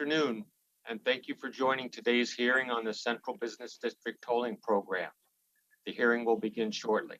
Afternoon, and thank you for joining today's hearing on the Central Business District Tolling Program. The hearing will begin shortly.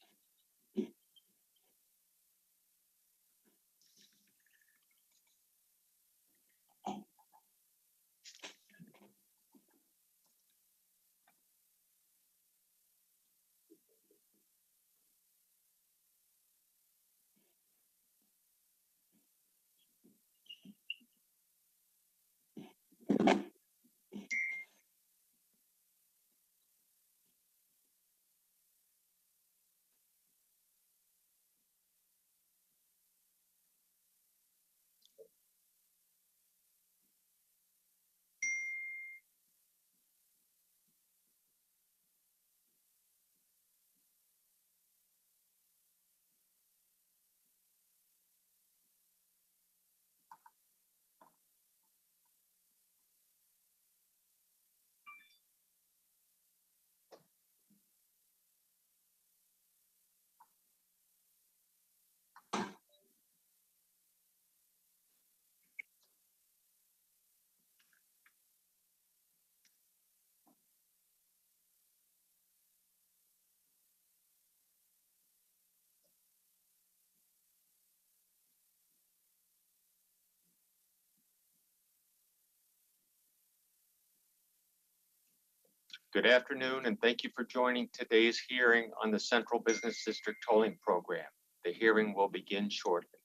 Good afternoon, and thank you for joining today's hearing on the Central Business District Tolling Program. The hearing will begin shortly.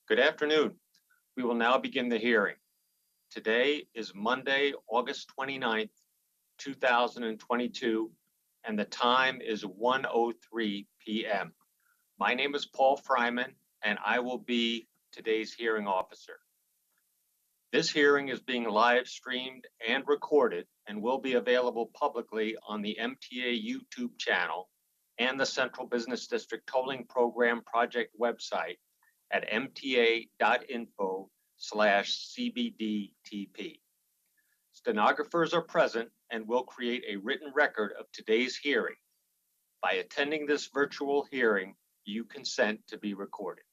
Good afternoon. We will now begin the hearing. Today is Monday, August 29th, 2022, and the time is 1:03 p.m. My name is Paul Fryman, and I will be today's hearing officer. This hearing is being live streamed and recorded and will be available publicly on the MTA YouTube channel and the Central Business District Tolling Program Project website at mta.info/CBDTP. Stenographers are present and will create a written record of today's hearing. By attending this virtual hearing, you consent to be recorded.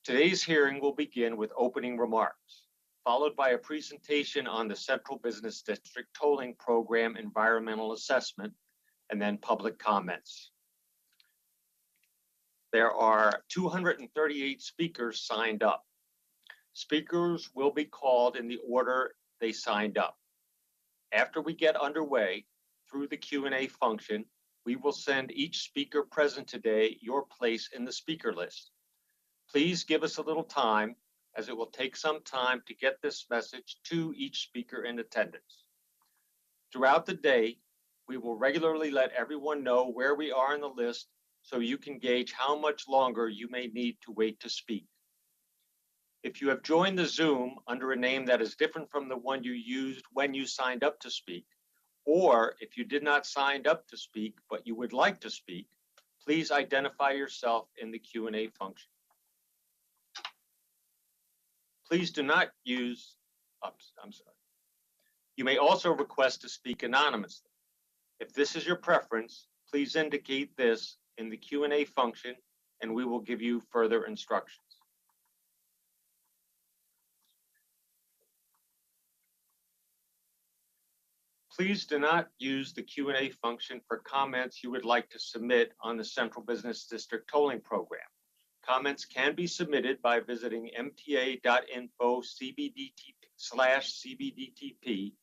Today's hearing will begin with opening remarks, followed by a presentation on the Central Business District Tolling Program environmental assessment, and then public comments. There are 238 speakers signed up. Speakers will be called in the order they signed up. After we get underway, through the Q&A function, we will send each speaker present today your place in the speaker list. Please give us a little time, as it will take some time to get this message to each speaker in attendance. Throughout the day, we will regularly let everyone know where we are in the list so you can gauge how much longer you may need to wait to speak. If you have joined the Zoom under a name that is different from the one you used when you signed up to speak, or if you did not sign up to speak but you would like to speak, please identify yourself in the Q&A function. Please do not use, You may also request to speak anonymously. If this is your preference, please indicate this in the Q&A function and we will give you further instructions. Please do not use the Q&A function for comments you would like to submit on the Central Business District Tolling Program. Comments can be submitted by visiting mta.info/CBDTP,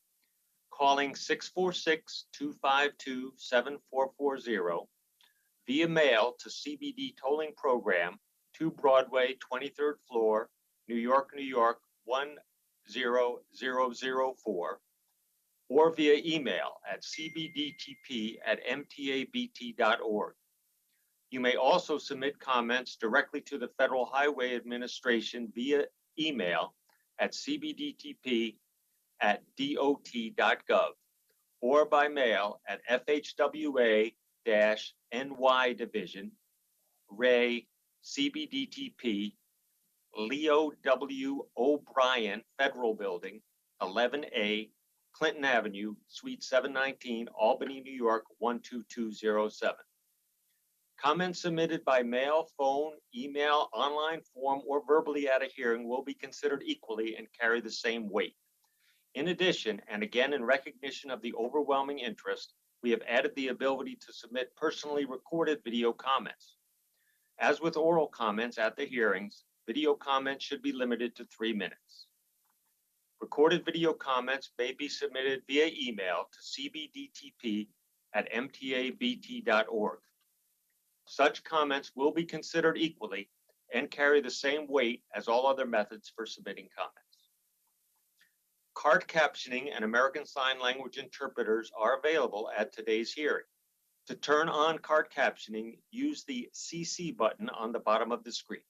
calling 646-252-7440, via mail to CBD Tolling Program, 2 Broadway, 23rd floor, New York, New York, 10004, or via email at cbdtp@mtabt.org. You may also submit comments directly to the Federal Highway Administration via email at cbdtp@dot.gov or by mail at FHWA-NY Division, Ray, CBDTP, Leo W. O'Brien Federal Building, 11A, Clinton Avenue, Suite 719, Albany, New York, 12207. Comments submitted by mail, phone, email, online form, or verbally at a hearing will be considered equally and carry the same weight. In addition, and again in recognition of the overwhelming interest, we have added the ability to submit personally recorded video comments. As with oral comments at the hearings, video comments should be limited to 3 minutes. Recorded video comments may be submitted via email to cbdtp@mtabt.org. Such comments will be considered equally and carry the same weight as all other methods for submitting comments. Card captioning and American Sign Language interpreters are available at today's hearing. To turn on card captioning, use the CC button on the bottom of the screen.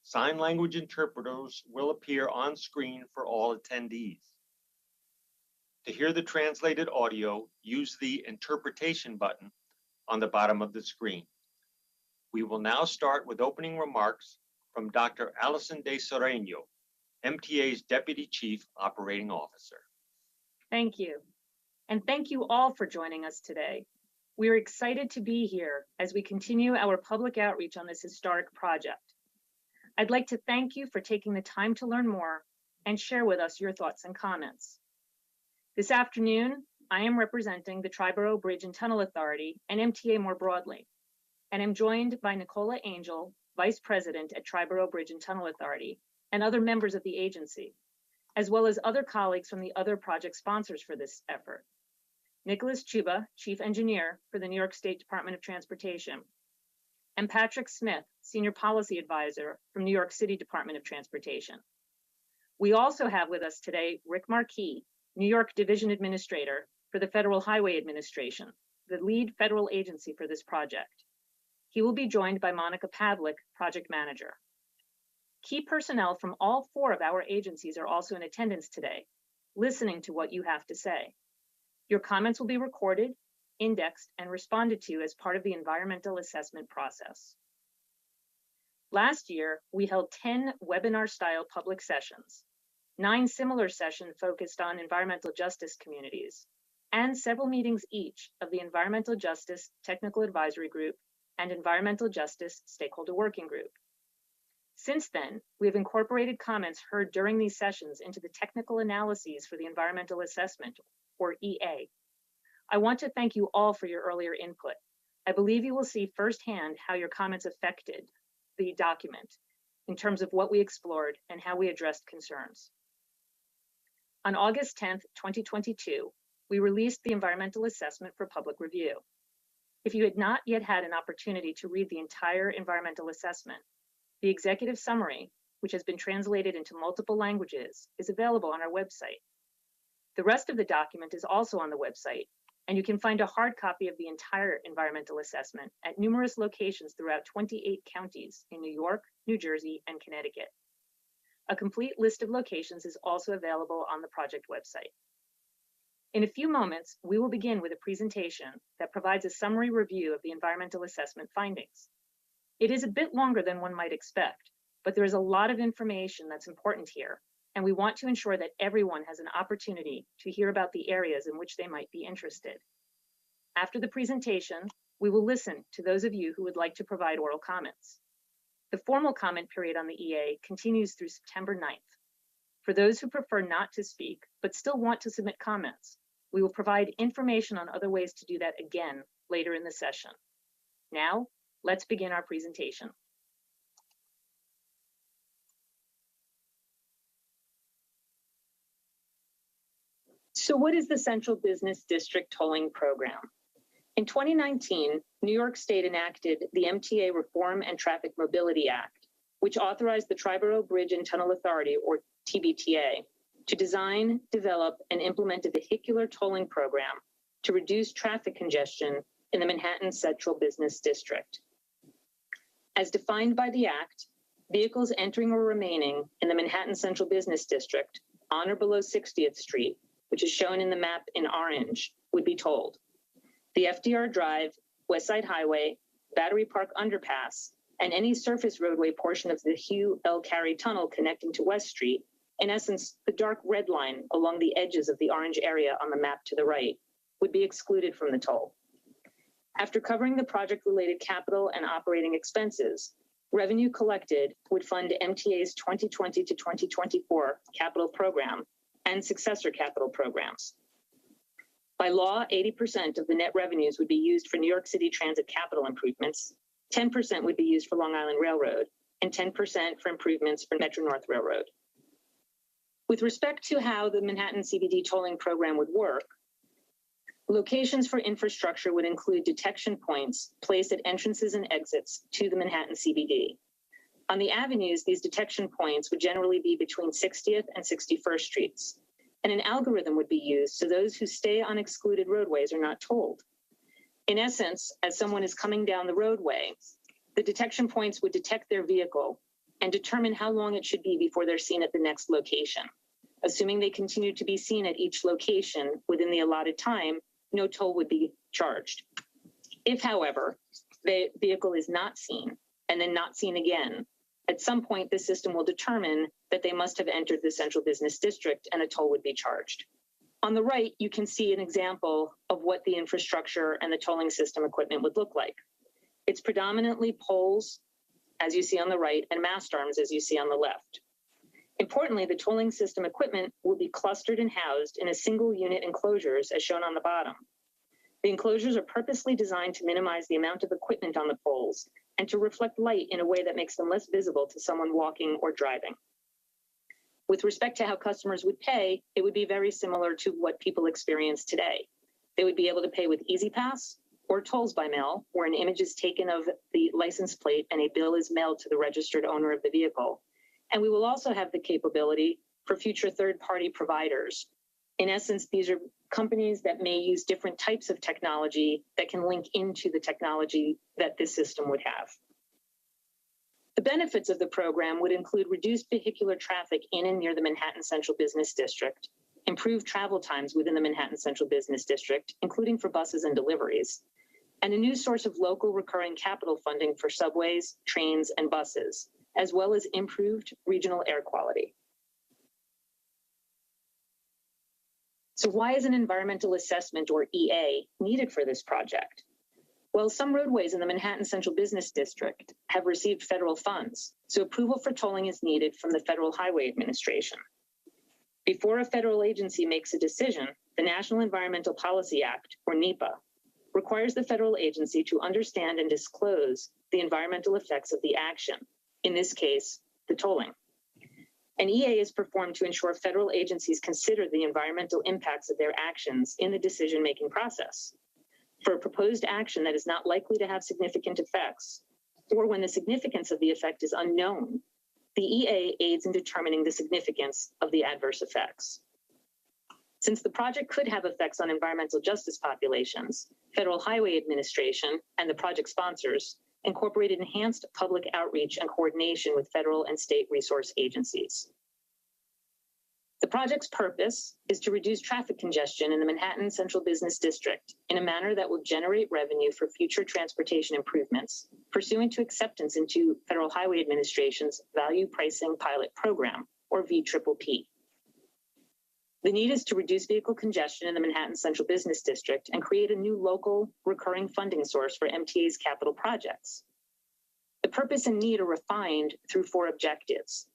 Sign language interpreters will appear on screen for all attendees. To hear the translated audio, use the interpretation button on the bottom of the screen. We will now start with opening remarks from Dr. Alison De Sereno, MTA's Deputy Chief Operating Officer. Thank you. And thank you all for joining us today. We are excited to be here as we continue our public outreach on this historic project. I'd like to thank you for taking the time to learn more and share with us your thoughts and comments. This afternoon, I am representing the Triborough Bridge and Tunnel Authority and MTA more broadly, and I'm joined by Nicola Angel, Vice President at Triborough Bridge and Tunnel Authority, and other members of the agency, as well as other colleagues from the other project sponsors for this effort. Nicholas Chuba, Chief Engineer for the New York State Department of Transportation, and Patrick Smith, Senior Policy Advisor from New York City Department of Transportation. We also have with us today Rick Marquis, New York Division Administrator for the Federal Highway Administration, the lead federal agency for this project. He will be joined by Monica Pavlik, Project Manager. Key personnel from all 4 of our agencies are also in attendance today, listening to what you have to say. Your comments will be recorded, indexed, and responded to as part of the environmental assessment process. Last year, we held 10 webinar-style public sessions, 9 similar sessions focused on environmental justice communities, and several meetings each of the Environmental Justice Technical Advisory Group and Environmental Justice Stakeholder Working Group. Since then, we have incorporated comments heard during these sessions into the technical analyses for the environmental assessment, or EA. I want to thank you all for your earlier input. I believe you will see firsthand how your comments affected the document in terms of what we explored and how we addressed concerns. On August 10th, 2022, we released the environmental assessment for public review. If you had not yet had an opportunity to read the entire environmental assessment, the executive summary, which has been translated into multiple languages, is available on our website. The rest of the document is also on the website, and you can find a hard copy of the entire environmental assessment at numerous locations throughout 28 counties in New York, New Jersey, and Connecticut. A complete list of locations is also available on the project website. In a few moments, we will begin with a presentation that provides a summary review of the environmental assessment findings. It is a bit longer than one might expect, but there is a lot of information that's important here, and we want to ensure that everyone has an opportunity to hear about the areas in which they might be interested. After the presentation, we will listen to those of you who would like to provide oral comments. The formal comment period on the EA continues through September 9th. For those who prefer not to speak, but still want to submit comments, we will provide information on other ways to do that again later in the session. Now, let's begin our presentation. So what is the Central Business District Tolling Program? In 2019, New York State enacted the MTA Reform and Traffic Mobility Act, which authorized the Triborough Bridge and Tunnel Authority, or TBTA, to design, develop, and implement a vehicular tolling program to reduce traffic congestion in the Manhattan Central Business District. As defined by the Act, vehicles entering or remaining in the Manhattan Central Business District on or below 60th Street, which is shown in the map in orange, would be tolled. The FDR Drive, West Side Highway, Battery Park Underpass, and any surface roadway portion of the Hugh L. Carey Tunnel connecting to West Street, in essence, the dark red line along the edges of the orange area on the map to the right, would be excluded from the toll. After covering the project-related capital and operating expenses, revenue collected would fund MTA's 2020 to 2024 capital program and successor capital programs. By law, 80% of the net revenues would be used for New York City Transit capital improvements, 10% would be used for Long Island Railroad, and 10% for improvements for Metro North Railroad. With respect to how the Manhattan CBD tolling program would work, locations for infrastructure would include detection points placed at entrances and exits to the Manhattan CBD. On the avenues, these detection points would generally be between 60th and 61st Streets, and an algorithm would be used so those who stay on excluded roadways are not tolled. In essence, as someone is coming down the roadway, the detection points would detect their vehicle and determine how long it should be before they're seen at the next location. Assuming they continue to be seen at each location within the allotted time, no toll would be charged. If, however, the vehicle is not seen and then not seen again, at some point the system will determine that they must have entered the central business district and a toll would be charged. On the right, you can see an example of what the infrastructure and the tolling system equipment would look like. It's predominantly poles, as you see on the right, and mast arms, as you see on the left. Importantly, the tolling system equipment will be clustered and housed in a single unit enclosures, as shown on the bottom. The enclosures are purposely designed to minimize the amount of equipment on the poles and to reflect light in a way that makes them less visible to someone walking or driving. With respect to how customers would pay, it would be very similar to what people experience today. They would be able to pay with EasyPass or tolls by mail, where an image is taken of the license plate and a bill is mailed to the registered owner of the vehicle. And we will also have the capability for future third-party providers. In essence, these are companies that may use different types of technology that can link into the technology that this system would have. The benefits of the program would include reduced vehicular traffic in and near the Manhattan Central Business District, improved travel times within the Manhattan Central Business District, including for buses and deliveries, and a new source of local recurring capital funding for subways, trains, and buses, as well as improved regional air quality. So why is an environmental assessment, or EA, needed for this project? Well, some roadways in the Manhattan Central Business District have received federal funds, so approval for tolling is needed from the Federal Highway Administration. Before a federal agency makes a decision, the National Environmental Policy Act, or NEPA, requires the federal agency to understand and disclose the environmental effects of the action, in this case, the tolling. An EA is performed to ensure federal agencies consider the environmental impacts of their actions in the decision-making process. For a proposed action that is not likely to have significant effects, or when the significance of the effect is unknown, the EA aids in determining the significance of the adverse effects. Since the project could have effects on environmental justice populations, Federal Highway Administration and the project sponsors incorporated enhanced public outreach and coordination with federal and state resource agencies. The project's purpose is to reduce traffic congestion in the Manhattan Central Business District in a manner that will generate revenue for future transportation improvements, pursuant to acceptance into Federal Highway Administration's Value Pricing Pilot Program, or VPPP. The need is to reduce vehicle congestion in the Manhattan Central Business District and create a new local recurring funding source for MTA's capital projects. The purpose and need are refined through 4 objectives: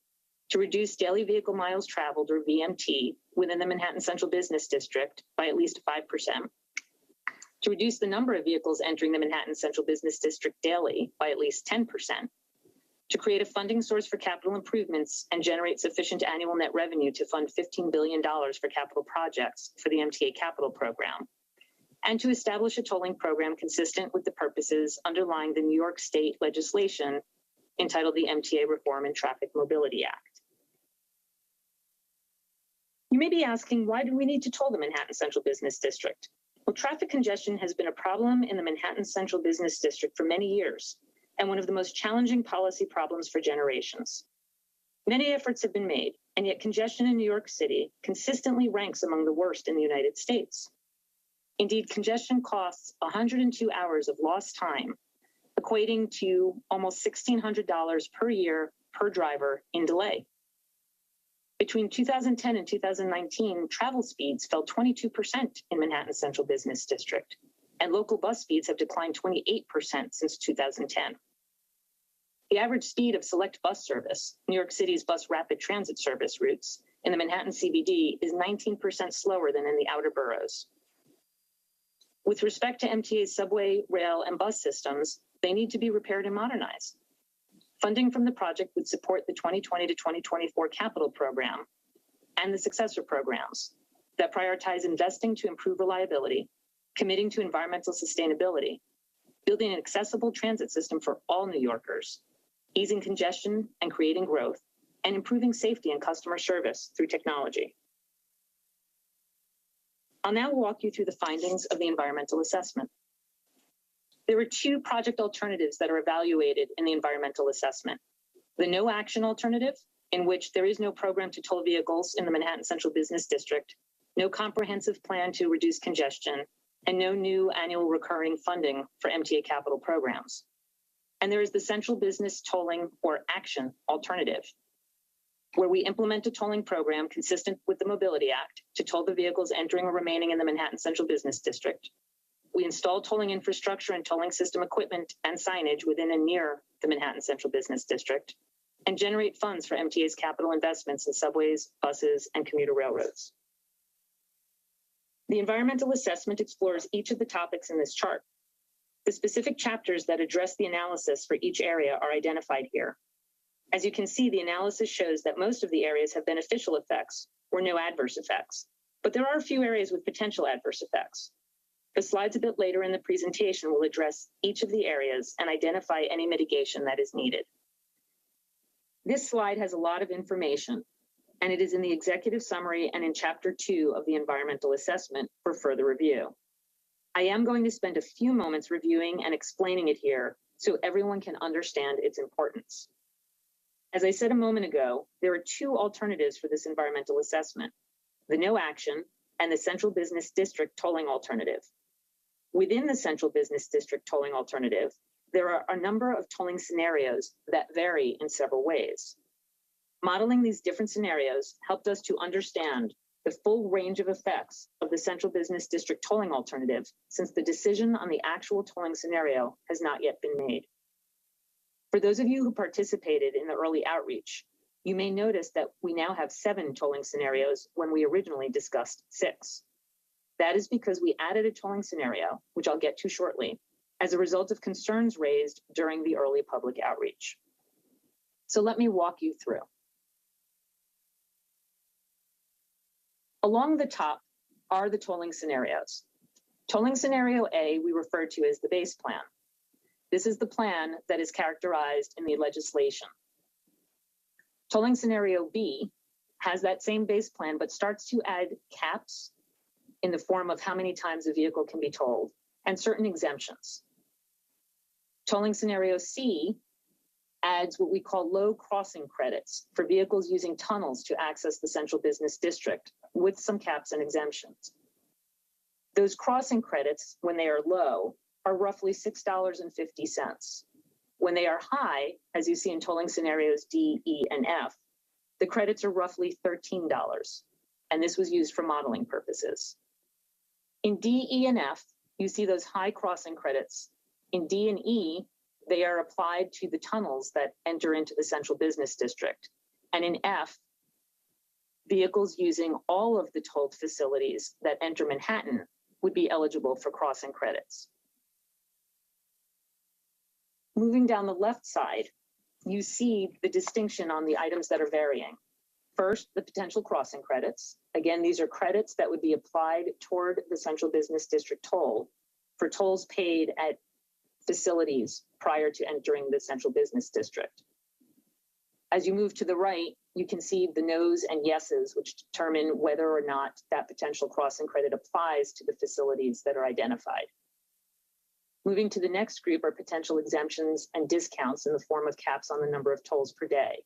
to reduce daily vehicle miles traveled, or VMT, within the Manhattan Central Business District by at least 5%, to reduce the number of vehicles entering the Manhattan Central Business District daily by at least 10%, to create a funding source for capital improvements and generate sufficient annual net revenue to fund $15 billion for capital projects for the MTA capital program, and to establish a tolling program consistent with the purposes underlying the New York State legislation entitled the MTA Reform and Traffic Mobility Act. You may be asking, why do we need to toll the Manhattan Central Business District? Well, traffic congestion has been a problem in the Manhattan Central Business District for many years, and one of the most challenging policy problems for generations. Many efforts have been made, and yet congestion in New York City consistently ranks among the worst in the United States. Indeed, congestion costs 102 hours of lost time, equating to almost $1,600 per year per driver in delay. Between 2010 and 2019, travel speeds fell 22% in Manhattan Central Business District, and local bus speeds have declined 28% since 2010. The average speed of select bus service, New York City's bus rapid transit service routes, in the Manhattan CBD is 19% slower than in the outer boroughs. With respect to MTA's subway, rail, and bus systems, they need to be repaired and modernized. Funding from the project would support the 2020 to 2024 capital program and the successor programs that prioritize investing to improve reliability, committing to environmental sustainability, building an accessible transit system for all New Yorkers, easing congestion and creating growth, and improving safety and customer service through technology. I'll now walk you through the findings of the environmental assessment. There were two project alternatives that are evaluated in the environmental assessment. The no action alternative, in which there is no program to toll vehicles in the Manhattan Central Business District, no comprehensive plan to reduce congestion, and no new annual recurring funding for MTA capital programs. And there is the central business tolling or action alternative, where we implement a tolling program consistent with the Mobility Act to toll the vehicles entering or remaining in the Manhattan Central Business District. We install tolling infrastructure and tolling system equipment and signage within and near the Manhattan Central Business District, and generate funds for MTA's capital investments in subways, buses, and commuter railroads. The environmental assessment explores each of the topics in this chart. The specific chapters that address the analysis for each area are identified here. As you can see, the analysis shows that most of the areas have beneficial effects or no adverse effects, but there are a few areas with potential adverse effects. The slides a bit later in the presentation will address each of the areas and identify any mitigation that is needed. This slide has a lot of information, and it is in the executive summary and in Chapter 2 of the environmental assessment for further review. I am going to spend a few moments reviewing and explaining it here so everyone can understand its importance. As I said a moment ago, there are two alternatives for this environmental assessment: the no action and the central business district tolling alternative. Within the central business district tolling alternative, there are a number of tolling scenarios that vary in several ways. Modeling these different scenarios helped us to understand the full range of effects of the central business district tolling alternative, since the decision on the actual tolling scenario has not yet been made. For those of you who participated in the early outreach, you may notice that we now have 7 tolling scenarios when we originally discussed 6. That is because we added a tolling scenario, which I'll get to shortly, as a result of concerns raised during the early public outreach. So let me walk you through. Along the top are the tolling scenarios. Tolling scenario A we refer to as the base plan. This is the plan that is characterized in the legislation. Tolling scenario B has that same base plan, but starts to add caps in the form of how many times a vehicle can be tolled and certain exemptions. Tolling scenario C adds what we call low crossing credits for vehicles using tunnels to access the central business district, with some caps and exemptions. Those crossing credits, when they are low, are roughly $6.50. When they are high, as you see in tolling scenarios D, E, and F, the credits are roughly $13, and this was used for modeling purposes. In D, E, and F, you see those high crossing credits. In D and E, they are applied to the tunnels that enter into the central business district. And in F, vehicles using all of the tolled facilities that enter Manhattan would be eligible for crossing credits. Moving down the left side, you see the distinction on the items that are varying. First, the potential crossing credits. Again, these are credits that would be applied toward the central business district toll for tolls paid at facilities prior to entering the central business district. As you move to the right, you can see the no's and yeses, which determine whether or not that potential crossing credit applies to the facilities that are identified. Moving to the next group are potential exemptions and discounts in the form of caps on the number of tolls per day.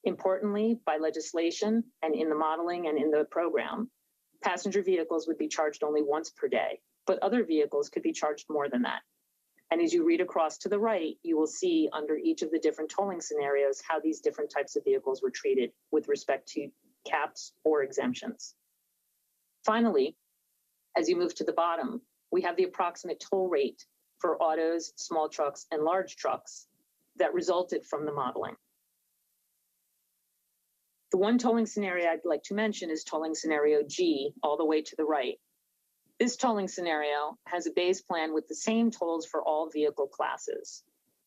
Importantly, by legislation and in the modeling and in the program, passenger vehicles would be charged only once per day, but other vehicles could be charged more than that. And as you read across to the right, you will see under each of the different tolling scenarios how these different types of vehicles were treated with respect to caps or exemptions. Finally, as you move to the bottom, we have the approximate toll rate for autos, small trucks, and large trucks that resulted from the modeling. The one tolling scenario I'd like to mention is tolling scenario G, all the way to the right. This tolling scenario has a base plan with the same tolls for all vehicle classes.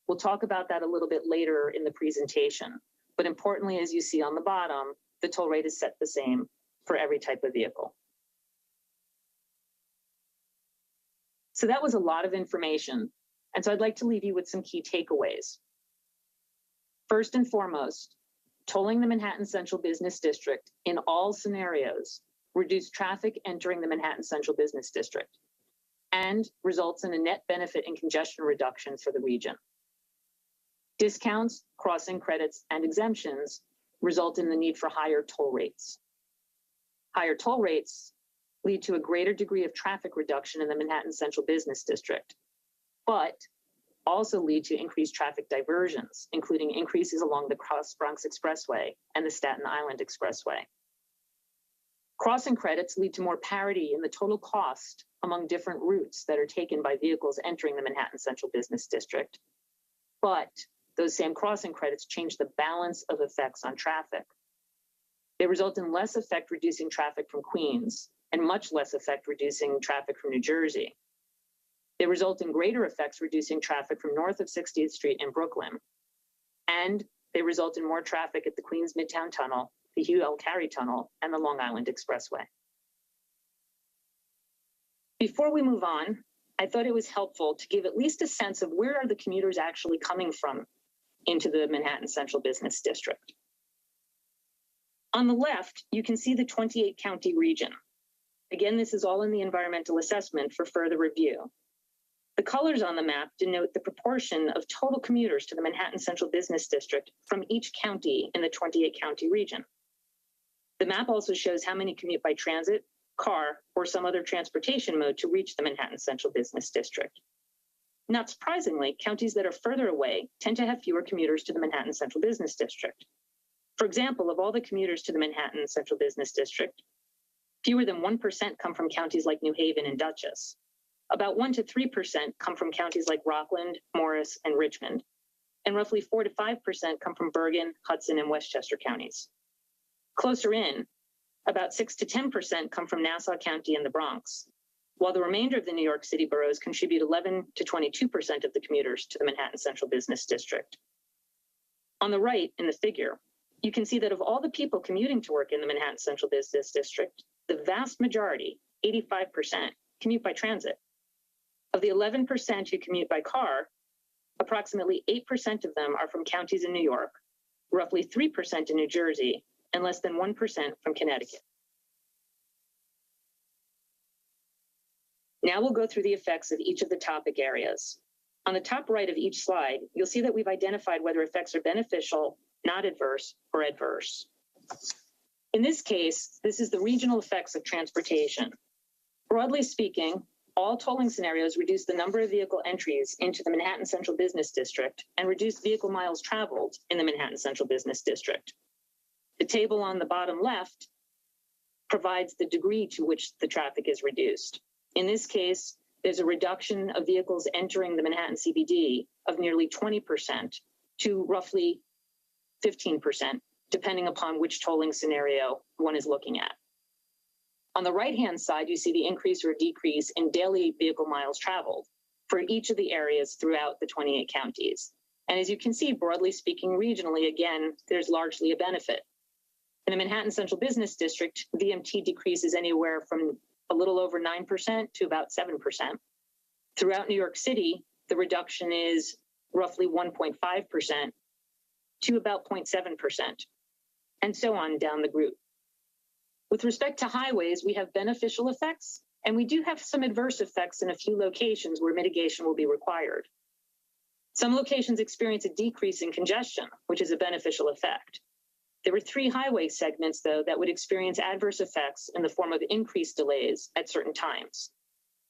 We'll talk about that a little bit later in the presentation, but importantly, as you see on the bottom, the toll rate is set the same for every type of vehicle. So that was a lot of information, and so I'd like to leave you with some key takeaways. First and foremost, tolling the Manhattan Central Business District in all scenarios reduces traffic entering the Manhattan Central Business District and results in a net benefit in congestion reduction for the region. Discounts, crossing credits, and exemptions result in the need for higher toll rates. Higher toll rates lead to a greater degree of traffic reduction in the Manhattan Central Business District, but also lead to increased traffic diversions, including increases along the Cross Bronx Expressway and the Staten Island Expressway. Crossing credits lead to more parity in the total cost among different routes that are taken by vehicles entering the Manhattan Central Business District, but those same crossing credits change the balance of effects on traffic. They result in less effect reducing traffic from Queens and much less effect reducing traffic from New Jersey. They result in greater effects reducing traffic from north of 60th Street in Brooklyn. And they result in more traffic at the Queens Midtown Tunnel, the Hugh L. Carey Tunnel, and the Long Island Expressway. Before we move on, I thought it was helpful to give at least a sense of where are the commuters actually coming from into the Manhattan Central Business District. On the left, you can see the 28-county region. Again, this is all in the environmental assessment for further review. The colors on the map denote the proportion of total commuters to the Manhattan Central Business District from each county in the 28-county region. The map also shows how many commute by transit, car, or some other transportation mode to reach the Manhattan Central Business District. Not surprisingly, counties that are further away tend to have fewer commuters to the Manhattan Central Business District. For example, of all the commuters to the Manhattan Central Business District, fewer than 1% come from counties like New Haven and Dutchess. About 1 to 3% come from counties like Rockland, Morris, and Richmond, and roughly 4 to 5% come from Bergen, Hudson, and Westchester counties. Closer in, about 6 to 10% come from Nassau County and the Bronx, while the remainder of the New York City boroughs contribute 11 to 22% of the commuters to the Manhattan Central Business District. On the right, in the figure, you can see that of all the people commuting to work in the Manhattan Central Business District, the vast majority, 85%, commute by transit. Of the 11% who commute by car, approximately 8% of them are from counties in New York, roughly 3% in New Jersey, and less than 1% from Connecticut. Now we'll go through the effects of each of the topic areas. On the top right of each slide, you'll see that we've identified whether effects are beneficial, not adverse, or adverse. In this case, this is the regional effects of transportation. Broadly speaking, all tolling scenarios reduce the number of vehicle entries into the Manhattan Central Business District and reduce vehicle miles traveled in the Manhattan Central Business District. The table on the bottom left provides the degree to which the traffic is reduced. In this case, there's a reduction of vehicles entering the Manhattan CBD of nearly 20% to roughly 15%, depending upon which tolling scenario one is looking at. On the right-hand side, you see the increase or decrease in daily vehicle miles traveled for each of the areas throughout the 28 counties. And as you can see, broadly speaking, regionally, again, there's largely a benefit. In the Manhattan Central Business District, VMT decreases anywhere from a little over 9% to about 7%. Throughout New York City, the reduction is roughly 1.5% to about 0.7%, and so on down the group. With respect to highways, we have beneficial effects, and we do have some adverse effects in a few locations where mitigation will be required. Some locations experience a decrease in congestion, which is a beneficial effect. There were 3 highway segments, though, that would experience adverse effects in the form of increased delays at certain times.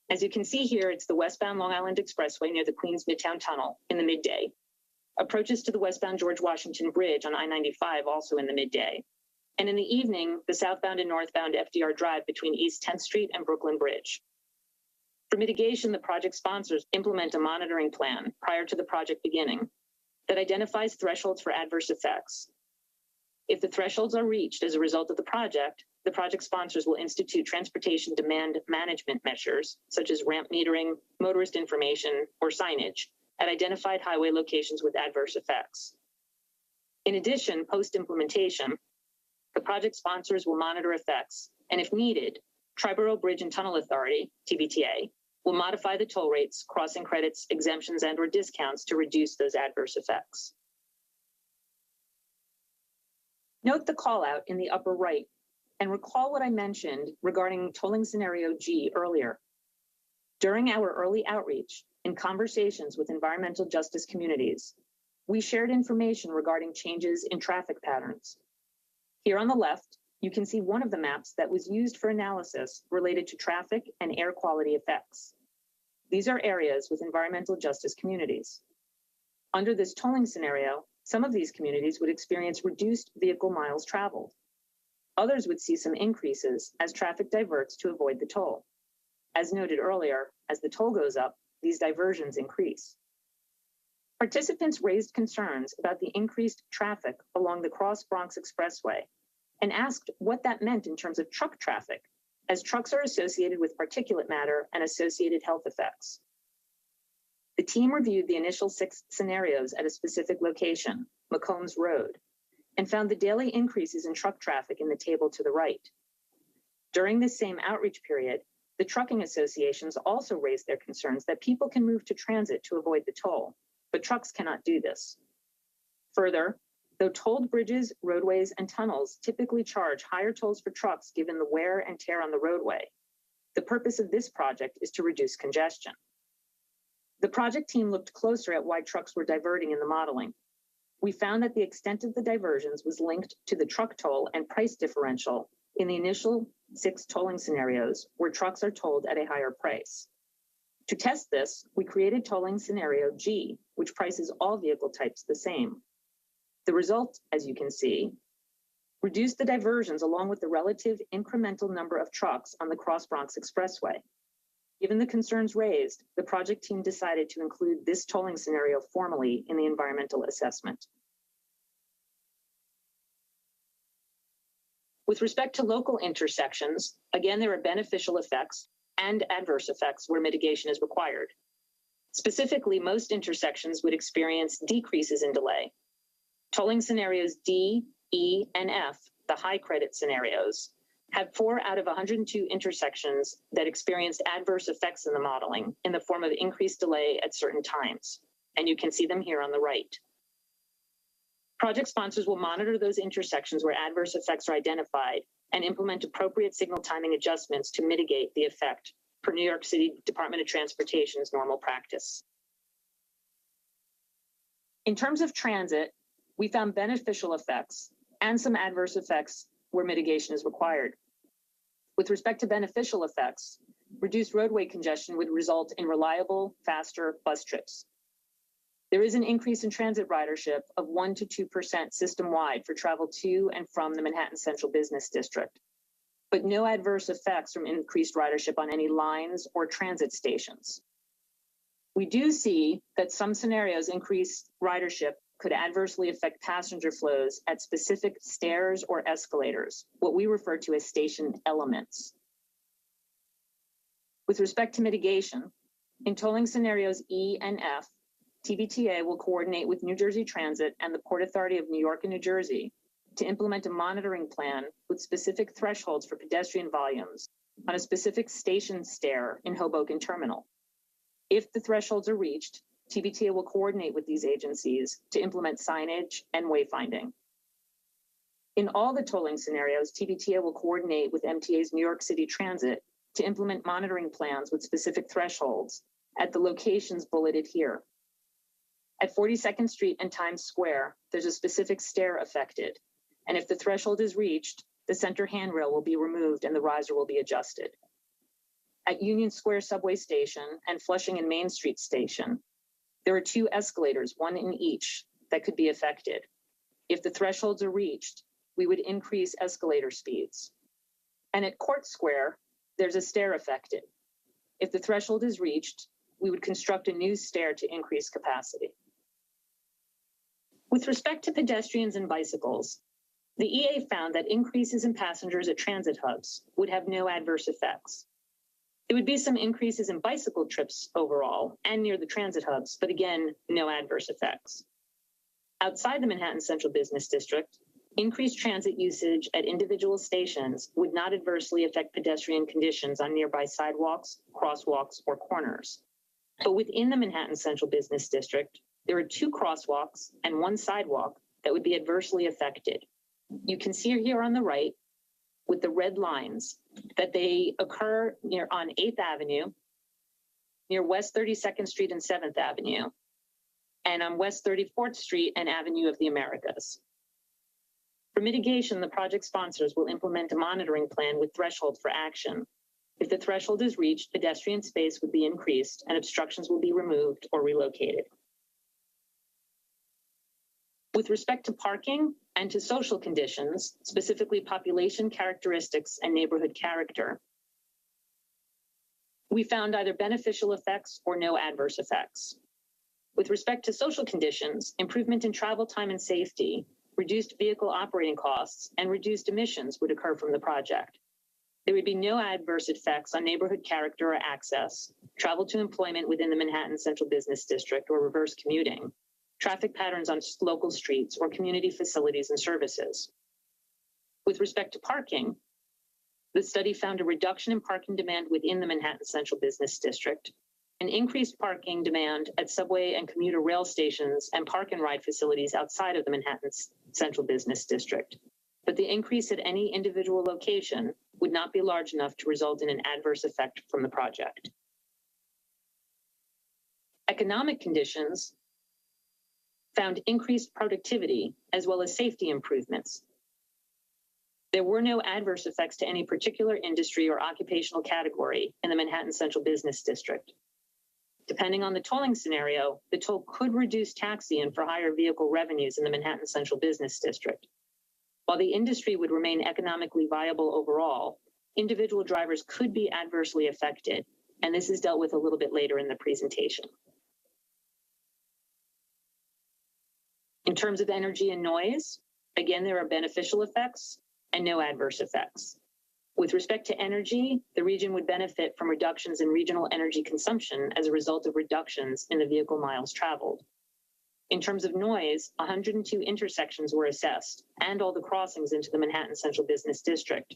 As you can see here, it's the westbound Long Island Expressway near the Queens Midtown Tunnel in the midday. Approaches to the westbound George Washington Bridge on I-95 also in the midday. And in the evening, the southbound and northbound FDR Drive between East 10th Street and Brooklyn Bridge. For mitigation, the project sponsors implement a monitoring plan prior to the project beginning that identifies thresholds for adverse effects. If the thresholds are reached as a result of the project sponsors will institute transportation demand management measures, such as ramp metering, motorist information, or signage at identified highway locations with adverse effects. In addition, post-implementation, the project sponsors will monitor effects, and if needed, Triborough Bridge and Tunnel Authority, TBTA, will modify the toll rates, crossing credits, exemptions, and/or discounts to reduce those adverse effects. Note the call out in the upper right and recall what I mentioned regarding tolling scenario G earlier. During our early outreach in conversations with environmental justice communities, we shared information regarding changes in traffic patterns. Here on the left, you can see one of the maps that was used for analysis related to traffic and air quality effects. These are areas with environmental justice communities. Under this tolling scenario, some of these communities would experience reduced vehicle miles traveled. Others would see some increases as traffic diverts to avoid the toll. As noted earlier, as the toll goes up, these diversions increase. Participants raised concerns about the increased traffic along the Cross Bronx Expressway and asked what that meant in terms of truck traffic, as trucks are associated with particulate matter and associated health effects. The team reviewed the initial 6 scenarios at a specific location, McCombs Road, and found the daily increases in truck traffic in the table to the right. During this same outreach period, the trucking associations also raised their concerns that people can move to transit to avoid the toll, but trucks cannot do this. Further, though tolled bridges, roadways, and tunnels typically charge higher tolls for trucks given the wear and tear on the roadway, the purpose of this project is to reduce congestion. The project team looked closer at why trucks were diverting in the modeling. We found that the extent of the diversions was linked to the truck toll and price differential in the initial 6 tolling scenarios where trucks are tolled at a higher price. To test this, we created tolling scenario G, which prices all vehicle types the same. The result, as you can see, reduced the diversions along with the relative incremental number of trucks on the Cross Bronx Expressway. Given the concerns raised, the project team decided to include this tolling scenario formally in the environmental assessment. With respect to local intersections, again, there are beneficial effects and adverse effects where mitigation is required. Specifically, most intersections would experience decreases in delay. Tolling scenarios D, E, and F, the high credit scenarios, had 4 out of 102 intersections that experienced adverse effects in the modeling in the form of increased delay at certain times, and you can see them here on the right. Project sponsors will monitor those intersections where adverse effects are identified and implement appropriate signal timing adjustments to mitigate the effect per New York City Department of Transportation's normal practice. In terms of transit, we found beneficial effects and some adverse effects where mitigation is required. With respect to beneficial effects, reduced roadway congestion would result in reliable, faster bus trips. There is an increase in transit ridership of 1 to 2% system-wide for travel to and from the Manhattan Central Business District, but no adverse effects from increased ridership on any lines or transit stations. We do see that some scenarios increased ridership could adversely affect passenger flows at specific stairs or escalators, what we refer to as station elements. With respect to mitigation, in tolling scenarios E and F, TBTA will coordinate with New Jersey Transit and the Port Authority of New York and New Jersey to implement a monitoring plan with specific thresholds for pedestrian volumes on a specific station stair in Hoboken Terminal. If the thresholds are reached, TBTA will coordinate with these agencies to implement signage and wayfinding. In all the tolling scenarios, TBTA will coordinate with MTA's New York City Transit to implement monitoring plans with specific thresholds at the locations bulleted here. At 42nd Street and Times Square, there's a specific stair affected, and if the threshold is reached, the center handrail will be removed and the riser will be adjusted. At Union Square Subway Station and Flushing and Main Street Station, there are 2 escalators, 1 in each, that could be affected. If the thresholds are reached, we would increase escalator speeds. And at Court Square, there's a stair affected. if the threshold is reached, we would construct a new stair to increase capacity. With respect to pedestrians and bicycles, the EA found that increases in passengers at transit hubs would have no adverse effects. There would be some increases in bicycle trips overall and near the transit hubs, but again, no adverse effects. Outside the Manhattan Central Business District, increased transit usage at individual stations would not adversely affect pedestrian conditions on nearby sidewalks, crosswalks, or corners. But within the Manhattan Central Business District, there are 2 crosswalks and 1 sidewalk that would be adversely affected. You can see here on the right with the red lines that they occur on 8th Avenue, near West 32nd Street and 7th Avenue, and on West 34th Street and Avenue of the Americas. For mitigation, the project sponsors will implement a monitoring plan with thresholds for action. If the threshold is reached, pedestrian space would be increased and obstructions will be removed or relocated. With respect to parking and to social conditions, specifically population characteristics and neighborhood character, we found either beneficial effects or no adverse effects. With respect to social conditions, improvement in travel time and safety, reduced vehicle operating costs, and reduced emissions would occur from the project. There would be no adverse effects on neighborhood character or access, travel to employment within the Manhattan Central Business District or reverse commuting, traffic patterns on local streets or community facilities and services. With respect to parking, the study found a reduction in parking demand within the Manhattan Central Business District, an increased parking demand at subway and commuter rail stations and park and ride facilities outside of the Manhattan Central Business District. But the increase at any individual location would not be large enough to result in an adverse effect from the project. Economic conditions found increased productivity as well as safety improvements. There were no adverse effects to any particular industry or occupational category in the Manhattan Central Business District. Depending on the tolling scenario, the toll could reduce taxi and for hire vehicle revenues in the Manhattan Central Business District. While the industry would remain economically viable overall, individual drivers could be adversely affected, and this is dealt with a little bit later in the presentation. In terms of energy and noise, again, there are beneficial effects and no adverse effects. With respect to energy, the region would benefit from reductions in regional energy consumption as a result of reductions in the vehicle miles traveled. In terms of noise, 102 intersections were assessed and all the crossings into the Manhattan Central Business District.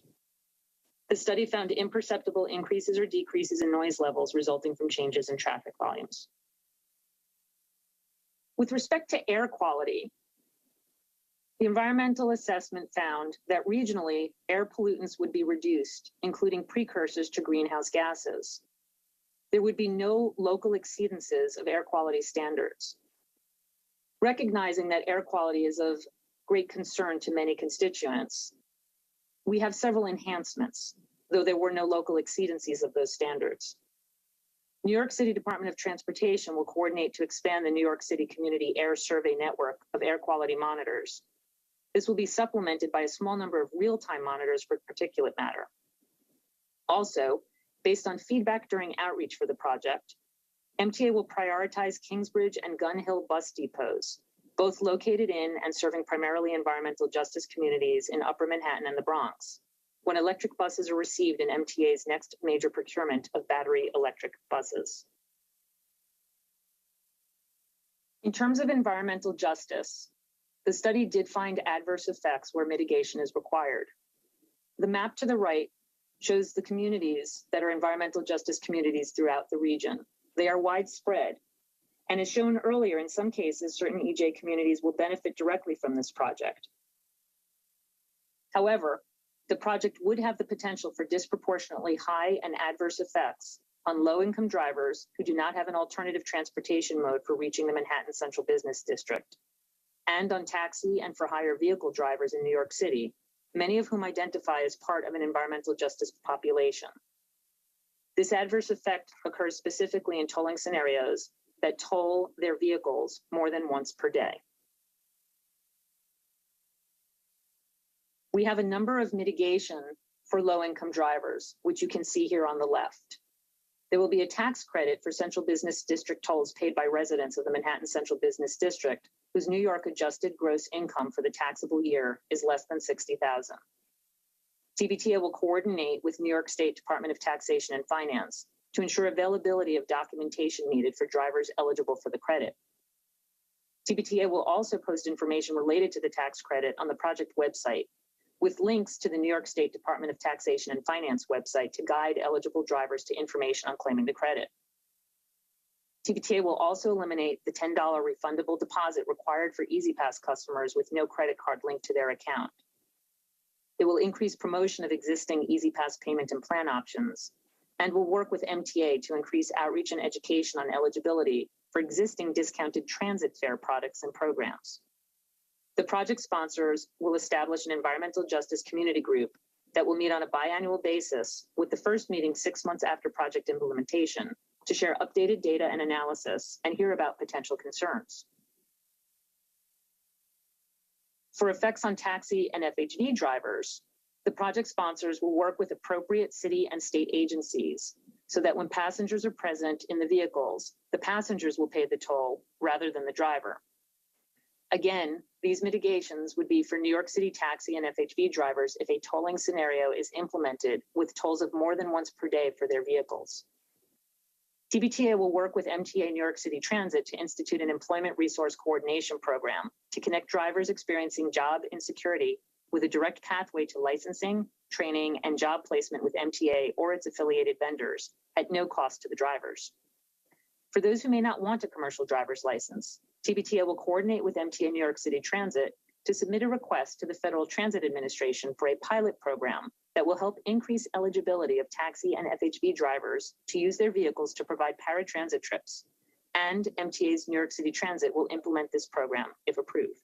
The study found imperceptible increases or decreases in noise levels resulting from changes in traffic volumes. With respect to air quality, the environmental assessment found that regionally, air pollutants would be reduced, including precursors to greenhouse gases. There would be no local exceedances of air quality standards. Recognizing that air quality is of great concern to many constituents, we have several enhancements, though there were no local exceedances of those standards. New York City Department of Transportation will coordinate to expand the New York City Community Air Survey network of air quality monitors. This will be supplemented by a small number of real-time monitors for particulate matter. Also, based on feedback during outreach for the project, MTA will prioritize Kingsbridge and Gun Hill bus depots, both located in and serving primarily environmental justice communities in Upper Manhattan and the Bronx, when electric buses are received in MTA's next major procurement of battery electric buses. In terms of environmental justice, the study did find adverse effects where mitigation is required. The map to the right shows the communities that are environmental justice communities throughout the region. They are widespread, and as shown earlier, in some cases, certain EJ communities will benefit directly from this project. However, the project would have the potential for disproportionately high and adverse effects on low-income drivers who do not have an alternative transportation mode for reaching the Manhattan Central Business District, and on taxi and for hire vehicle drivers in New York City, many of whom identify as part of an environmental justice population. This adverse effect occurs specifically in tolling scenarios that toll their vehicles more than once per day. We have a number of mitigation for low-income drivers, which you can see here on the left. There will be a tax credit for Central Business District tolls paid by residents of the Manhattan Central Business District whose New York adjusted gross income for the taxable year is less than $60,000. CBTA will coordinate with New York State Department of Taxation and Finance to ensure availability of documentation needed for drivers eligible for the credit. CBTA will also post information related to the tax credit on the project website, with links to the New York State Department of Taxation and Finance website to guide eligible drivers to information on claiming the credit. CBTA will also eliminate the $10 refundable deposit required for EasyPass customers with no credit card linked to their account. It will increase promotion of existing EasyPass payment and plan options, and will work with MTA to increase outreach and education on eligibility for existing discounted transit fare products and programs. The project sponsors will establish an environmental justice community group that will meet on a biannual basis, with the first meeting 6 months after project implementation, to share updated data and analysis and hear about potential concerns. For effects on taxi and FHV drivers, the project sponsors will work with appropriate city and state agencies so that when passengers are present in the vehicles, the passengers will pay the toll rather than the driver. Again, these mitigations would be for New York City taxi and FHV drivers if a tolling scenario is implemented with tolls of more than once per day for their vehicles. CBTA will work with MTA New York City Transit to institute an employment resource coordination program to connect drivers experiencing job insecurity with a direct pathway to licensing, training, and job placement with MTA or its affiliated vendors at no cost to the drivers. For those who may not want a commercial driver's license, CBTA will coordinate with MTA New York City Transit to submit a request to the Federal Transit Administration for a pilot program that will help increase eligibility of taxi and FHV drivers to use their vehicles to provide paratransit trips. And MTA's New York City Transit will implement this program if approved.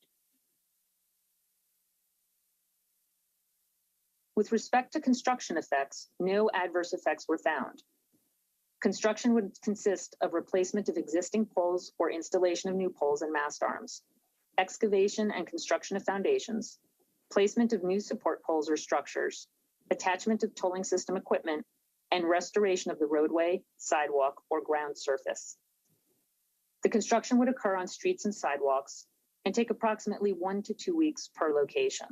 With respect to construction effects, no adverse effects were found. Construction would consist of replacement of existing poles or installation of new poles and mast arms, excavation and construction of foundations, placement of new support poles or structures, attachment of tolling system equipment, and restoration of the roadway, sidewalk, or ground surface. The construction would occur on streets and sidewalks and take approximately 1 to 2 weeks per location.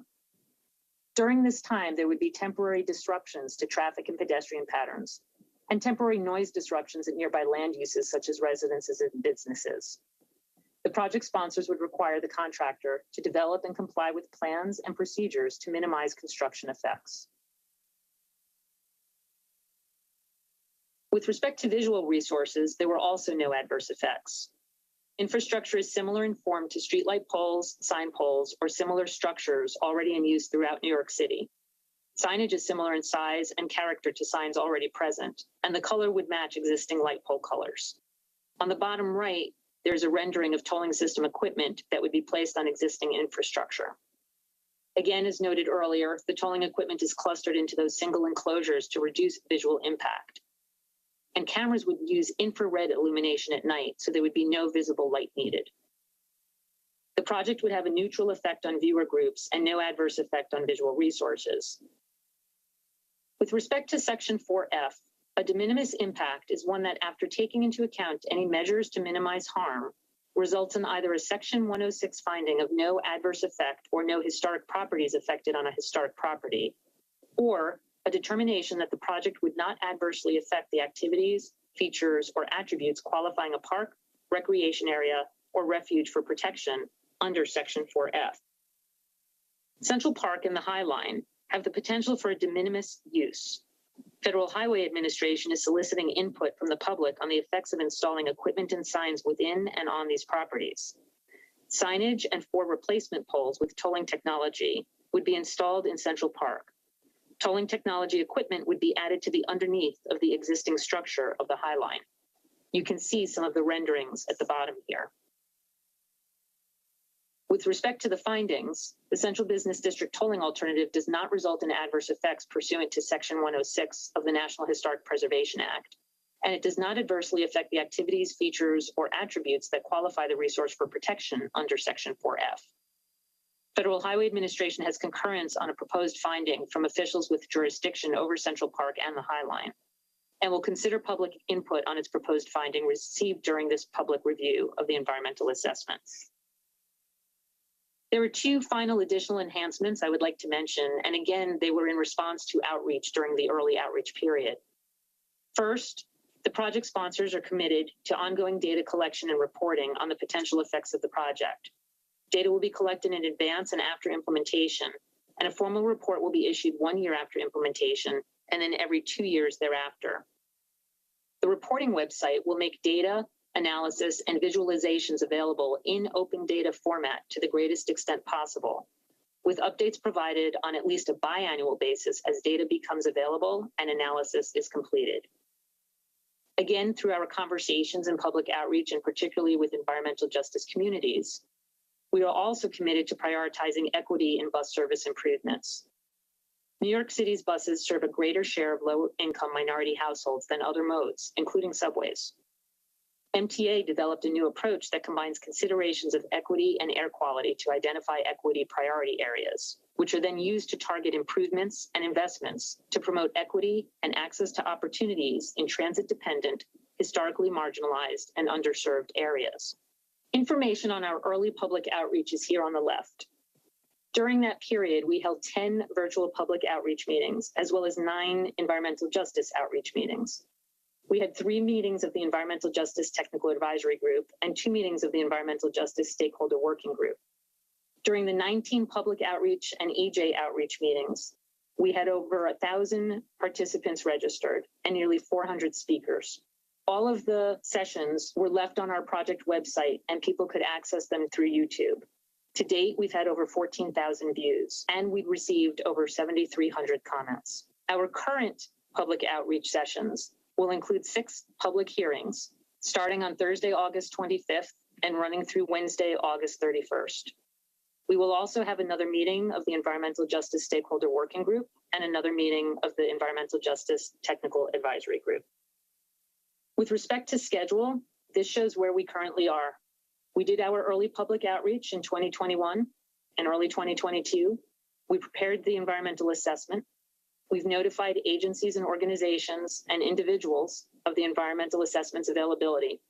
During this time, there would be temporary disruptions to traffic and pedestrian patterns, and temporary noise disruptions at nearby land uses such as residences and businesses. The project sponsors would require the contractor to develop and comply with plans and procedures to minimize construction effects. With respect to visual resources, there were also no adverse effects. Infrastructure is similar in form to streetlight poles, sign poles, or similar structures already in use throughout New York City. Signage is similar in size and character to signs already present, and the color would match existing light pole colors. On the bottom right, there's a rendering of tolling system equipment that would be placed on existing infrastructure. Again, as noted earlier, the tolling equipment is clustered into those single enclosures to reduce visual impact. And cameras would use infrared illumination at night, so there would be no visible light needed. The project would have a neutral effect on viewer groups and no adverse effect on visual resources. With respect to Section 4F, a de minimis impact is one that, after taking into account any measures to minimize harm, results in either a Section 106 finding of no adverse effect or no historic properties affected on a historic property, or a determination that the project would not adversely affect the activities, features, or attributes qualifying a park, recreation area, or refuge for protection under Section 4F. Central Park and the High Line have the potential for a de minimis use. Federal Highway Administration is soliciting input from the public on the effects of installing equipment and signs within and on these properties. Signage and 4 replacement poles with tolling technology would be installed in Central Park. Tolling technology equipment would be added to the underneath of the existing structure of the High Line. You can see some of the renderings at the bottom here. With respect to the findings, the Central Business District tolling alternative does not result in adverse effects pursuant to Section 106 of the National Historic Preservation Act, and it does not adversely affect the activities, features, or attributes that qualify the resource for protection under Section 4F. Federal Highway Administration has concurrence on a proposed finding from officials with jurisdiction over Central Park and the High Line. and will consider public input on its proposed finding received during this public review of the environmental assessments. There are two final additional enhancements I would like to mention, and again, they were in response to outreach during the early outreach period. First, the project sponsors are committed to ongoing data collection and reporting on the potential effects of the project. Data will be collected in advance and after implementation, and a formal report will be issued 1 year after implementation, and then every 2 years thereafter. The reporting website will make data, analysis, and visualizations available in open data format to the greatest extent possible, with updates provided on at least a biannual basis as data becomes available and analysis is completed. Again, through our conversations and public outreach, and particularly with environmental justice communities, we are also committed to prioritizing equity in bus service improvements. New York City's buses serve a greater share of low-income minority households than other modes, including subways. MTA developed a new approach that combines considerations of equity and air quality to identify equity priority areas, which are then used to target improvements and investments to promote equity and access to opportunities in transit-dependent, historically marginalized, and underserved areas. Information on our early public outreach is here on the left. During that period, we held 10 virtual public outreach meetings, as well as 9 environmental justice outreach meetings. We had 3 meetings of the Environmental Justice Technical Advisory Group and 2 meetings of the Environmental Justice Stakeholder Working Group. During the 19 public outreach and EJ outreach meetings, we had over 1,000 participants registered and nearly 400 speakers. All of the sessions were left on our project website and people could access them through YouTube. To date, we've had over 14,000 views and we've received over 7,300 comments. Our current public outreach sessions will include 6 public hearings, starting on Thursday, August 25th and running through Wednesday, August 31st. We will also have another meeting of the Environmental Justice Stakeholder Working Group and another meeting of the Environmental Justice Technical Advisory Group. With respect to schedule, this shows where we currently are. We did our early public outreach in 2021 and early 2022. We prepared the environmental assessment. We've notified agencies and organizations and individuals of the environmental assessment's availability.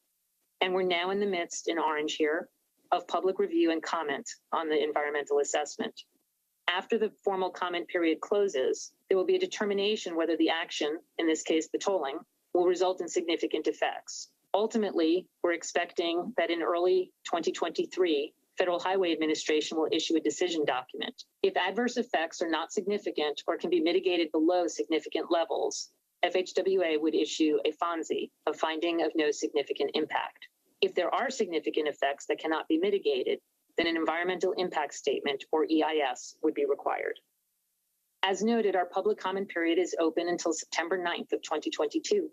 And we're now in the midst, in orange here, of public review and comment on the environmental assessment. After the formal comment period closes, there will be a determination whether the action, in this case the tolling, will result in significant effects. Ultimately, we're expecting that in early 2023, Federal Highway Administration will issue a decision document. If adverse effects are not significant or can be mitigated below significant levels, FHWA would issue a FONSI, a finding of no significant impact. If there are significant effects that cannot be mitigated, then an environmental impact statement, or EIS, would be required. As noted, our public comment period is open until September 9th of 2022.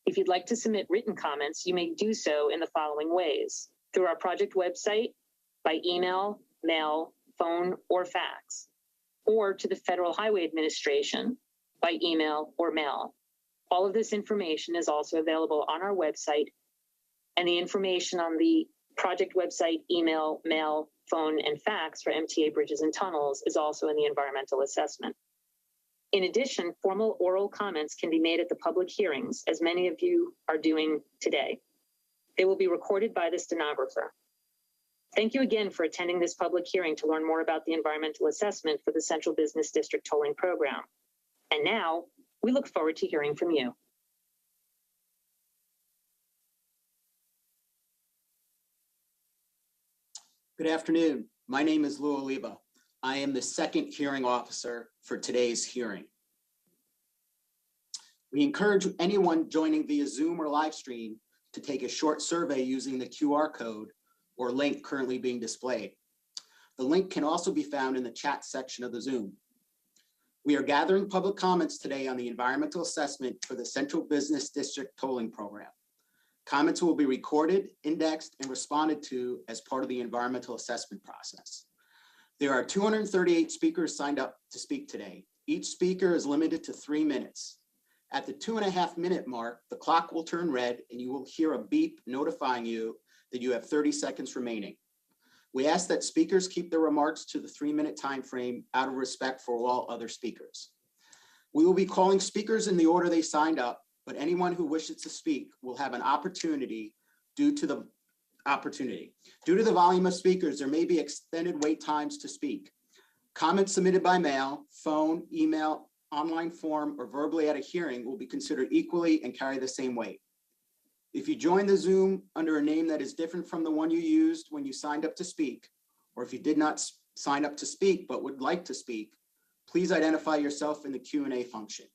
If you'd like to submit written comments, you may do so in the following ways: through our project website, by email, mail, phone, or fax, or to the Federal Highway Administration by email or mail. All of this information is also available on our website, and the information on the project website, email, mail, phone, and fax for MTA bridges and tunnels is also in the environmental assessment. In addition, formal oral comments can be made at the public hearings, as many of you are doing today. They will be recorded by the stenographer. Thank you again for attending this public hearing to learn more about the environmental assessment for the Central Business District Tolling Program. And now, we look forward to hearing from you. Good afternoon. My name is Lou Oliva. I am the second hearing officer for today's hearing. We encourage anyone joining via Zoom or live stream to take a short survey using the QR code or link currently being displayed. The link can also be found in the chat section of the Zoom. We are gathering public comments today on the environmental assessment for the Central Business District Tolling Program. Comments will be recorded, indexed, and responded to as part of the environmental assessment process. There are 238 speakers signed up to speak today. Each speaker is limited to 3 minutes. At the 2.5-minute mark, the clock will turn red and you will hear a beep notifying you that you have 30 seconds remaining. We ask that speakers keep their remarks to the 3-minute time frame out of respect for all other speakers. We will be calling speakers in the order they signed up, but anyone who wishes to speak will have an opportunity due to the volume of speakers, there may be extended wait times to speak. Comments submitted by mail, phone, email, online form, or verbally at a hearing will be considered equally and carry the same weight. If you join the Zoom under a name that is different from the one you used when you signed up to speak, or if you did not sign up to speak but would like to speak, please identify yourself in the Q&A function.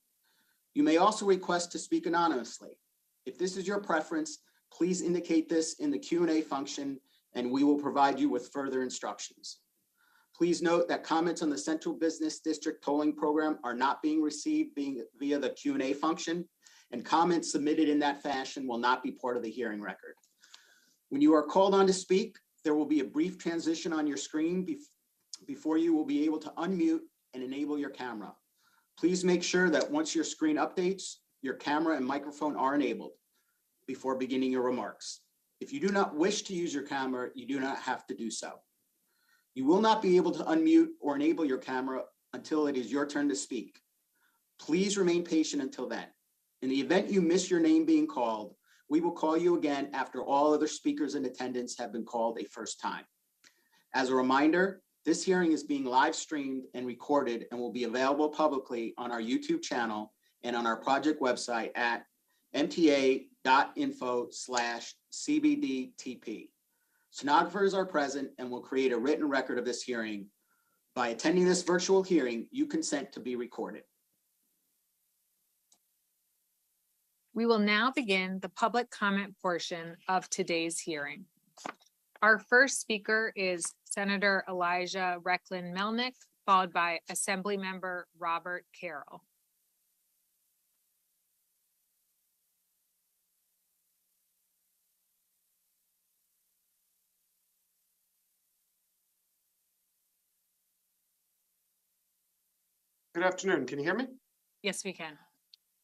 You may also request to speak anonymously. If this is your preference, please indicate this in the Q&A function and we will provide you with further instructions. Please note that comments on the Central Business District tolling program are not being received via the Q&A function, and comments submitted in that fashion will not be part of the hearing record. When you are called on to speak, there will be a brief transition on your screen before you will be able to unmute and enable your camera. Please make sure that once your screen updates, your camera and microphone are enabled before beginning your remarks. If you do not wish to use your camera, you do not have to do so. You will not be able to unmute or enable your camera until it is your turn to speak. Please remain patient until then. In the event you miss your name being called, we will call you again after all other speakers in attendance have been called a first time. As a reminder, this hearing is being live streamed and recorded and will be available publicly on our YouTube channel and on our project website at mta.info/CBDTP. Stenographers are present and will create a written record of this hearing. By attending this virtual hearing, you consent to be recorded. We will now begin the public comment portion of today's hearing. Our first speaker is Senator Elijah Recklin-Melnick, followed by Assemblymember Robert Carroll. Good afternoon. Can you hear me? Yes, we can.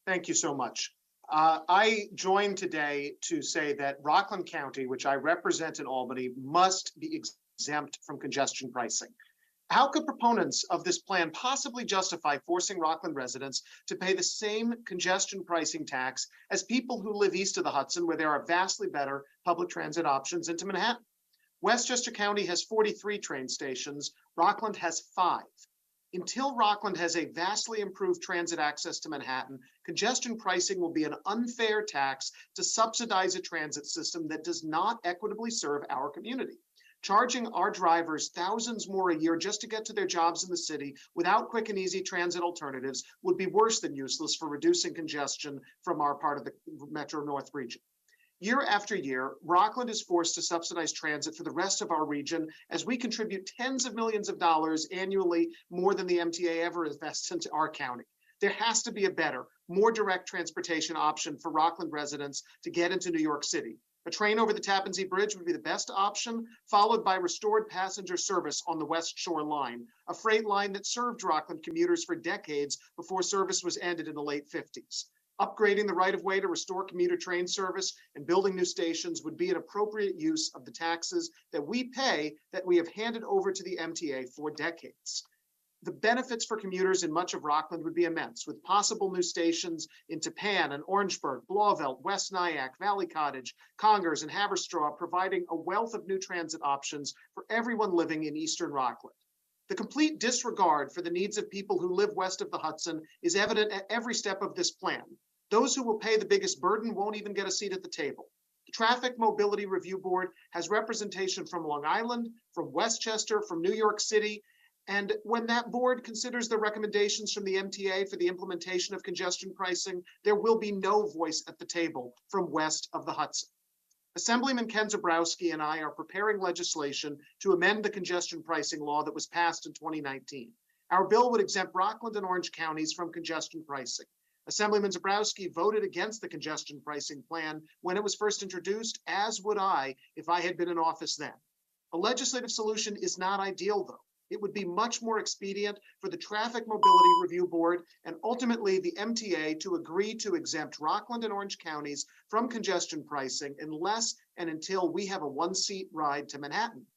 Thank you so much. I joined today to say that Rockland County, which I represent in Albany, must be exempt from congestion pricing. How could proponents of this plan possibly justify forcing Rockland residents to pay the same congestion pricing tax as people who live east of the Hudson, where there are vastly better public transit options into Manhattan? Westchester County has 43 train stations. Rockland has 5. Until Rockland has a vastly improved transit access to Manhattan, congestion pricing will be an unfair tax to subsidize a transit system that does not equitably serve our community. Charging our drivers thousands more a year just to get to their jobs in the city without quick and easy transit alternatives would be worse than useless for reducing congestion from our part of the Metro North region. Year after year, Rockland is forced to subsidize transit for the rest of our region as we contribute tens of millions of dollars annually, more than the MTA ever invests into our county. There has to be a better, more direct transportation option for Rockland residents to get into New York City. A train over the Tappan Zee Bridge would be the best option, followed by restored passenger service on the West Shore Line, a freight line that served Rockland commuters for decades before service was ended in the late 50s. Upgrading the right-of-way to restore commuter train service and building new stations would be an appropriate use of the taxes that we pay that we have handed over to the MTA for decades. The benefits for commuters in much of Rockland would be immense, with possible new stations in Tappan and Orangeburg, Blauvelt, West Nyack, Valley Cottage, Congers, and Haverstraw, providing a wealth of new transit options for everyone living in Eastern Rockland. The complete disregard for the needs of people who live west of the Hudson is evident at every step of this plan. Those who will pay the biggest burden won't even get a seat at the table. The Traffic Mobility Review Board has representation from Long Island, from Westchester, from New York City, and when that board considers the recommendations from the MTA for the implementation of congestion pricing, there will be no voice at the table from west of the Hudson. Assemblyman Ken Zebrowski and I are preparing legislation to amend the congestion pricing law that was passed in 2019. Our bill would exempt Rockland and Orange counties from congestion pricing. Assemblyman Zebrowski voted against the congestion pricing plan when it was first introduced, as would I if I had been in office then. A legislative solution is not ideal, though. It would be much more expedient for the Traffic Mobility Review Board and ultimately the MTA to agree to exempt Rockland and Orange counties from congestion pricing unless and until we have a one-seat ride to Manhattan.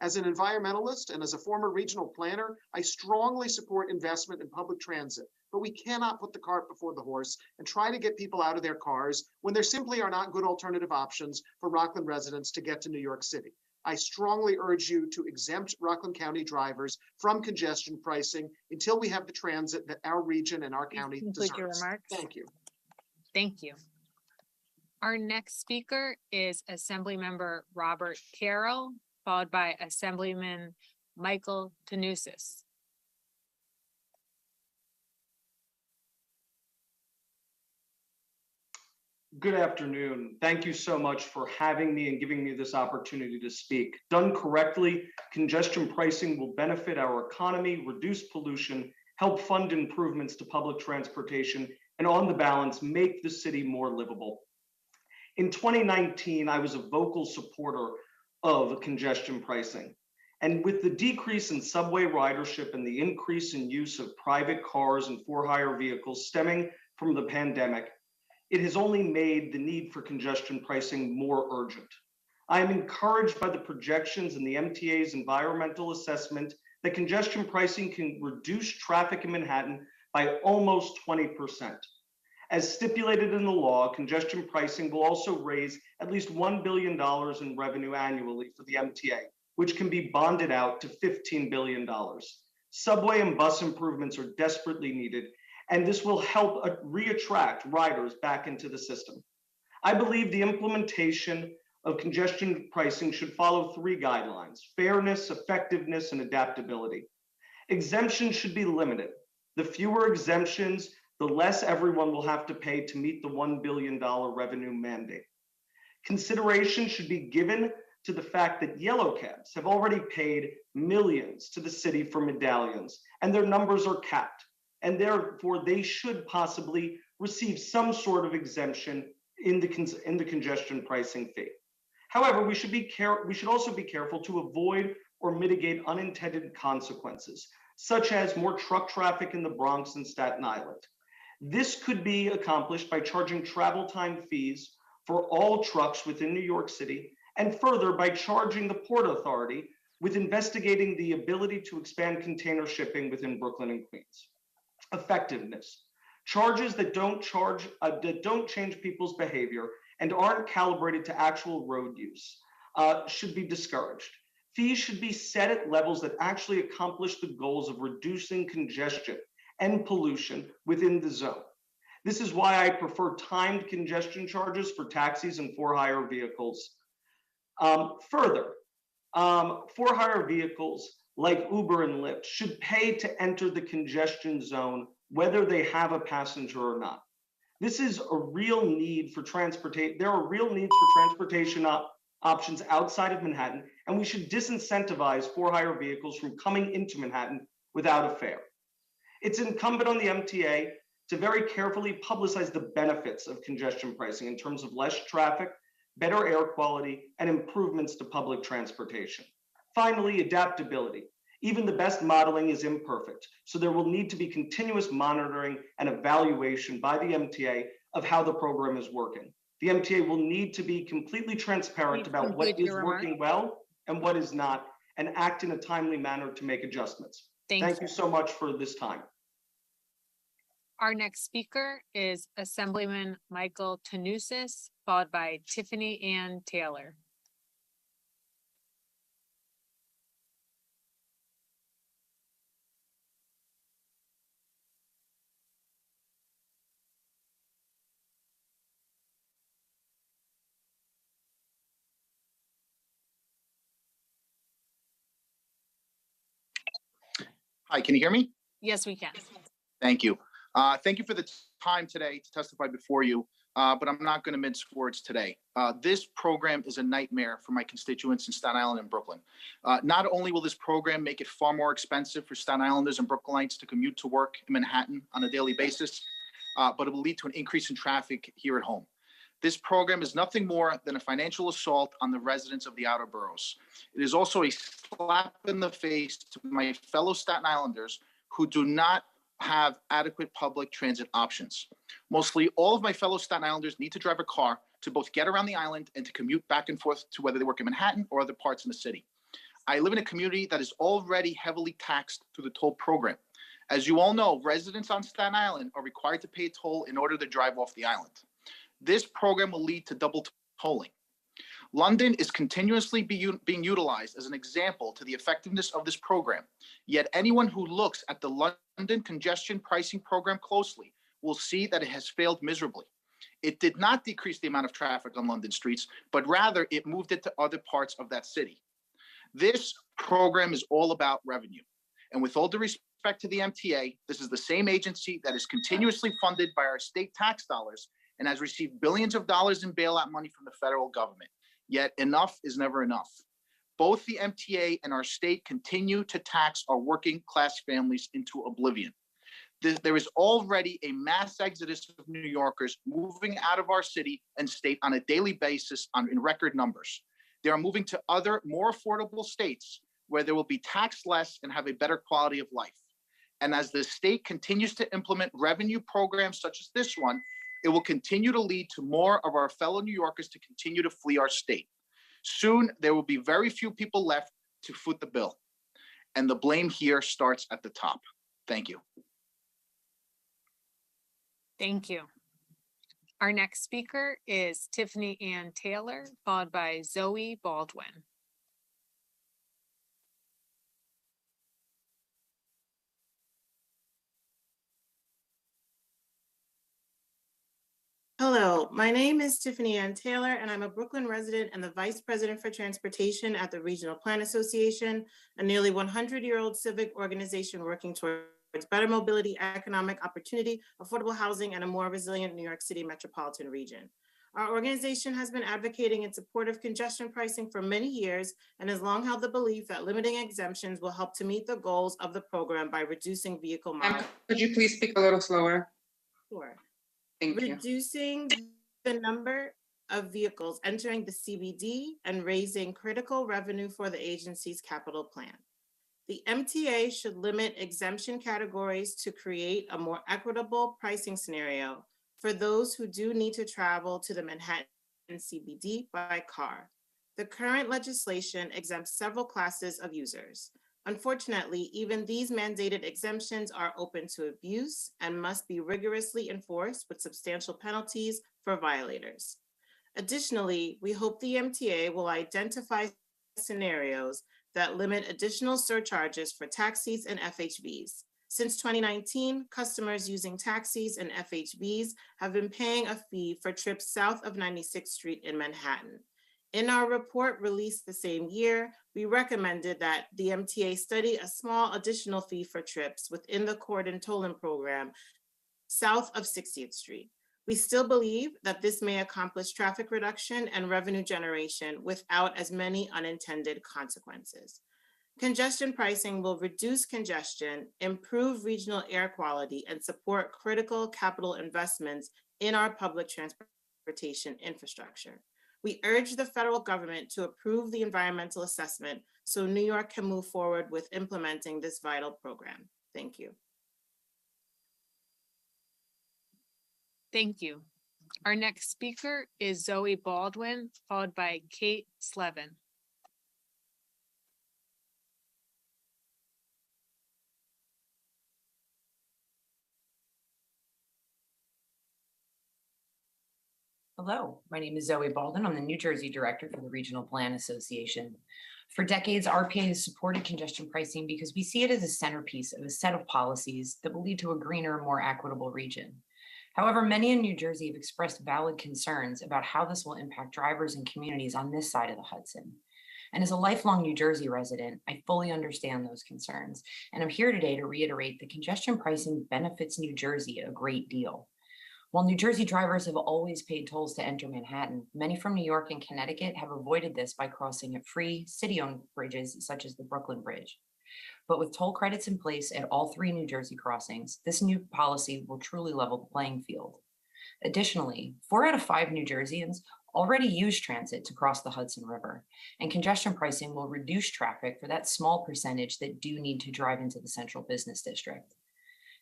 As an environmentalist and as a former regional planner, I strongly support investment in public transit, but we cannot put the cart before the horse and try to get people out of their cars when there simply are not good alternative options for Rockland residents to get to New York City. I strongly urge you to exempt Rockland County drivers from congestion pricing until we have the transit that our region and our Please county conclude your deserves. remarks. Thank you. Thank you. Our next speaker is Assemblymember Robert Carroll, followed by Assemblyman Michael Tanusis. Good afternoon. Thank you so much for having me and giving me this opportunity to speak. Done correctly, congestion pricing will benefit our economy, reduce pollution, help fund improvements to public transportation, and on the balance, make the city more livable. In 2019, I was a vocal supporter of congestion pricing. And with the decrease in subway ridership and the increase in use of private cars and for-hire vehicles stemming from the pandemic, it has only made the need for congestion pricing more urgent. I am encouraged by the projections in the MTA's environmental assessment that congestion pricing can reduce traffic in Manhattan by almost 20%. As stipulated in the law, congestion pricing will also raise at least $1 billion in revenue annually for the MTA, which can be bonded out to $15 billion. Subway and bus improvements are desperately needed, and this will help reattract riders back into the system. I believe the implementation of congestion pricing should follow three guidelines: fairness, effectiveness, and adaptability. Exemptions should be limited. The fewer exemptions, the less everyone will have to pay to meet the $1 billion revenue mandate. Consideration should be given to the fact that yellow cabs have already paid millions to the city for medallions, and their numbers are capped, and therefore they should possibly receive some sort of exemption in the congestion pricing fee. However, we should also be careful to avoid or mitigate unintended consequences, such as more truck traffic in the Bronx and Staten Island. This could be accomplished by charging travel time fees for all trucks within New York City, and further by charging the Port Authority with investigating the ability to expand container shipping within Brooklyn and Queens. Effectiveness. Charges that don't change people's behavior and aren't calibrated to actual road use should be discouraged. Fees should be set at levels that actually accomplish the goals of reducing congestion and pollution within the zone. This is why I prefer timed congestion charges for taxis and for-hire vehicles. For-hire vehicles like Uber and Lyft should pay to enter the congestion zone whether they have a passenger or not. This is a real need for transportation. There are real needs for transportation options outside of Manhattan, and we should disincentivize for-hire vehicles from coming into Manhattan without a fare. It's incumbent on the MTA to very carefully publicize the benefits of congestion pricing in terms of less traffic, better air quality, and improvements to public transportation. Finally, adaptability. Even the best modeling is imperfect, so there will need to be continuous monitoring and evaluation by the MTA of how the program is working. The MTA will need to be completely transparent about what is working well and what is not, and act in a timely manner to make adjustments. Thank you so much for this time. Our next speaker is Assemblyman Michael Tanusis, followed by Tiffany Ann Taylor. Hi, can you hear me? Yes, we can. Thank you. Thank you for the time today to testify before you, but I'm not going to mince words today. This program is a nightmare for my constituents in Staten Island and Brooklyn. Not only will this program make it far more expensive for Staten Islanders and Brooklynites to commute to work in Manhattan on a daily basis, but it will lead to an increase in traffic here at home. This program is nothing more than a financial assault on the residents of the outer boroughs. It is also a slap in the face to my fellow Staten Islanders who do not have adequate public transit options. Mostly all of my fellow Staten Islanders need to drive a car to both get around the island and to commute back and forth to whether they work in Manhattan or other parts in the city. I live in a community that is already heavily taxed through the toll program. As you all know, residents on Staten Island are required to pay a toll in order to drive off the island. This program will lead to double tolling. London is continuously being utilized as an example to the effectiveness of this program. Yet anyone who looks at the London congestion pricing program closely will see that it has failed miserably. It did not decrease the amount of traffic on London streets, but rather it moved it to other parts of that city. This program is all about revenue. And with all due respect to the MTA, this is the same agency that is continuously funded by our state tax dollars and has received billions of dollars in bailout money from the federal government. Yet enough is never enough. Both the MTA and our state continue to tax our working class families into oblivion. There is already a mass exodus of New Yorkers moving out of our city and state on a daily basis in record numbers. They are moving to other, more affordable states where they will be taxed less and have a better quality of life. And as the state continues to implement revenue programs such as this one, it will continue to lead to more of our fellow New Yorkers to continue to flee our state. Soon, there will be very few people left to foot the bill. And the blame here starts at the top. Thank you. Thank you. Our next speaker is Tiffany Ann Taylor, followed by Zoe Baldwin. Hello, my name is Tiffany Ann Taylor, and I'm a Brooklyn resident and the Vice President for Transportation at the Regional Plan Association, a nearly 100-year-old civic organization working towards better mobility, economic opportunity, affordable housing, and a more resilient New York City metropolitan region. Our organization has been advocating in support of congestion pricing for many years and has long held the belief that limiting exemptions will help to meet the goals of the program by reducing vehicle miles. Could you please speak a little slower? Sure. Thank you. Reducing the number of vehicles entering the CBD and raising critical revenue for the agency's capital plan. The MTA should limit exemption categories to create a more equitable pricing scenario for those who do need to travel to the Manhattan CBD by car. The current legislation exempts several classes of users. Unfortunately, even these mandated exemptions are open to abuse and must be rigorously enforced with substantial penalties for violators. Additionally, we hope the MTA will identify scenarios that limit additional surcharges for taxis and FHVs. Since 2019, customers using taxis and FHVs have been paying a fee for trips south of 96th Street in Manhattan. In our report released the same year, we recommended that the MTA study a small additional fee for trips within the Cordon tolling program south of 60th Street. We still believe that this may accomplish traffic reduction and revenue generation without as many unintended consequences. Congestion pricing will reduce congestion, improve regional air quality, and support critical capital investments in our public transportation infrastructure. We urge the federal government to approve the environmental assessment so New York can move forward with implementing this vital program. Thank you. Thank you. Our next speaker is Zoe Baldwin, followed by Kate Slevin. Hello, my name is Zoe Baldwin. I'm the New Jersey Director for the Regional Plan Association. For decades, RPA has supported congestion pricing because we see it as a centerpiece of a set of policies that will lead to a greener, more equitable region. However, many in New Jersey have expressed valid concerns about how this will impact drivers and communities on this side of the Hudson. And as a lifelong New Jersey resident, I fully understand those concerns. And I'm here today to reiterate that congestion pricing benefits New Jersey a great deal. While New Jersey drivers have always paid tolls to enter Manhattan, many from New York and Connecticut have avoided this by crossing at free city-owned bridges such as the Brooklyn Bridge. But with toll credits in place at all 3 New Jersey crossings, this new policy will truly level the playing field. Additionally, 4 out of 5 New Jerseyans already use transit to cross the Hudson River, and congestion pricing will reduce traffic for that small percentage that do need to drive into the central business district.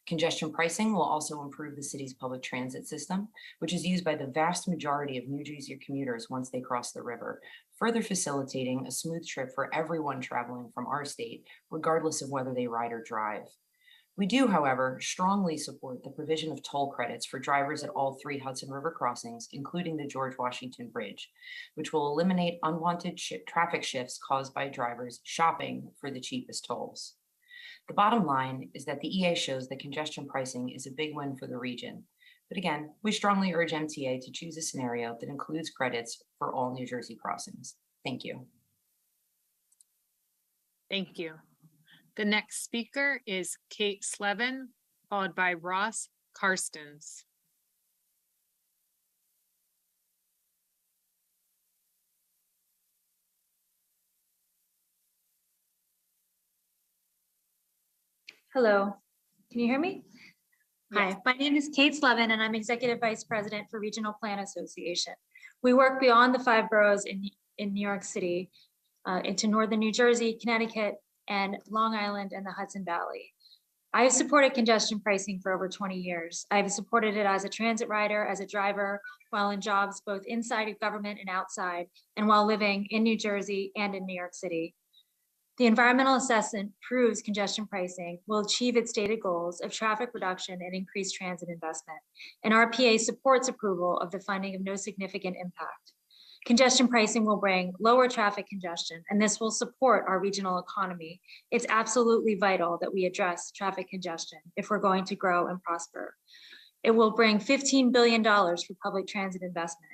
Congestion pricing will also improve the city's public transit system, which is used by the vast majority of New Jersey commuters once they cross the river, further facilitating a smooth trip for everyone traveling from our state, regardless of whether they ride or drive. We do, however, strongly support the provision of toll credits for drivers at all 3 Hudson River crossings, including the George Washington Bridge, which will eliminate unwanted traffic shifts caused by drivers shopping for the cheapest tolls. The bottom line is that the EA shows that congestion pricing is a big win for the region. But again, we strongly urge MTA to choose a scenario that includes credits for all New Jersey crossings. Thank you. Thank you. The next speaker is Kate Slevin, followed by Ross Karstens. Hello, can you hear me? Yes. Hi, my name is Kate Slevin and I'm Executive Vice President for Regional Plan Association. We work beyond the 5 boroughs in New York City into Northern New Jersey, Connecticut, and Long Island and the Hudson Valley. I have supported congestion pricing for over 20 years. I've supported it as a transit rider, as a driver, while in jobs both inside of government and outside, and while living in New Jersey and in New York City. The environmental assessment proves congestion pricing will achieve its stated goals of traffic reduction and increased transit investment, and RPA supports approval of the finding of no significant impact. Congestion pricing will bring lower traffic congestion, and this will support our regional economy. It's absolutely vital that we address traffic congestion if we're going to grow and prosper. It will bring $15 billion for public transit investment,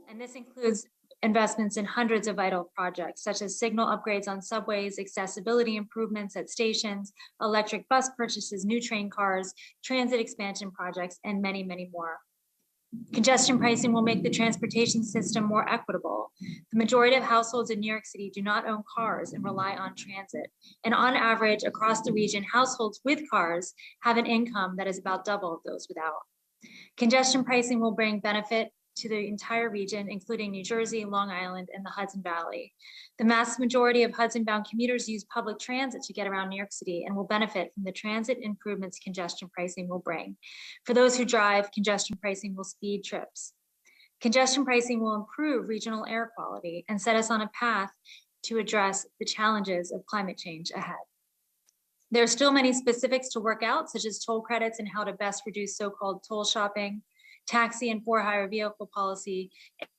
and this includes investments in hundreds of vital projects, such as signal upgrades on subways, accessibility improvements at stations, electric bus purchases, new train cars, transit expansion projects, and many, many more. Congestion pricing will make the transportation system more equitable. The majority of households in New York City do not own cars and rely on transit. And on average, across the region, households with cars have an income that is about double those without. Congestion pricing will bring benefit to the entire region, including New Jersey, Long Island, and the Hudson Valley. The mass majority of Hudson-bound commuters use public transit to get around New York City and will benefit from the transit improvements congestion pricing will bring. For those who drive, congestion pricing will speed trips. Congestion pricing will improve regional air quality and set us on a path to address the challenges of climate change ahead. There are still many specifics to work out, such as toll credits and how to best reduce so-called toll shopping, taxi and for-hire vehicle policy,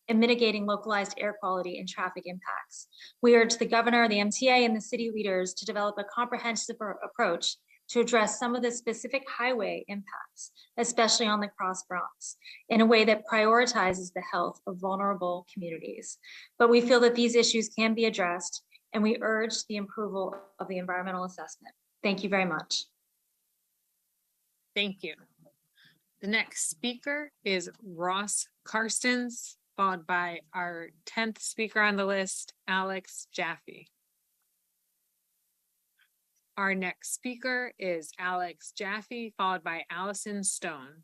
and mitigating localized air quality and traffic impacts. We urge the governor, the MTA, and the city leaders to develop a comprehensive approach to address some of the specific highway impacts, especially on the Cross Bronx, in a way that prioritizes the health of vulnerable communities. But we feel that these issues can be addressed, and we urge the approval of the environmental assessment. Thank you very much. Thank you. The next speaker is Ross Karstens, followed by our 10th speaker on the list, Alex Jaffe. Our next speaker is Alex Jaffe, followed by Allison Stone.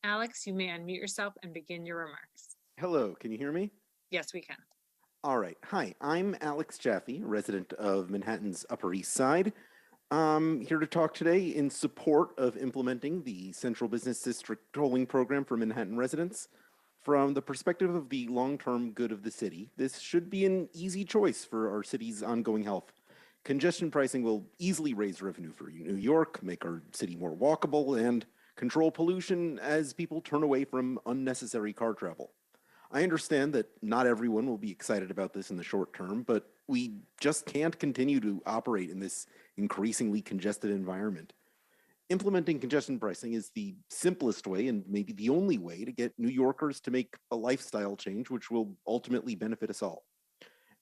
Alex, you may unmute yourself and begin your remarks. Hello, can you hear me? Yes, we can. All right. Hi, I'm Alex Jaffe, resident of Manhattan's Upper East Side. I'm here to talk today in support of implementing the Central Business District tolling program for Manhattan residents. From the perspective of the long-term good of the city, this should be an easy choice for our city's ongoing health. Congestion pricing will easily raise revenue for New York, make our city more walkable, and control pollution as people turn away from unnecessary car travel. I understand that not everyone will be excited about this in the short term, but we just can't continue to operate in this increasingly congested environment. Implementing congestion pricing is the simplest way and maybe the only way to get New Yorkers to make a lifestyle change, which will ultimately benefit us all.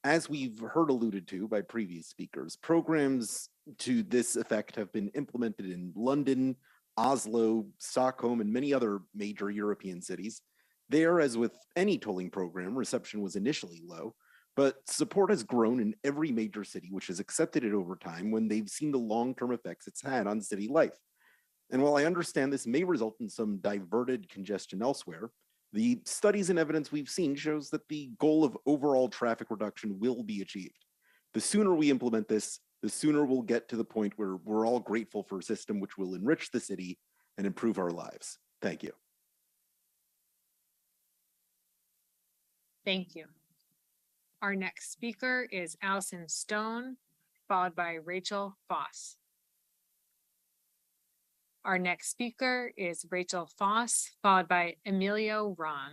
As we've heard alluded to by previous speakers, programs to this effect have been implemented in London, Oslo, Stockholm, and many other major European cities. There, as with any tolling program, reception was initially low, but support has grown in every major city which has accepted it over time when they've seen the long-term effects it's had on city life. And while I understand this may result in some diverted congestion elsewhere, the studies and evidence we've seen shows that the goal of overall traffic reduction will be achieved. The sooner we implement this, the sooner we'll get to the point where we're all grateful for a system which will enrich the city and improve our lives. Thank you. Thank you. Our next speaker is Allison Stone, followed by Rachel Foss. Our next speaker is Rachel Foss, followed by Emilio Ron.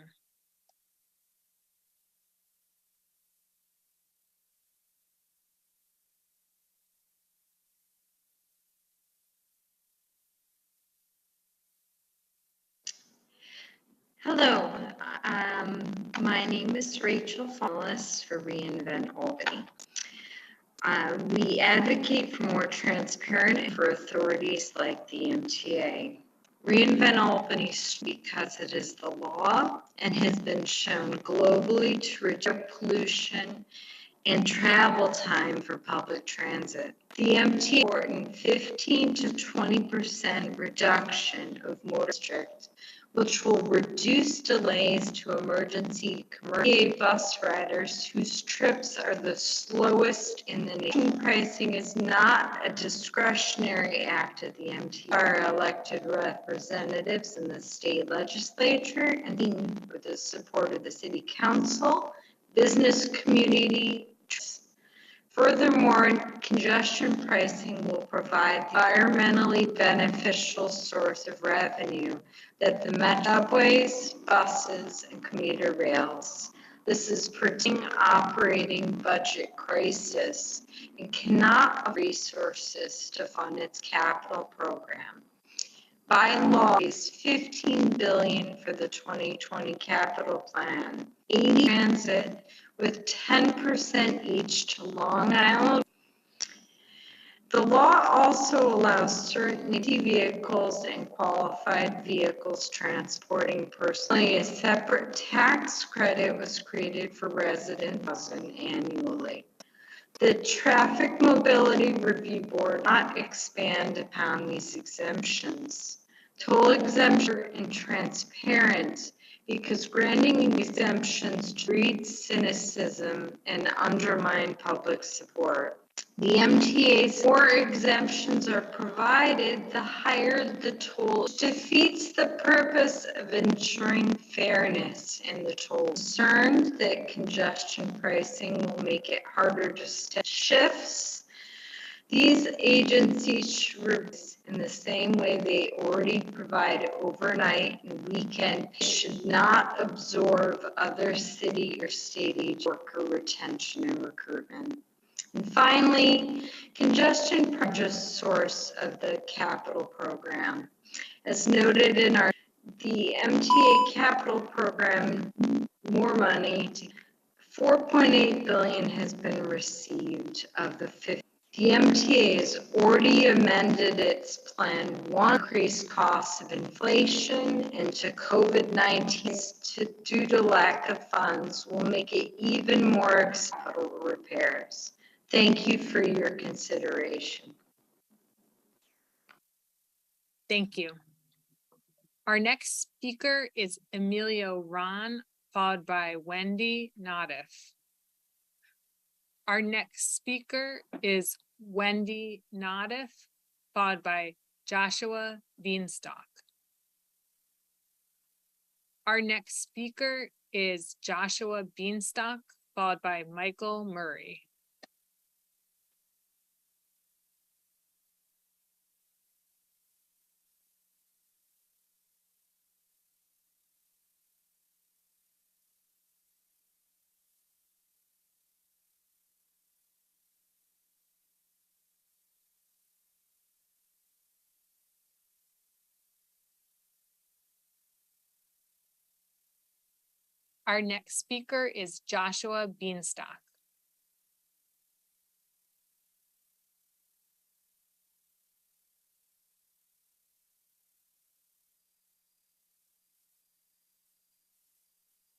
Hello, my name is Rachel Foss for Reinvent Albany. We advocate for more transparent for authorities like the MTA. Reinvent Albany because it is the law and has been shown globally to reduce pollution and travel time for public transit. The MTA important 15 to 20% reduction of motor district, which will reduce delays to emergency commercial bus riders whose trips are the slowest in the nation. Pricing is not a discretionary act of the MTA. Our elected representatives in the state legislature and with the support of the city council, business community. Furthermore, congestion pricing will provide the environmentally beneficial source of revenue that the metro subways, buses, and commuter rails. This is predicting operating budget crisis and cannot have resources to fund its capital program. By law, is $15 billion for the 2020 capital plan, 80 transit, with 10% each to Long Island. The law also allows certain vehicles and qualified vehicles transporting personally. A separate tax credit was created for residents annually. The Traffic Mobility Review Board will not expand upon these exemptions. Total exemption and transparent because granting exemptions breeds cynicism and undermine public support. The MTA's more exemptions are provided, the higher the toll defeats the purpose of ensuring fairness in the toll. Concerned that congestion pricing will make it harder to step shifts. These agencies should, in the same way they already provide overnight and weekend, should not absorb other city or state worker retention and recruitment. And finally, congestion just source of the capital program. As noted in the MTA capital program, more money, $4.8 billion has been received of the 50. The MTA has already amended its plan, one, increase costs of inflation and to COVID-19 due to lack of funds will make it even more capital repairs. Thank you for your consideration. Thank you. Our next speaker is Emilio Ron, followed by Wendy Nadiff. Our next speaker is Wendy Nadiff, followed by Joshua Beanstalk. Our next speaker is Joshua Beanstalk, followed by Michael Murray. Our next speaker is Joshua Beanstalk.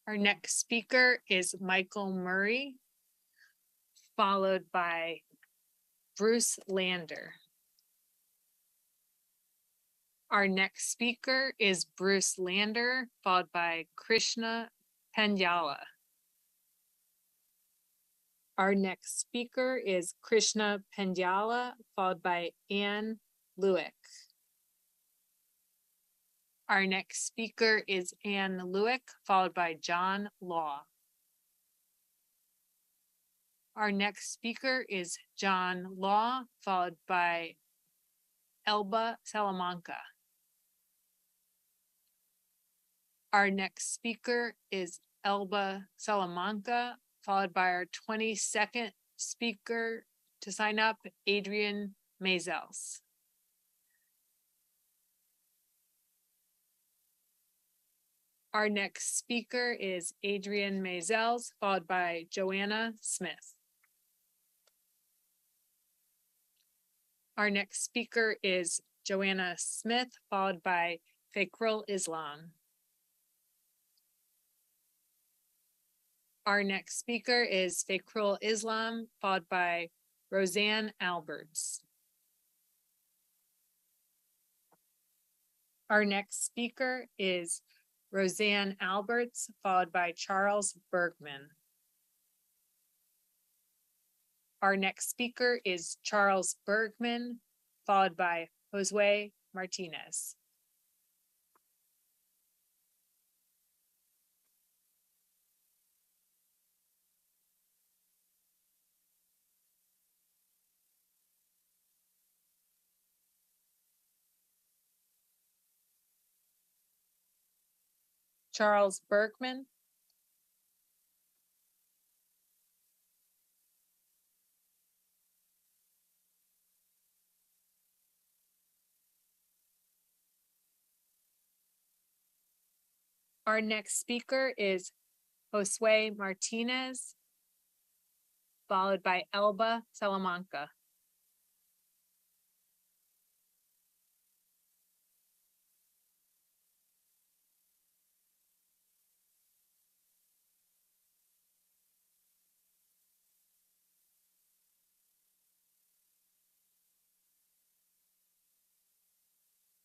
Our next speaker is Michael Murray, followed by Bruce Lander. Our next speaker is Bruce Lander, followed by Krishna Pendyala. Our next speaker is Krishna Pendyala, followed by Anne Lewick. Our next speaker is Anne Lewick, followed by John Law. Our next speaker is John Law, followed by Elba Salamanca. Our next speaker is Elba Salamanca, followed by our 22nd speaker to sign up, Adrian Mazels. Our next speaker is Adrian Mazels, followed by Joanna Smith. Our next speaker is Joanna Smith, followed by Fakrul Islam. Our next speaker is Fakrul Islam, followed by Roseanne Alberts. Our next speaker is Roseanne Alberts, followed by Charles Bergman. Our next speaker is Charles Bergman, followed by Josue Martinez. Charles Bergman. Our next speaker is Josue Martinez, followed by Elba Salamanca.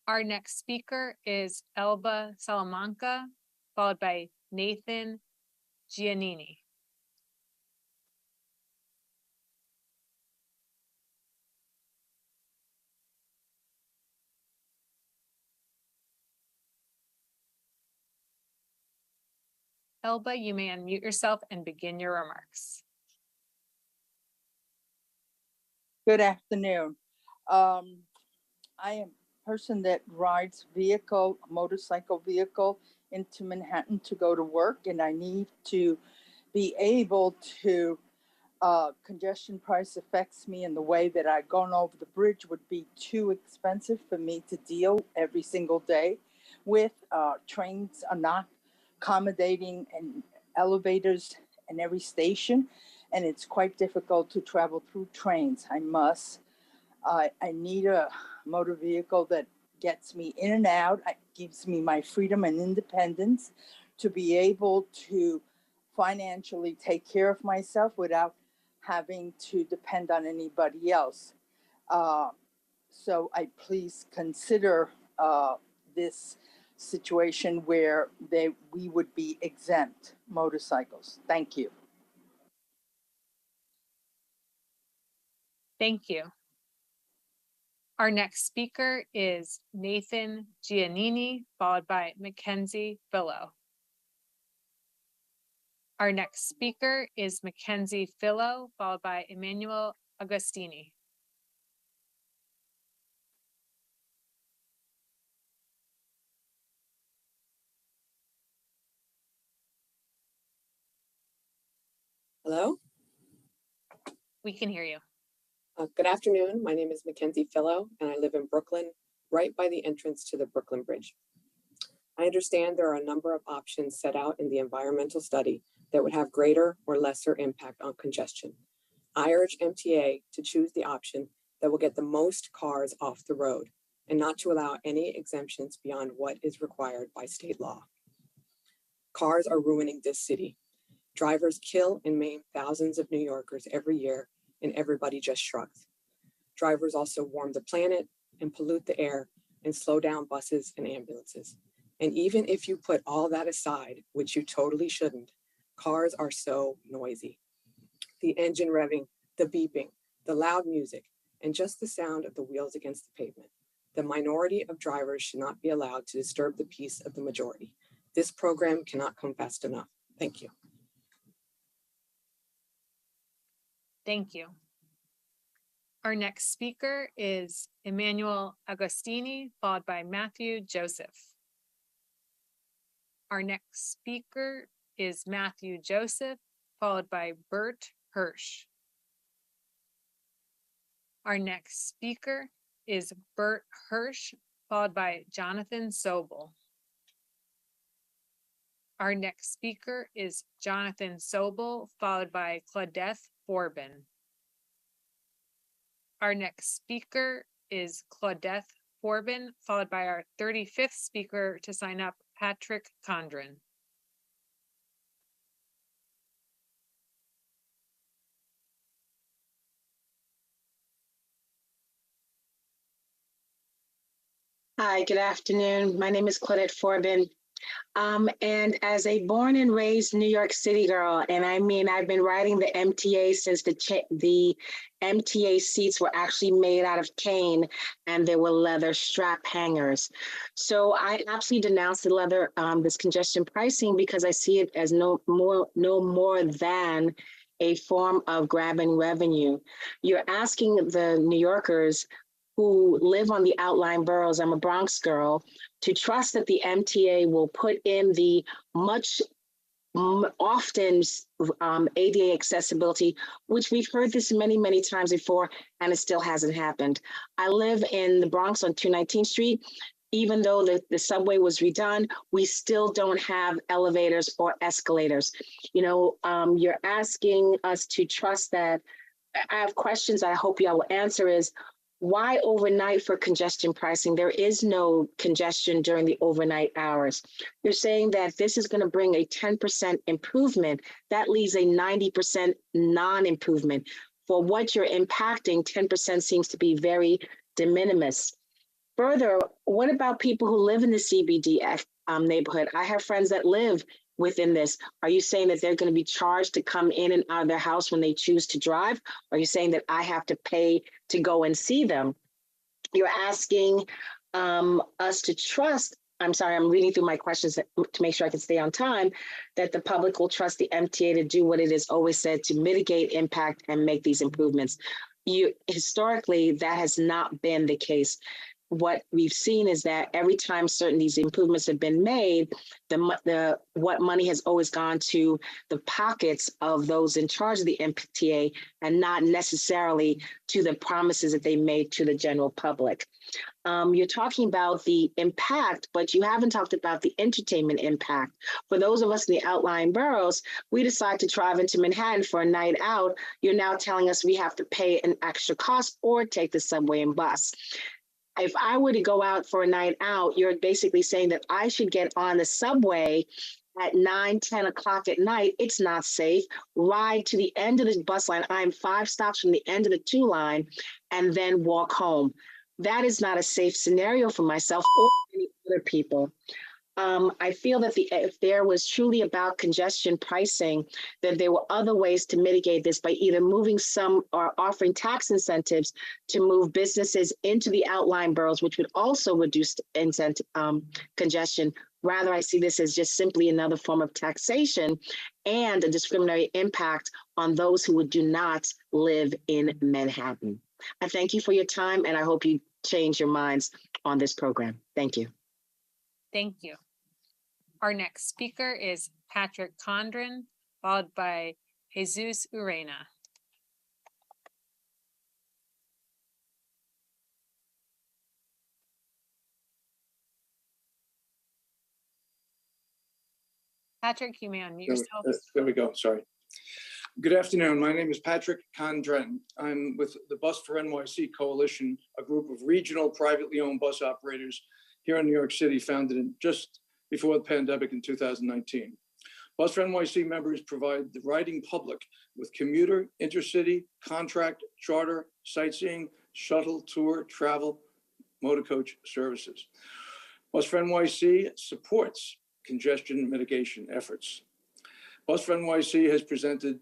Our next speaker is Elba Salamanca, followed by Nathan Giannini. Elba, you may unmute yourself and begin your remarks. Good afternoon. I am a person that rides motorcycle vehicle into Manhattan to go to work, and I need to be able to, congestion price affects me in the way that going over the bridge would be too expensive for me to deal every single day with. Trains are not accommodating and elevators in every station, and it's quite difficult to travel through trains. I need a motor vehicle that gets me in and out, gives me my freedom and independence to be able to financially take care of myself without having to depend on anybody else. So I please consider this situation where we would be exempt motorcycles. Thank you. Thank you. Our next speaker is Nathan Giannini, followed by Mackenzie Fillo. Our next speaker is Mackenzie Fillo, followed by Emmanuel Agostini. Hello? We can hear you. Good afternoon. My name is Mackenzie Fillo, and I live in Brooklyn, right by the entrance to the Brooklyn Bridge. I understand there are a number of options set out in the environmental study that would have greater or lesser impact on congestion. I urge MTA to choose the option that will get the most cars off the road and not to allow any exemptions beyond what is required by state law. Cars are ruining this city. Drivers kill and maim thousands of New Yorkers every year, and everybody just shrugs. Drivers also warm the planet and pollute the air and slow down buses and ambulances. And even if you put all that aside, which you totally shouldn't, cars are so noisy. the engine revving, the beeping, the loud music, and just the sound of the wheels against the pavement. The minority of drivers should not be allowed to disturb the peace of the majority. This program cannot come fast enough. Thank you. Thank you. Our next speaker is Emmanuel Agostini, followed by Matthew Joseph. Our next speaker is Matthew Joseph, followed by Bert Hirsch. Our next speaker is Bert Hirsch, followed by Jonathan Sobel. Our next speaker is Jonathan Sobel, followed by Claudette Forbin. Our next speaker is Claudette Forbin, followed by our 35th speaker to sign up, Patrick Condren. Hi, good afternoon. My name is Claudette Forbin. And as a born and raised New York City girl, and I mean, I've been riding the MTA since the MTA seats were actually made out of cane and there were leather strap hangers. So I absolutely denounce the leather, this congestion pricing, because I see it as no more than a form of grabbing revenue. You're asking the New Yorkers who live on the outlying boroughs, I'm a Bronx girl, to trust that the MTA will put in the much often ADA accessibility, which we've heard this many, many times before, and it still hasn't happened. I live in the Bronx on 219th Street. Even though the subway was redone, we still don't have elevators or escalators. You know, you're asking us to trust that. I have questions I hope y'all will answer is, why overnight for congestion pricing? There is no congestion during the overnight hours. You're saying that this is going to bring a 10% improvement. That leaves a 90% non-improvement. For what you're impacting, 10% seems to be very de minimis. Further, what about people who live in the CBD neighborhood? I have friends that live within this. Are you saying that they're going to be charged to come in and out of their house when they choose to drive? Are you saying that I have to pay to go and see them? You're asking us to trust, I'm sorry, I'm reading through my questions to make sure I can stay on time, that the public will trust the MTA to do what it has always said, to mitigate impact and make these improvements. Historically, that has not been the case. What we've seen is that every time these improvements have been made, what money has always gone to the pockets of those in charge of the MTA and not necessarily to the promises that they made to the general public. You're talking about the impact, but you haven't talked about the entertainment impact. For those of us in the outlying boroughs, we decide to drive into Manhattan for a night out. You're now telling us we have to pay an extra cost or take the subway and bus. If I were to go out for a night out, you're basically saying that I should get on the subway at 9, 10 o'clock at night. It's not safe. Ride to the end of the bus line. I'm 5 stops from the end of the 2 line and then walk home. That is not a safe scenario for myself or any other people. I feel that if there was truly about congestion pricing, then there were other ways to mitigate this by either moving some or offering tax incentives to move businesses into the outlying boroughs, which would also reduce congestion. Rather, I see this as just simply another form of taxation and a discriminatory impact on those who do not live in Manhattan. I thank you for your time, and I hope you change your minds on this program. Thank you. Thank you. Our next speaker is Patrick Condren, followed by Jesus Urena. Patrick, you may unmute yourself. There we go, sorry. Good afternoon, my name is Patrick Condren. I'm with the Bus for NYC Coalition, a group of regional privately owned bus operators here in New York City, founded just before the pandemic in 2019. Bus for NYC members provide the riding public with commuter, intercity, contract, charter, sightseeing, shuttle, tour, travel, motor coach services. Bus for NYC supports congestion mitigation efforts. Bus for NYC has presented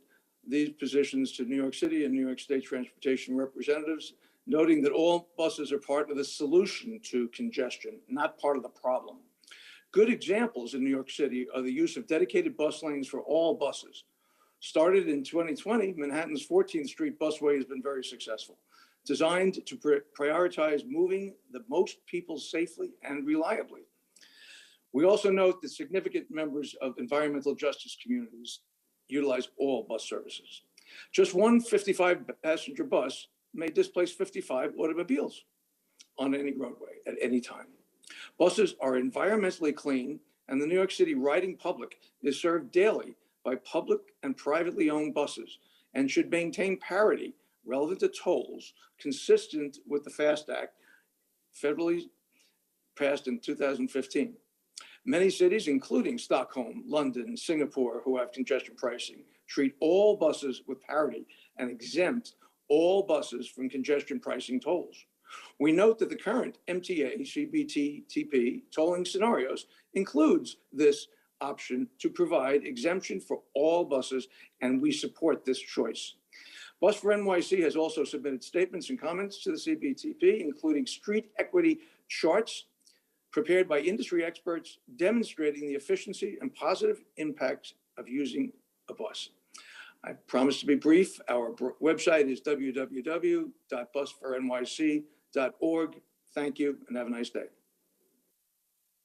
these positions to New York City and New York State transportation representatives, noting that all buses are part of the solution to congestion, not part of the problem. Good examples in New York City are the use of dedicated bus lanes for all buses. Started in 2020, Manhattan's 14th Street busway has been very successful, designed to prioritize moving the most people safely and reliably. We also note that significant members of environmental justice communities utilize all bus services. Just one 55-passenger bus may displace 55 automobiles on any roadway at any time. Buses are environmentally clean, and the New York City riding public is served daily by public and privately owned buses and should maintain parity relevant to tolls consistent with the FAST Act, federally passed in 2015. Many cities, including Stockholm, London, Singapore, who have congestion pricing, treat all buses with parity and exempt all buses from congestion pricing tolls. We note that the current MTA CBDTP tolling scenarios includes this option to provide exemption for all buses, and we support this choice. Bus for NYC has also submitted statements and comments to the CBDTP, including street equity charts prepared by industry experts demonstrating the efficiency and positive impacts of using a bus. I promise to be brief. Our website is www.busfornyc.org. Thank you and have a nice day.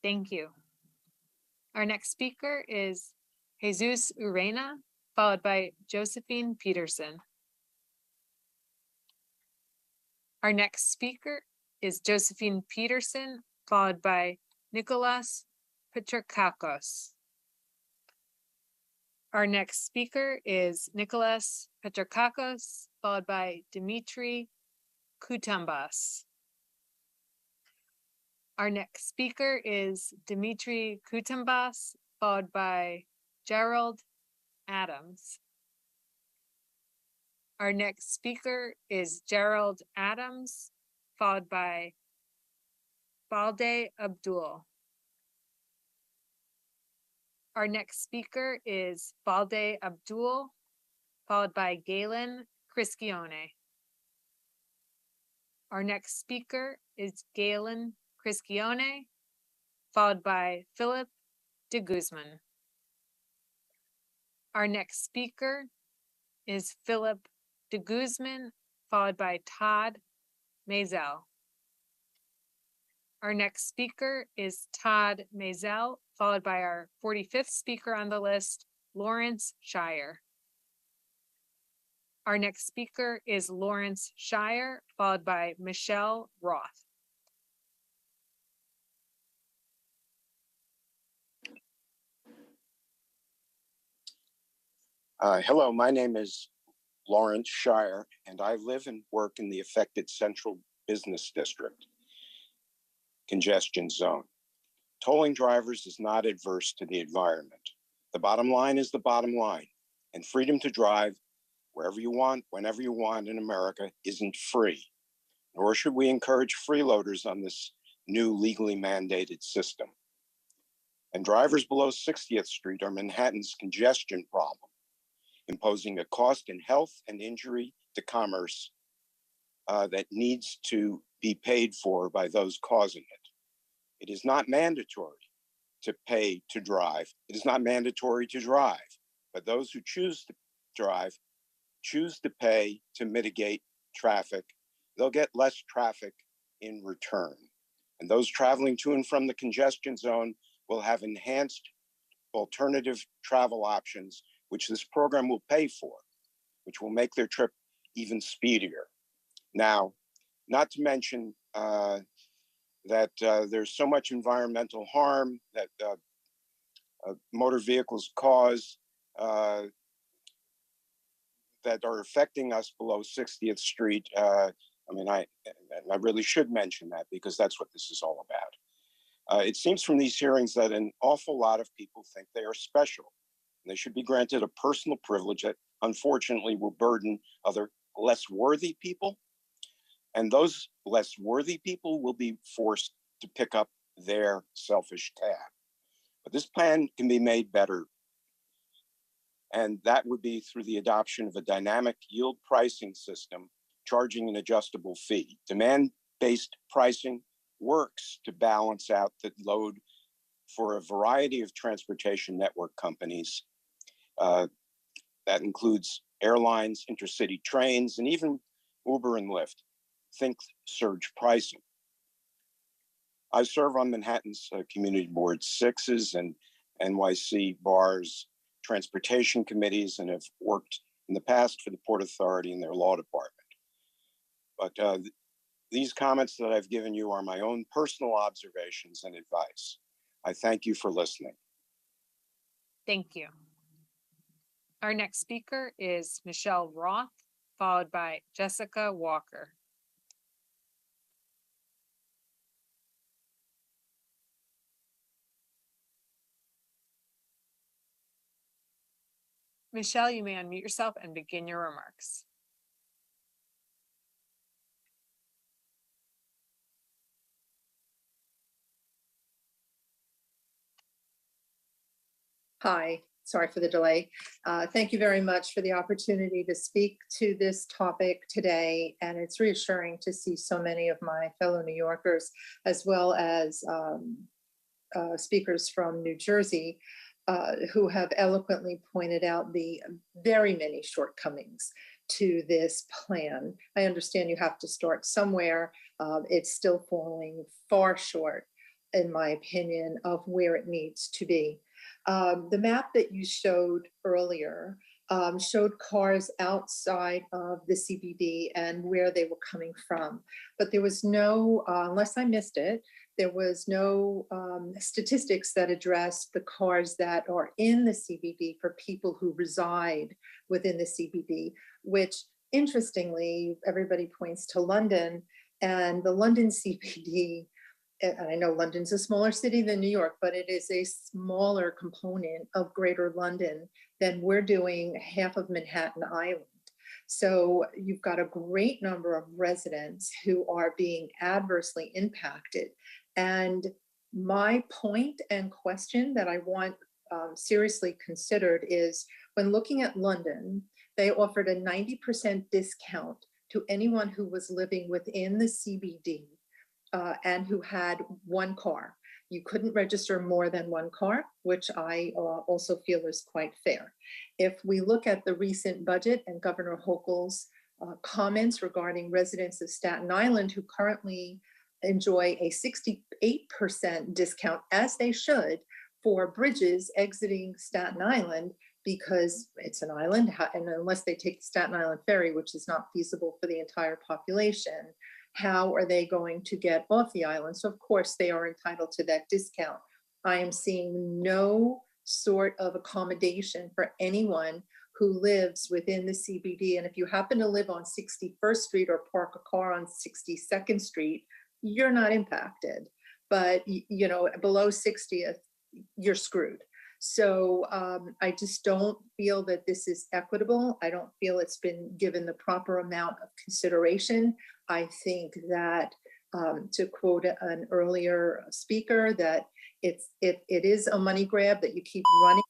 Thank you. Our next speaker is Jesus Urena, followed by Josephine Peterson. Our next speaker is Josephine Peterson, followed by Nicholas Petrakakos. Our next speaker is Nicholas Petrakakos, followed by Dimitri Kutambas. Our next speaker is Dimitri Kutambas, followed by Gerald Adams. Our next speaker is Gerald Adams, followed by Balde Abdul. Our next speaker is Balde Abdul, followed by Galen Criscione. Our next speaker is Galen Criscione, followed by Philip de Guzman. Our next speaker is Philip de Guzman, followed by Todd Mazel. Our next speaker is Todd Mazel, followed by our 45th speaker on the list, Lawrence Shire. Our next speaker is Lawrence Shire, followed by Michelle Roth. Hello, my name is Lawrence Shire, and I live and work in the affected Central Business District congestion zone. Tolling drivers is not adverse to the environment. The bottom line is the bottom line, and freedom to drive wherever you want, whenever you want in America isn't free, nor should we encourage freeloaders on this new legally mandated system. And drivers below 60th Street are Manhattan's congestion problem, imposing a cost in health and injury to commerce that needs to be paid for by those causing it. It is not mandatory to pay to drive. It is not mandatory to drive, but those who choose to drive choose to pay to mitigate traffic. They'll get less traffic in return. And those traveling to and from the congestion zone will have enhanced alternative travel options, which this program will pay for, which will make their trip even speedier. Now, not to mention that there's so much environmental harm that motor vehicles cause that are affecting us below 60th Street. I really should mention that because that's what this is all about. It seems from these hearings that an awful lot of people think they are special. And they should be granted a personal privilege that unfortunately will burden other less worthy people. And those less worthy people will be forced to pick up their selfish tab. But this plan can be made better. And that would be through the adoption of a dynamic yield pricing system, charging an adjustable fee. Demand-based pricing works to balance out the load for a variety of transportation network companies. That includes airlines, intercity trains, and even Uber and Lyft. Think surge pricing. I serve on Manhattan's Community Board 6s and NYC BAR's transportation committees, and have worked in the past for the Port Authority and their law department. But these comments that I've given you are my own personal observations and advice. I thank you for listening. Thank you. Our next speaker is Michelle Roth, followed by Jessica Walker. Michelle, you may unmute yourself and begin your remarks. Hi, sorry for the delay. Thank you very much for the opportunity to speak to this topic today. And it's reassuring to see so many of my fellow New Yorkers, as well as speakers from New Jersey, who have eloquently pointed out the very many shortcomings to this plan. I understand you have to start somewhere. It's still falling far short, in my opinion, of where it needs to be. The map that you showed earlier showed cars outside of the CBD and where they were coming from. But there was no, unless I missed it, there was no statistics that addressed the cars that are in the CBD for people who reside within the CBD, which interestingly, everybody points to London, and the London CBD, and I know London's a smaller city than New York, but it is a smaller component of Greater London than we're doing half of Manhattan Island. So you've got a great number of residents who are being adversely impacted. And my point and question that I want seriously considered is, when looking at London, they offered a 90% discount to anyone who was living within the CBD and who had one car. You couldn't register more than one car, which I also feel is quite fair. If we look at the recent budget and Governor Hochul's comments regarding residents of Staten Island who currently enjoy a 68% discount, as they should, for bridges exiting Staten Island, because it's an island, and unless they take the Staten Island ferry, which is not feasible for the entire population, how are they going to get off the island? So of course they are entitled to that discount. I am seeing no sort of accommodation for anyone who lives within the CBD. And if you happen to live on 61st Street or park a car on 62nd Street, you're not impacted. But you know, below 60th, you're screwed. So I just don't feel that this is equitable. I don't feel it's been given the proper amount of consideration. I think that, to quote an earlier speaker, that it is a money grab, that you keep running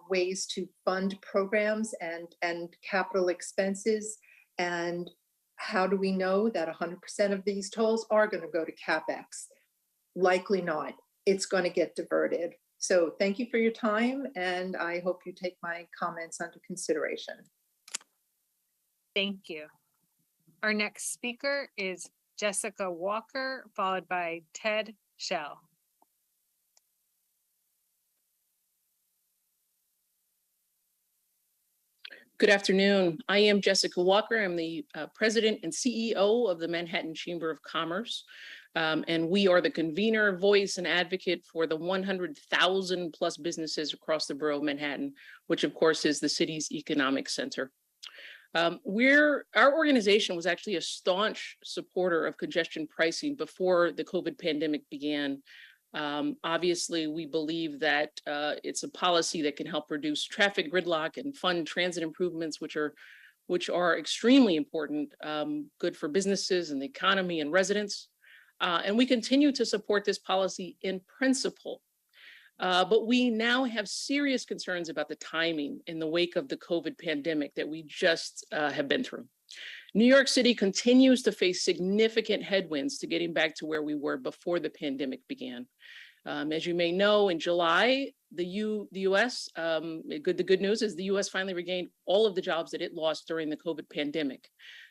ways to fund programs and capital expenses. And how do we know that 100% of these tolls are going to go to CapEx? Likely not. It's going to get diverted. So thank you for your time, and I hope you take my comments under consideration. Thank you. Our next speaker is Jessica Walker, followed by Ted Schell. Good afternoon. I am Jessica Walker. I'm the president and CEO of the Manhattan Chamber of Commerce. And we are the convener, voice, and advocate for the 100,000 plus businesses across the borough of Manhattan, which of course is the city's economic center. Our organization was actually a staunch supporter of congestion pricing before the COVID pandemic began. Obviously, we believe that it's a policy that can help reduce traffic gridlock and fund transit improvements, which are extremely important, good for businesses and the economy and residents. And we continue to support this policy in principle. But we now have serious concerns about the timing in the wake of the COVID pandemic that we just have been through. New York City continues to face significant headwinds to getting back to where we were before the pandemic began. As you may know, in July, the U.S., the good news is the U.S. finally regained all of the jobs that it lost during the COVID pandemic.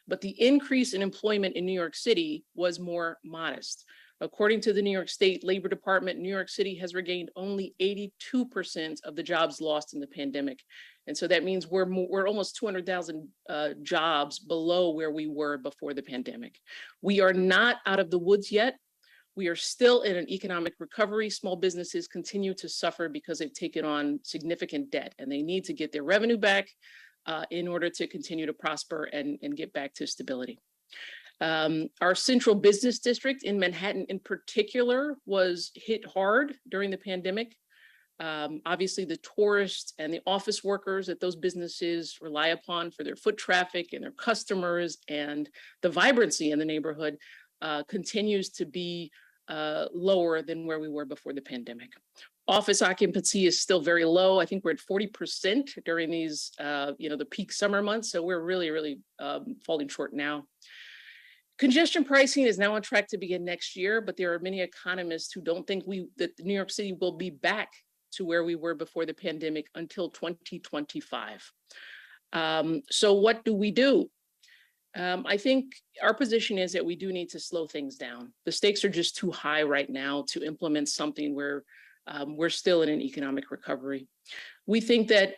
But the increase in employment in New York City was more modest. According to the New York State Labor Department, New York City has regained only 82% of the jobs lost in the pandemic. And so that means we're almost 200,000 jobs below where we were before the pandemic. We are not out of the woods yet. We are still in an economic recovery. Small businesses continue to suffer because they've taken on significant debt and they need to get their revenue back in order to continue to prosper and get back to stability. Our central business district in Manhattan in particular was hit hard during the pandemic. Obviously, the tourists and the office workers that those businesses rely upon for their foot traffic and their customers and the vibrancy in the neighborhood continues to be lower than where we were before the pandemic. Office occupancy is still very low. I think we're at 40% during these, the peak summer months. So we're really falling short now. Congestion pricing is now on track to begin next year, but there are many economists who don't think that New York City will be back to where we were before the pandemic until 2025. So what do we do? I think our position is that we do need to slow things down. The stakes are just too high right now to implement something where we're still in an economic recovery. We think that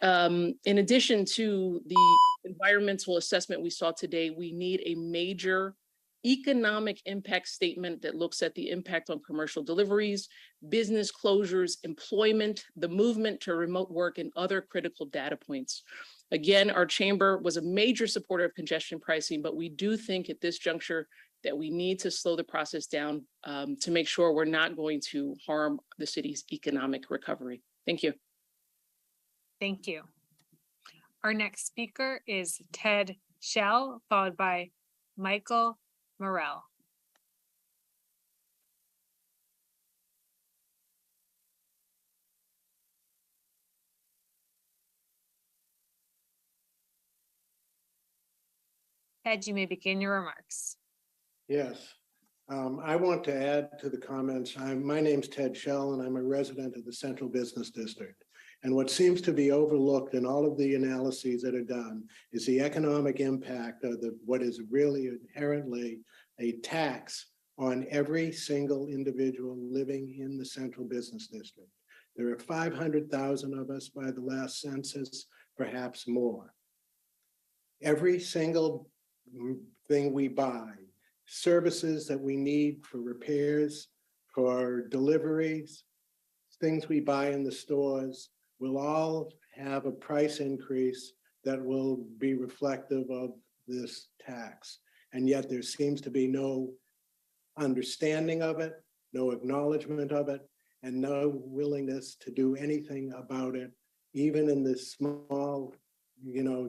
in addition to the environmental assessment we saw today, we need a major economic impact statement that looks at the impact on commercial deliveries, business closures, employment, the movement to remote work, and other critical data points. Again, our chamber was a major supporter of congestion pricing, but we do think at this juncture that we need to slow the process down to make sure we're not going to harm the city's economic recovery. Thank you. Thank you. Our next speaker is Ted Schell, followed by Michael Morell. Ted, you may begin your remarks. Yes, I want to add to the comments. My name's Ted Schell, and I'm a resident of the Central Business District. And what seems to be overlooked in all of the analyses that are done is the economic impact of what is really inherently a tax on every single individual living in the Central Business District. There are 500,000 of us by the last census, perhaps more. Every single thing we buy, services that we need for repairs, for deliveries, things we buy in the stores, will all have a price increase that will be reflective of this tax. And yet there seems to be no understanding of it, no acknowledgement of it, and no willingness to do anything about it, even in this small,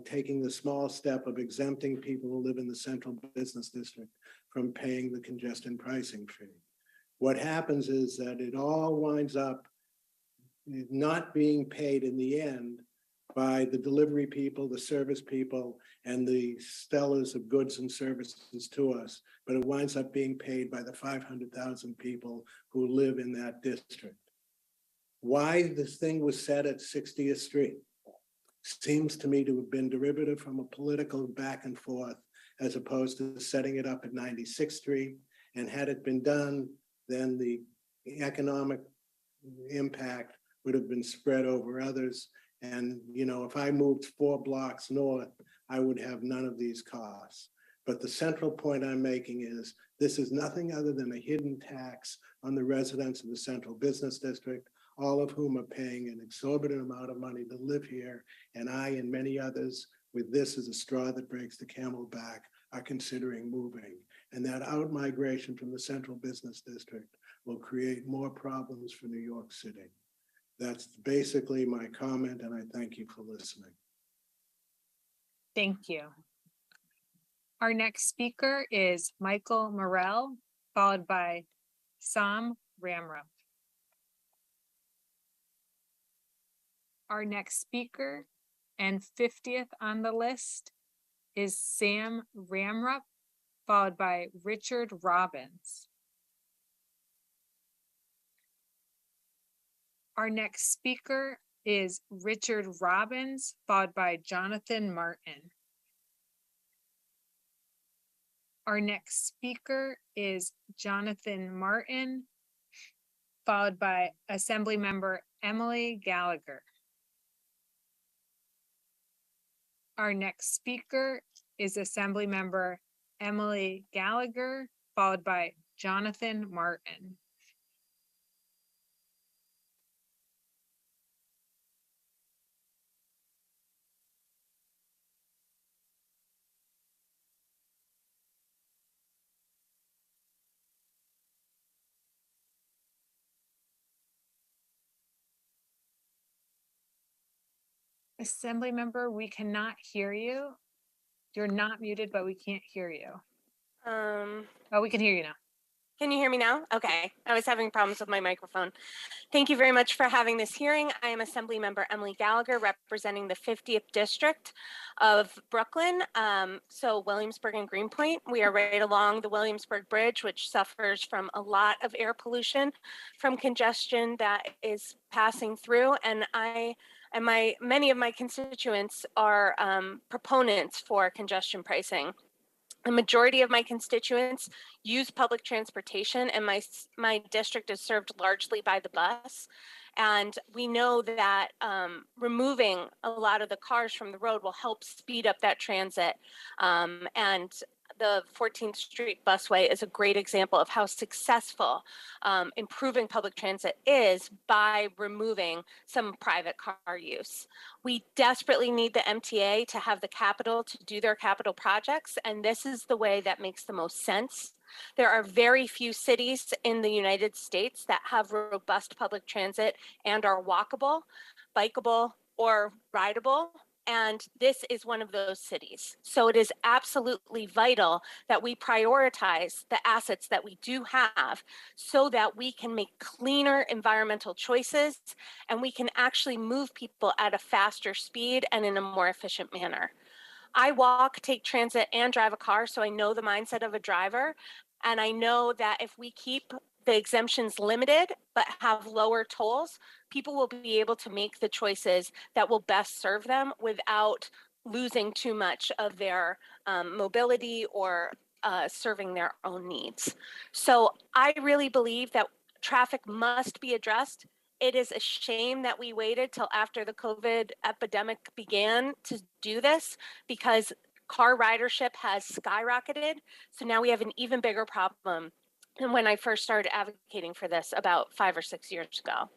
taking the small step of exempting people who live in the Central Business District from paying the congestion pricing fee. What happens is that it all winds up not being paid in the end by the delivery people, the service people, and the sellers of goods and services to us, but it winds up being paid by the 500,000 people who live in that district. Why this thing was set at 60th Street seems to me to have been derivative from a political back and forth, as opposed to setting it up at 96th Street. And had it been done, then the economic impact would have been spread over others. And, if I moved 4 blocks north, I would have none of these costs. But the central point I'm making is this is nothing other than a hidden tax on the residents of the Central Business District, all of whom are paying an exorbitant amount of money to live here. And I and many others, with this as a straw that breaks the camel back, are considering moving. And that out-migration from the Central Business District will create more problems for New York City. That's basically my comment, and I thank you for listening. Thank you. Our next speaker is Michael Morell, followed by Sam Ramrup. Our next speaker and 50th on the list is Sam Ramrup, followed by Richard Robbins. Our next speaker is Richard Robbins, followed by Jonathan Martin. Our next speaker is Jonathan Martin, followed by Assemblymember Emily Gallagher. Our next speaker is Assemblymember Emily Gallagher, followed by Jonathan Martin. Assemblymember, we cannot hear you. You're not muted, but we can't hear you. Oh, we can hear you now. Can you hear me now? Okay, I was having problems with my microphone. Thank you very much for having this hearing. I am Assemblymember Emily Gallagher, representing the 50th District of Brooklyn, so Williamsburg and Greenpoint. We are right along the Williamsburg Bridge, which suffers from a lot of air pollution from congestion that is passing through, and many of my constituents are proponents for congestion pricing. The majority of my constituents use public transportation, and my district is served largely by the bus. And we know that removing a lot of the cars from the road will help speed up that transit. And the 14th Street busway is a great example of how successful improving public transit is by removing some private car use. We desperately need the MTA to have the capital to do their capital projects, and this is the way that makes the most sense. There are very few cities in the United States that have robust public transit and are walkable, bikeable, or rideable. And this is one of those cities. So it is absolutely vital that we prioritize the assets that we do have so that we can make cleaner environmental choices and we can actually move people at a faster speed and in a more efficient manner. I walk, take transit, and drive a car, so I know the mindset of a driver. And I know that if we keep the exemptions limited but have lower tolls, people will be able to make the choices that will best serve them without losing too much of their mobility or serving their own needs. So I really believe that traffic must be addressed. It is a shame that we waited till after the COVID epidemic began to do this, because car ridership has skyrocketed. So now we have an even bigger problem than when I first started advocating for this about 5 or 6 years ago.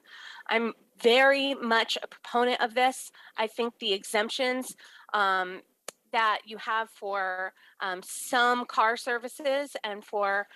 I'm very much a proponent of this. I think the exemptions that you have for some car services and for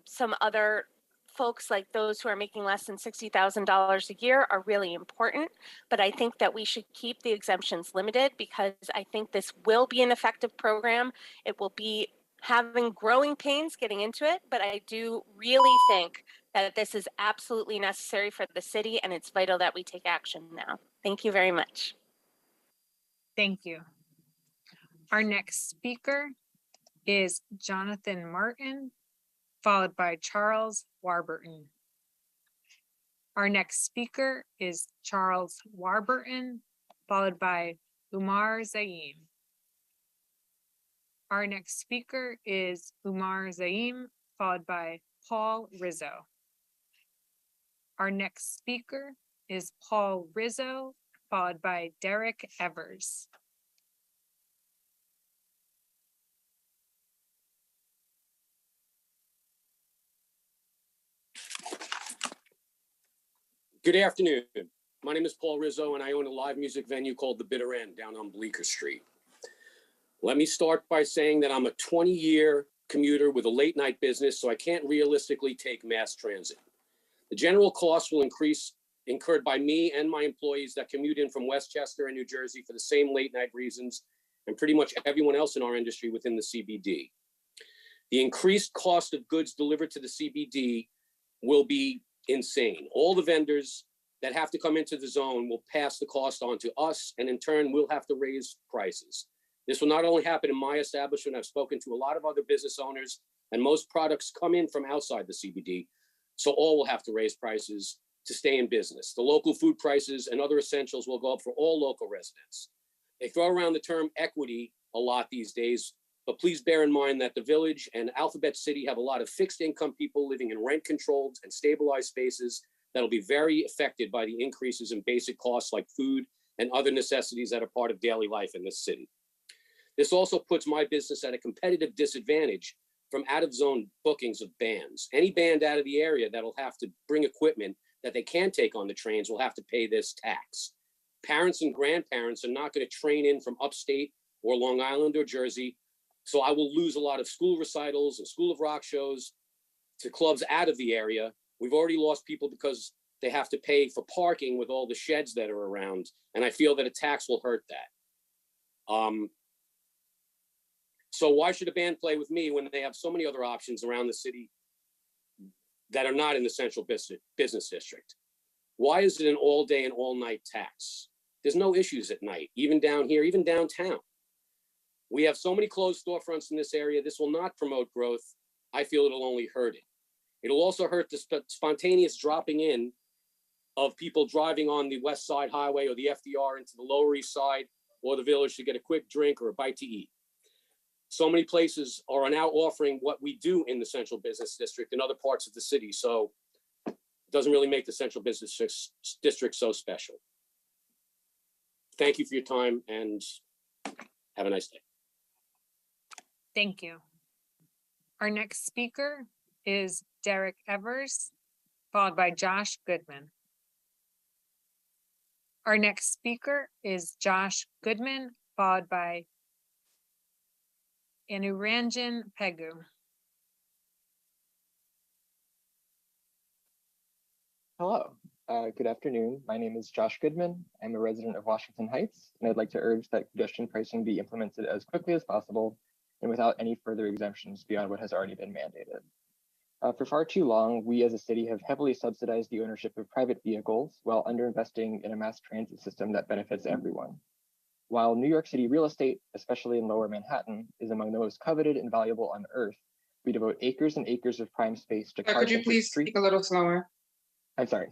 some other folks like those who are making less than $60,000 a year are really important, but I think that we should keep the exemptions limited because I think this will be an effective program. It will be having growing pains getting into it, but I do really think that this is absolutely necessary for the city, and it's vital that we take action now. Thank you very much. Thank you. Our next speaker is Jonathan Martin, followed by Charles Warburton. Our next speaker is Charles Warburton, followed by Umar Zaim. Our next speaker is Umar Zaim, followed by Paul Rizzo. Our next speaker is Paul Rizzo, followed by Derek Evers. Good afternoon. My name is Paul Rizzo, and I own a live music venue called The Bitter End down on Bleecker Street. Let me start by saying that I'm a 20-year commuter with a late night business, so I can't realistically take mass transit. The general cost will increase incurred by me and my employees that commute in from Westchester and New Jersey for the same late night reasons, and pretty much everyone else in our industry within the CBD. The increased cost of goods delivered to the CBD will be insane. All the vendors that have to come into the zone will pass the cost on to us, and in turn, we'll have to raise prices. This will not only happen in my establishment, I've spoken to a lot of other business owners, and most products come in from outside the CBD. So all will have to raise prices to stay in business. The local food prices and other essentials will go up for all local residents. They throw around the term equity a lot these days, but please bear in mind that the Village and Alphabet City have a lot of fixed income people living in rent controlled and stabilized spaces that'll be very affected by the increases in basic costs like food and other necessities that are part of daily life in this city. This also puts my business at a competitive disadvantage from out-of-zone bookings of bands. Any band out of the area that'll have to bring equipment that they can take on the trains will have to pay this tax. Parents and grandparents are not going to train in from upstate or Long Island or Jersey, so I will lose a lot of school recitals and School of Rock shows to clubs out of the area. We've already lost people because they have to pay for parking with all the sheds that are around, and I feel that a tax will hurt that. So why should a band play with me when they have so many other options around the city that are not in the central business district? Why is it an all day and all night tax? There's no issues at night, even down here, even downtown. We have so many closed storefronts in this area. This will not promote growth. I feel it'll only hurt it. It'll also hurt the spontaneous dropping in of people driving on the West Side Highway or the FDR into the Lower East Side or the Village to get a quick drink or a bite to eat. So many places are now offering what we do in the central business district in other parts of the city. So it doesn't really make the central business district so special. Thank you for your time and have a nice day. Thank you. Our next speaker is Derek Evers, followed by Josh Goodman. Our next speaker is Josh Goodman, followed by Anuranjan Pegu. Hello, good afternoon. My name is Josh Goodman. I'm a resident of Washington Heights, and I'd like to urge that congestion pricing be implemented as quickly as possible and without any further exemptions beyond what has already been mandated. For far too long, we as a city have heavily subsidized the ownership of private vehicles while underinvesting in a mass transit system that benefits everyone. While New York City real estate, especially in Lower Manhattan, is among the most coveted and valuable on earth, we devote acres and acres of prime space to Could you please speak a little slower? I'm sorry.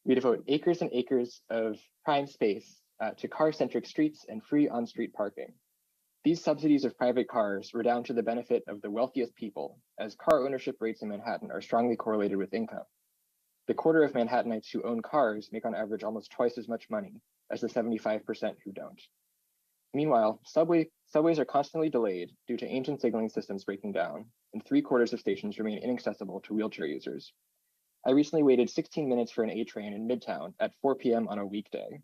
We devote acres and acres of prime space to car-centric streets and free on-street parking. These subsidies of private cars redound to the benefit of the wealthiest people, as car ownership rates in Manhattan are strongly correlated with income. The quarter of Manhattanites who own cars make on average almost twice as much money as the 75% who don't. Meanwhile, subways are constantly delayed due to ancient signaling systems breaking down, and 3/4 of stations remain inaccessible to wheelchair users. I recently waited 16 minutes for an A train in Midtown at 4 p.m. on a weekday.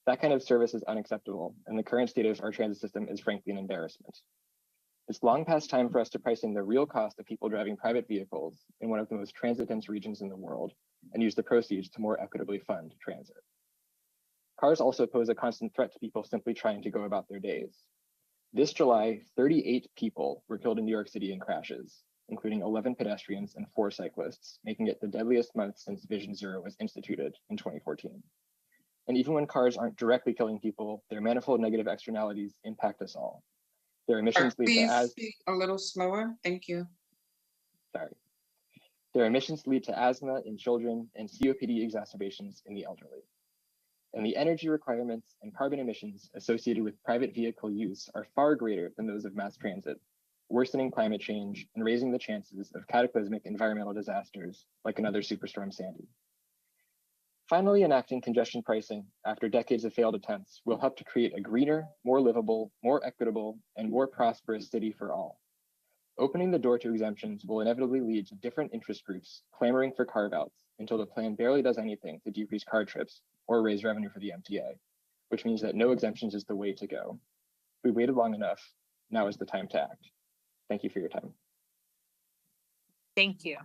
That kind of service is unacceptable, and the current state of our transit system is frankly an embarrassment. It's long past time for us to price in the real cost of people driving private vehicles in one of the most transit-dense regions in the world and use the proceeds to more equitably fund transit. Cars also pose a constant threat to people simply trying to go about their days. This July, 38 people were killed in New York City in crashes, including 11 pedestrians and 4 cyclists, making it the deadliest month since Vision Zero was instituted in 2014. And even when cars aren't directly killing people, their manifold negative externalities impact us all. Their emissions lead to Please speak a little slower. Thank you. Sorry. Their emissions lead to asthma in children and COPD exacerbations in the elderly. And the energy requirements and carbon emissions associated with private vehicle use are far greater than those of mass transit, worsening climate change and raising the chances of cataclysmic environmental disasters like another Superstorm Sandy. Finally, enacting congestion pricing after decades of failed attempts will help to create a greener, more livable, more equitable, and more prosperous city for all. Opening the door to exemptions will inevitably lead to different interest groups clamoring for carve-outs until the plan barely does anything to decrease car trips or raise revenue for the MTA, which means that no exemptions is the way to go. We waited long enough. Now is the time to act. Thank you for your time. Thank you.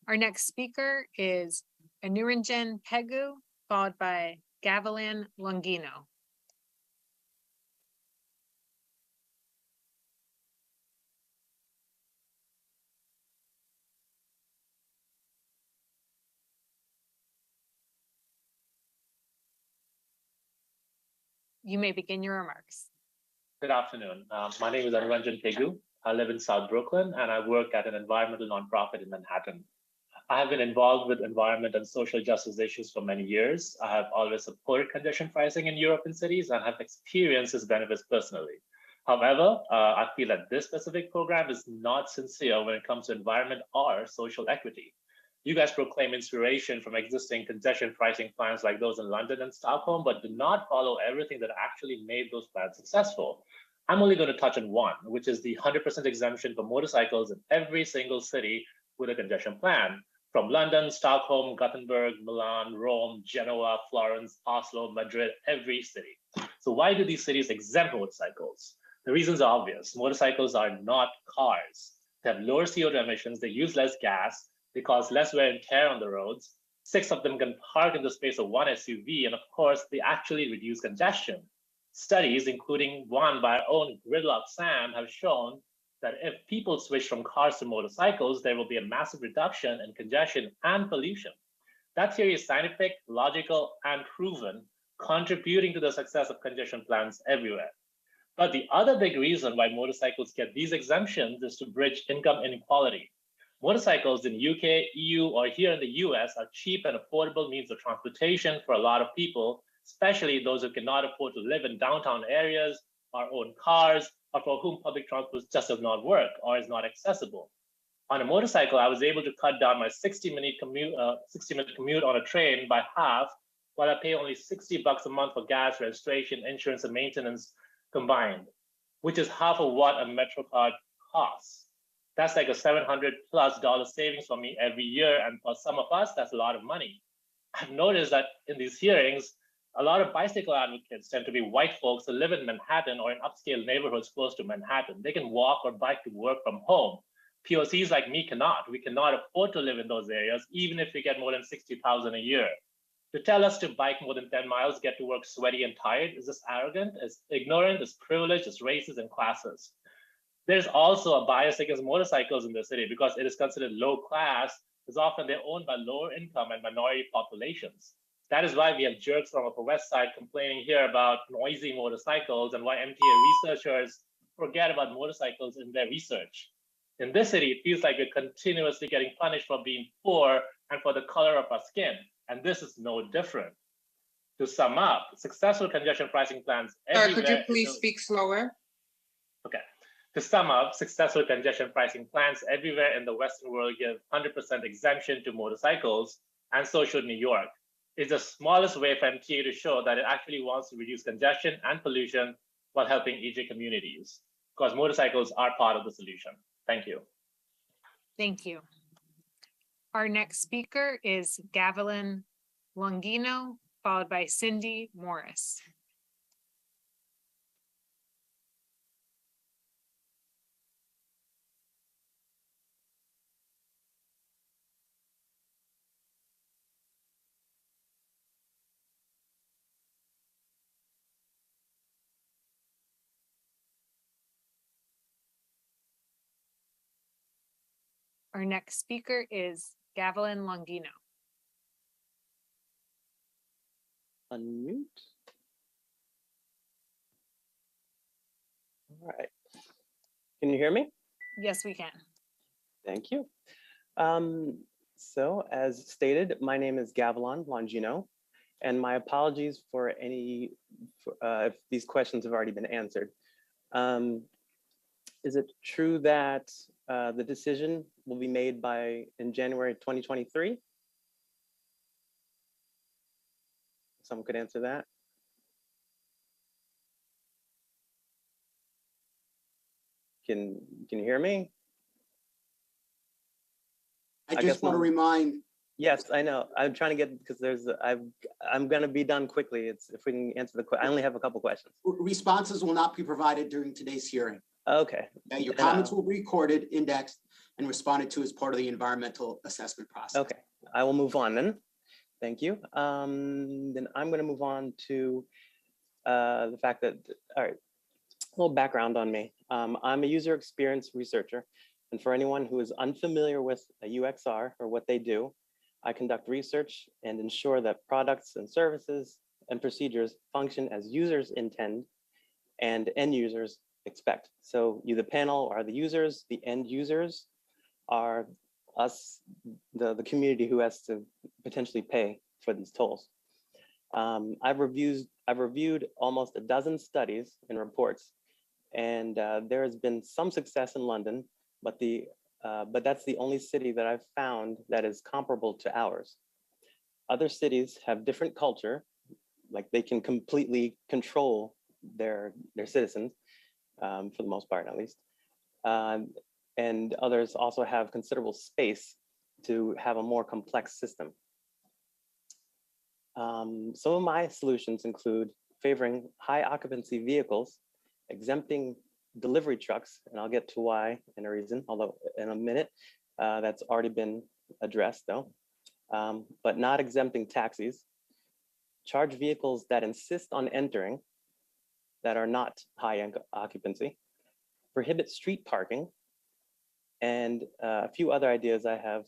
Our next speaker is Anuranjan Pegu, followed by Gavilan Longino. You may begin your remarks. Good afternoon. My name is Anuranjan Pegu. I live in South Brooklyn and I work at an environmental nonprofit in Manhattan. I have been involved with environment and social justice issues for many years. I have always supported congestion pricing in European cities and have experienced its benefits personally. However, I feel that this specific program is not sincere when it comes to environment or social equity. You guys proclaim inspiration from existing congestion pricing plans like those in London and Stockholm, but do not follow everything that actually made those plans successful. I'm only going to touch on one, which is the 100% exemption for motorcycles in every single city with a congestion plan. From London, Stockholm, Gothenburg, Milan, Rome, Genoa, Florence, Oslo, Madrid, every city. So why do these cities exempt motorcycles? The reasons are obvious. Motorcycles are not cars. They have lower CO2 emissions, they use less gas, they cause less wear and tear on the roads. 6 of them can park in the space of 1 SUV, and of course, they actually reduce congestion. Studies, including one by our own Gridlock Sam, have shown that if people switch from cars to motorcycles, there will be a massive reduction in congestion and pollution. That theory is scientific, logical, and proven, contributing to the success of congestion plans everywhere. But the other big reason why motorcycles get these exemptions is to bridge income inequality. Motorcycles in UK, EU, or here in the US are cheap and affordable means of transportation for a lot of people, especially those who cannot afford to live in downtown areas or own cars, or for whom public transport just does not work or is not accessible. On a motorcycle, I was able to cut down my 60-minute commute on a train by half, while I pay only $60 a month for gas, registration, insurance, and maintenance combined, which is half of what a Metro card costs. That's like a $700+ savings for me every year, and for some of us, that's a lot of money. I've noticed that in these hearings, a lot of bicycle advocates tend to be white folks who live in Manhattan or in upscale neighborhoods close to Manhattan. They can walk or bike to work from home. POCs like me cannot. We cannot afford to live in those areas, even if we get more than $60,000 a year. To tell us to bike more than 10 miles, get to work sweaty and tired, is this arrogant, is ignorant, is privileged, is racist and classist. There's also a bias against motorcycles in the city because it is considered low class, as often they're owned by lower income and minority populations. That is why we have jerks from Upper West Side complaining here about noisy motorcycles and why MTA researchers forget about motorcycles in their research. In this city, it feels like we're continuously getting punished for being poor and for the color of our skin, and this is no different. To sum up, successful congestion pricing plans everywhere— Could you please speak slower? Okay. To sum up, successful congestion pricing plans everywhere in the Western world give 100% exemption to motorcycles, and so should New York. It's the smallest way for MTA to show that it actually wants to reduce congestion and pollution while helping EJ communities, because motorcycles are part of the solution. Thank you. Thank you. Our next speaker is Gavilan Longino, followed by Cindy Morris. Our next speaker is Gavilan Longino. Unmute. All right. Can you hear me? Yes, we can. Thank you. So as stated, my name is Gavilan Longino, and my apologies for any, if these questions have already been answered. Is it true that the decision will be made in January 2023? Someone could answer that. Can you hear me? I just want to remind. Yes, I know. I'm trying to get, because I'm going to be done quickly. It's if we can answer the question. I only have a couple questions. Responses will not be provided during today's hearing. Okay. Your comments will be recorded, indexed, and responded to as part of the environmental assessment process. Okay, I will move on then. Thank you. Then I'm going to move on to the fact that, all right, a little background on me. I'm a user experience researcher, and for anyone who is unfamiliar with a UXR or what they do, I conduct research and ensure that products and services and procedures function as users intend and end users expect. So you, the panel, are the users, the end users are us, the community who has to potentially pay for these tolls. I've reviewed almost a dozen studies and reports, and there has been some success in London, but that's the only city that I've found that is comparable to ours. Other cities have different culture, like they can completely control their citizens, for the most part at least. And others also have considerable space to have a more complex system. Some of my solutions include favoring high occupancy vehicles, exempting delivery trucks, and I'll get to why in a reason, although in a minute, that's already been addressed though, but not exempting taxis, charge vehicles that insist on entering that are not high occupancy, prohibit street parking, and a few other ideas I have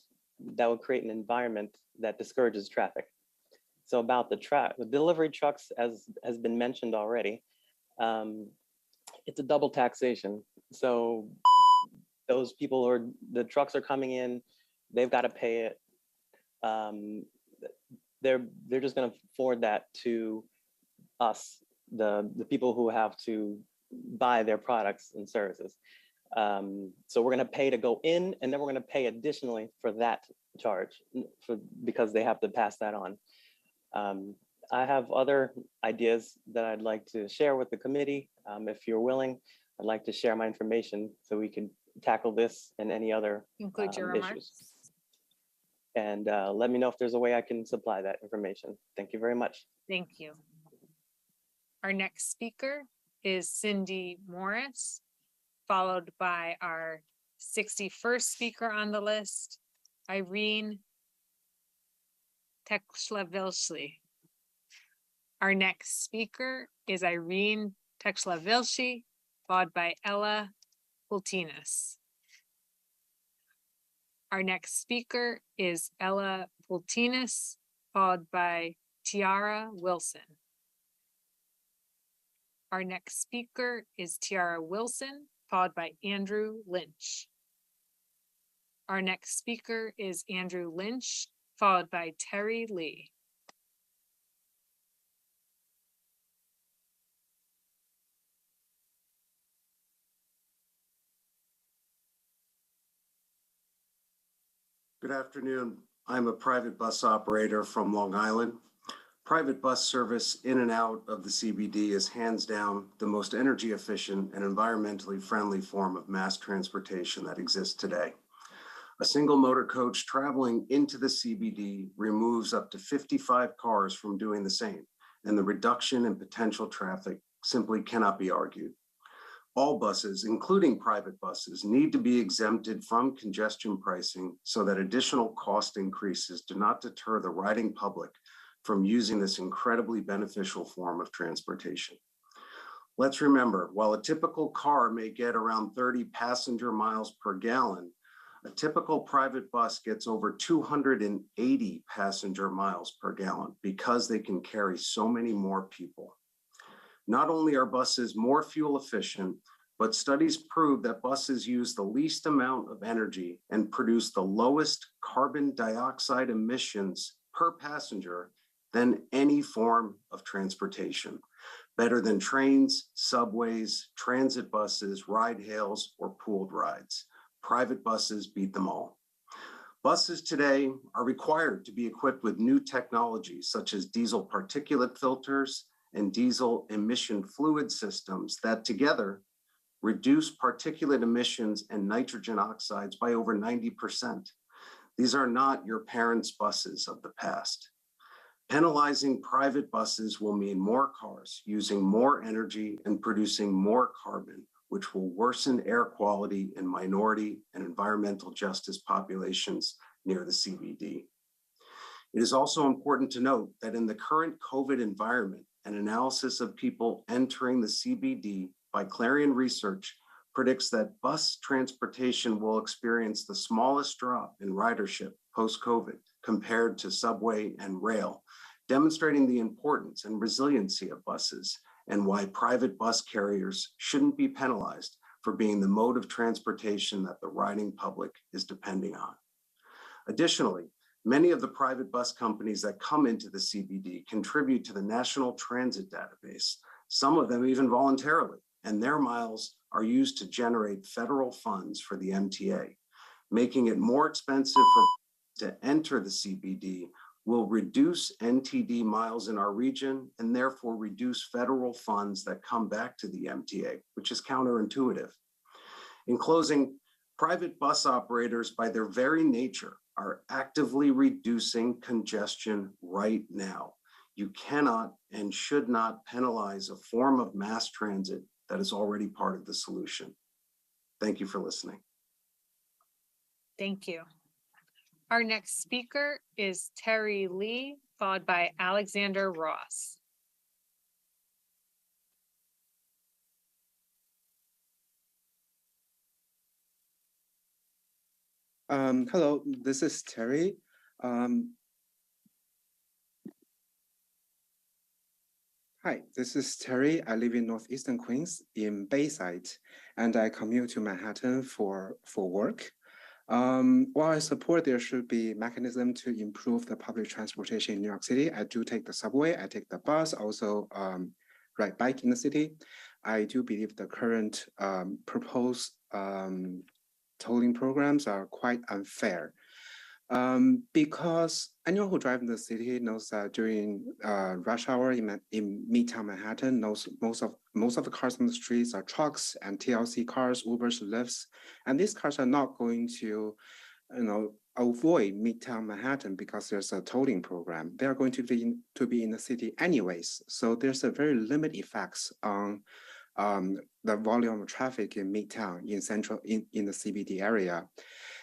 that will create an environment that discourages traffic. So about the delivery trucks, as has been mentioned already, it's a double taxation. So those people who are, the trucks are coming in, they've got to pay it. They're just going to forward that to us, the people who have to buy their products and services. So we're going to pay to go in, and then we're going to pay additionally for that charge because they have to pass that on. I have other ideas that I'd like to share with the committee. If you're willing, I'd like to share my information so we can tackle this and any other Include your issues. remarks. And let me know if there's a way I can supply that information. Thank you very much. Thank you. Our next speaker is Cindy Morris, followed by our 61st speaker on the list, Irene Tekslavilsky. Our next speaker is Irene Tekslavilsky, followed by Ella Pultinas. Our next speaker is Ella Pultinas, followed by Tiara Wilson. Our next speaker is Tiara Wilson, followed by Andrew Lynch. Our next speaker is Andrew Lynch, followed by Terry Lee. Good afternoon. I'm a private bus operator from Long Island. Private bus service in and out of the CBD is hands down the most energy efficient and environmentally friendly form of mass transportation that exists today. A single motor coach traveling into the CBD removes up to 55 cars from doing the same, and the reduction in potential traffic simply cannot be argued. All buses, including private buses, need to be exempted from congestion pricing so that additional cost increases do not deter the riding public from using this incredibly beneficial form of transportation. Let's remember, while a typical car may get around 30 passenger miles per gallon, a typical private bus gets over 280 passenger miles per gallon because they can carry so many more people. Not only are buses more fuel efficient, but studies prove that buses use the least amount of energy and produce the lowest carbon dioxide emissions per passenger than any form of transportation, better than trains, subways, transit buses, ride hails, or pooled rides. Private buses beat them all. Buses today are required to be equipped with new technologies such as diesel particulate filters and diesel emission fluid systems that together reduce particulate emissions and nitrogen oxides by over 90%. These are not your parents' buses of the past. Penalizing private buses will mean more cars using more energy and producing more carbon, which will worsen air quality in minority and environmental justice populations near the CBD. It is also important to note that in the current COVID environment, an analysis of people entering the CBD by Clarion Research predicts that bus transportation will experience the smallest drop in ridership post-COVID compared to subway and rail, demonstrating the importance and resiliency of buses and why private bus carriers shouldn't be penalized for being the mode of transportation that the riding public is depending on. Additionally, many of the private bus companies that come into the CBD contribute to the National Transit Database, some of them even voluntarily, and their miles are used to generate federal funds for the MTA. Making it more expensive to enter the CBD will reduce NTD miles in our region and therefore reduce federal funds that come back to the MTA, which is counterintuitive. In closing, private bus operators, by their very nature, are actively reducing congestion right now. You cannot and should not penalize a form of mass transit that is already part of the solution. Thank you for listening. Thank you. Our next speaker is Terry Lee, followed by Alexander Ross. Hello, this is Terry. Hi, this is Terry. I live in Northeastern Queens in Bayside, and I commute to Manhattan for work. While I support there should be mechanism to improve the public transportation in New York City, I do take the subway, I take the bus, also ride bike in the city. I do believe the current proposed tolling programs are quite unfair. Because anyone who drives in the city knows that during rush hour in Midtown Manhattan, most of the cars on the streets are trucks and TLC cars, Ubers, Lyfts, and these cars are not going to, avoid Midtown Manhattan because there's a tolling program. They are going to be in the city anyways. So there's a very limited effects on the volume of traffic in Midtown, in the CBD area.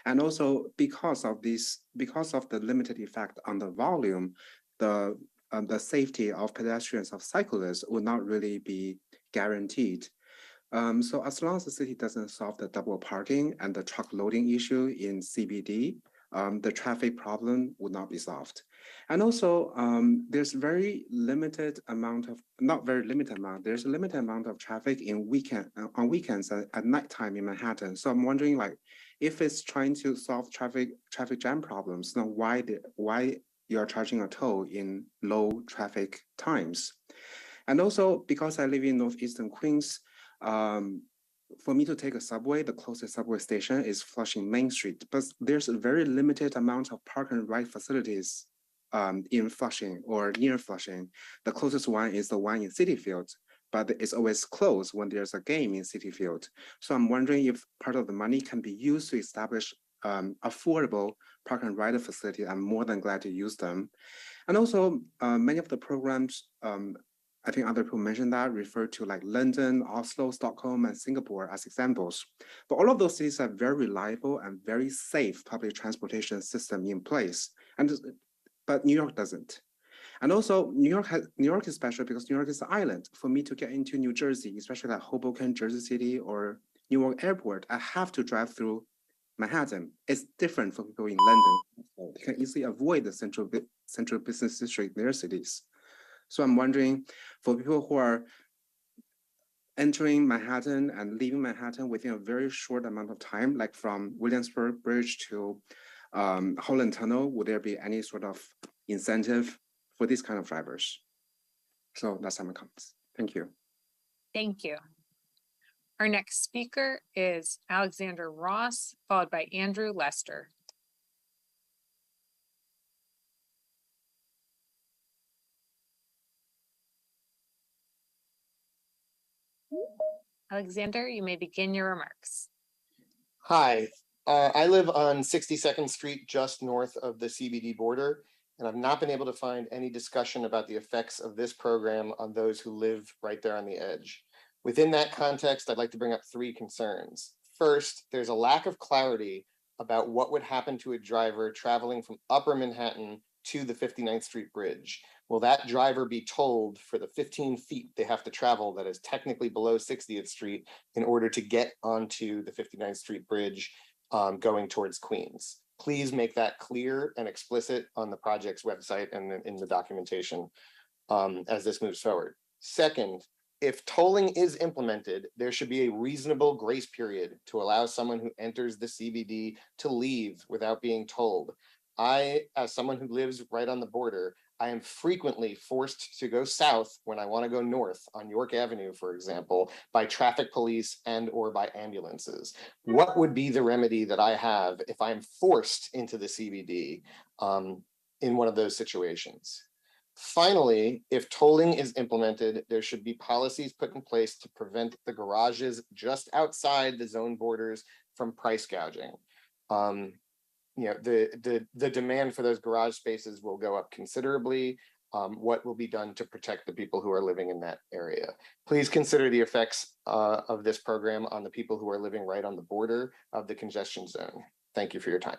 And also because of the limited effect on the volume, the safety of pedestrians, of cyclists will not really be guaranteed. So as long as the city doesn't solve the double parking and the truck loading issue in CBD, the traffic problem would not be solved. And also, there's very limited amount of, not very limited amount, there's a limited amount of traffic on weekends at nighttime in Manhattan. So I'm wondering, like, if it's trying to solve traffic jam problems, then why you are charging a toll in low traffic times? And also, because I live in Northeastern Queens, for me to take a subway, the closest subway station is Flushing Main Street, but there's a very limited amount of park and ride facilities in Flushing or near Flushing. The closest one is the one in Citi Field, but it's always closed when there's a game in Citi Field. So I'm wondering if part of the money can be used to establish affordable park and ride facility. I'm more than glad to use them. And also many of the programs, I think other people mentioned that, refer to like London, Oslo, Stockholm, and Singapore as examples. But all of those cities have very reliable and very safe public transportation system in place. But New York doesn't. And also New York is special because New York is an island. For me to get into New Jersey, especially like Hoboken, Jersey City, or Newark Airport, I have to drive through Manhattan. It's different for people in London. They can easily avoid the central business district in their cities. So I'm wondering, for people who are entering Manhattan and leaving Manhattan within a very short amount of time, like from Williamsburg Bridge to Holland Tunnel, would there be any sort of incentive for these kind of drivers? So that's my comments. Thank you. Thank you. Our next speaker is Alexander Ross, followed by Andrew Lester. Alexander, you may begin your remarks. Hi, I live on 62nd Street, just north of the CBD border, and I've not been able to find any discussion about the effects of this program on those who live right there on the edge. Within that context, I'd like to bring up three concerns. First, there's a lack of clarity about what would happen to a driver traveling from Upper Manhattan to the 59th Street Bridge. Will that driver be tolled for the 15 feet they have to travel that is technically below 60th Street in order to get onto the 59th Street Bridge going towards Queens? Please make that clear and explicit on the project's website and in the documentation as this moves forward. Second, if tolling is implemented, there should be a reasonable grace period to allow someone who enters the CBD to leave without being tolled. I, as someone who lives right on the border, I am frequently forced to go south when I want to go north on York Avenue, for example, by traffic police and or by ambulances. What would be the remedy that I have if I'm forced into the CBD in one of those situations? Finally, if tolling is implemented, there should be policies put in place to prevent the garages just outside the zone borders from price gouging. The demand for those garage spaces will go up considerably. What will be done to protect the people who are living in that area? Please consider the effects of this program on the people who are living right on the border of the congestion zone. Thank you for your time.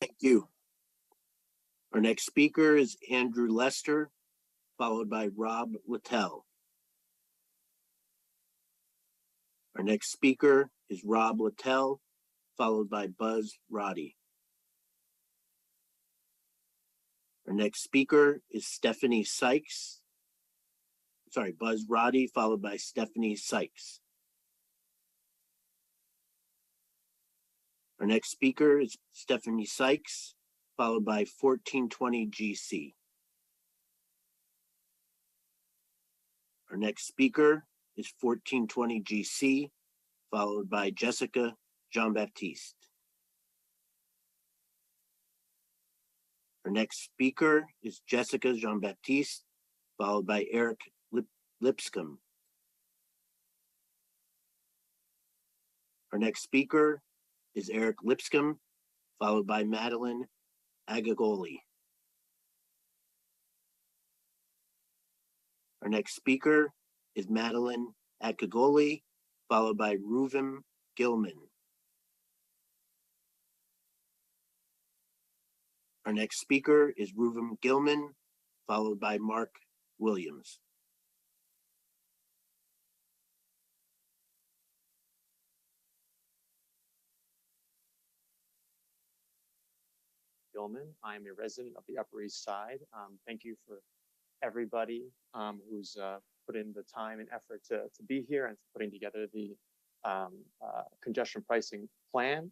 Thank you. Our next speaker is Andrew Lester, followed by Rob Littell. Our next speaker is Rob Littell, followed by Buzz Roddy. Our next speaker is Stephanie Sykes. Sorry, Buzz Roddy, followed by Stephanie Sykes. Our next speaker is Stephanie Sykes, followed by 1420 GC. Our next speaker is 1420 GC, followed by Jessica Jean-Baptiste. Our next speaker is Jessica Jean-Baptiste, followed by Eric Lipscomb. Our next speaker is Eric Lipscomb, followed by Madeline Agagoli. Our next speaker is Madeline Agagoli, followed by Reuven Gilman. Our next speaker is Reuven Gilman, followed by Mark Williams. Gilman. I'm a resident of the Upper East Side. Thank you for everybody who's put in the time and effort to be here and putting together the congestion pricing plan.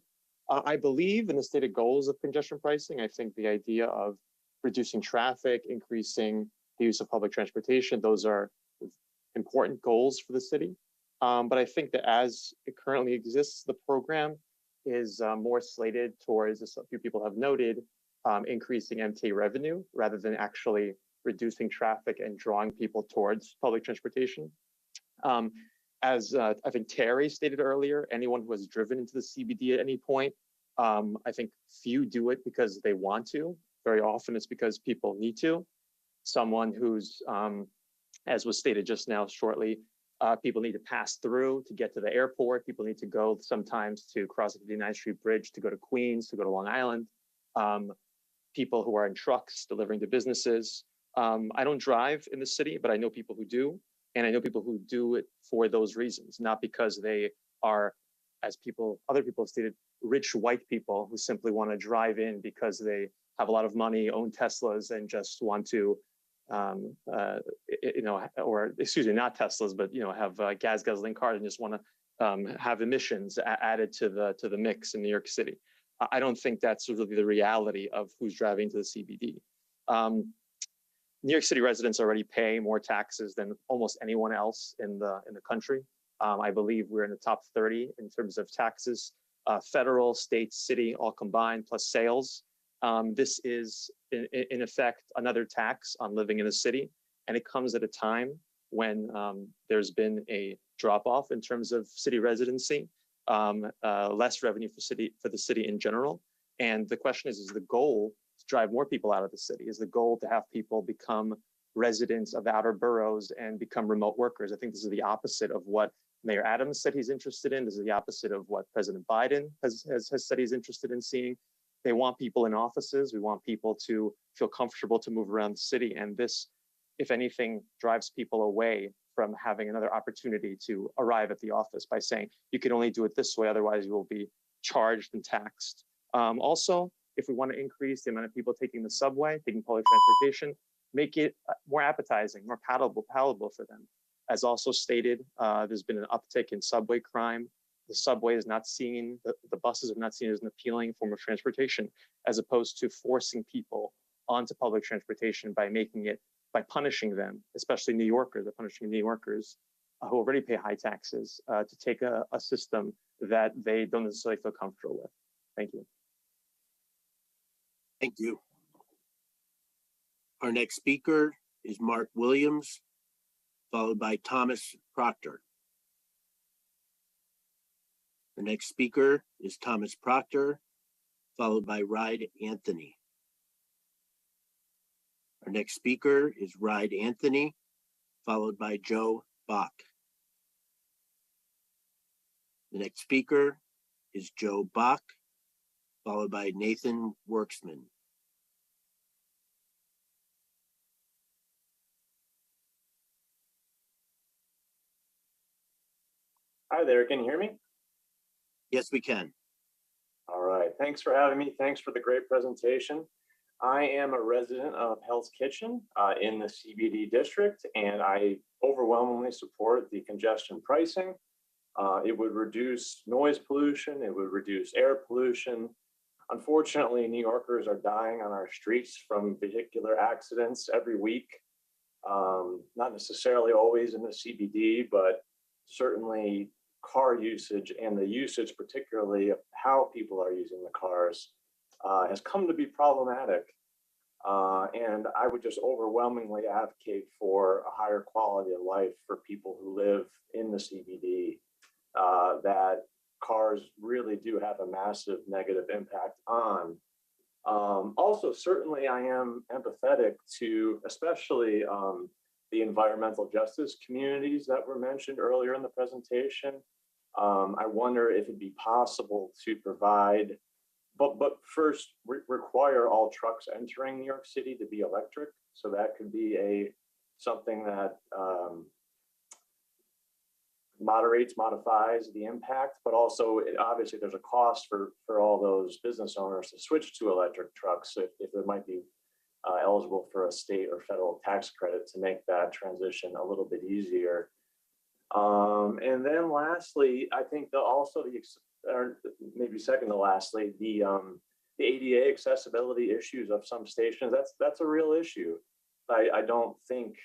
I believe in the stated goals of congestion pricing. I think the idea of reducing traffic, increasing the use of public transportation, those are important goals for the city. But I think that as it currently exists, the program is more slated towards, as a few people have noted, increasing MTA revenue rather than actually reducing traffic and drawing people towards public transportation. As I think Terry stated earlier, anyone who has driven into the CBD at any point, I think few do it because they want to. Very often it's because people need to. Someone who's, as was stated just now shortly, people need to pass through to get to the airport. People need to go sometimes to cross the 59th Street Bridge to go to Queens, to go to Long Island. People who are in trucks delivering to businesses. I don't drive in the city, but I know people who do. And I know people who do it for those reasons, not because they are, as other people have stated, rich white people who simply want to drive in because they have a lot of money, own Teslas, and just want to, or excuse me, not Teslas, but have gas guzzling cars and just want to have emissions added to the mix in New York City. I don't think that's really the reality of who's driving to the CBD. New York City residents already pay more taxes than almost anyone else in the country. I believe we're in the top 30 in terms of taxes, federal, state, city, all combined, plus sales. This is in effect another tax on living in the city, and it comes at a time when there's been a drop-off in terms of city residency, less revenue for the city in general. And the question is the goal to drive more people out of the city? Is the goal to have people become residents of outer boroughs and become remote workers? I think this is the opposite of what Mayor Adams said he's interested in. This is the opposite of what President Biden has said he's interested in seeing. They want people in offices. We want people to feel comfortable to move around the city. And this, if anything, drives people away from having another opportunity to arrive at the office by saying, you can only do it this way, otherwise you will be charged and taxed. Also, if we want to increase the amount of people taking the subway, taking public transportation, make it more appetizing, more palatable for them. As also stated, there's been an uptick in subway crime. The subway is not seen, the buses are not seen as an appealing form of transportation, as opposed to forcing people onto public transportation by punishing them, especially New Yorkers, punishing New Yorkers who already pay high taxes to take a system that they don't necessarily feel comfortable with. Thank you. Thank you. Our next speaker is Mark Williams, followed by Thomas Proctor. The next speaker is Thomas Proctor, followed by Ride Anthony. Our next speaker is Ride Anthony, followed by Joe Bach. The next speaker is Joe Bach, followed by Nathan Worksman. Hi there, can you hear me? Yes, we can. All right, thanks for having me. Thanks for the great presentation. I am a resident of Hell's Kitchen in the CBD district, and I overwhelmingly support the congestion pricing. It would reduce noise pollution, it would reduce air pollution. Unfortunately, New Yorkers are dying on our streets from vehicular accidents every week. Not necessarily always in the CBD, but certainly car usage and the usage, particularly of how people are using the cars, has come to be problematic. And I would just overwhelmingly advocate for a higher quality of life for people who live in the CBD, that cars really do have a massive negative impact on. Also, certainly I am empathetic to especially the environmental justice communities that were mentioned earlier in the presentation. I wonder if it'd be possible to provide, but first require all trucks entering New York City to be electric. So that could be something that modifies the impact, but also obviously there's a cost for all those business owners to switch to electric trucks if they might be eligible for a state or federal tax credit to make that transition a little bit easier. And then lastly, I think or maybe second to lastly, the ADA accessibility issues of some stations, that's a real issue. I don't think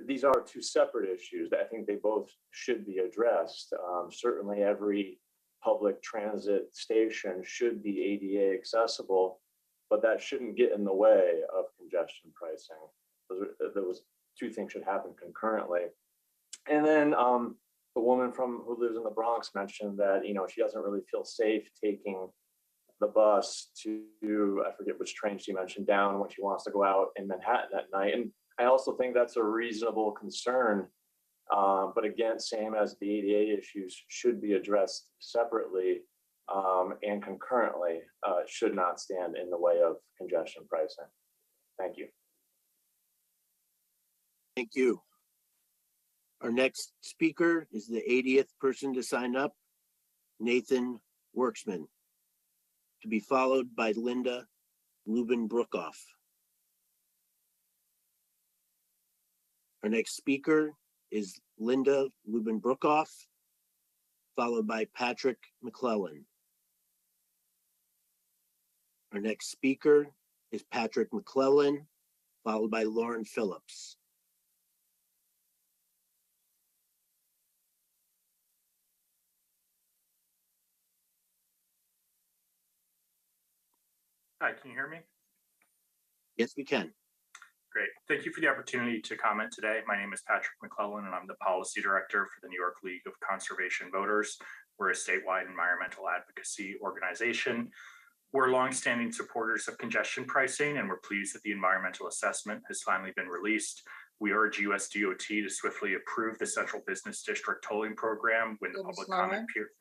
these are two separate issues. I think they both should be addressed. Certainly every public transit station should be ADA accessible, but that shouldn't get in the way of congestion pricing. Those two things should happen concurrently. And then the woman who lives in the Bronx mentioned that, she doesn't really feel safe taking the bus to, I forget which train she mentioned, down when she wants to go out in Manhattan at night. And I also think that's a reasonable concern. But again, same as the ADA issues should be addressed separately and concurrently, should not stand in the way of congestion pricing. Thank you. Thank you. Our next speaker is the 80th person to sign up, Nathan Worksman, to be followed by Linda Lubin-Brookoff. Our next speaker is Linda Lubin-Brookoff, followed by Patrick McClellan. Our next speaker is Patrick McClellan, followed by Lauren Phillips. Hi, can you hear me? Yes, we can. Great. Thank you for the opportunity to comment today. My name is Patrick McClellan, and I'm the Policy Director for the New York League of Conservation Voters. We're a statewide environmental advocacy organization. We're longstanding supporters of congestion pricing, and we're pleased that the environmental assessment has finally been released. We urge US DOT to swiftly approve the Central Business District tolling program when the public comment period.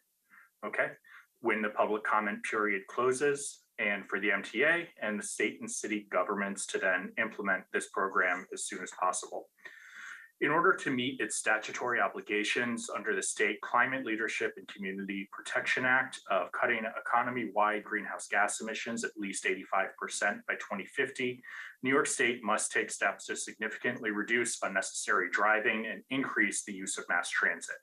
Okay. When the public comment period closes, and for the MTA and the state and city governments to then implement this program as soon as possible. In order to meet its statutory obligations under the State Climate Leadership and Community Protection Act of cutting economy-wide greenhouse gas emissions at least 85% by 2050, New York State must take steps to significantly reduce unnecessary driving and increase the use of mass transit.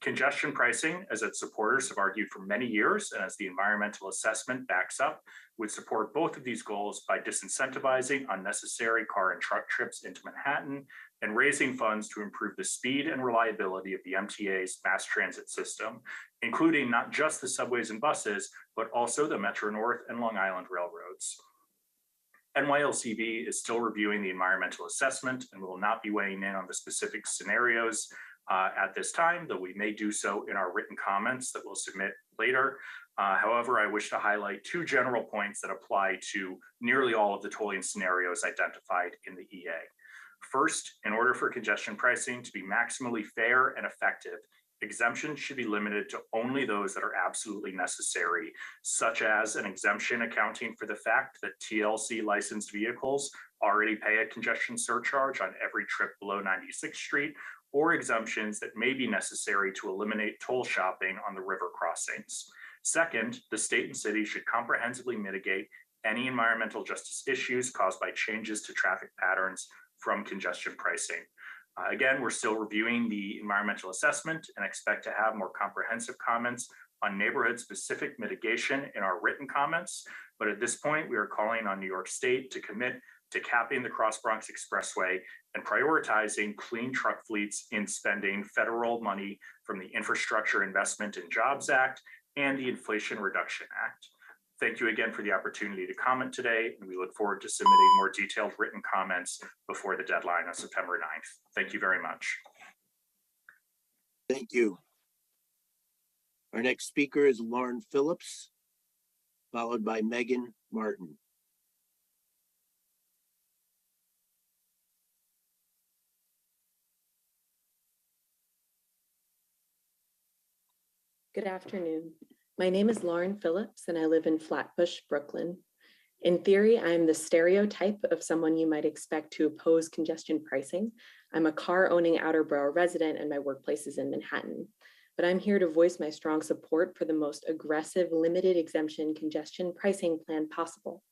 Congestion pricing, as its supporters have argued for many years, and as the environmental assessment backs up, would support both of these goals by disincentivizing unnecessary car and truck trips into Manhattan and raising funds to improve the speed and reliability of the MTA's mass transit system, including not just the subways and buses, but also the Metro North and Long Island railroads. NYLCB is still reviewing the environmental assessment and will not be weighing in on the specific scenarios at this time, though we may do so in our written comments that we'll submit later. However, I wish to highlight two general points that apply to nearly all of the tolling scenarios identified in the EA. First, in order for congestion pricing to be maximally fair and effective, exemptions should be limited to only those that are absolutely necessary, such as an exemption accounting for the fact that TLC licensed vehicles already pay a congestion surcharge on every trip below 96th Street, or exemptions that may be necessary to eliminate toll shopping on the river crossings. Second, the state and city should comprehensively mitigate any environmental justice issues caused by changes to traffic patterns from congestion pricing. Again, we're still reviewing the environmental assessment and expect to have more comprehensive comments on neighborhood-specific mitigation in our written comments. But at this point, we are calling on New York State to commit to capping the Cross Bronx Expressway and prioritizing clean truck fleets in spending federal money from the Infrastructure Investment and Jobs Act and the Inflation Reduction Act. Thank you again for the opportunity to comment today, and we look forward to submitting more detailed written comments before the deadline on September 9th. Thank you very much. Thank you. Our next speaker is Lauren Phillips, followed by Megan Martin. Good afternoon. My name is Lauren Phillips, and I live in Flatbush, Brooklyn. In theory, I'm the stereotype of someone you might expect to oppose congestion pricing. I'm a car-owning outer borough resident, and my workplace is in Manhattan. But I'm here to voice my strong support for the most aggressive limited exemption congestion pricing plan possible.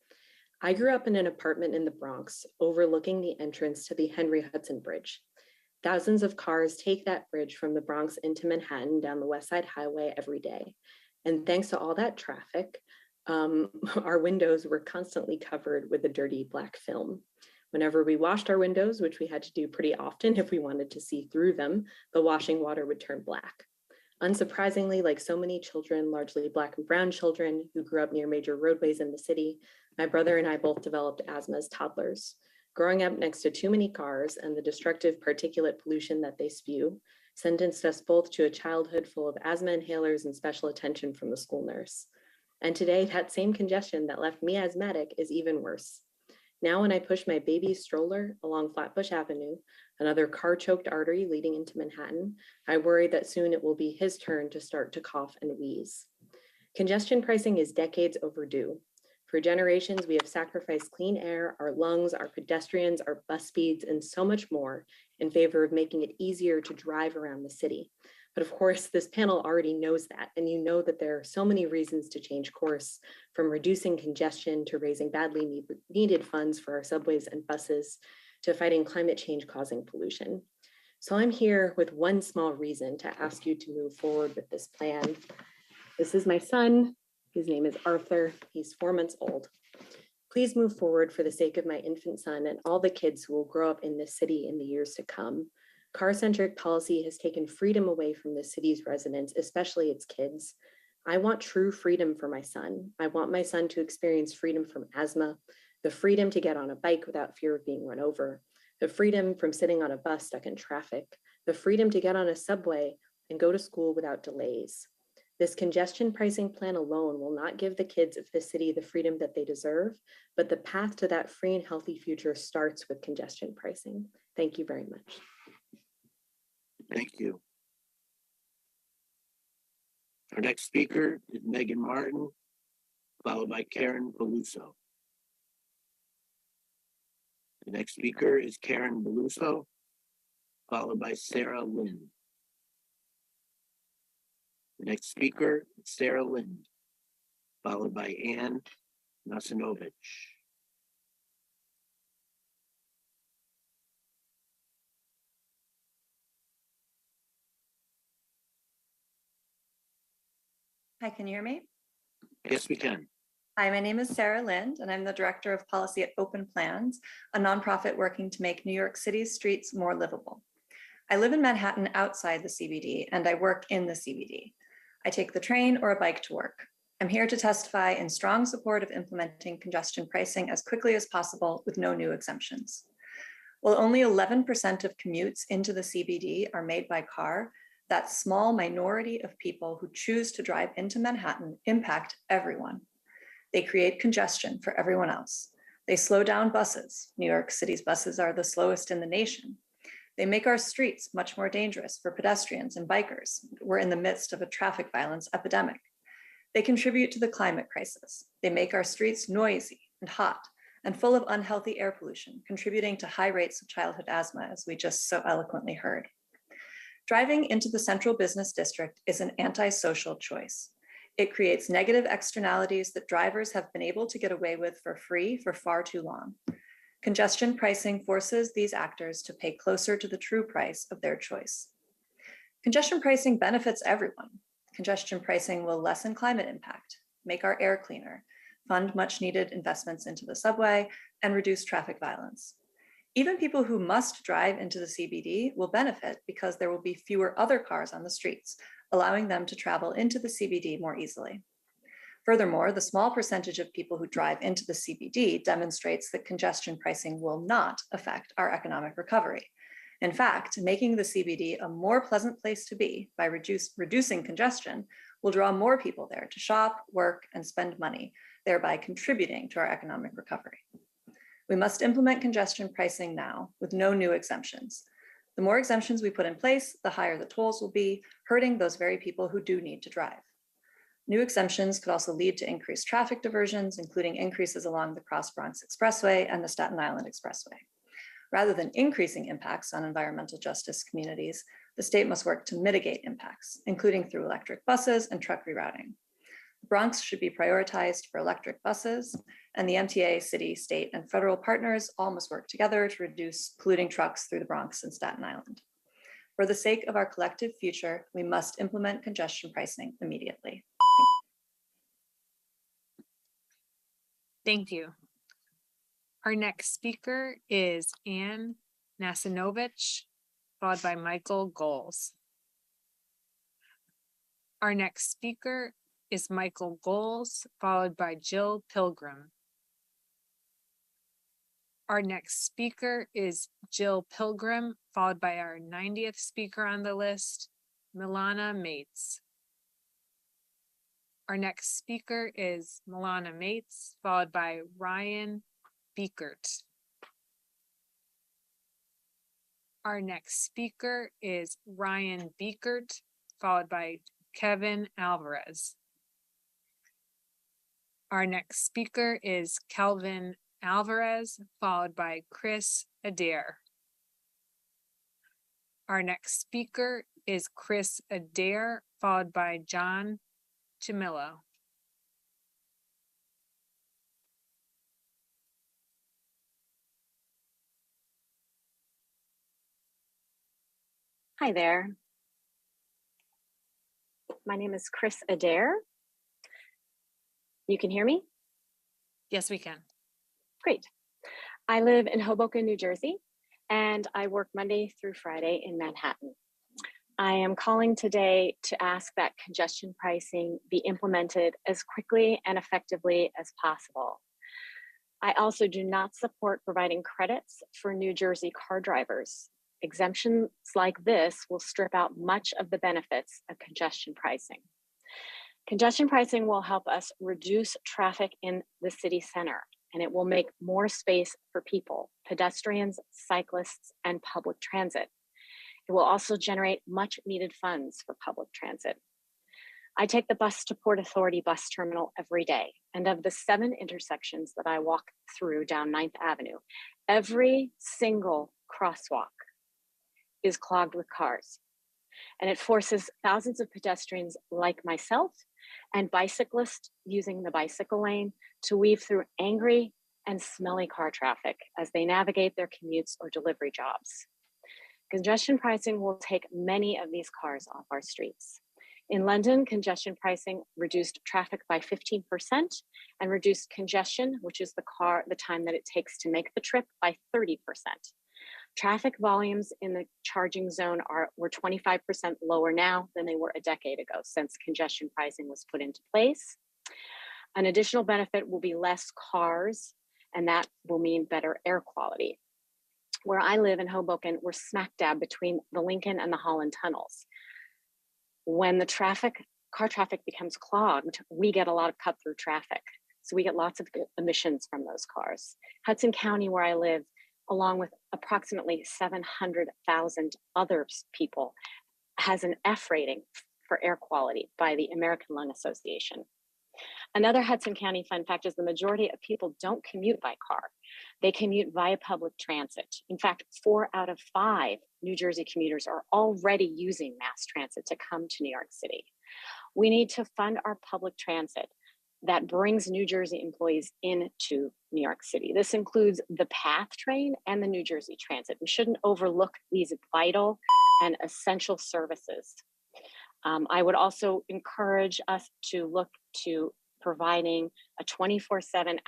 I grew up in an apartment in the Bronx, overlooking the entrance to the Henry Hudson Bridge. Thousands of cars take that bridge from the Bronx into Manhattan down the West Side Highway every day. And thanks to all that traffic, our windows were constantly covered with a dirty black film. Whenever we washed our windows, which we had to do pretty often if we wanted to see through them, the washing water would turn black. Unsurprisingly, like so many children, largely Black and brown children who grew up near major roadways in the city, my brother and I both developed asthma as toddlers. Growing up next to too many cars and the destructive particulate pollution that they spew sentenced us both to a childhood full of asthma inhalers and special attention from the school nurse. And today, that same congestion that left me asthmatic is even worse. Now, when I push my baby's stroller along Flatbush Avenue, another car-choked artery leading into Manhattan, I worry that soon it will be his turn to start to cough and wheeze. Congestion pricing is decades overdue. For generations, we have sacrificed clean air, our lungs, our pedestrians, our bus speeds, and so much more in favor of making it easier to drive around the city. But of course, this panel already knows that, and you know that there are so many reasons to change course, from reducing congestion to raising badly needed funds for our subways and buses, to fighting climate change causing pollution. So I'm here with one small reason to ask you to move forward with this plan. This is my son. His name is Arthur. He's 4 months old. Please move forward for the sake of my infant son and all the kids who will grow up in this city in the years to come. Car-centric policy has taken freedom away from the city's residents, especially its kids. I want true freedom for my son. I want my son to experience freedom from asthma, the freedom to get on a bike without fear of being run over, the freedom from sitting on a bus stuck in traffic, the freedom to get on a subway and go to school without delays. This congestion pricing plan alone will not give the kids of this city the freedom that they deserve, but the path to that free and healthy future starts with congestion pricing. Thank you very much. Thank you. Our next speaker is Megan Martin, followed by Karen Beluso. The next speaker is Karen Beluso, followed by Sarah Lind. The next speaker, Sarah Lind, followed by Ann Nasinovich. Hi, can you hear me? Yes, we can. Hi, my name is Sarah Lind, and I'm the Director of Policy at Open Plans, a nonprofit working to make New York City's streets more livable. I live in Manhattan outside the CBD, and I work in the CBD. I take the train or a bike to work. I'm here to testify in strong support of implementing congestion pricing as quickly as possible with no new exemptions. While only 11% of commutes into the CBD are made by car, that small minority of people who choose to drive into Manhattan impact everyone. They create congestion for everyone else. They slow down buses. New York City's buses are the slowest in the nation. They make our streets much more dangerous for pedestrians and bikers. We're in the midst of a traffic violence epidemic. They contribute to the climate crisis. They make our streets noisy and hot and full of unhealthy air pollution, contributing to high rates of childhood asthma, as we just so eloquently heard. Driving into the central business district is an antisocial choice. It creates negative externalities that drivers have been able to get away with for free for far too long. Congestion pricing forces these actors to pay closer to the true price of their choice. Congestion pricing benefits everyone. Congestion pricing will lessen climate impact, make our air cleaner, fund much needed investments into the subway, and reduce traffic violence. Even people who must drive into the CBD will benefit because there will be fewer other cars on the streets, allowing them to travel into the CBD more easily. Furthermore, the small percentage of people who drive into the CBD demonstrates that congestion pricing will not affect our economic recovery. In fact, making the CBD a more pleasant place to be by reducing congestion will draw more people there to shop, work, and spend money, thereby contributing to our economic recovery. We must implement congestion pricing now with no new exemptions. The more exemptions we put in place, the higher the tolls will be, hurting those very people who do need to drive. New exemptions could also lead to increased traffic diversions, including increases along the Cross Bronx Expressway and the Staten Island Expressway. Rather than increasing impacts on environmental justice communities, the state must work to mitigate impacts, including through electric buses and truck rerouting. The Bronx should be prioritized for electric buses, and the MTA, city, state, and federal partners all must work together to reduce polluting trucks through the Bronx and Staten Island. For the sake of our collective future, we must implement congestion pricing immediately. Thank you. Our next speaker is Ann Nasinovich, followed by Michael Goals. Our next speaker is Michael Goals, followed by Jill Pilgrim. Our next speaker is Jill Pilgrim, followed by our 90th speaker on the list, Milana Mates. Our next speaker is Milana Mates, followed by Ryan Biekert. Our next speaker is Ryan Biekert, followed by Kevin Alvarez. Our next speaker is Kelvin Alvarez, followed by Chris Adair. Our next speaker is Chris Adair, followed by John Chimillo. Hi there. My name is Chris Adair. You can hear me? Yes, we can. Great. I live in Hoboken, New Jersey, and I work Monday through Friday in Manhattan. I am calling today to ask that congestion pricing be implemented as quickly and effectively as possible. I also do not support providing credits for New Jersey car drivers. Exemptions like this will strip out much of the benefits of congestion pricing. Congestion pricing will help us reduce traffic in the city center, and it will make more space for people, pedestrians, cyclists, and public transit. It will also generate much needed funds for public transit. I take the bus to Port Authority bus terminal every day, and of the 7 intersections that I walk through down 9th Avenue, every single crosswalk is clogged with cars. And it forces thousands of pedestrians like myself and bicyclists using the bicycle lane to weave through angry and smelly car traffic as they navigate their commutes or delivery jobs. Congestion pricing will take many of these cars off our streets. In London, congestion pricing reduced traffic by 15% and reduced congestion, which is the time that it takes to make the trip, by 30%. Traffic volumes in the charging zone were 25% lower now than they were a decade ago since congestion pricing was put into place. An additional benefit will be less cars, and that will mean better air quality. Where I live in Hoboken, we're smack dab between the Lincoln and the Holland tunnels. When the car traffic becomes clogged, we get a lot of cut through traffic. So we get lots of emissions from those cars. Hudson County, where I live, along with approximately 700,000 other people, has an F rating for air quality by the American Lung Association. Another Hudson County fun fact is the majority of people don't commute by car. They commute via public transit. In fact, 4 out of 5 New Jersey commuters are already using mass transit to come to New York City. We need to fund our public transit that brings New Jersey employees into New York City. This includes the PATH train and the New Jersey Transit. We shouldn't overlook these vital and essential services. I would also encourage us to look to providing a 24/7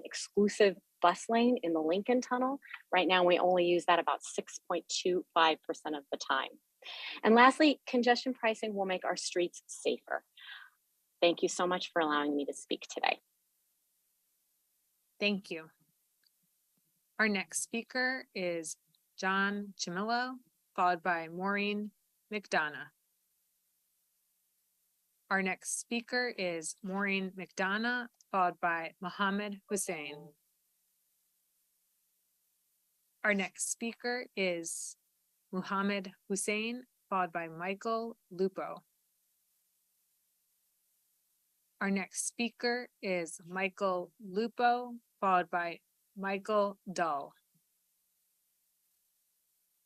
exclusive bus lane in the Lincoln Tunnel. Right now, we only use that about 6.25% of the time. And lastly, congestion pricing will make our streets safer. Thank you so much for allowing me to speak today. Thank you. Our next speaker is John Chimillo, followed by Maureen McDonough. Our next speaker is Maureen McDonough, followed by Mohammed Hussein. Our next speaker is Mohammed Hussein, followed by Michael Lupo. Our next speaker is Michael Lupo, followed by Michael Dull.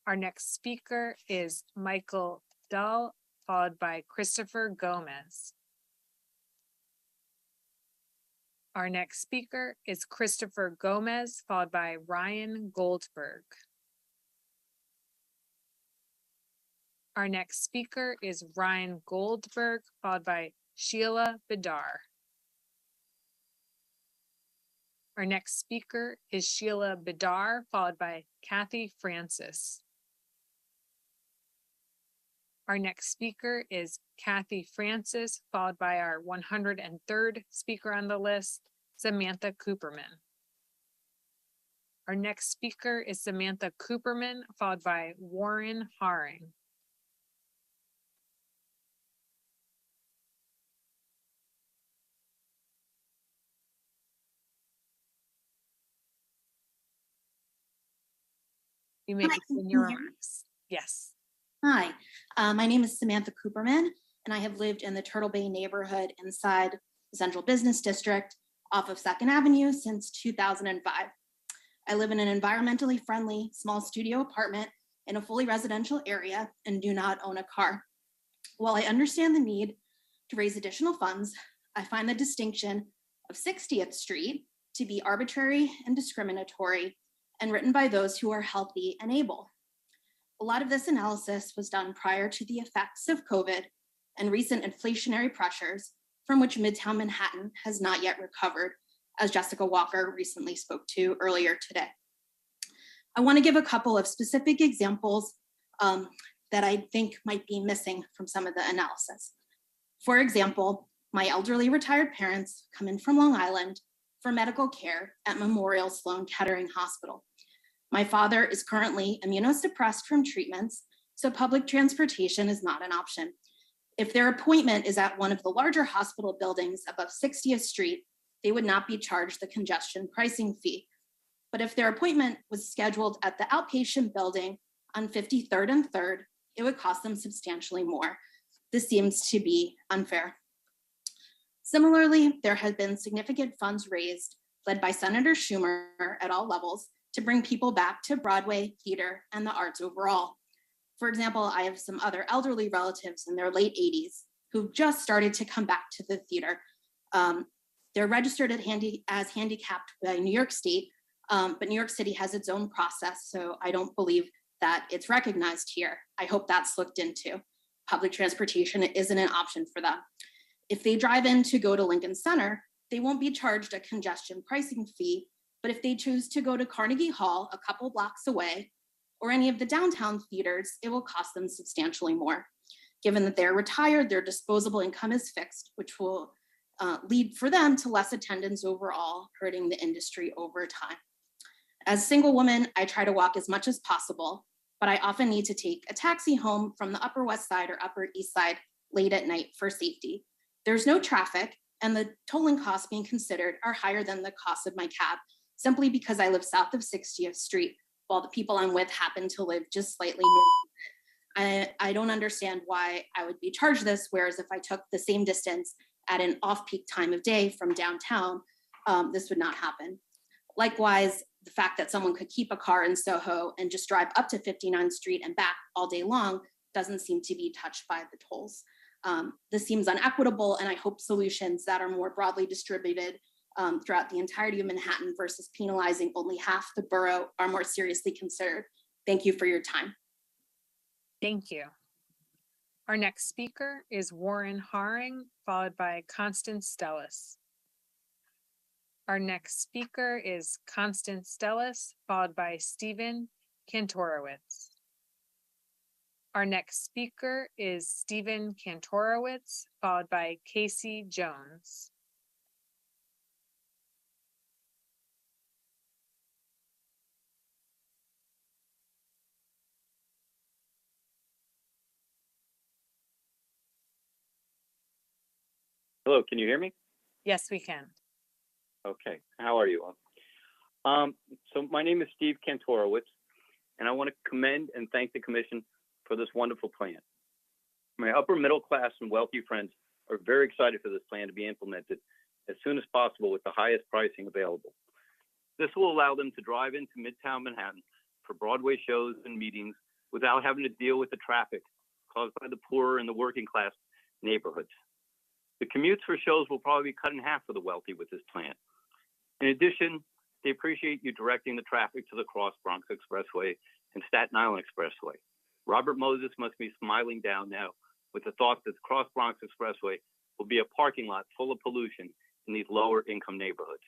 Our next speaker is Michael Dull, followed by Christopher Gomez. Our next speaker is Christopher Gomez, followed by Ryan Goldberg. Our next speaker is Ryan Goldberg, followed by Sheila Bidar. Our next speaker is Sheila Bidar, followed by Kathy Francis. Our next speaker is Kathy Francis, followed by our 103rd speaker on the list, Samantha Cooperman. Our next speaker is Samantha Cooperman, followed by Warren Haring. You may begin your remarks. Yes. Hi, my name is Samantha Cooperman, and I have lived in the Turtle Bay neighborhood inside the Central Business District off of 2nd Avenue since 2005. I live in an environmentally friendly small studio apartment in a fully residential area and do not own a car. While I understand the need to raise additional funds, I find the distinction of 60th Street to be arbitrary and discriminatory and written by those who are healthy and able. A lot of this analysis was done prior to the effects of COVID and recent inflationary pressures from which Midtown Manhattan has not yet recovered, as Jessica Walker recently spoke to earlier today. I want to give a couple of specific examples that I think might be missing from some of the analysis. For example, my elderly retired parents come in from Long Island for medical care at Memorial Sloan Kettering Hospital. My father is currently immunosuppressed from treatments, so public transportation is not an option. If their appointment is at one of the larger hospital buildings above 60th Street, they would not be charged the congestion pricing fee. But if their appointment was scheduled at the outpatient building on 53rd and 3rd, it would cost them substantially more. This seems to be unfair. Similarly, there have been significant funds raised, led by Senator Schumer at all levels, to bring people back to Broadway, theater, and the arts overall. For example, I have some other elderly relatives in their late 80s who've just started to come back to the theater. They're registered as handicapped by New York State, but New York City has its own process, so I don't believe that it's recognized here. I hope that's looked into. Public transportation isn't an option for them. If they drive in to go to Lincoln Center, they won't be charged a congestion pricing fee, but if they choose to go to Carnegie Hall a couple blocks away, or any of the downtown theaters, it will cost them substantially more. Given that they're retired, their disposable income is fixed, which will lead for them to less attendance overall, hurting the industry over time. As a single woman, I try to walk as much as possible, but I often need to take a taxi home from the Upper West Side or Upper East Side late at night for safety. There's no traffic, and the tolling costs being considered are higher than the cost of my cab, simply because I live south of 60th Street, while the people I'm with happen to live just slightly north. I don't understand why I would be charged this, whereas if I took the same distance at an off-peak time of day from downtown, this would not happen. Likewise, the fact that someone could keep a car in Soho and just drive up to 59th Street and back all day long doesn't seem to be touched by the tolls. This seems unequitable, and I hope solutions that are more broadly distributed throughout the entirety of Manhattan versus penalizing only half the borough are more seriously considered. Thank you for your time. Thank you. Our next speaker is Warren Haring, followed by Constance Stellis. Our next speaker is Constance Stellis, followed by Stephen Kantorowicz. Our next speaker is Stephen Kantorowicz, followed by Casey Jones. Hello, can you hear me? Yes, we can. Okay, how are you all? So my name is Steve Kantorowicz, and I want to commend and thank the Commission for this wonderful plan. My upper middle class and wealthy friends are very excited for this plan to be implemented as soon as possible with the highest pricing available. This will allow them to drive into Midtown Manhattan for Broadway shows and meetings without having to deal with the traffic caused by the poorer and the working class neighborhoods. The commutes for shows will probably be cut in half for the wealthy with this plan. In addition, they appreciate you directing the traffic to the Cross Bronx Expressway and Staten Island Expressway. Robert Moses must be smiling down now with the thought that the Cross Bronx Expressway will be a parking lot full of pollution in these lower income neighborhoods.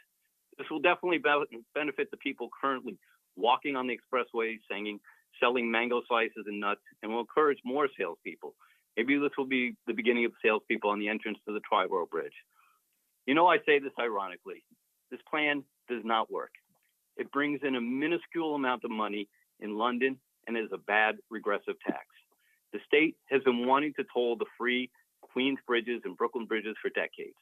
This will definitely benefit the people currently walking on the expressway, selling mango slices and nuts, and will encourage more salespeople. Maybe this will be the beginning of salespeople on the entrance to the Triborough Bridge. You know, I say this ironically. This plan does not work. It brings in a minuscule amount of money in London and is a bad regressive tax. The state has been wanting to toll the free Queens bridges and Brooklyn bridges for decades.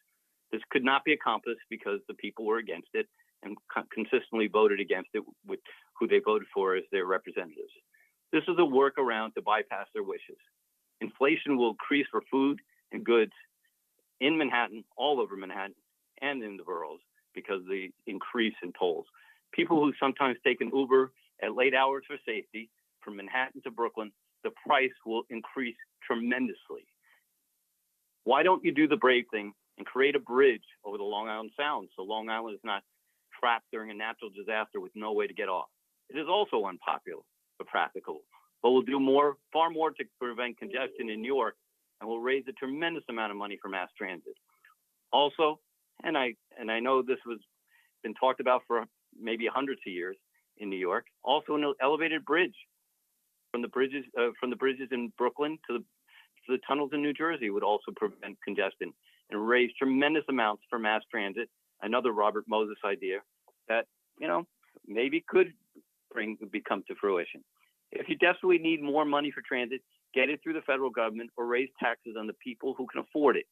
This could not be accomplished because the people were against it and consistently voted against it with who they voted for as their representatives. This is a workaround to bypass their wishes. Inflation will increase for food and goods in Manhattan, all over Manhattan, and in the boroughs because of the increase in tolls. People who sometimes take an Uber at late hours for safety from Manhattan to Brooklyn, the price will increase tremendously. Why don't you do the brave thing and create a bridge over the Long Island Sound so Long Island is not trapped during a natural disaster with no way to get off? It is also unpopular but practical, but will do far more to prevent congestion in New York and will raise a tremendous amount of money for mass transit. Also, and I know this was been talked about for maybe hundreds of years in New York, also an elevated bridge from the bridges in Brooklyn to the tunnels in New Jersey would also prevent congestion and raise tremendous amounts for mass transit. Another Robert Moses idea that, you know, maybe could come to fruition. If you desperately need more money for transit, get it through the federal government or raise taxes on the people who can afford it.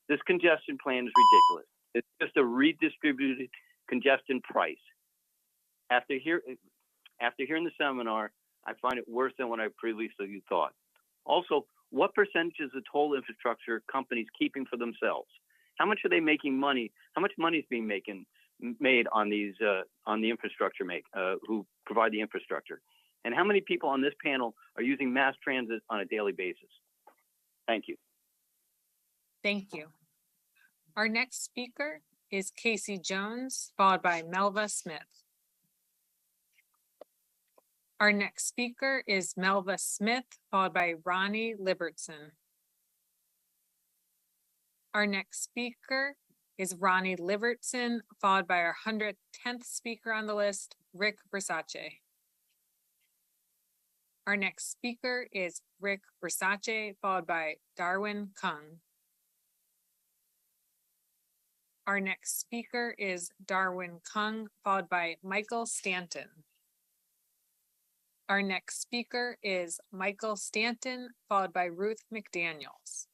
This congestion plan is ridiculous. It's just a redistributed congestion price. After hearing the seminar, I find it worse than what I previously thought. Also, what percentage is the toll infrastructure companies keeping for themselves? How much are they making money? How much money is being made on these on the infrastructure who provide the infrastructure? And how many people on this panel are using mass transit on a daily basis? Thank you. Thank you. Our next speaker is Casey Jones, followed by Melva Smith. Our next speaker is Melva Smith, followed by Ronnie Libertson. Our next speaker is Ronnie Libertson, followed by our 110th speaker on the list, Rick Versace. Our next speaker is Rick Versace, followed by Darwin Kung. Our next speaker is Darwin Kung, followed by Michael Stanton. Our next speaker is Michael Stanton, followed by Ruth McDaniels.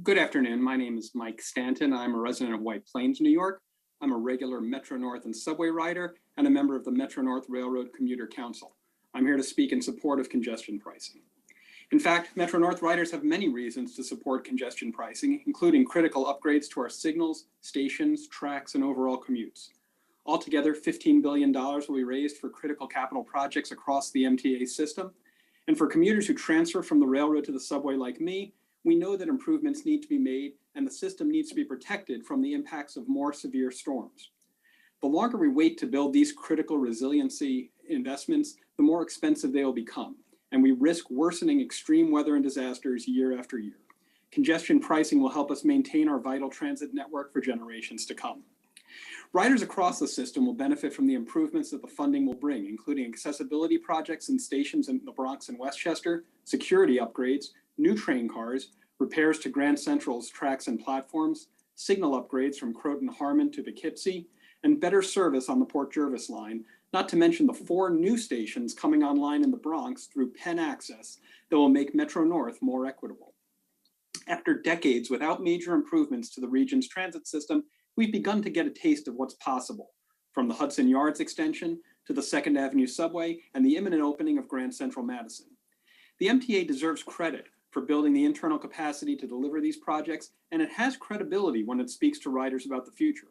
Good afternoon. My name is Mike Stanton. I'm a resident of White Plains, New York. I'm a regular Metro North and subway rider and a member of the Metro North Railroad Commuter Council. I'm here to speak in support of congestion pricing. In fact, Metro North riders have many reasons to support congestion pricing, including critical upgrades to our signals, stations, tracks, and overall commutes. Altogether, $15 billion will be raised for critical capital projects across the MTA system. And for commuters who transfer from the railroad to the subway like me, we know that improvements need to be made and the system needs to be protected from the impacts of more severe storms. The longer we wait to build these critical resiliency investments, the more expensive they will become, and we risk worsening extreme weather and disasters year after year. Congestion pricing will help us maintain our vital transit network for generations to come. Riders across the system will benefit from the improvements that the funding will bring, including accessibility projects and stations in the Bronx and Westchester, security upgrades, new train cars, repairs to Grand Central's tracks and platforms, signal upgrades from Croton Harmon to Poughkeepsie, and better service on the Port Jervis line, not to mention the 4 new stations coming online in the Bronx through Penn Access that will make Metro North more equitable. After decades without major improvements to the region's transit system, we've begun to get a taste of what's possible, from the Hudson Yards extension to the 2nd Avenue subway and the imminent opening of Grand Central Madison. The MTA deserves credit for building the internal capacity to deliver these projects, and it has credibility when it speaks to riders about the future.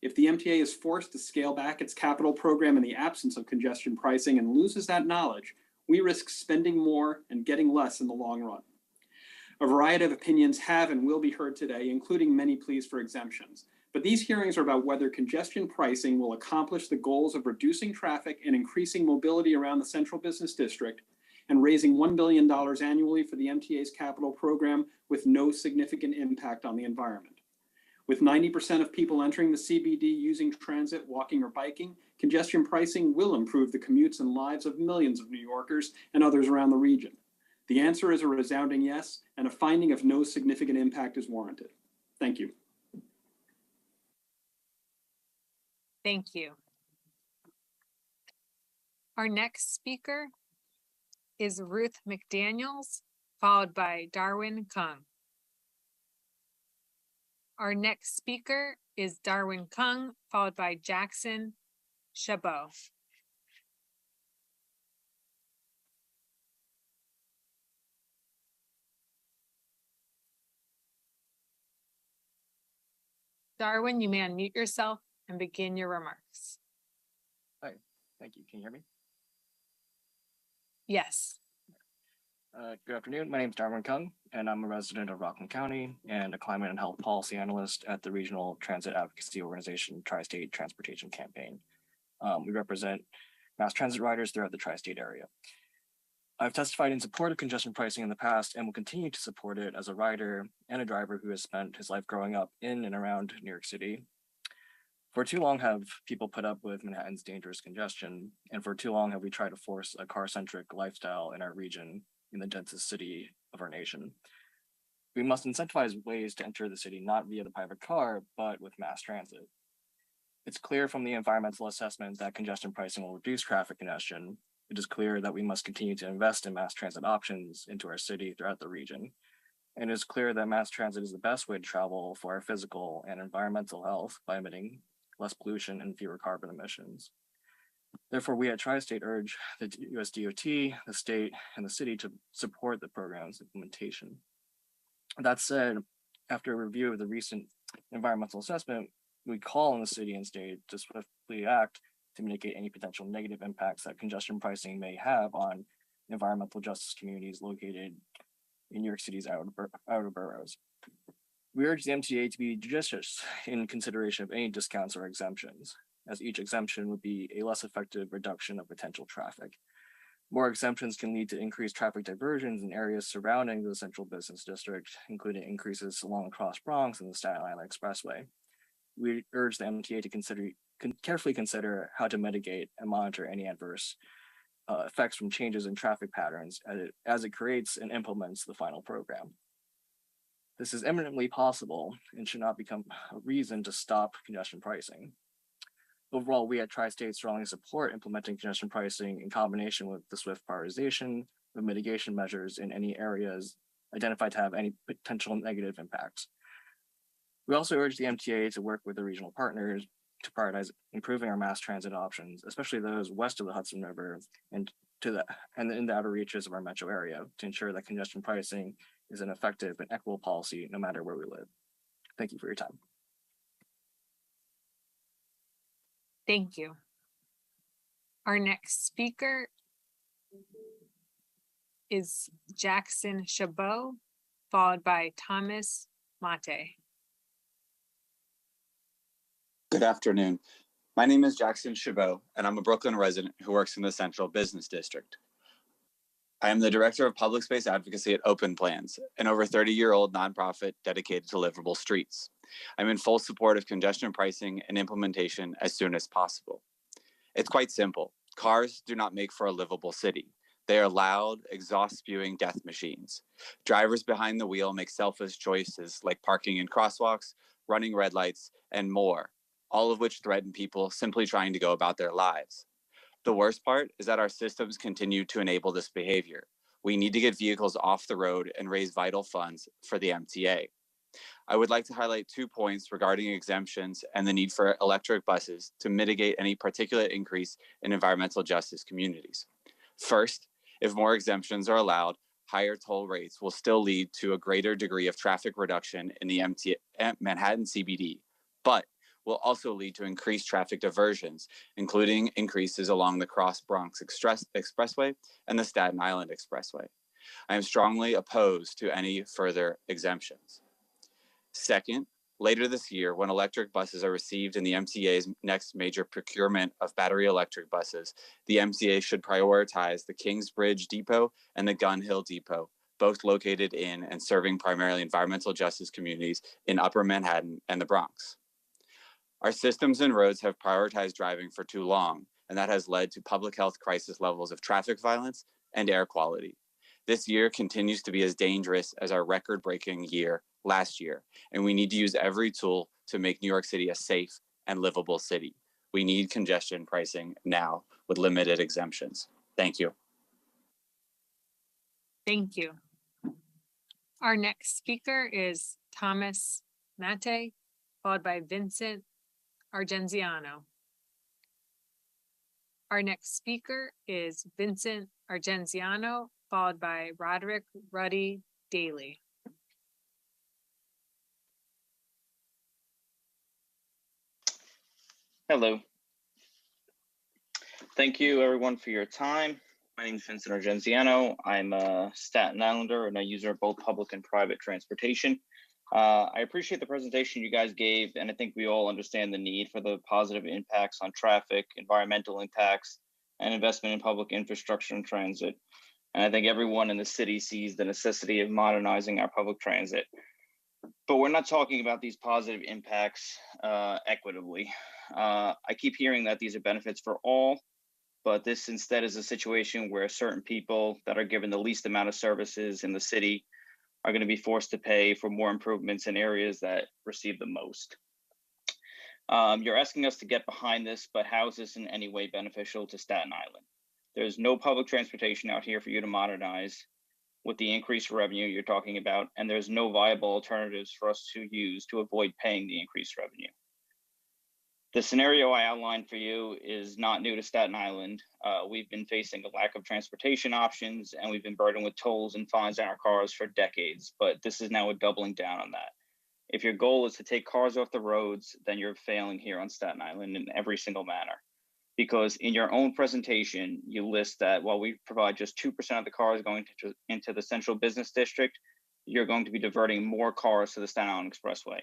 If the MTA is forced to scale back its capital program in the absence of congestion pricing and loses that knowledge, we risk spending more and getting less in the long run. A variety of opinions have and will be heard today, including many pleas for exemptions. But these hearings are about whether congestion pricing will accomplish the goals of reducing traffic and increasing mobility around the central business district, and raising $1 billion annually for the MTA's capital program with no significant impact on the environment. With 90% of people entering the CBD using transit, walking, or biking, congestion pricing will improve the commutes and lives of millions of New Yorkers and others around the region. The answer is a resounding yes, and a finding of no significant impact is warranted. Thank you. Thank you. Our next speaker is Ruth McDaniels, followed by Darwin Kung. Our next speaker is Darwin Kung, followed by Jackson Chabot. Darwin, you may unmute yourself and begin your remarks. Hi, thank you. Can you hear me? Yes. Good afternoon. My name is Darwin Kung, and I'm a resident of Rockland County and a climate and health policy analyst at the regional transit advocacy organization Tri-State Transportation Campaign. We represent mass transit riders throughout the tri-state area. I've testified in support of congestion pricing in the past and will continue to support it as a rider and a driver who has spent his life growing up in and around New York City. For too long have people put up with Manhattan's dangerous congestion, and for too long have we tried to force a car-centric lifestyle in our region in the densest city of our nation. We must incentivize ways to enter the city not via the private car, but with mass transit. It's clear from the environmental assessment that congestion pricing will reduce traffic congestion. It is clear that we must continue to invest in mass transit options into our city throughout the region. And it is clear that mass transit is the best way to travel for our physical and environmental health by emitting less pollution and fewer carbon emissions. Therefore, we at Tri-State urge the US DOT, the state, and the city to support the program's implementation. That said, after a review of the recent environmental assessment, we call on the city and state to swiftly act to mitigate any potential negative impacts that congestion pricing may have on environmental justice communities located in New York City's outer boroughs. We urge the MTA to be judicious in consideration of any discounts or exemptions, as each exemption would be a less effective reduction of potential traffic. More exemptions can lead to increased traffic diversions in areas surrounding the central business district, including increases along Cross Bronx and the Staten Island Expressway. We urge the MTA to carefully consider how to mitigate and monitor any adverse effects from changes in traffic patterns as it creates and implements the final program. This is eminently possible and should not become a reason to stop congestion pricing. Overall, we at Tri-State strongly support implementing congestion pricing in combination with the swift prioritization of mitigation measures in any areas identified to have any potential negative impacts. We also urge the MTA to work with the regional partners to prioritize improving our mass transit options, especially those west of the Hudson River and in the outer reaches of our metro area, to ensure that congestion pricing is an effective and equitable policy no matter where we live. Thank you for your time. Thank you. Our next speaker is Jackson Chabot, followed by Thomas Mate. Good afternoon. My name is Jackson Chabot, and I'm a Brooklyn resident who works in the Central Business District. I am the Director of Public Space Advocacy at Open Plans, an over 30-year-old nonprofit dedicated to livable streets. I'm in full support of congestion pricing and implementation as soon as possible. It's quite simple. Cars do not make for a livable city. They are loud, exhaust-spewing death machines. Drivers behind the wheel make selfish choices like parking in crosswalks, running red lights, and more, all of which threaten people simply trying to go about their lives. The worst part is that our systems continue to enable this behavior. We need to get vehicles off the road and raise vital funds for the MTA. I would like to highlight 2 points regarding exemptions and the need for electric buses to mitigate any particular increase in environmental justice communities. First, if more exemptions are allowed, higher toll rates will still lead to a greater degree of traffic reduction in the Manhattan CBD, but will also lead to increased traffic diversions, including increases along the Cross Bronx Expressway and the Staten Island Expressway. I am strongly opposed to any further exemptions. Second, later this year, when electric buses are received in the MTA's next major procurement of battery electric buses, the MTA should prioritize the Kingsbridge Depot and the Gun Hill Depot, both located in and serving primarily environmental justice communities in Upper Manhattan and the Bronx. Our systems and roads have prioritized driving for too long, and that has led to public health crisis levels of traffic violence and air quality. This year continues to be as dangerous as our record-breaking year last year, and we need to use every tool to make New York City a safe and livable city. We need congestion pricing now with limited exemptions. Thank you. Thank you. Our next speaker is Thomas Mate, followed by Vincent Argenziano. Our next speaker is Vincent Argenziano, followed by Roderick Ruddy Daly. Hello. Thank you everyone for your time. My name is Vincent Argenziano. I'm a Staten Islander and a user of both public and private transportation. I appreciate the presentation you guys gave, and I think we all understand the need for the positive impacts on traffic, environmental impacts, and investment in public infrastructure and transit. And I think everyone in the city sees the necessity of modernizing our public transit. But we're not talking about these positive impacts equitably. I keep hearing that these are benefits for all, but this instead is a situation where certain people that are given the least amount of services in the city are going to be forced to pay for more improvements in areas that receive the most. You're asking us to get behind this, but how is this in any way beneficial to Staten Island? There's no public transportation out here for you to modernize with the increased revenue you're talking about, and there's no viable alternatives for us to use to avoid paying the increased revenue. The scenario I outlined for you is not new to Staten Island. We've been facing a lack of transportation options, and we've been burdened with tolls and fines on our cars for decades, but this is now a doubling down on that. If your goal is to take cars off the roads, then you're failing here on Staten Island in every single manner. Because in your own presentation, you list that while we provide just 2% of the cars going into the central business district, you're going to be diverting more cars to the Staten Island Expressway.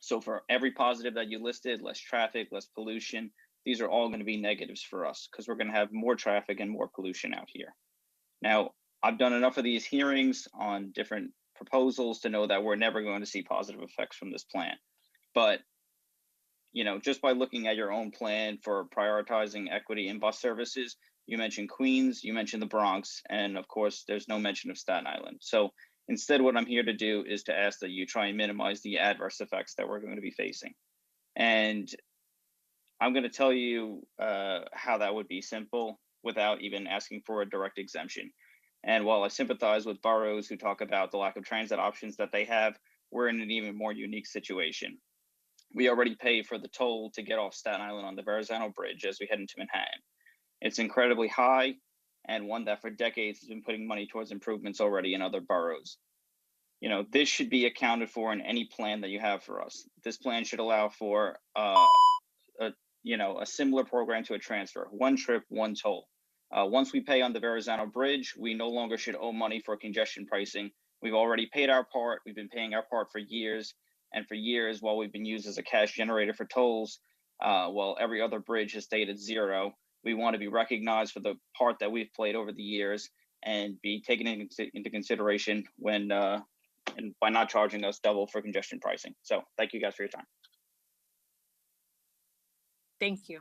So for every positive that you listed, less traffic, less pollution, these are all going to be negatives for us because we're going to have more traffic and more pollution out here. Now, I've done enough of these hearings on different proposals to know that we're never going to see positive effects from this plan. But, you know, just by looking at your own plan for prioritizing equity in bus services, you mentioned Queens, you mentioned the Bronx, and of course, there's no mention of Staten Island. So instead, what I'm here to do is to ask that you try and minimize the adverse effects that we're going to be facing. And I'm going to tell you how that would be simple without even asking for a direct exemption. And while I sympathize with boroughs who talk about the lack of transit options that they have, we're in an even more unique situation. We already pay for the toll to get off Staten Island on the Verrazano Bridge as we head into Manhattan. It's incredibly high, and one that for decades has been putting money towards improvements already in other boroughs. You know, this should be accounted for in any plan that you have for us. This plan should allow for a similar program to a transfer, one trip, one toll. Once we pay on the Verrazano Bridge, we no longer should owe money for congestion pricing. We've already paid our part. We've been paying our part for years. And for years, while we've been used as a cash generator for tolls, while every other bridge has stayed at zero, we want to be recognized for the part that we've played over the years and be taken into consideration when and by not charging us double for congestion pricing. So thank you guys for your time. Thank you.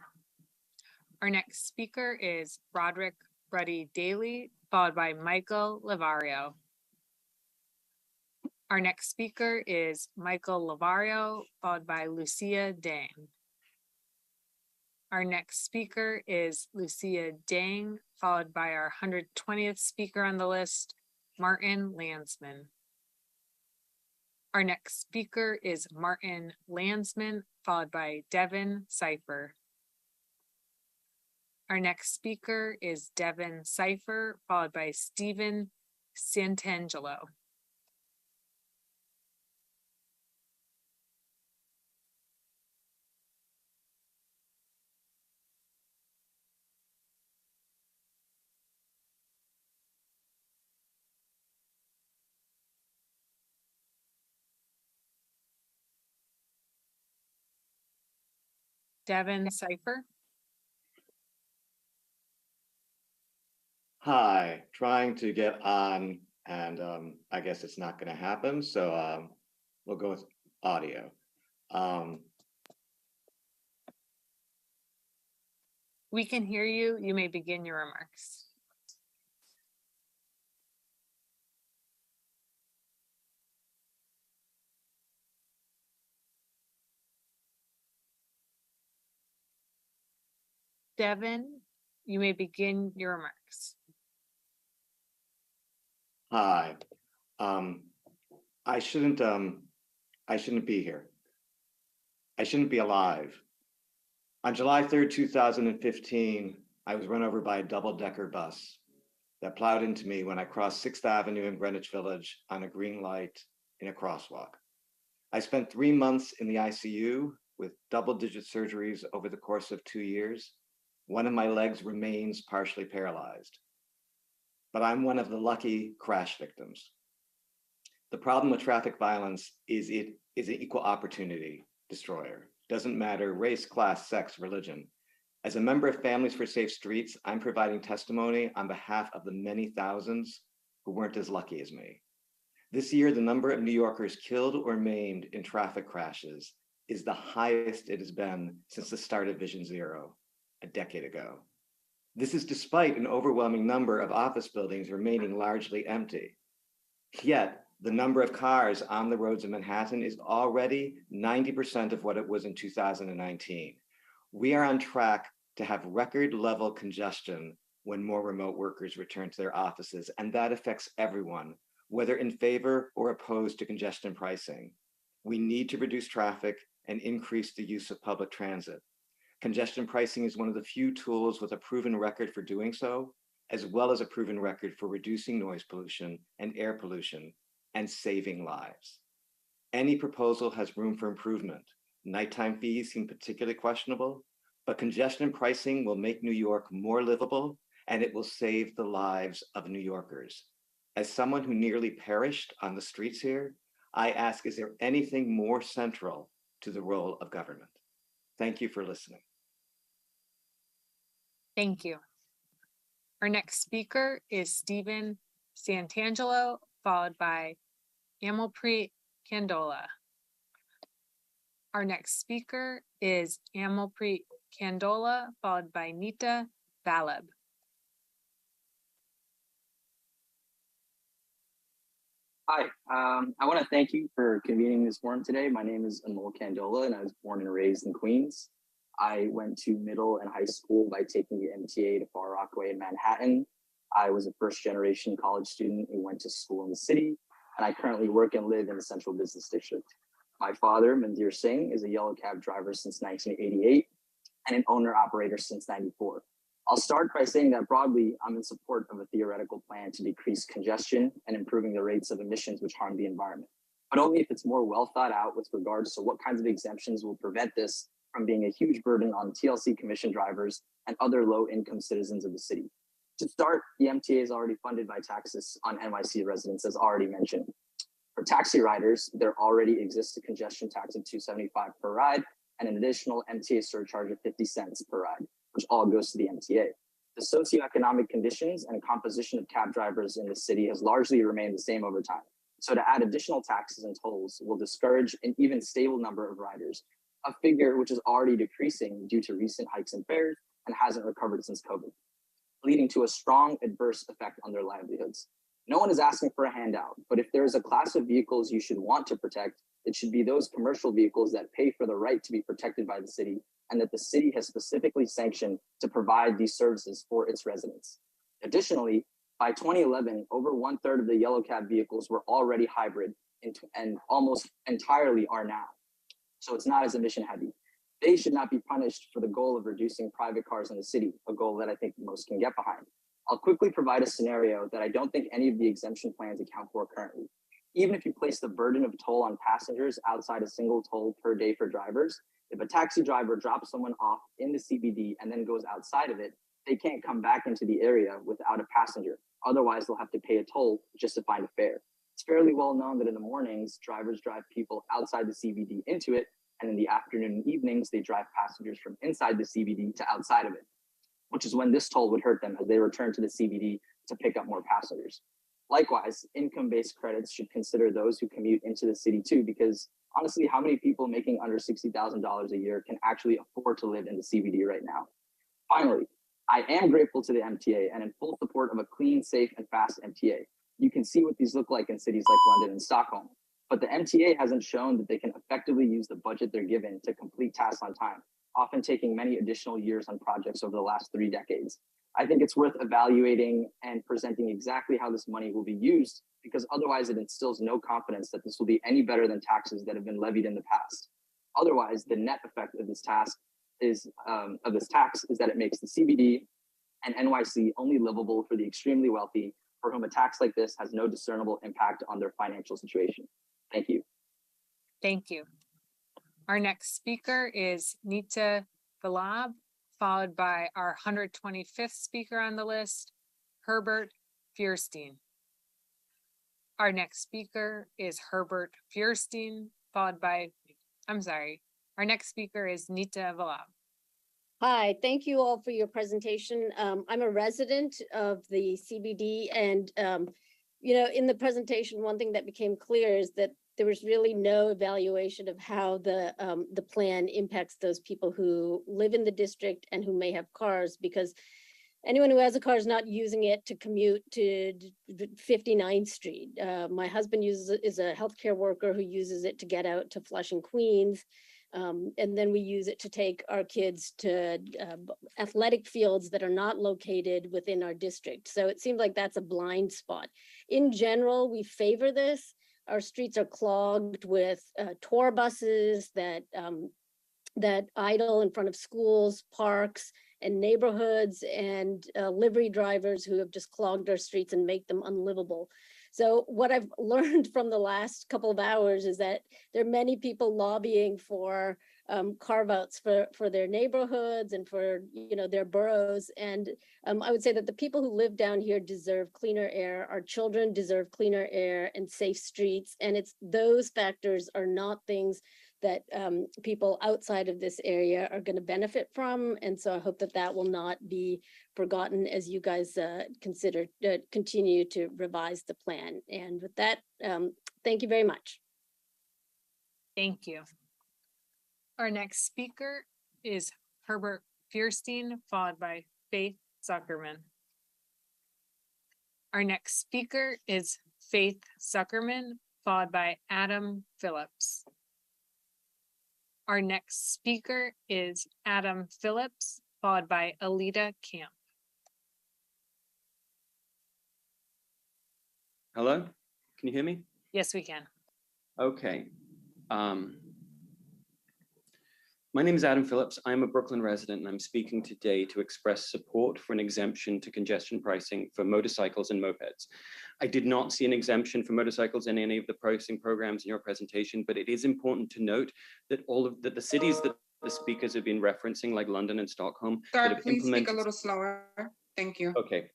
Our next speaker is Roderick Ruddy Daly, followed by Michael Lavario. Our next speaker is Michael Lavario, followed by Lucia Dang. Our next speaker is Lucia Dang, followed by our 120th speaker on the list, Martin Landsman. Our next speaker is Martin Landsman, followed by Devin Cipher. Our next speaker is Devin Cipher, followed by Stephen Santangelo. Devin Cipher. Hi, trying to get on, and I guess it's not going to happen. So we'll go with audio. We can hear you. You may begin your remarks. Devin, you may begin your remarks. Hi, I shouldn't be here. I shouldn't be alive. On July 3rd, 2015, I was run over by a double-decker bus that plowed into me when I crossed 6th Avenue in Greenwich Village on a green light in a crosswalk. I spent 3 months in the ICU with double-digit surgeries over the course of 2 years. One of my legs remains partially paralyzed, but I'm one of the lucky crash victims. The problem with traffic violence is it is an equal opportunity destroyer. Doesn't matter race, class, sex, religion. As a member of Families for Safe Streets, I'm providing testimony on behalf of the many thousands who weren't as lucky as me. This year, the number of New Yorkers killed or maimed in traffic crashes is the highest it has been since the start of Vision Zero, a decade ago. This is despite an overwhelming number of office buildings remaining largely empty. Yet, the number of cars on the roads of Manhattan is already 90% of what it was in 2019. We are on track to have record level congestion when more remote workers return to their offices, and that affects everyone, whether in favor or opposed to congestion pricing. We need to reduce traffic and increase the use of public transit. Congestion pricing is one of the few tools with a proven record for doing so, as well as a proven record for reducing noise pollution and air pollution and saving lives. Any proposal has room for improvement. Nighttime fees seem particularly questionable, but congestion pricing will make New York more livable, and it will save the lives of New Yorkers. As someone who nearly perished on the streets here, I ask, is there anything more central to the role of government? Thank you for listening. Thank you. Our next speaker is Stephen Santangelo, followed by Amalpreet Candola. Our next speaker is Amalpreet Candola, followed by Nita Valab. Hi, I want to thank you for convening this forum today. My name is Amol Candola, and I was born and raised in Queens. I went to middle and high school by taking the MTA to Far Rockaway in Manhattan. I was a first-generation college student who went to school in the city, and I currently work and live in the Central Business District. My father, Mandir Singh, is a yellow cab driver since 1988 and an owner-operator since '94. I'll start by saying that broadly, I'm in support of a theoretical plan to decrease congestion and improving the rates of emissions which harm the environment, but only if it's more well thought out with regards to what kinds of exemptions will prevent this from being a huge burden on TLC commission drivers and other low-income citizens of the city. To start, the MTA is already funded by taxes on NYC residents, as already mentioned. For taxi riders, there already exists a congestion tax of $2.75 per ride and an additional MTA surcharge of 50 cents per ride, which all goes to the MTA. The socioeconomic conditions and composition of cab drivers in the city has largely remained the same over time. So to add additional taxes and tolls will discourage an even stable number of riders, a figure which is already decreasing due to recent hikes in fares and hasn't recovered since COVID, leading to a strong adverse effect on their livelihoods. No one is asking for a handout, but if there is a class of vehicles you should want to protect, it should be those commercial vehicles that pay for the right to be protected by the city and that the city has specifically sanctioned to provide these services for its residents. Additionally, by 2011, over 1/3 of the yellow cab vehicles were already hybrid and almost entirely are now. So it's not as emission heavy. They should not be punished for the goal of reducing private cars in the city, a goal that I think most can get behind. I'll quickly provide a scenario that I don't think any of the exemption plans account for currently. Even if you place the burden of toll on passengers outside a single toll per day for drivers, if a taxi driver drops someone off in the CBD and then goes outside of it, they can't come back into the area without a passenger. Otherwise, they'll have to pay a toll just to find a fare. It's fairly well known that in the mornings, drivers drive people outside the CBD into it, and in the afternoon and evenings, they drive passengers from inside the CBD to outside of it, which is when this toll would hurt them as they return to the CBD to pick up more passengers. Likewise, income-based credits should consider those who commute into the city too, because honestly, how many people making under $60,000 a year can actually afford to live in the CBD right now? Finally, I am grateful to the MTA and in full support of a clean, safe, and fast MTA. You can see what these look like in cities like London and Stockholm, but the MTA hasn't shown that they can effectively use the budget they're given to complete tasks on time, often taking many additional years on projects over the last 3 decades. I think it's worth evaluating and presenting exactly how this money will be used, because otherwise it instills no confidence that this will be any better than taxes that have been levied in the past. Otherwise, the net effect of this tax is that it makes the CBD and NYC only livable for the extremely wealthy, for whom a tax like this has no discernible impact on their financial situation. Thank you. Thank you. Our next speaker is Nita Valab, followed by our 125th speaker on the list, Herbert Fierstein. Our next speaker is Herbert Fierstein, followed by, our next speaker is Nita Valab. Hi, thank you all for your presentation. I'm a resident of the CBD and, in the presentation, one thing that became clear is that there was really no evaluation of how the plan impacts those people who live in the district and who may have cars, because anyone who has a car is not using it to commute to 59th Street. My husband is a healthcare worker who uses it to get out to Flushing, Queens. And then we use it to take our kids to athletic fields that are not located within our district. So it seems like that's a blind spot. In general, we favor this. our streets are clogged with tour buses that idle in front of schools, parks, and neighborhoods, and livery drivers who have just clogged our streets and make them unlivable. So what I've learned from the last couple of hours is that there are many people lobbying for carve-outs for their neighborhoods and for their boroughs. And I would say that the people who live down here deserve cleaner air. Our children deserve cleaner air and safe streets. And it's those factors are not things that people outside of this area are going to benefit from. And so I hope that that will not be forgotten as you guys continue to revise the plan. And with that, thank you very much. Thank you. Our next speaker is Herbert Fierstein, followed by Faith Zuckerman. Our next speaker is Faith Zuckerman, followed by Adam Phillips. Our next speaker is Adam Phillips, followed by Alita Camp. Hello, can you hear me? Yes, we can. Okay. My name is Adam Phillips. I'm a Brooklyn resident, and I'm speaking today to express support for an exemption to congestion pricing for motorcycles and mopeds. I did not see an exemption for motorcycles in any of the pricing programs in your presentation, but it is important to note that the cities that the speakers have been referencing, like London and Stockholm, Sir, please speak a little slower. Thank you. Okay.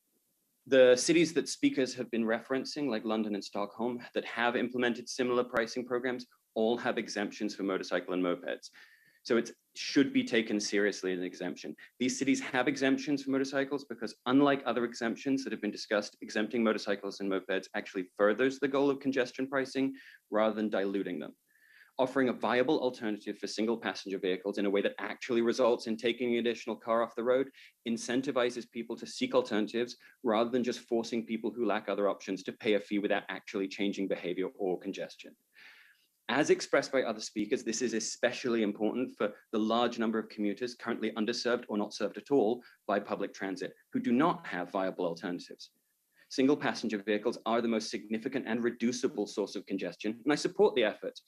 The cities that speakers have been referencing, like London and Stockholm, that have implemented similar pricing programs, all have exemptions for motorcycle and mopeds. So it should be taken seriously as an exemption. These cities have exemptions for motorcycles because, unlike other exemptions that have been discussed, exempting motorcycles and mopeds actually furthers the goal of congestion pricing rather than diluting them. Offering a viable alternative for single passenger vehicles in a way that actually results in taking an additional car off the road incentivizes people to seek alternatives rather than just forcing people who lack other options to pay a fee without actually changing behavior or congestion. As expressed by other speakers, this is especially important for the large number of commuters currently underserved or not served at all by public transit who do not have viable alternatives. Single passenger vehicles are the most significant and reducible source of congestion, and I support the efforts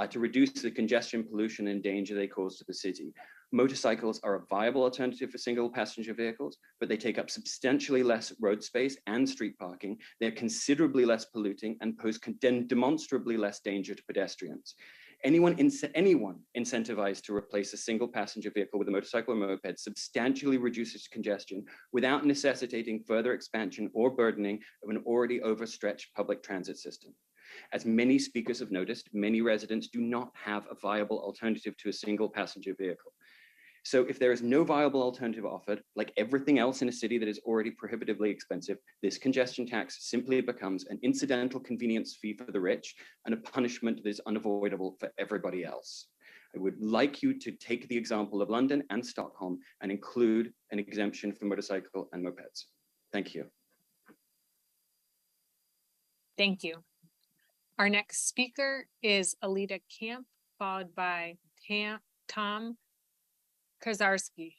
to reduce the congestion, pollution, and danger they cause to the city. Motorcycles are a viable alternative for single passenger vehicles, but they take up substantially less road space and street parking. They're considerably less polluting and pose demonstrably less danger to pedestrians. Anyone incentivized to replace a single passenger vehicle with a motorcycle or moped substantially reduces congestion without necessitating further expansion or burdening of an already overstretched public transit system. As many speakers have noticed, many residents do not have a viable alternative to a single passenger vehicle. So if there is no viable alternative offered, like everything else in a city that is already prohibitively expensive, this congestion tax simply becomes an incidental convenience fee for the rich and a punishment that is unavoidable for everybody else. I would like you to take the example of London and Stockholm and include an exemption for motorcycle and mopeds. Thank you. Thank you. Our next speaker is Alita Camp, followed by Tom Kozarski.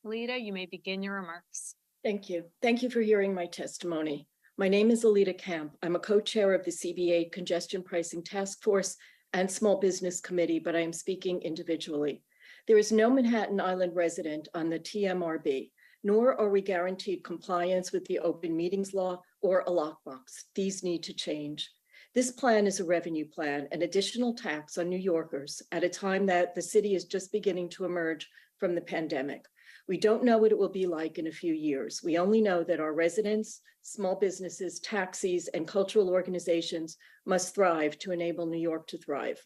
Alita, you may begin your remarks. Thank you. Thank you for hearing my testimony. My name is Alita Camp. I'm a co-chair of the CBA Congestion Pricing Task Force and Small Business Committee, but I am speaking individually. There is no Manhattan Island resident on the TMRB, nor are we guaranteed compliance with the open meetings law or a lockbox. These need to change. This plan is a revenue plan, an additional tax on New Yorkers at a time that the city is just beginning to emerge from the pandemic. We don't know what it will be like in a few years. We only know that our residents, small businesses, taxis, and cultural organizations must thrive to enable New York to thrive.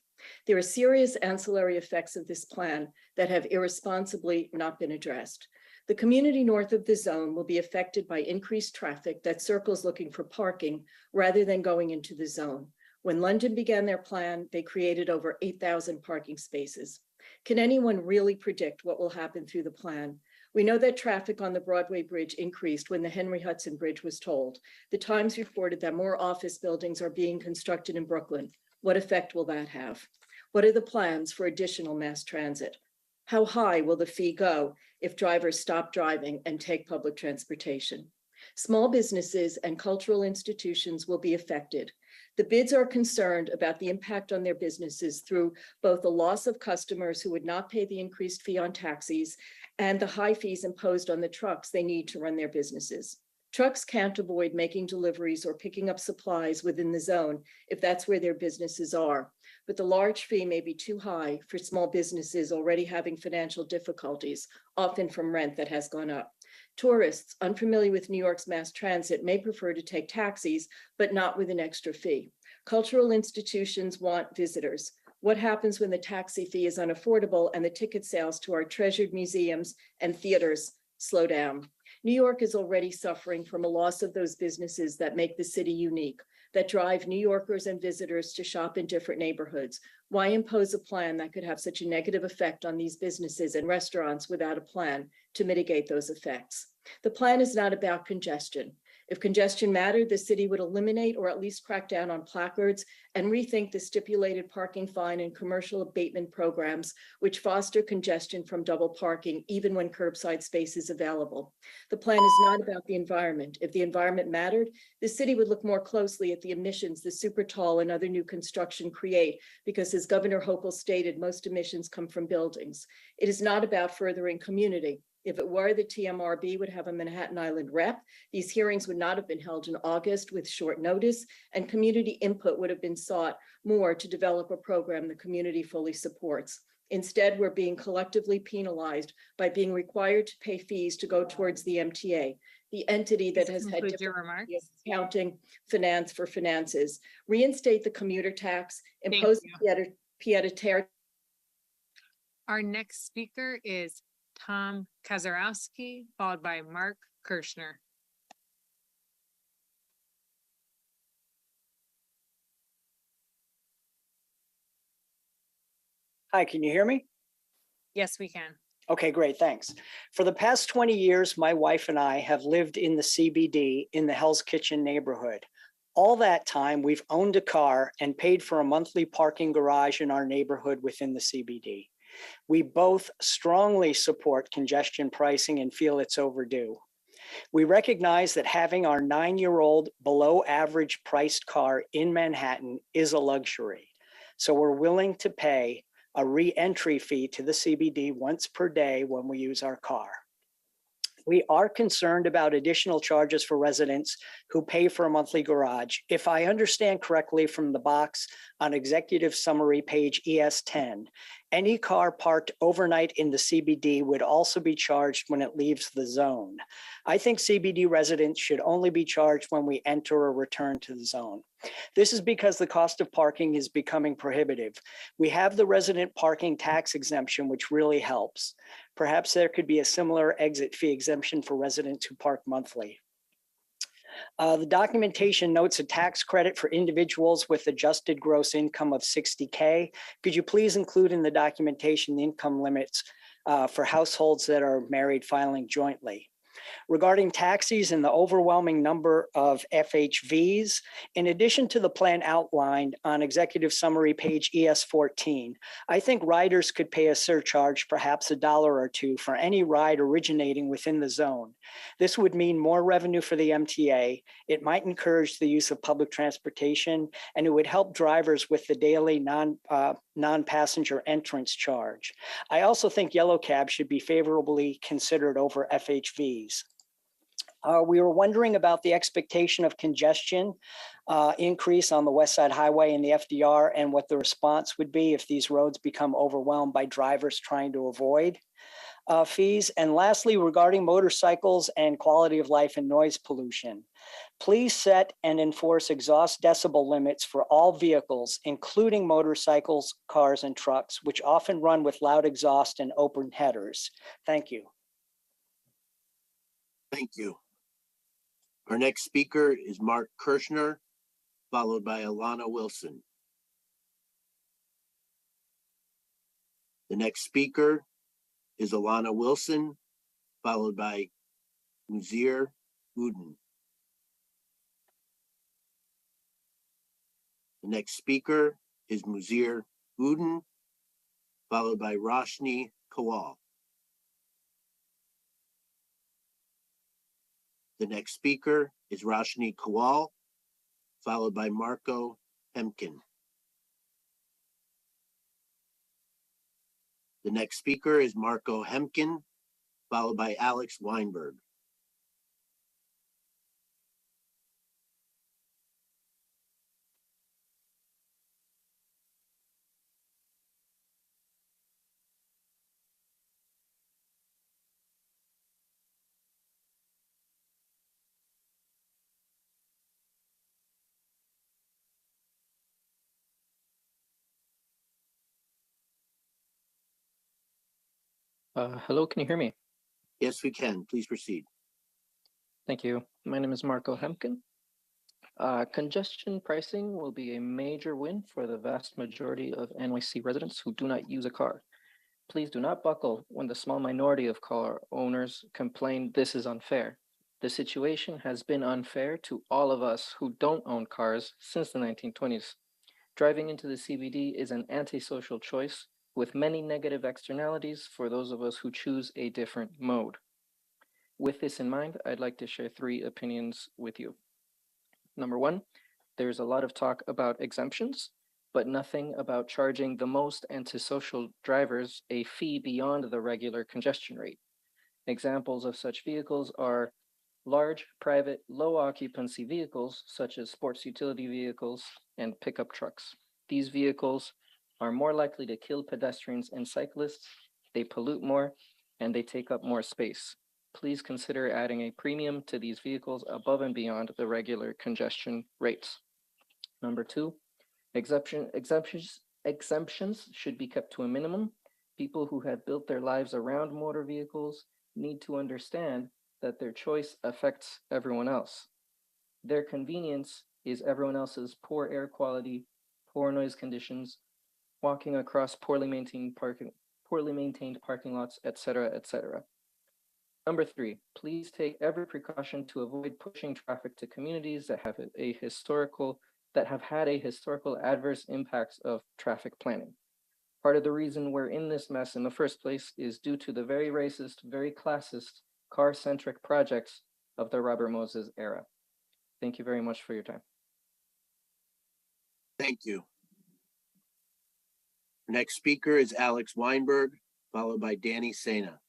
There are serious ancillary effects of this plan that have irresponsibly not been addressed. The community north of the zone will be affected by increased traffic that circles looking for parking rather than going into the zone. When London began their plan, they created over 8,000 parking spaces. Can anyone really predict what will happen through the plan? We know that traffic on the Broadway Bridge increased when the Henry Hudson Bridge was tolled. The Times reported that more office buildings are being constructed in Brooklyn. What effect will that have? What are the plans for additional mass transit? How high will the fee go if drivers stop driving and take public transportation? Small businesses and cultural institutions will be affected. The bids are concerned about the impact on their businesses through both the loss of customers who would not pay the increased fee on taxis and the high fees imposed on the trucks they need to run their businesses. Trucks can't avoid making deliveries or picking up supplies within the zone if that's where their businesses are. But the large fee may be too high for small businesses already having financial difficulties, often from rent that has gone up. Tourists unfamiliar with New York's mass transit may prefer to take taxis, but not with an extra fee. Cultural institutions want visitors. What happens when the taxi fee is unaffordable and the ticket sales to our treasured museums and theaters slow down? New York is already suffering from a loss of those businesses that make the city unique, that drive New Yorkers and visitors to shop in different neighborhoods. Why impose a plan that could have such a negative effect on these businesses and restaurants without a plan to mitigate those effects? The plan is not about congestion. If congestion mattered, the city would eliminate or at least crack down on placards and rethink the stipulated parking fine and commercial abatement programs, which foster congestion from double parking, even when curbside space is available. The plan is not about the environment. If the environment mattered, the city would look more closely at the emissions the super tall and other new construction create, because as Governor Hochul stated, most emissions come from buildings. It is not about furthering community. If it were, the TMRB would have a Manhattan Island rep. These hearings would not have been held in August with short notice, and community input would have been sought more to develop a program the community fully supports. Instead, we're being collectively penalized by being required to pay fees to go towards the MTA, the entity that has had difficulty accounting finance for finances. Reinstate the commuter tax, impose pied-à-terre. Our next speaker is Tom Kazarowski, followed by Mark Kirschner. Hi, can you hear me? Yes, we can. Okay, great, thanks. For the past 20 years, my wife and I have lived in the CBD in the Hell's Kitchen neighborhood. All that time, we've owned a car and paid for a monthly parking garage in our neighborhood within the CBD. We both strongly support congestion pricing and feel it's overdue. We recognize that having our 9-year-old below average priced car in Manhattan is a luxury. So we're willing to pay a re-entry fee to the CBD once per day when we use our car. We are concerned about additional charges for residents who pay for a monthly garage. If I understand correctly from the box on executive summary page ES10, any car parked overnight in the CBD would also be charged when it leaves the zone. I think CBD residents should only be charged when we enter or return to the zone. This is because the cost of parking is becoming prohibitive. We have the resident parking tax exemption, which really helps. Perhaps there could be a similar exit fee exemption for residents who park monthly. The documentation notes a tax credit for individuals with adjusted gross income of $60K. Could you please include in the documentation the income limits for households that are married filing jointly? Regarding taxis and the overwhelming number of FHVs, in addition to the plan outlined on executive summary page ES14, I think riders could pay a surcharge, perhaps $1 or $2, for any ride originating within the zone. This would mean more revenue for the MTA. It might encourage the use of public transportation, and it would help drivers with the daily non-passenger entrance charge. I also think yellow cabs should be favorably considered over FHVs. We were wondering about the expectation of congestion increase on the West Side Highway and the FDR, and what the response would be if these roads become overwhelmed by drivers trying to avoid fees. And lastly, regarding motorcycles and quality of life and noise pollution, please set and enforce exhaust decibel limits for all vehicles, including motorcycles, cars, and trucks, which often run with loud exhaust and open headers. Thank you. Thank you. Our next speaker is Mark Kirschner, followed by Alana Wilson. The next speaker is Alana Wilson, followed by Muzir Uden. The next speaker is Muzir Uden, followed by Roshni Kowal. The next speaker is Roshni Kowal, followed by Marco Hemkin. The next speaker is Marco Hemkin, followed by Alex Weinberg. Hello, can you hear me? Yes, we can. Please proceed. Thank you. My name is Marco Hemkin. Congestion pricing will be a major win for the vast majority of NYC residents who do not use a car. Please do not buckle when the small minority of car owners complain this is unfair. The situation has been unfair to all of us who don't own cars since the 1920s. Driving into the CBD is an antisocial choice with many negative externalities for those of us who choose a different mode. With this in mind, I'd like to share 3 opinions with you. Number 1, there's a lot of talk about exemptions, but nothing about charging the most antisocial drivers a fee beyond the regular congestion rate. Examples of such vehicles are large, private, low occupancy vehicles, such as sports utility vehicles and pickup trucks. These vehicles are more likely to kill pedestrians and cyclists, they pollute more, and they take up more space. Please consider adding a premium to these vehicles above and beyond the regular congestion rates. Number 2, exemptions should be kept to a minimum. People who have built their lives around motor vehicles need to understand that their choice affects everyone else. Their convenience is everyone else's poor air quality, poor noise conditions, walking across poorly maintained parking lots, etc., etc. Number 3, please take every precaution to avoid pushing traffic to communities that have had a historical adverse impacts of traffic planning. Part of the reason we're in this mess in the first place is due to the very racist, very classist, car-centric projects of the Robert Moses era. Thank you very much for your time. Thank you. Next speaker is Alex Weinberg, followed by Danny Sena.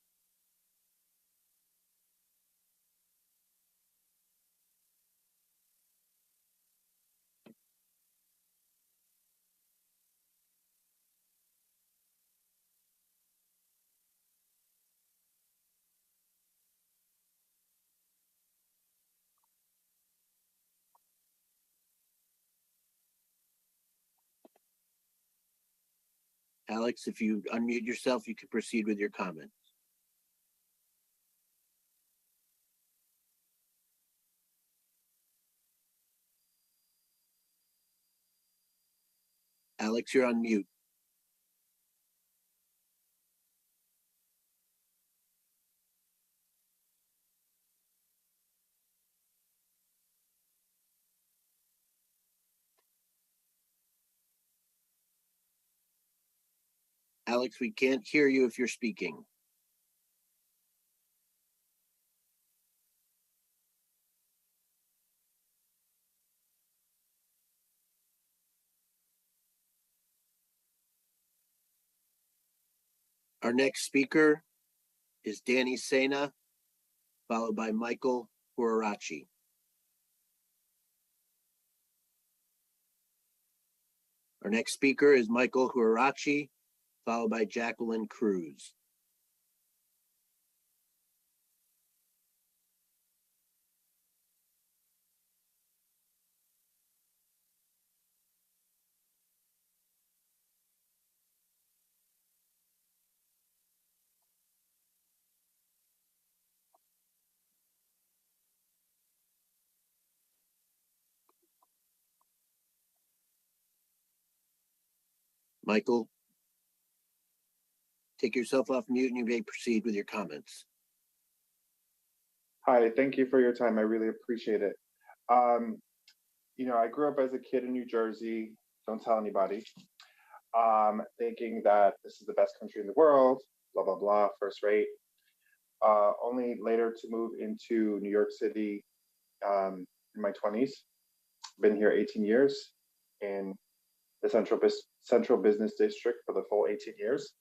Alex, if you unmute yourself, you can proceed with your comment. Alex, you're on mute. Alex, we can't hear you if you're speaking. Our next speaker is Danny Sena, followed by Michael Huarachi. Our next speaker is Michael Huarachi, followed by Jacqueline Cruz. Michael, take yourself off mute and you may proceed with your comments. Hi, thank you for your time. I really appreciate it. I grew up as a kid in New Jersey, don't tell anybody, thinking that this is the best country in the world. blah, blah, blah, first rate. Only later to move into New York City in my 20s. Been here 18 years in the Central Business District for the full 18 years,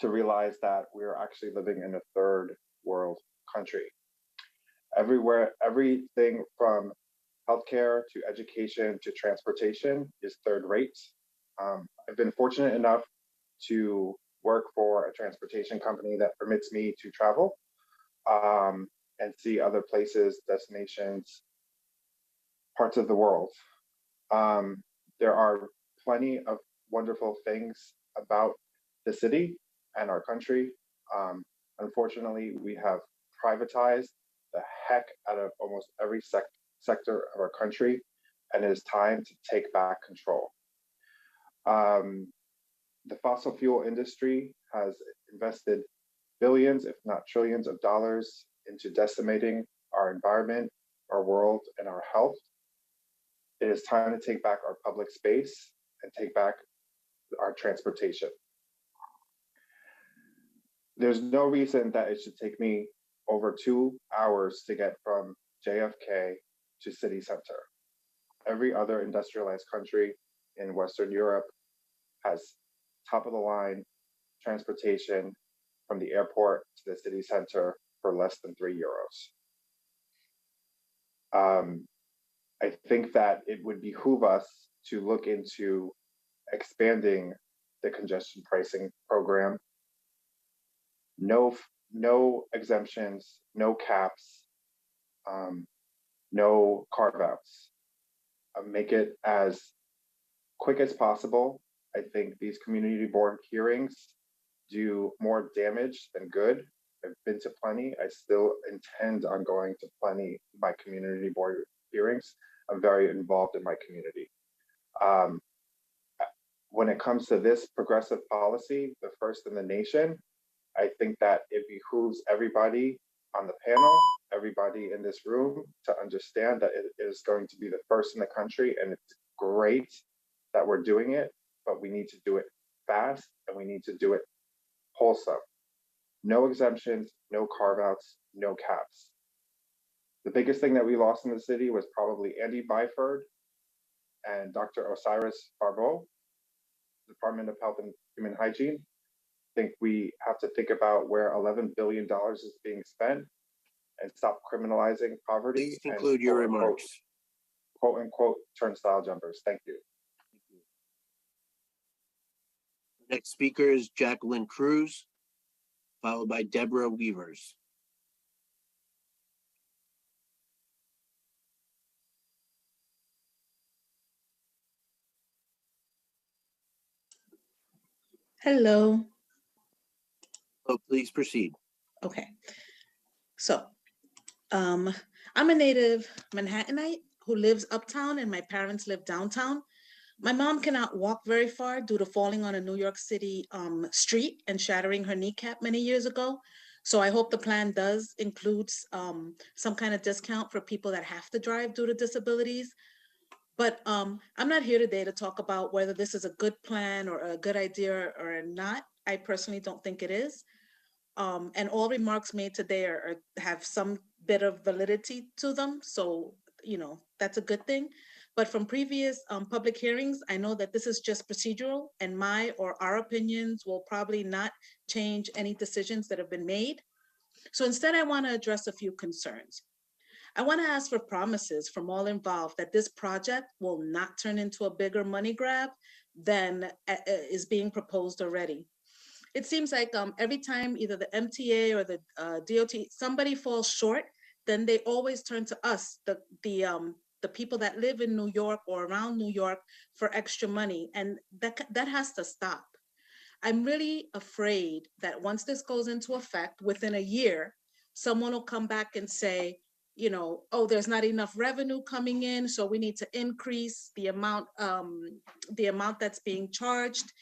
to realize that we're actually living in a third world country. Everywhere, everything from healthcare to education to transportation is third rate. I've been fortunate enough to work for a transportation company that permits me to travel and see other places, destinations, parts of the world. There are plenty of wonderful things about the city and our country. Unfortunately, we have privatized the heck out of almost every sector of our country, and it is time to take back control. The fossil fuel industry has invested billions, if not trillions of dollars into decimating our environment, our world, and our health. It is time to take back our public space and take back our transportation. There's no reason that it should take me over 2 hours to get from JFK to city center. Every other industrialized country in Western Europe has top of the line transportation from the airport to the city center for less than €3. I think that it would behoove us to look into expanding the congestion pricing program. No exemptions, no caps, no carve-outs. Make it as quick as possible. I think these community board hearings do more damage than good. I've been to plenty. I still intend on going to plenty of my community board hearings. I'm very involved in my community. When it comes to this progressive policy, the first in the nation, I think that it behooves everybody on the panel, everybody in this room, to understand that it is going to be the first in the country, and it's great that we're doing it, but we need to do it fast and we need to do it wholesome. No exemptions, no carve-outs, no caps. The biggest thing that we lost in the city was probably Andy Byford and Dr. Osiris Barbeau, Department of Health and Human Hygiene. I think we have to think about where $11 billion is being spent and stop criminalizing poverty. Please conclude your remarks. Quote unquote turnstile jumpers. Thank you. Next speaker is Jacqueline Cruz, followed by Deborah Weavers. Hello. Oh, please proceed. Okay. So, I'm a native Manhattanite who lives uptown and my parents live downtown. My mom cannot walk very far due to falling on a New York City street and shattering her kneecap many years ago. So I hope the plan does include some kind of discount for people that have to drive due to disabilities. But I'm not here today to talk about whether this is a good plan or a good idea or not. I personally don't think it is. And all remarks made today have some bit of validity to them. So, you know, that's a good thing. But from previous public hearings, I know that this is just procedural, and my or our opinions will probably not change any decisions that have been made. So instead, I want to address a few concerns. I want to ask for promises from all involved that this project will not turn into a bigger money grab than is being proposed already. It seems like every time either the MTA or the DOT, somebody falls short, then they always turn to us, the people that live in New York or around New York, for extra money. And that has to stop. I'm really afraid that once this goes into effect, within a year, someone will come back and say, you know, oh, there's not enough revenue coming in, so we need to increase the amount that's being charged.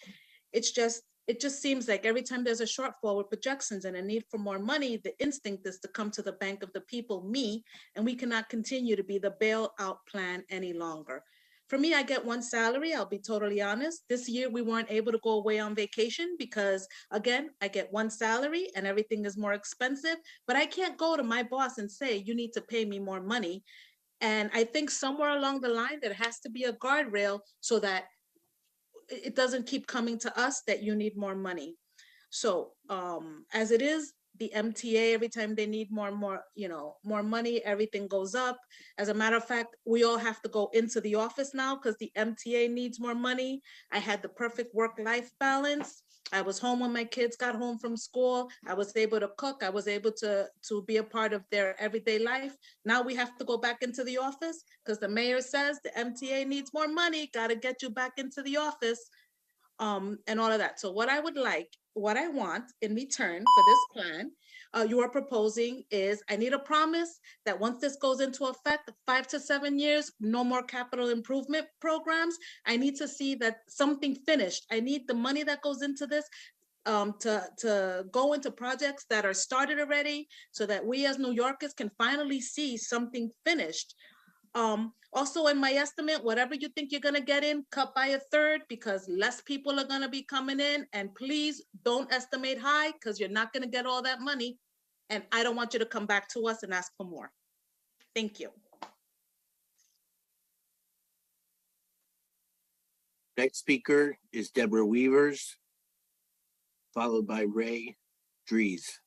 It just seems like every time there's a shortfall with projections and a need for more money, the instinct is to come to the bank of the people, me, and we cannot continue to be the bailout plan any longer. For me, I get one salary. I'll be totally honest. This year, we weren't able to go away on vacation because, again, I get one salary and everything is more expensive. But I can't go to my boss and say, you need to pay me more money. And I think somewhere along the line, there has to be a guardrail so that it doesn't keep coming to us that you need more money. So as it is, the MTA, every time they need more money, everything goes up. As a matter of fact, we all have to go into the office now because the MTA needs more money. I had the perfect work-life balance. I was home when my kids got home from school. I was able to cook. I was able to be a part of their everyday life. Now we have to go back into the office because the mayor says the MTA needs more money, got to get you back into the office. And all of that. So what I want in return for this plan you are proposing is I need a promise that once this goes into effect, 5 to 7 years, no more capital improvement programs. I need to see that something finished. I need the money that goes into this to go into projects that are started already so that we as New Yorkers can finally see something finished. Also in my estimate, whatever you think you're gonna get in, cut by a third because less people are gonna be coming in, and please don't estimate high because you're not gonna get all that money. And I don't want you to come back to us and ask for more. Thank you. Next speaker is Deborah Weavers, followed by Ray Dries.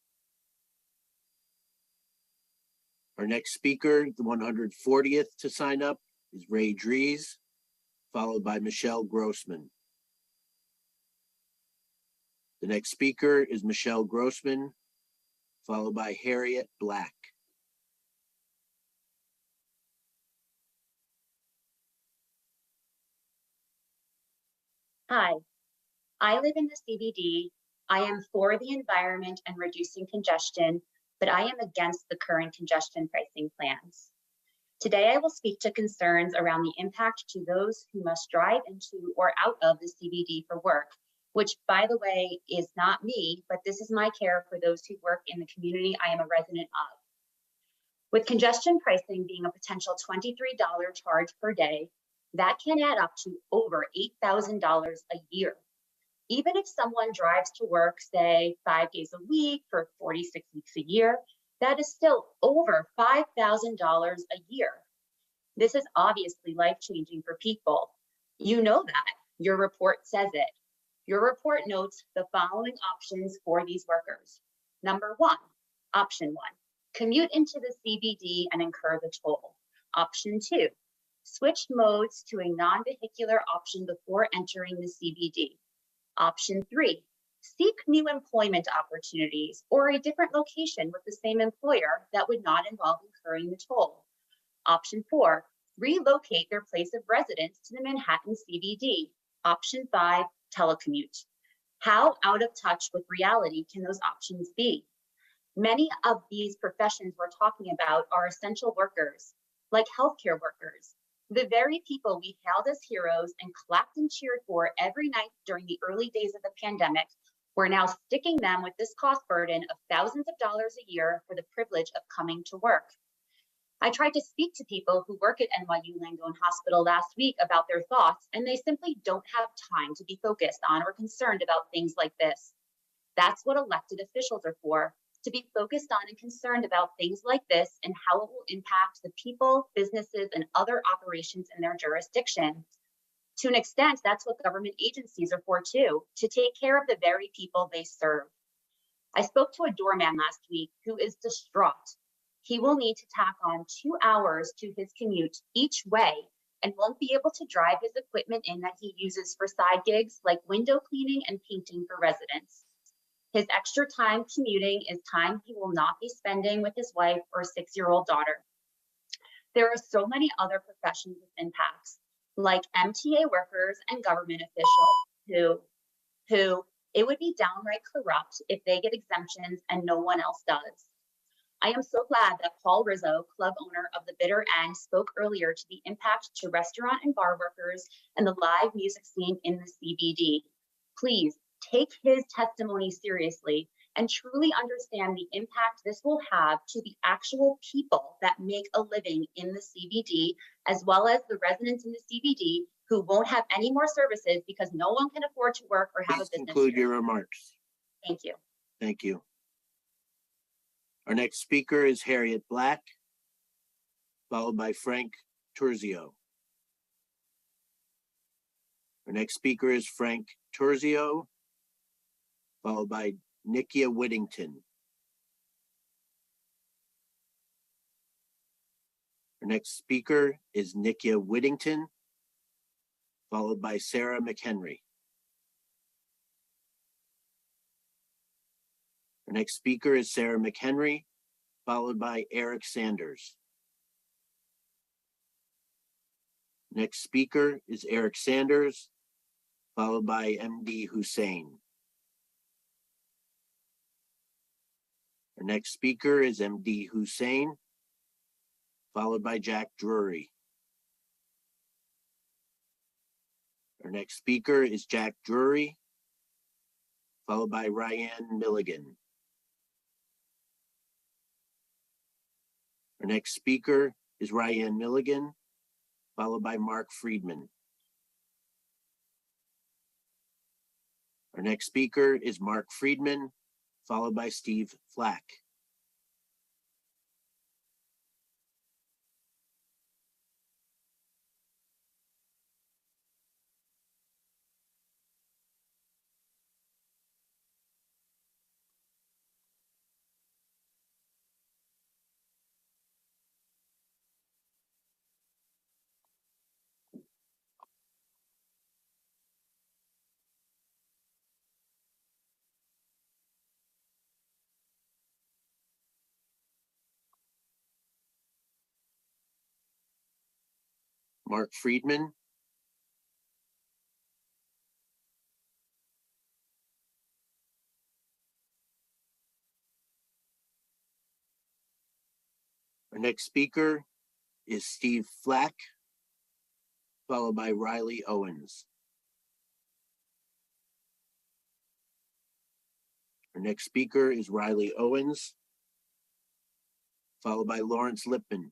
Our next speaker, the 140th to sign up, is Ray Dries, followed by Michelle Grossman. The next speaker is Michelle Grossman, followed by Harriet Black. Hi, I live in the CBD. I am for the environment and reducing congestion, but I am against the current congestion pricing plans. Today, I will speak to concerns around the impact to those who must drive into or out of the CBD for work, which, by the way, is not me, but this is my care for those who work in the community I am a resident of. With congestion pricing being a potential $23 charge per day, that can add up to over $8,000 a year. Even if someone drives to work, say 5 days a week for 46 weeks a year, that is still over $5,000 a year. This is obviously life-changing for people. You know that. Your report says it. Your report notes the following options for these workers. Number 1, option 1, commute into the CBD and incur the toll. Option 2, switch modes to a non-vehicular option before entering the CBD. Option 3, seek new employment opportunities or a different location with the same employer that would not involve incurring the toll. Option 4, relocate their place of residence to the Manhattan CBD. Option 5, telecommute. How out of touch with reality can those options be? Many of these professions we're talking about are essential workers, like healthcare workers, the very people we hailed as heroes and clapped and cheered for every night during the early days of the pandemic. We're now sticking them with this cost burden of thousands of dollars a year for the privilege of coming to work. I tried to speak to people who work at NYU Langone Hospital last week about their thoughts, and they simply don't have time to be focused on or concerned about things like this. That's what elected officials are for, to be focused on and concerned about things like this and how it will impact the people, businesses, and other operations in their jurisdiction. To an extent, that's what government agencies are for too, to take care of the very people they serve. I spoke to a doorman last week who is distraught. He will need to tack on 2 hours to his commute each way and won't be able to drive his equipment in that he uses for side gigs like window cleaning and painting for residents. His extra time commuting is time he will not be spending with his wife or 6-year-old daughter. There are so many other professions with impacts, like MTA workers and government officials who it would be downright corrupt if they get exemptions and no one else does. I am so glad that Paul Rizzo, club owner of the Bitter End, spoke earlier to the impact to restaurant and bar workers and the live music scene in the CBD. Please take his testimony seriously and truly understand the impact this will have to the actual people that make a living in the CBD, as well as the residents in the CBD who won't have any more services because no one can afford to work or have a business. Conclude your remarks. Thank you. Thank you. Our next speaker is Harriet Black, followed by Frank Turzio. Our next speaker is Frank Turzio, followed by Nikia Whittington. Our next speaker is Nikia Whittington, followed by Sarah McHenry. Our next speaker is Sarah McHenry, followed by Eric Sanders. Next speaker is Eric Sanders, followed by MD Hussein. Our next speaker is MD Hussein, followed by Jack Drury. Our next speaker is Jack Drury, followed by Ryan Milligan. Our next speaker is Ryan Milligan, followed by Mark Friedman. Our next speaker is Mark Friedman, followed by Steve Flack. Mark Friedman. Our next speaker is Steve Flack, followed by Riley Owens. Our next speaker is Riley Owens, followed by Lawrence Lipman.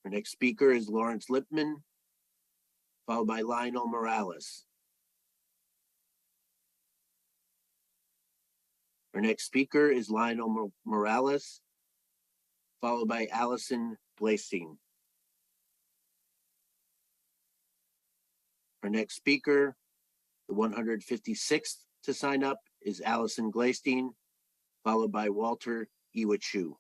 Our next speaker is Lawrence Lipman, followed by Lionel Morales. Our next speaker is Lionel Morales, followed by Allison Blasing. Our next speaker, the 156th to sign up, is Allison Glasting, followed by Walter Iwachu.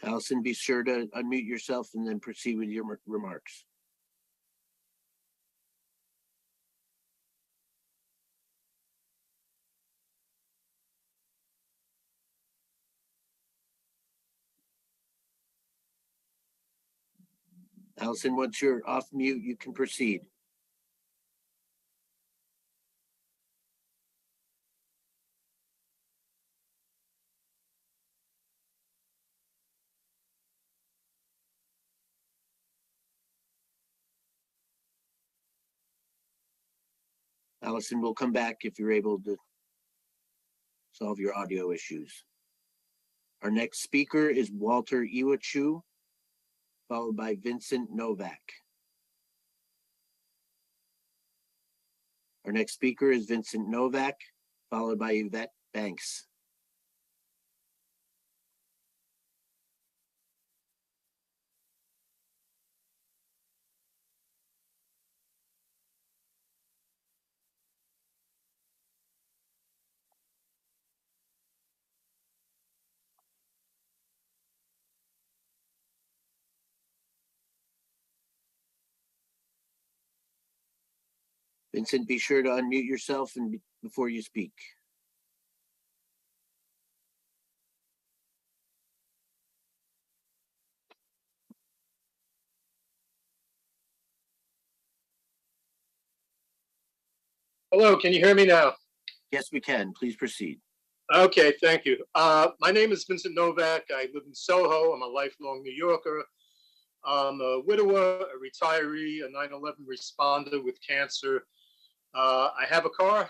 Allison, be sure to unmute yourself and then proceed with your remarks. Allison, once you're off mute, you can proceed. Allison, we'll come back if you're able to solve your audio issues. Our next speaker is Walter Iwachu, followed by Vincent Novak. Our next speaker is Vincent Novak, followed by Yvette Banks. Vincent, be sure to unmute yourself and before you speak. Hello, can you hear me now? Yes, we can. Please proceed. Okay, thank you. My name is Vincent Novak. I live in Soho. I'm a lifelong New Yorker. I'm a widower, a retiree, a 9/11 responder with cancer. I have a car,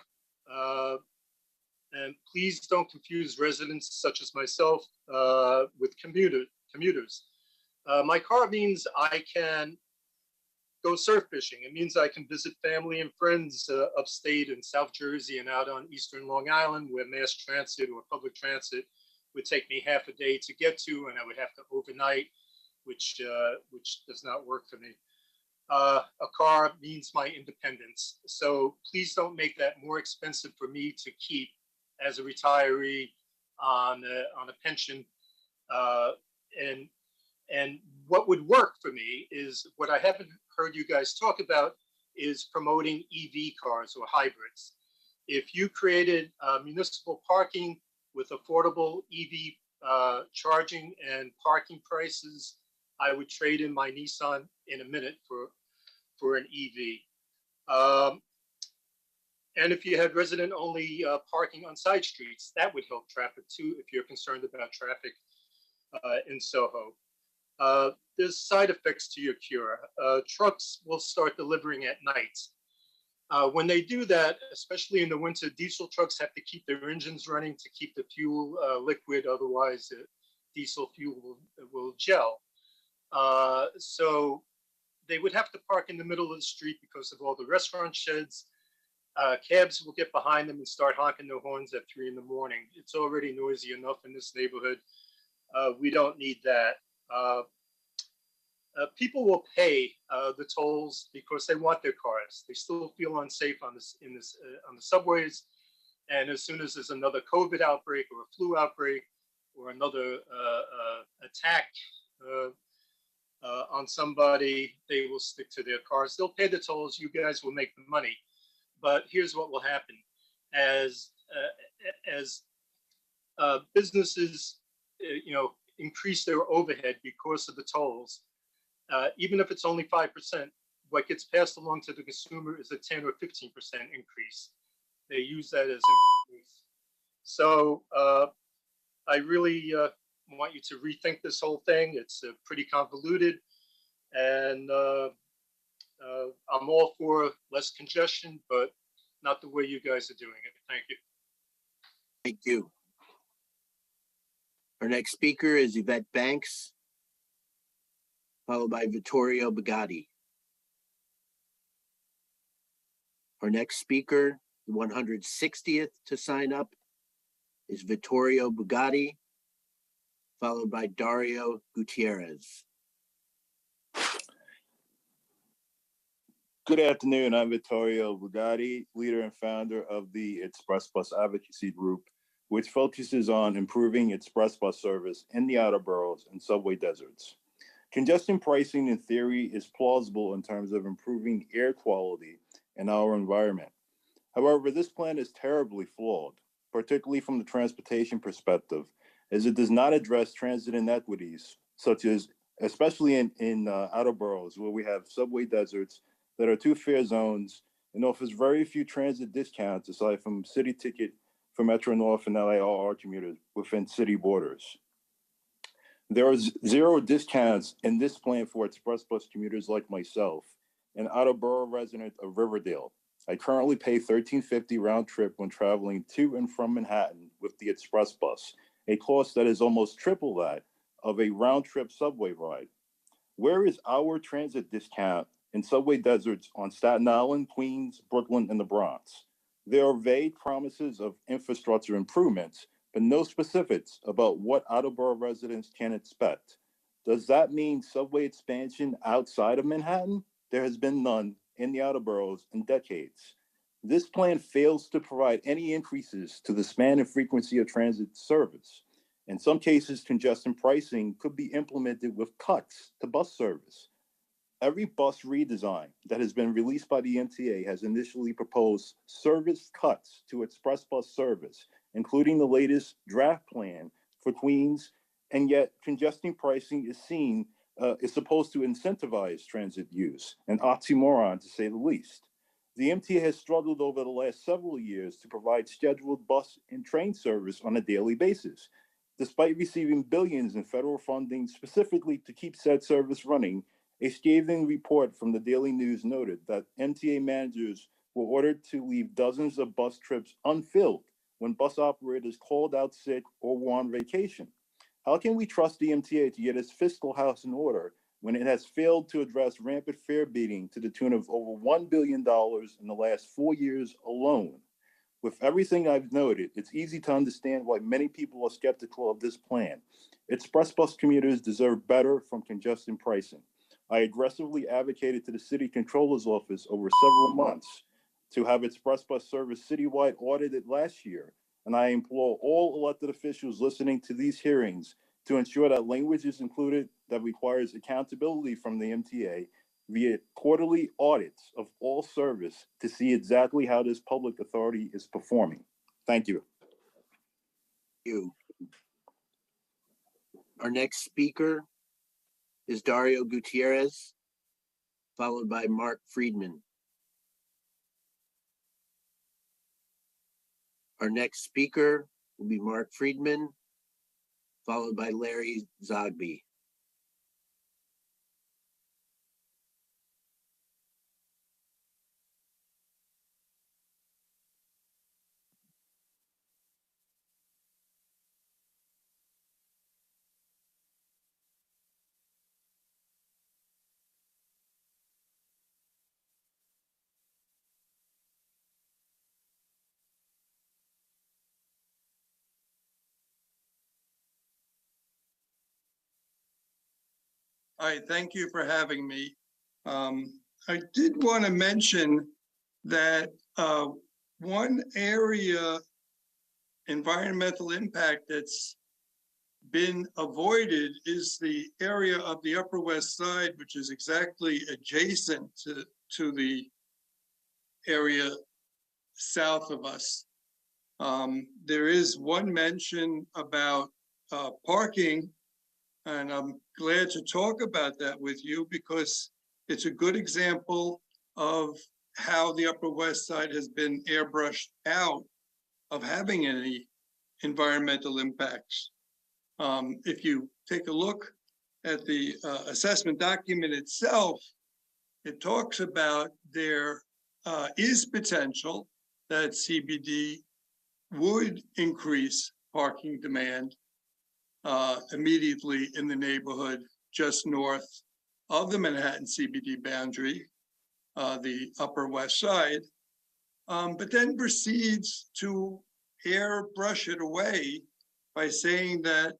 and please don't confuse residents such as myself with commuters. My car means I can go surf fishing. It means I can visit family and friends upstate in South Jersey and out on Eastern Long Island, where mass transit or public transit would take me half a day to get to, and I would have to overnight, which does not work for me. A car means my independence. So please don't make that more expensive for me to keep as a retiree on a pension. And what would work for me is what I haven't heard you guys talk about is promoting EV cars or hybrids. If you created municipal parking with affordable EV charging and parking prices, I would trade in my Nissan in a minute for an EV. And if you had resident-only parking on side streets, that would help traffic too, if you're concerned about traffic in Soho. There's side effects to your cure. Trucks will start delivering at night. When they do that, especially in the winter, diesel trucks have to keep their engines running to keep the fuel liquid, otherwise diesel fuel will gel. So they would have to park in the middle of the street because of all the restaurant sheds. Cabs will get behind them and start honking their horns at 3 in the morning. It's already noisy enough in this neighborhood. We don't need that. People will pay the tolls because they want their cars. They still feel unsafe on the subways. And as soon as there's another COVID outbreak or a flu outbreak or another attack on somebody, they will stick to their cars. They'll pay the tolls. You guys will make the money. But here's what will happen: as businesses, increase their overhead because of the tolls, even if it's only 5%, what gets passed along to the consumer is a 10 or 15% increase. They use that as increase. So I really want you to rethink this whole thing. It's pretty convoluted, and I'm all for less congestion, but not the way you guys are doing it. Thank you. Thank you. Our next speaker is Yvette Banks, followed by Vittorio Bugatti. Our next speaker, the 160th to sign up, is Vittorio Bugatti, followed by Dario Gutierrez. Good afternoon. I'm Vittorio Bugatti, leader and founder of the Express Bus Advocacy Group, which focuses on improving express bus service in the outer boroughs and subway deserts. Congestion pricing, in theory, is plausible in terms of improving air quality in our environment. However, this plan is terribly flawed, particularly from the transportation perspective, as it does not address transit inequities, such as, especially in outer boroughs, where we have subway deserts that are two fare zones and offers very few transit discounts aside from city ticket for Metro North and LIRR commuters within city borders. There are zero discounts in this plan for express bus commuters like myself, an outer borough resident of Riverdale. I currently pay $13.50 round trip when traveling to and from Manhattan with the express bus, a cost that is almost triple that of a round trip subway ride. Where is our transit discount in subway deserts on Staten Island, Queens, Brooklyn, and the Bronx? There are vague promises of infrastructure improvements, but no specifics about what outer borough residents can expect. Does that mean subway expansion outside of Manhattan? There has been none in the outer boroughs in decades. This plan fails to provide any increases to the span and frequency of transit service. In some cases, congestion pricing could be implemented with cuts to bus service. Every bus redesign that has been released by the MTA has initially proposed service cuts to express bus service, including the latest draft plan for Queens, and yet congestion pricing is supposed to incentivize transit use, an oxymoron to say the least. The MTA has struggled over the last several years to provide scheduled bus and train service on a daily basis. Despite receiving billions in federal funding specifically to keep said service running, a scathing report from the Daily News noted that MTA managers were ordered to leave dozens of bus trips unfilled when bus operators called out sick or were on vacation. How can we trust the MTA to get its fiscal house in order when it has failed to address rampant fare beating to the tune of over $1 billion in the last 4 years alone? With everything I've noted, it's easy to understand why many people are skeptical of this plan. Express bus commuters deserve better from congestion pricing. I aggressively advocated to the city controller's office over several months to have express bus service citywide audited last year, and I implore all elected officials listening to these hearings to ensure that language is included that requires accountability from the MTA via quarterly audits of all service to see exactly how this public authority is performing. Thank you. Our next speaker is Dario Gutierrez, followed by Mark Friedman. Our next speaker will be Mark Friedman, followed by Larry Zogby. Hi, thank you for having me. I did want to mention that one area environmental impact that's been avoided is the area of the Upper West Side, which is exactly adjacent to the area south of us. There is one mention about parking, and I'm glad to talk about that with you because it's a good example of how the Upper West Side has been airbrushed out of having any environmental impacts. If you take a look at the assessment document itself, it talks about there is potential that CBD would increase parking demand immediately in the neighborhood just north of the Manhattan CBD boundary, the Upper West Side, but then proceeds to airbrush it away by saying that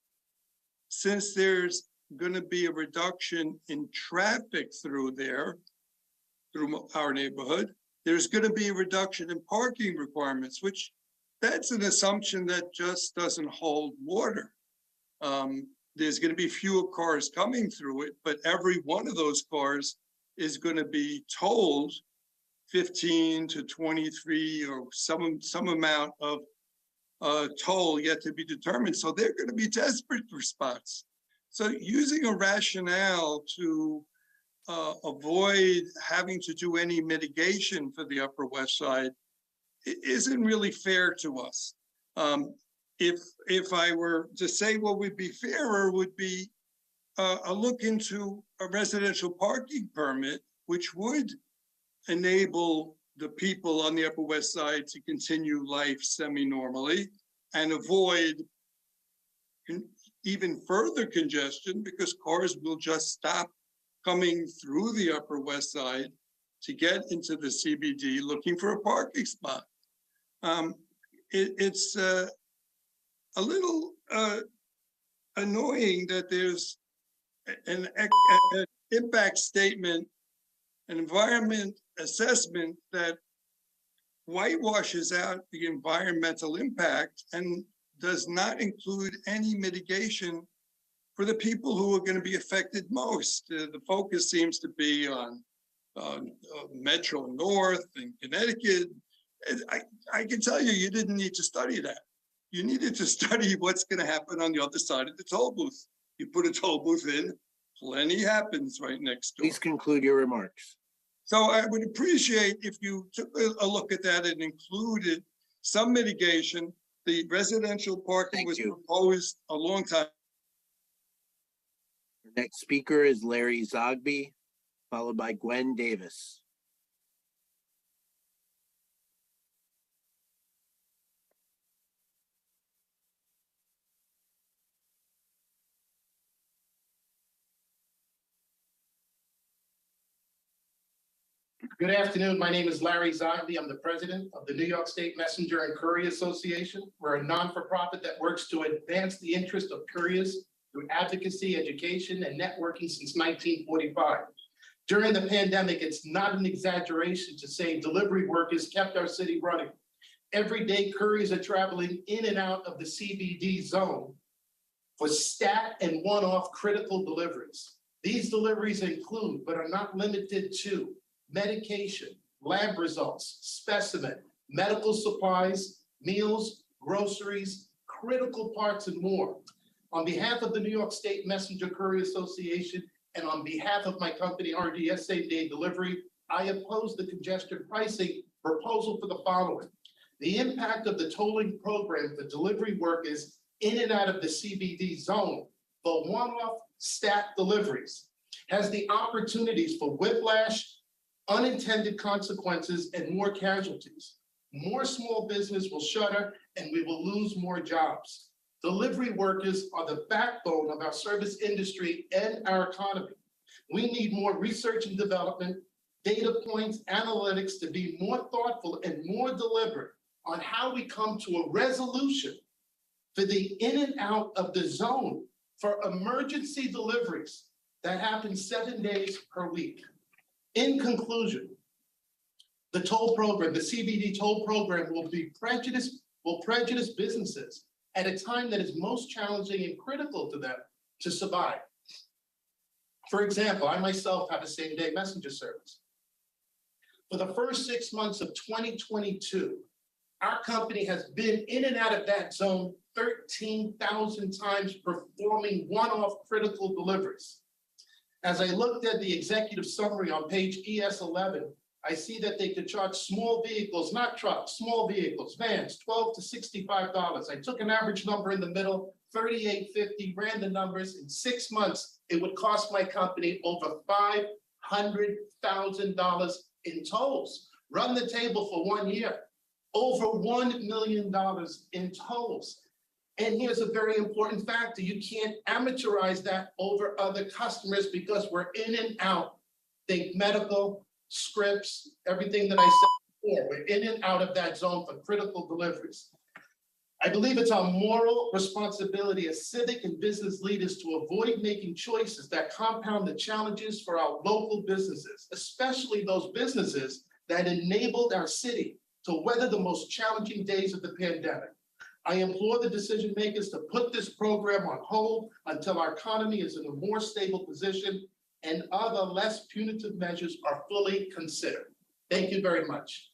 since there's going to be a reduction in traffic through there, through our neighborhood, there's going to be a reduction in parking requirements, which that's an assumption that just doesn't hold water. There's going to be fewer cars coming through it, but every one of those cars is going to be tolled 15 to 23 or some amount of toll yet to be determined. So they're going to be desperate for spots. So using a rationale to avoid having to do any mitigation for the Upper West Side isn't really fair to us. If I were to say what would be fairer would be a look into a residential parking permit, which would enable the people on the Upper West Side to continue life semi-normally and avoid even further congestion because cars will just stop coming through the Upper West Side to get into the CBD looking for a parking spot. It's a little annoying that there's an impact statement, an environment assessment that whitewashes out the environmental impact and does not include any mitigation for the people who are going to be affected most. The focus seems to be on Metro North and Connecticut. I can tell you, you didn't need to study that. You needed to study what's going to happen on the other side of the toll booth. You put a toll booth in, plenty happens right next door. Please conclude your remarks. So I would appreciate if you took a look at that and included some mitigation. The residential parking was proposed a long time. Our next speaker is Larry Zogby, followed by Gwen Davis. Good afternoon. My name is Larry Zogby. I'm the president of the New York State Messenger and Courier Association. We're a non-for-profit that works to advance the interest of couriers through advocacy, education, and networking since 1945. During the pandemic, it's not an exaggeration to say delivery workers kept our city running. Every day, couriers are traveling in and out of the CBD zone for stat and one-off critical deliveries. These deliveries include, but are not limited to, medication, lab results, specimen, medical supplies, meals, groceries, critical parts, and more. On behalf of the New York State Messenger Courier Association and on behalf of my company, RDS Same Day Delivery, I oppose the congestion pricing proposal for the following. The impact of the tolling program for delivery workers in and out of the CBD zone for one-off stat deliveries has the opportunities for whiplash, unintended consequences, and more casualties. More small business will shutter and we will lose more jobs. Delivery workers are the backbone of our service industry and our economy. We need more research and development, data points, analytics to be more thoughtful and more deliberate on how we come to a resolution for the in and out of the zone for emergency deliveries that happen 7 days per week. In conclusion, the toll program, the CBD toll program will prejudice businesses at a time that is most challenging and critical to them to survive. For example, I myself have a same-day messenger service. For the first 6 months of 2022, our company has been in and out of that zone 13,000 times, performing one-off critical deliveries. As I looked at the executive summary on page ES11, I see that they could charge small vehicles, not trucks, small vehicles, vans, $12 to $65. I took an average number in the middle, $38.50, ran the numbers. In 6 months, it would cost my company over $500,000 in tolls. Run the table for 1 year, over $1 million in tolls. And here's a very important factor. You can't amateurize that over other customers because we're in and out. Think medical, scripts, everything that I said before. We're in and out of that zone for critical deliveries. I believe it's our moral responsibility as civic and business leaders to avoid making choices that compound the challenges for our local businesses, especially those businesses that enabled our city to weather the most challenging days of the pandemic. I implore the decision makers to put this program on hold until our economy is in a more stable position and other less punitive measures are fully considered. Thank you very much.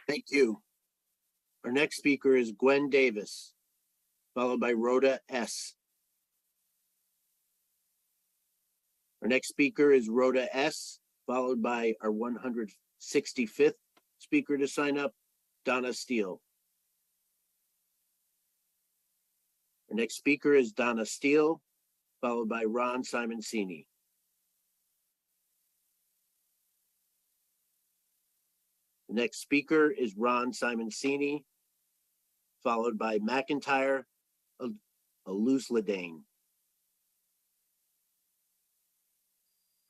Thank you. Our next speaker is Gwen Davis, followed by Rhoda S. Our next speaker is Rhoda S., followed by our 165th speaker to sign up, Donna Steele. Our next speaker is Donna Steele, followed by Ron Simoncini. The next speaker is Ron Simoncini, followed by McIntyre Alusladane.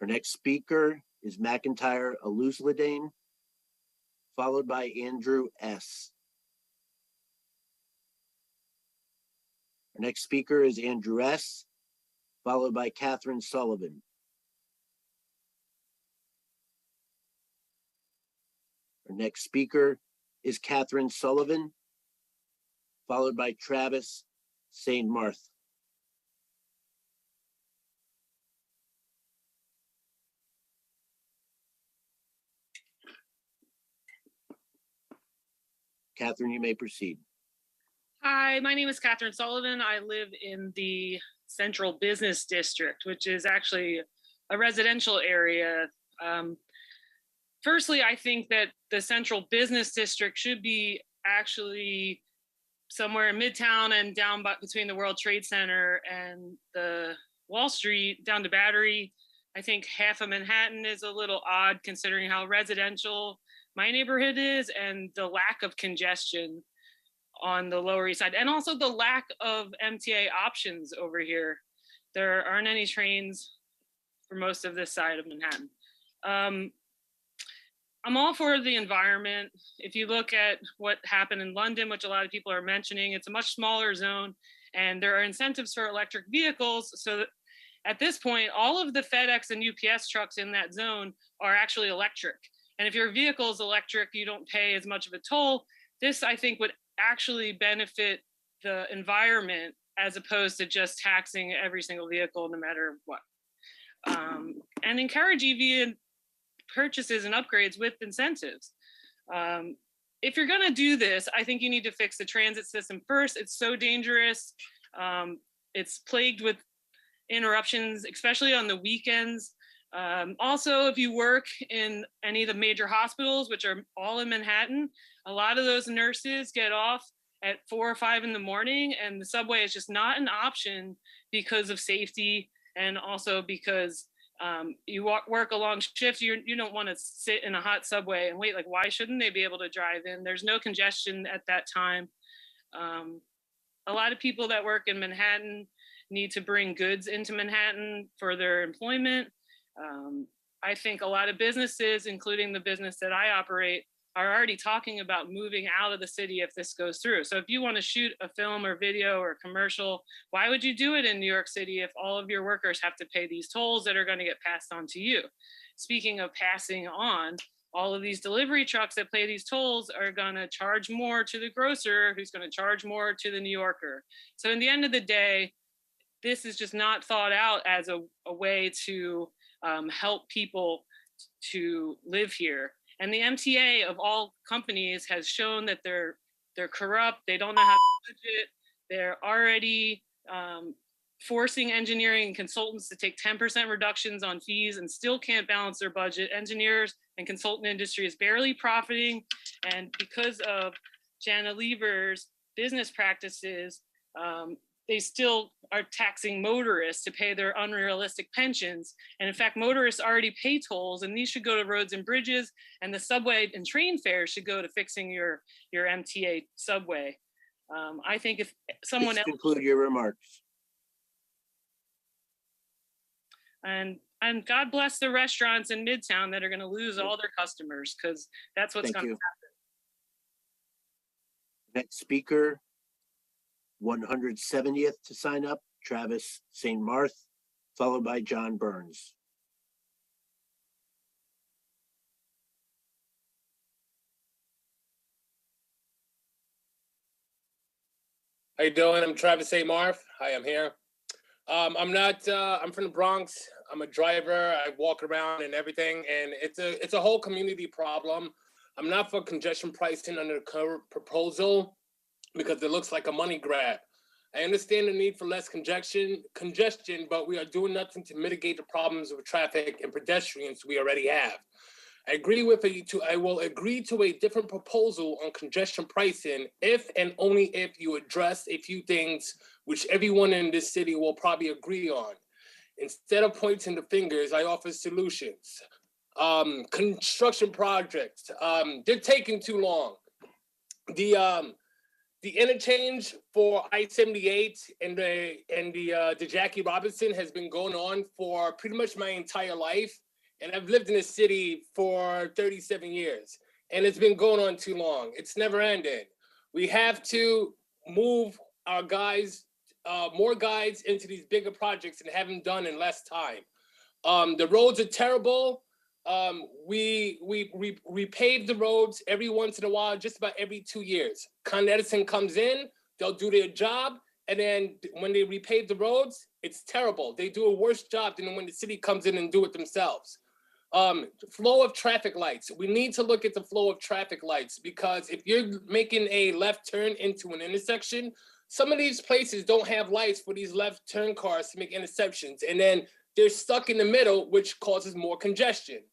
Our next speaker is McIntyre Alusladane, followed by Andrew S. Our next speaker is Andrew S., followed by Catherine Sullivan. Our next speaker is Catherine Sullivan, followed by Travis St. Martha. Catherine, you may proceed. Hi, my name is Catherine Sullivan. I live in the Central Business District, which is actually a residential area. firstly, I think that the central business district should be actually somewhere in Midtown and down between the World Trade Center and the Wall Street down to Battery. I think half of Manhattan is a little odd considering how residential my neighborhood is and the lack of congestion on the Lower East Side, and also the lack of MTA options over here. There aren't any trains for most of this side of Manhattan. I'm all for the environment. If you look at what happened in London, which a lot of people are mentioning, it's a much smaller zone and there are incentives for electric vehicles. So that at this point, all of the FedEx and UPS trucks in that zone are actually electric. And if your vehicle is electric, you don't pay as much of a toll. This, I think, would actually benefit the environment as opposed to just taxing every single vehicle no matter what. And encourage EV purchases and upgrades with incentives. If you're gonna do this, I think you need to fix the transit system first. It's so dangerous. It's plagued with interruptions, especially on the weekends. Also, if you work in any of the major hospitals, which are all in Manhattan, a lot of those nurses get off at 4 or 5 in the morning, and the subway is just not an option because of safety, and also because you work a long shift. You don't want to sit in a hot subway and wait. Like, why shouldn't they be able to drive in? There's no congestion at that time. A lot of people that work in Manhattan need to bring goods into Manhattan for their employment. I think a lot of businesses, including the business that I operate, are already talking about moving out of the city if this goes through. So if you want to shoot a film or video or commercial, why would you do it in New York City if all of your workers have to pay these tolls that are going to get passed on to you? Speaking of passing on, all of these delivery trucks that pay these tolls are going to charge more to the grocer, who's going to charge more to the New Yorker. So in the end of the day, this is just not thought out as a way to help people to live here. And the MTA of all companies has shown that they're corrupt. They don't know how to budget. They're already forcing engineering and consultants to take 10% reductions on fees and still can't balance their budget. Engineers and consultant industry is barely profiting. And because of Jana Lever's business practices, they still are taxing motorists to pay their unrealistic pensions. And in fact, motorists already pay tolls, and these should go to roads and bridges, and the subway and train fares should go to fixing your MTA subway. I think if someone else— conclude your remarks. And God bless the restaurants in Midtown that are going to lose all their customers, because that's what's going to happen. Next speaker, 170th to sign up, Travis St. Marth, followed by John Burns. How you doing? I'm Travis St. Marth. Hi, I'm here. I'm from the Bronx. I'm a driver. I walk around and everything, and it's a whole community problem. I'm not for congestion pricing under the current proposal because it looks like a money grab. I understand the need for less congestion, but we are doing nothing to mitigate the problems with traffic and pedestrians we already have. I will agree to a different proposal on congestion pricing if and only if you address a few things which everyone in this city will probably agree on. Instead of pointing the fingers, I offer solutions. Construction projects, they're taking too long. The interchange for I-78 and the Jackie Robinson has been going on for pretty much my entire life. And I've lived in this city for 37 years, and it's been going on too long. It's never ended. We have to move our guys, more guys into these bigger projects and have them done in less time. The roads are terrible. We pave the roads every once in a while, just about every 2 years. Con Edison comes in, they'll do their job, and then when they repave the roads, it's terrible. They do a worse job than when the city comes in and do it themselves. Flow of traffic lights. We need to look at the flow of traffic lights, because if you're making a left turn into an intersection, some of these places don't have lights for these left turn cars to make interceptions, and then they're stuck in the middle, which causes more congestion.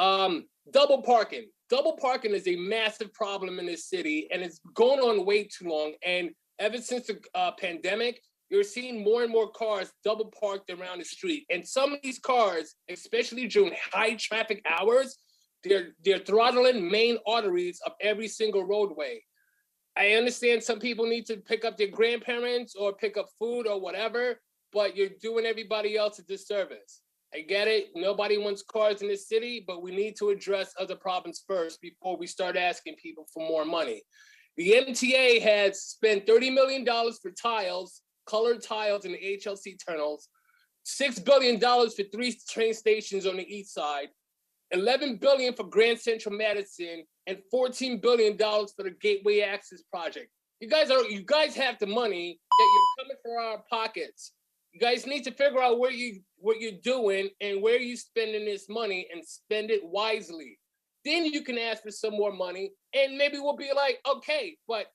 Double parking. Double parking is a massive problem in this city, and it's going on way too long. And ever since the pandemic, you're seeing more and more cars double parked around the street. And some of these cars, especially during high traffic hours, they're throttling main arteries of every single roadway. I understand some people need to pick up their grandparents or pick up food or whatever, but you're doing everybody else a disservice. I get it. Nobody wants cars in this city, but we need to address other problems first before we start asking people for more money. The MTA has spent $30 million for tiles, colored tiles in the HLC tunnels, $6 billion for 3 train stations on the east side, $11 billion for Grand Central Madison, and $14 billion for the Gateway Access Project. You guys have the money, yet you're coming for our pockets. You guys need to figure out what you're doing and where you're spending this money and spend it wisely. Then you can ask for some more money, and maybe we'll be like, okay, but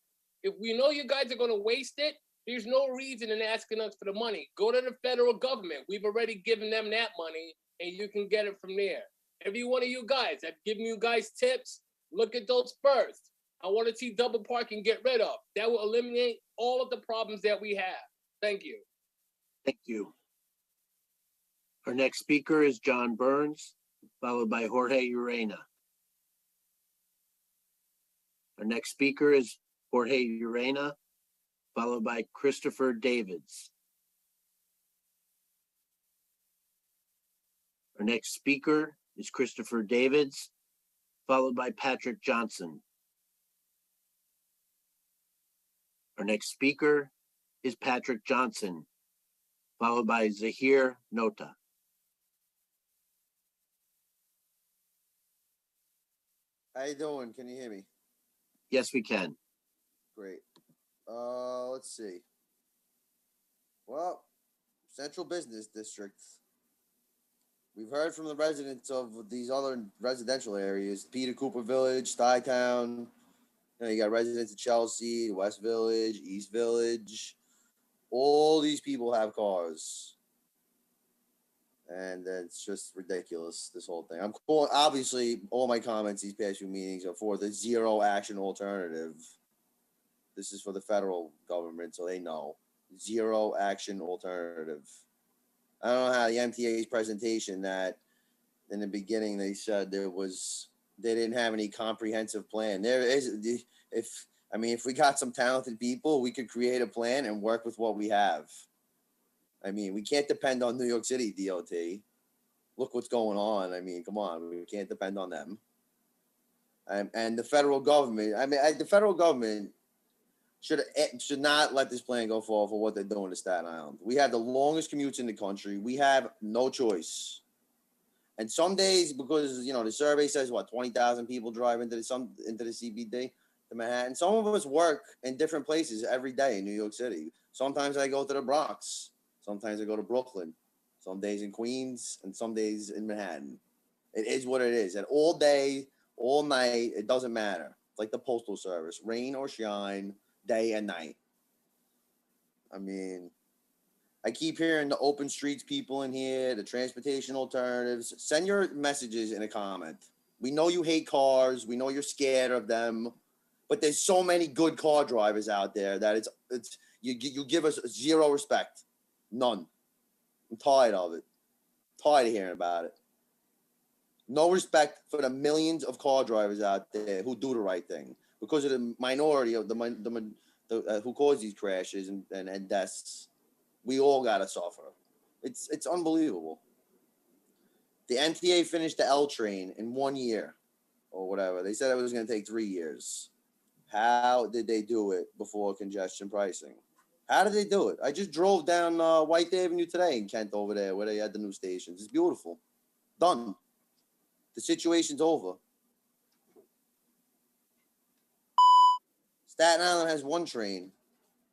if we know you guys are going to waste it, there's no reason in asking us for the money. Go to the federal government. We've already given them that money, and you can get it from there. Every one of you guys, I've given you guys tips. Look at those first. I want to see double parking get rid of. That will eliminate all of the problems that we have. Thank you. Thank you. Our next speaker is John Burns, followed by Jorge Urena. Our next speaker is Jorge Urena, followed by Christopher Davids. Our next speaker is Christopher Davids, followed by Patrick Johnson. Our next speaker is Patrick Johnson, followed by Zahir Nota. How you doing? Can you hear me? Yes, we can. Great. Let's see. Well, Central Business District. We've heard from the residents of these other residential areas, Peter Cooper Village, Stuytown. You got residents of Chelsea, West Village, East Village. All these people have cars. And it's just ridiculous, this whole thing. I'm cool. Obviously, all my comments these past few meetings are for the zero action alternative. This is for the federal government, so they know. Zero action alternative. I don't know how the MTA's presentation that in the beginning they said they didn't have any comprehensive plan. There is, if we got some talented people, we could create a plan and work with what we have. I mean, we can't depend on New York City DOT. Look what's going on. I mean, come on, we can't depend on them. And the federal government, the federal government should not let this plan go forward for what they're doing to Staten Island. We have the longest commutes in the country. We have no choice. And some days, because the survey says 20,000 people drive into the CBD, to Manhattan. Some of us work in different places every day in New York City. Sometimes I go to the Bronx. Sometimes I go to Brooklyn. Some days in Queens and some days in Manhattan. It is what it is. And all day, all night, it doesn't matter. It's like the Postal Service, rain or shine, day and night. I mean, I keep hearing the open streets people in here, the transportation alternatives. Send your messages in a comment. We know you hate cars. We know you're scared of them. But there's so many good car drivers out there that you give us zero respect. None. I'm tired of it. Tired of hearing about it. No respect for the millions of car drivers out there who do the right thing because of the minority of the who cause these crashes and deaths. We all gotta suffer. It's unbelievable. The MTA finished the L train in 1 year or whatever. They said it was going to take 3 years. How did they do it before congestion pricing? How did they do it? I just drove down White Avenue today in Kent over there where they had the new stations. It's beautiful. Done. The situation's over. Staten Island has one train.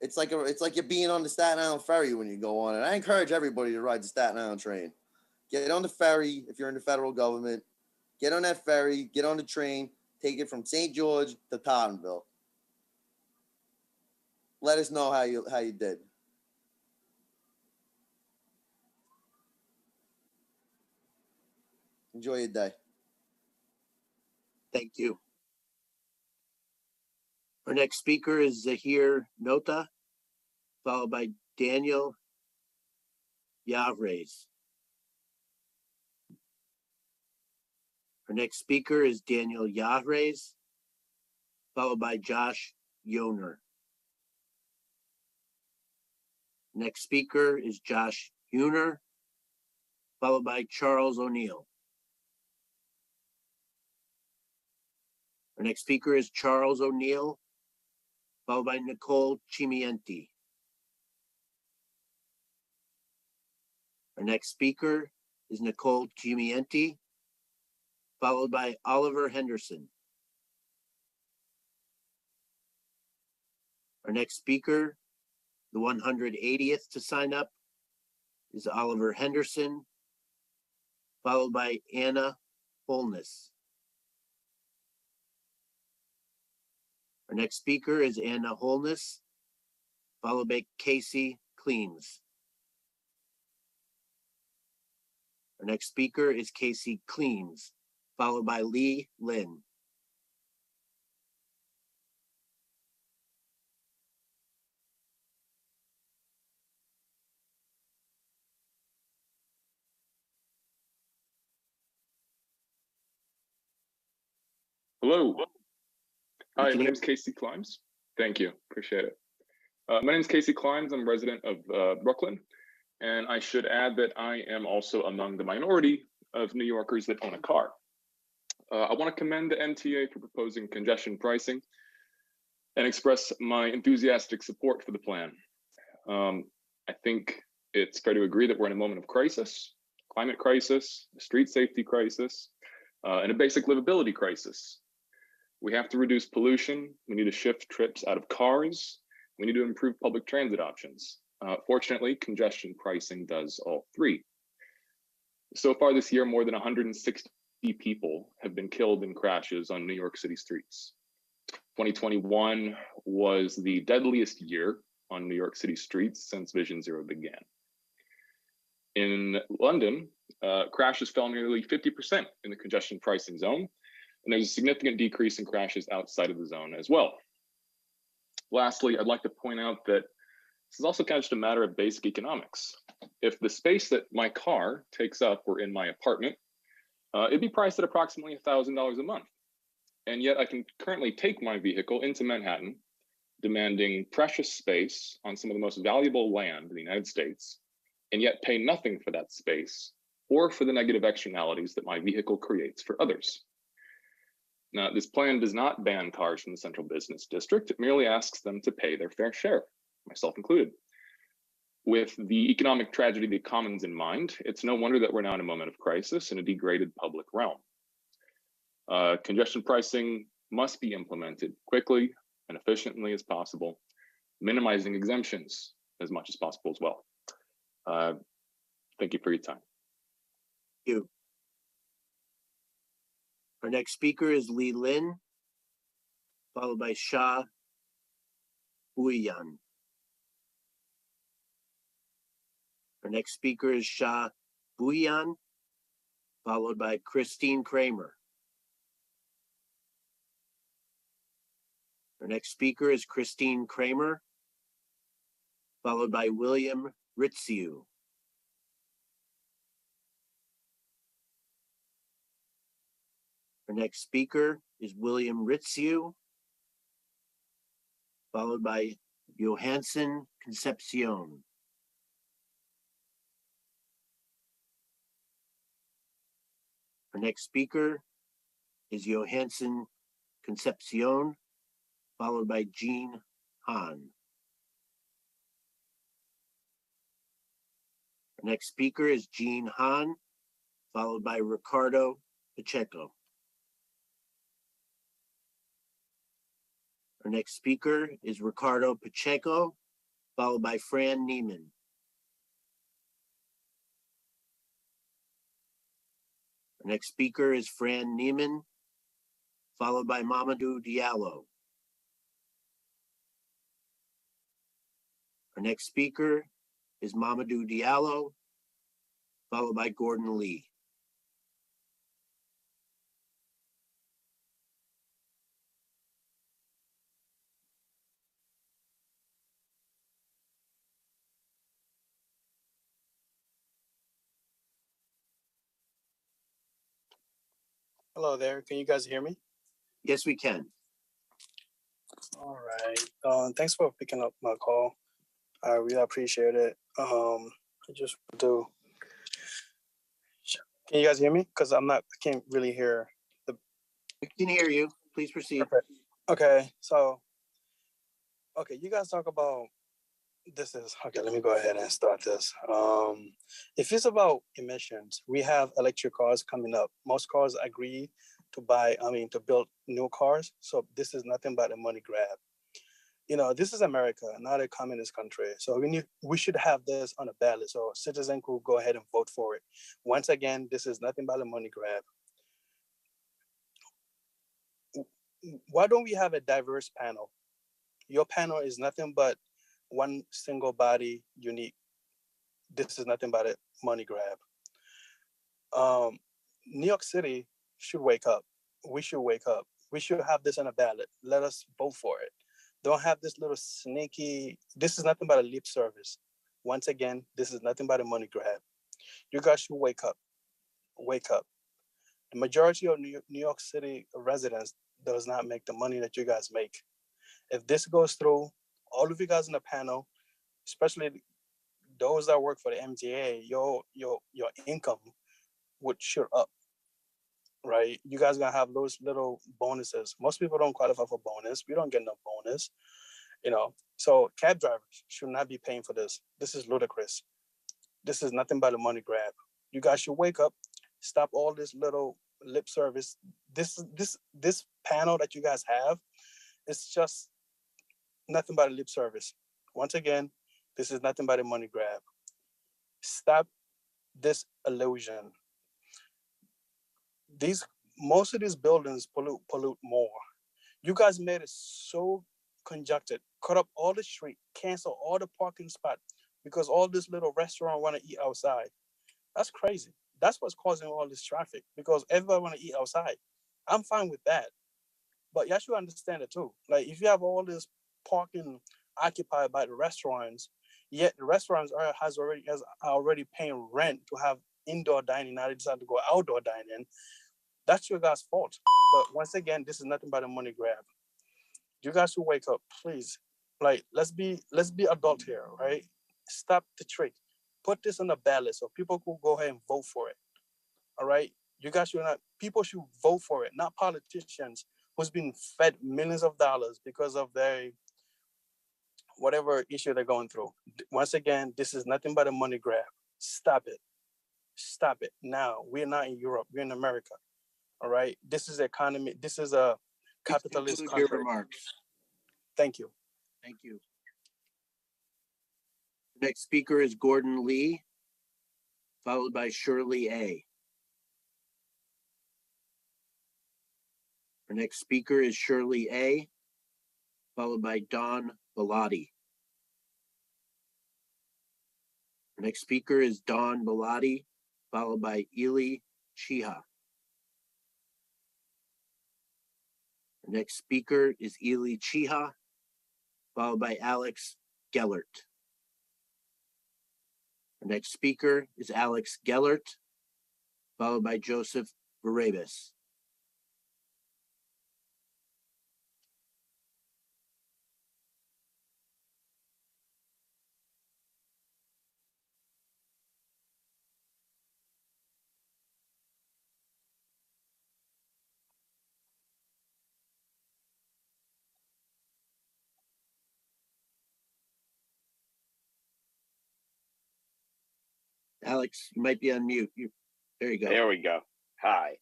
It's like you're being on the Staten Island ferry when you go on it. I encourage everybody to ride the Staten Island train. Get on the ferry if you're in the federal government. Get on that ferry. Get on the train. Take it from St. George to Tottenville. Let us know how you did. Enjoy your day. Thank you. Our next speaker is Zahir Nota, followed by Daniel Yavres. Our next speaker is Daniel Yavres, followed by Josh Yoner. Next speaker is Josh Yoner, followed by Charles O'Neill. Our next speaker is Charles O'Neill, followed by Nicole Chimienti. Our next speaker is Nicole Chimienti, followed by Oliver Henderson. Our next speaker, the 180th to sign up, is Oliver Henderson, followed by Anna Holness. Our next speaker is Anna Holness, followed by Casey Cleans. Our next speaker is Casey Cleans, followed by Lee Lin. Hello. Hi, can my hear- name is Casey Climbs. Thank you, appreciate it. My name is Casey Climbs. I'm a resident of Brooklyn, and I should add that I am also among the minority of New Yorkers that own a car. I want to commend the MTA for proposing congestion pricing and express my enthusiastic support for the plan. I think it's fair to agree that we're in a moment of crisis, climate crisis, a street safety crisis, and a basic livability crisis. We have to reduce pollution. We need to shift trips out of cars. We need to improve public transit options. Fortunately, congestion pricing does all three. So far this year, more than 160 people have been killed in crashes on New York City streets. 2021 was the deadliest year on New York City streets since Vision Zero began. In London, crashes fell nearly 50% in the congestion pricing zone, and there's a significant decrease in crashes outside of the zone as well. Lastly, I'd like to point out that this is also kind of just a matter of basic economics. If the space that my car takes up were in my apartment, it'd be priced at approximately $1,000 a month. And yet I can currently take my vehicle into Manhattan, demanding precious space on some of the most valuable land in the United States, and yet pay nothing for that space or for the negative externalities that my vehicle creates for others. Now, this plan does not ban cars from the central business district. It merely asks them to pay their fair share, myself included. With the economic tragedy of the commons in mind, it's no wonder that we're now in a moment of crisis in a degraded public realm. Congestion pricing must be implemented quickly and efficiently as possible, minimizing exemptions as much as possible as well. Thank you for your time. Thank you. Our next speaker is Lee Lin, followed by Shah Huiyan. Our next speaker is Shah Huiyan, followed by Christine Kramer. Our next speaker is Christine Kramer, followed by William Ritziu. Our next speaker is William Ritziu, followed by Johansson Concepcion. Our next speaker is Johansson Concepcion, followed by Jean Han. Our next speaker is Jean Han, followed by Ricardo Pacheco. Our next speaker is Ricardo Pacheco, followed by Fran Neiman. Our next speaker is Fran Neiman, followed by Mamadou Diallo. Our next speaker is Mamadou Diallo, followed by Gordon Lee. Hello there. Can you guys hear me? Yes, we can. All right. Thanks for picking up my call. I really appreciate it. I just do. Can you guys hear me? Because I can't really hear the. We can hear you. Please proceed. Perfect. Okay. So, okay, you guys talk about this is okay. Let me go ahead and start this. If it's about emissions, we have electric cars coming up. Most cars agree to build new cars. So this is nothing but a money grab. You know, this is America, not a communist country. So we should have this on a ballot so citizens could go ahead and vote for it. Once again, this is nothing but a money grab. Why don't we have a diverse panel? Your panel is nothing but one single body, unique. This is nothing but a money grab. New York City should wake up. We should wake up. We should have this on a ballot. Let us vote for it. Don't have this little sneaky, this is nothing but a lip service. Once again, this is nothing but a money grab. You guys should wake up. Wake up. The majority of New York City residents does not make the money that you guys make. If this goes through, all of you guys in the panel, especially those that work for the MTA, your income would shoot up, right? You guys gonna have those little bonuses. Most people don't qualify for bonus. We don't get no bonus, you know. So cab drivers should not be paying for this. This is ludicrous. This is nothing but a money grab. You guys should wake up, stop all this little lip service. This panel that you guys have, it's just nothing but a lip service. Once again, this is nothing but a money grab. Stop this illusion. Most of these buildings pollute more. You guys made it so congested, cut up all the street, cancel all the parking spot because all this little restaurant want to eat outside. That's crazy. That's what's causing all this traffic because everybody want to eat outside. I'm fine with that, but you should understand it too. Like if you have all this parking occupied by the restaurants, yet the restaurants are already paying rent to have indoor dining. Now they decide to go outdoor dining. That's your guys' fault. But once again, this is nothing but a money grab. You guys should wake up, please. Like let's be adult here, right? Stop the trick. Put this on the ballot so people could go ahead and vote for it. All right. You guys should not. People should vote for it, not politicians who's been fed millions of dollars because of their whatever issue they're going through. Once again, this is nothing but a money grab. Stop it. Stop it now. We're not in Europe. We're in America. All right. This is economy. This is a capitalist country. Your remarks. Thank you. Thank you. Next speaker is Gordon Lee, followed by Shirley A. Our next speaker is Shirley A, followed by Don Bellotti. Our next speaker is Don Bellotti, followed by Ely Chiha. Our next speaker is Ely Chiha, followed by Alex Gellert. Our next speaker is Alex Gellert, followed by Joseph Verebus. Alex, you might be on mute. There you go. There we go. Hi.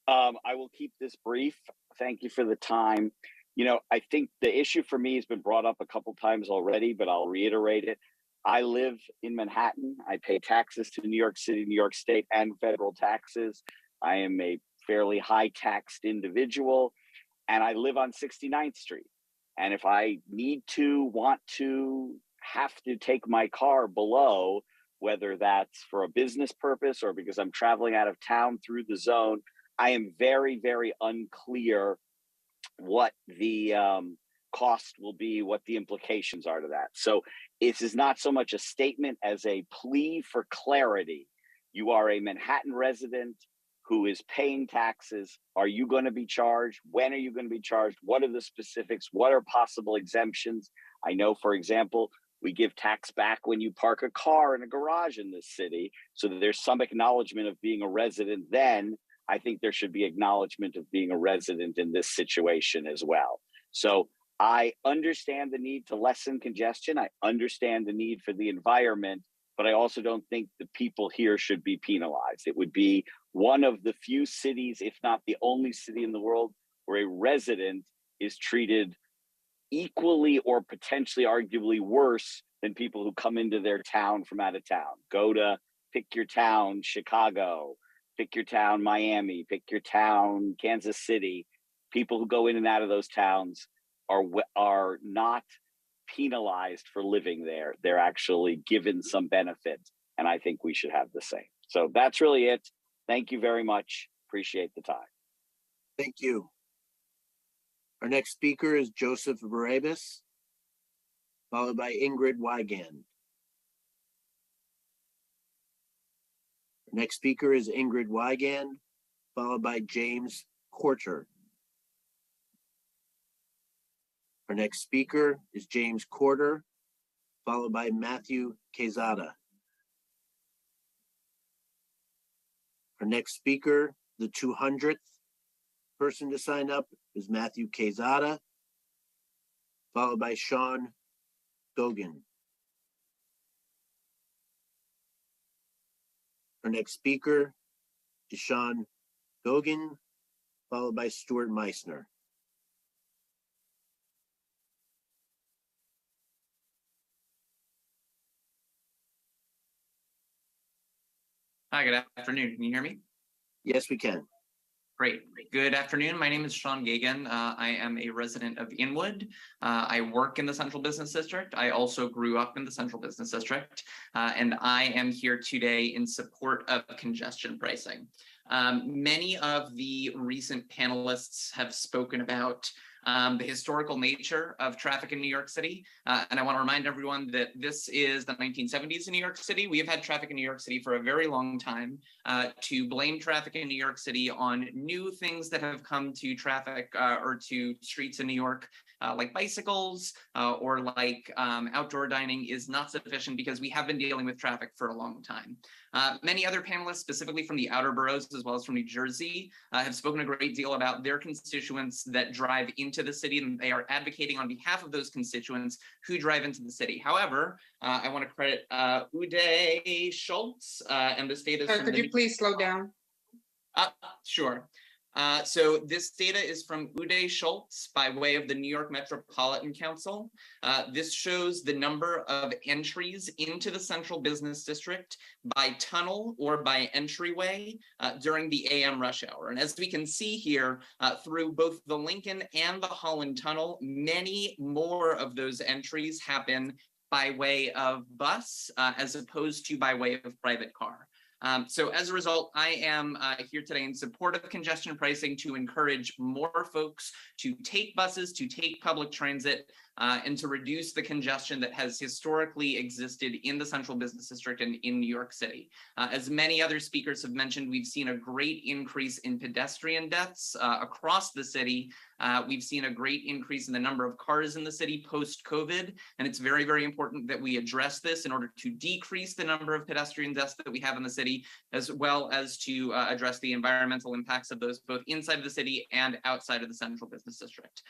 I will keep this brief. Thank you for the time. You know, I think the issue for me has been brought up a couple times already, but I'll reiterate it. I live in Manhattan. I pay taxes to New York City, New York State, and federal taxes. I am a fairly high taxed individual, and I live on 69th Street. And if I want to, have to take my car below, whether that's for a business purpose or because I'm traveling out of town through the zone, I am very, very unclear what the cost will be, what the implications are to that. So this is not so much a statement as a plea for clarity. You are a Manhattan resident who is paying taxes. Are you going to be charged? When are you going to be charged? What are the specifics? What are possible exemptions? I know, for example, we give tax back when you park a car in a garage in this city, so that there's some acknowledgement of being a resident. Then I think there should be acknowledgement of being a resident in this situation as well. So I understand the need to lessen congestion. I understand the need for the environment, but I also don't think the people here should be penalized. It would be one of the few cities, if not the only city in the world, where a resident is treated equally or potentially arguably worse than people who come into their town from out of town. Go to, pick your town, Chicago, pick your town, Miami, pick your town, Kansas City. People who go in and out of those towns are not penalized for living there. They're actually given some benefit, and I think we should have the same. So that's really it. Thank you very much. Appreciate the time. Thank you. Our next speaker is Joseph Barabas, followed by Ingrid Wigand. Our next speaker is Ingrid Wigand, followed by James Corter. Our next speaker is James Corter, followed by Matthew Quezada. Our next speaker, the 200th person to sign up, is Matthew Quezada, followed by Sean Gogan. Our next speaker is Sean Gogan, followed by Stuart Meissner. Hi, good afternoon. Can you hear me? Yes, we can. Great. Good afternoon. My name is Sean Gagan. I am a resident of Inwood. I work in the Central Business District. I also grew up in the Central Business District, and I am here today in support of congestion pricing. Many of the recent panelists have spoken about the historical nature of traffic in New York City. And I want to remind everyone that this is the 1970s in New York City. We have had traffic in New York City for a very long time. To blame traffic in New York City on new things that have come to traffic or to streets in New York, like bicycles or like outdoor dining, is not sufficient, because we have been dealing with traffic for a long time. Many other panelists, specifically from the outer boroughs as well as from New Jersey, have spoken a great deal about their constituents that drive into the city, and they are advocating on behalf of those constituents who drive into the city. However, I want to credit Uday Schultz and this data. Sir, could you please slow down? Sure. So this data is from Uday Schultz by way of the New York Metropolitan Council. This shows the number of entries into the Central Business District by tunnel or by entryway during the AM rush hour. And as we can see here, through both the Lincoln and the Holland Tunnel, many more of those entries happen by way of bus as opposed to by way of private car. So as a result, I am here today in support of congestion pricing to encourage more folks to take buses, to take public transit, and to reduce the congestion that has historically existed in the Central Business District and in New York City. As many other speakers have mentioned, we've seen a great increase in pedestrian deaths across the city. We've seen a great increase in the number of cars in the city post-COVID, and it's very, very important that we address this in order to decrease the number of pedestrian deaths that we have in the city, as well as to address the environmental impacts of those both inside of the city and outside of the Central Business District.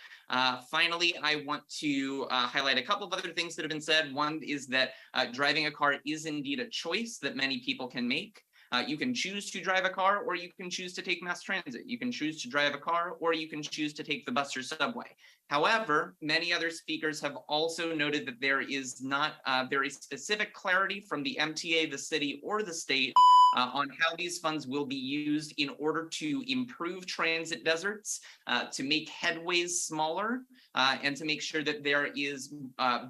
Finally, I want to highlight a couple of other things that have been said. One is that driving a car is indeed a choice that many people can make. You can choose to drive a car, or you can choose to take mass transit. You can choose to drive a car, or you can choose to take the bus or subway. However, many other speakers have also noted that there is not very specific clarity from the MTA, the city, or the state on how these funds will be used in order to improve transit deserts, to make headways smaller, and to make sure that there is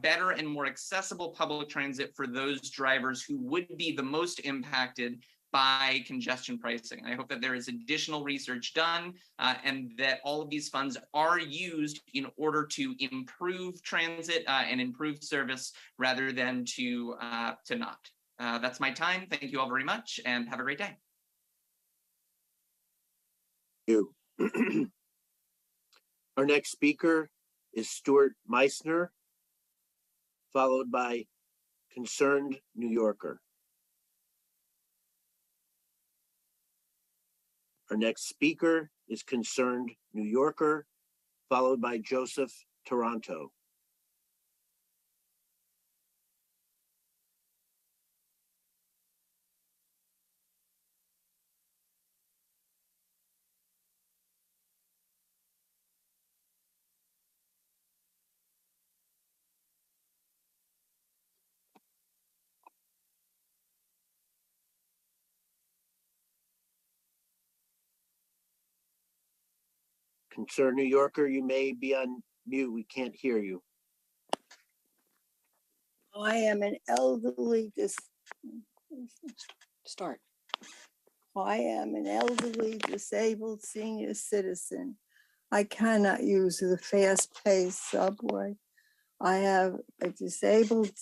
better and more accessible public transit for those drivers who would be the most impacted by congestion pricing. I hope that there is additional research done and that all of these funds are used in order to improve transit and improve service rather than to not. That's my time. Thank you all very much and have a great day. you. Our next speaker is Stuart Meissner, followed by Concerned New Yorker. Our next speaker is Concerned New Yorker, followed by Joseph Toronto. Concerned New Yorker, you may be on mute. We can't hear you. I am an elderly start. I am an elderly disabled senior citizen. I cannot use the fast-paced subway. I have a disabled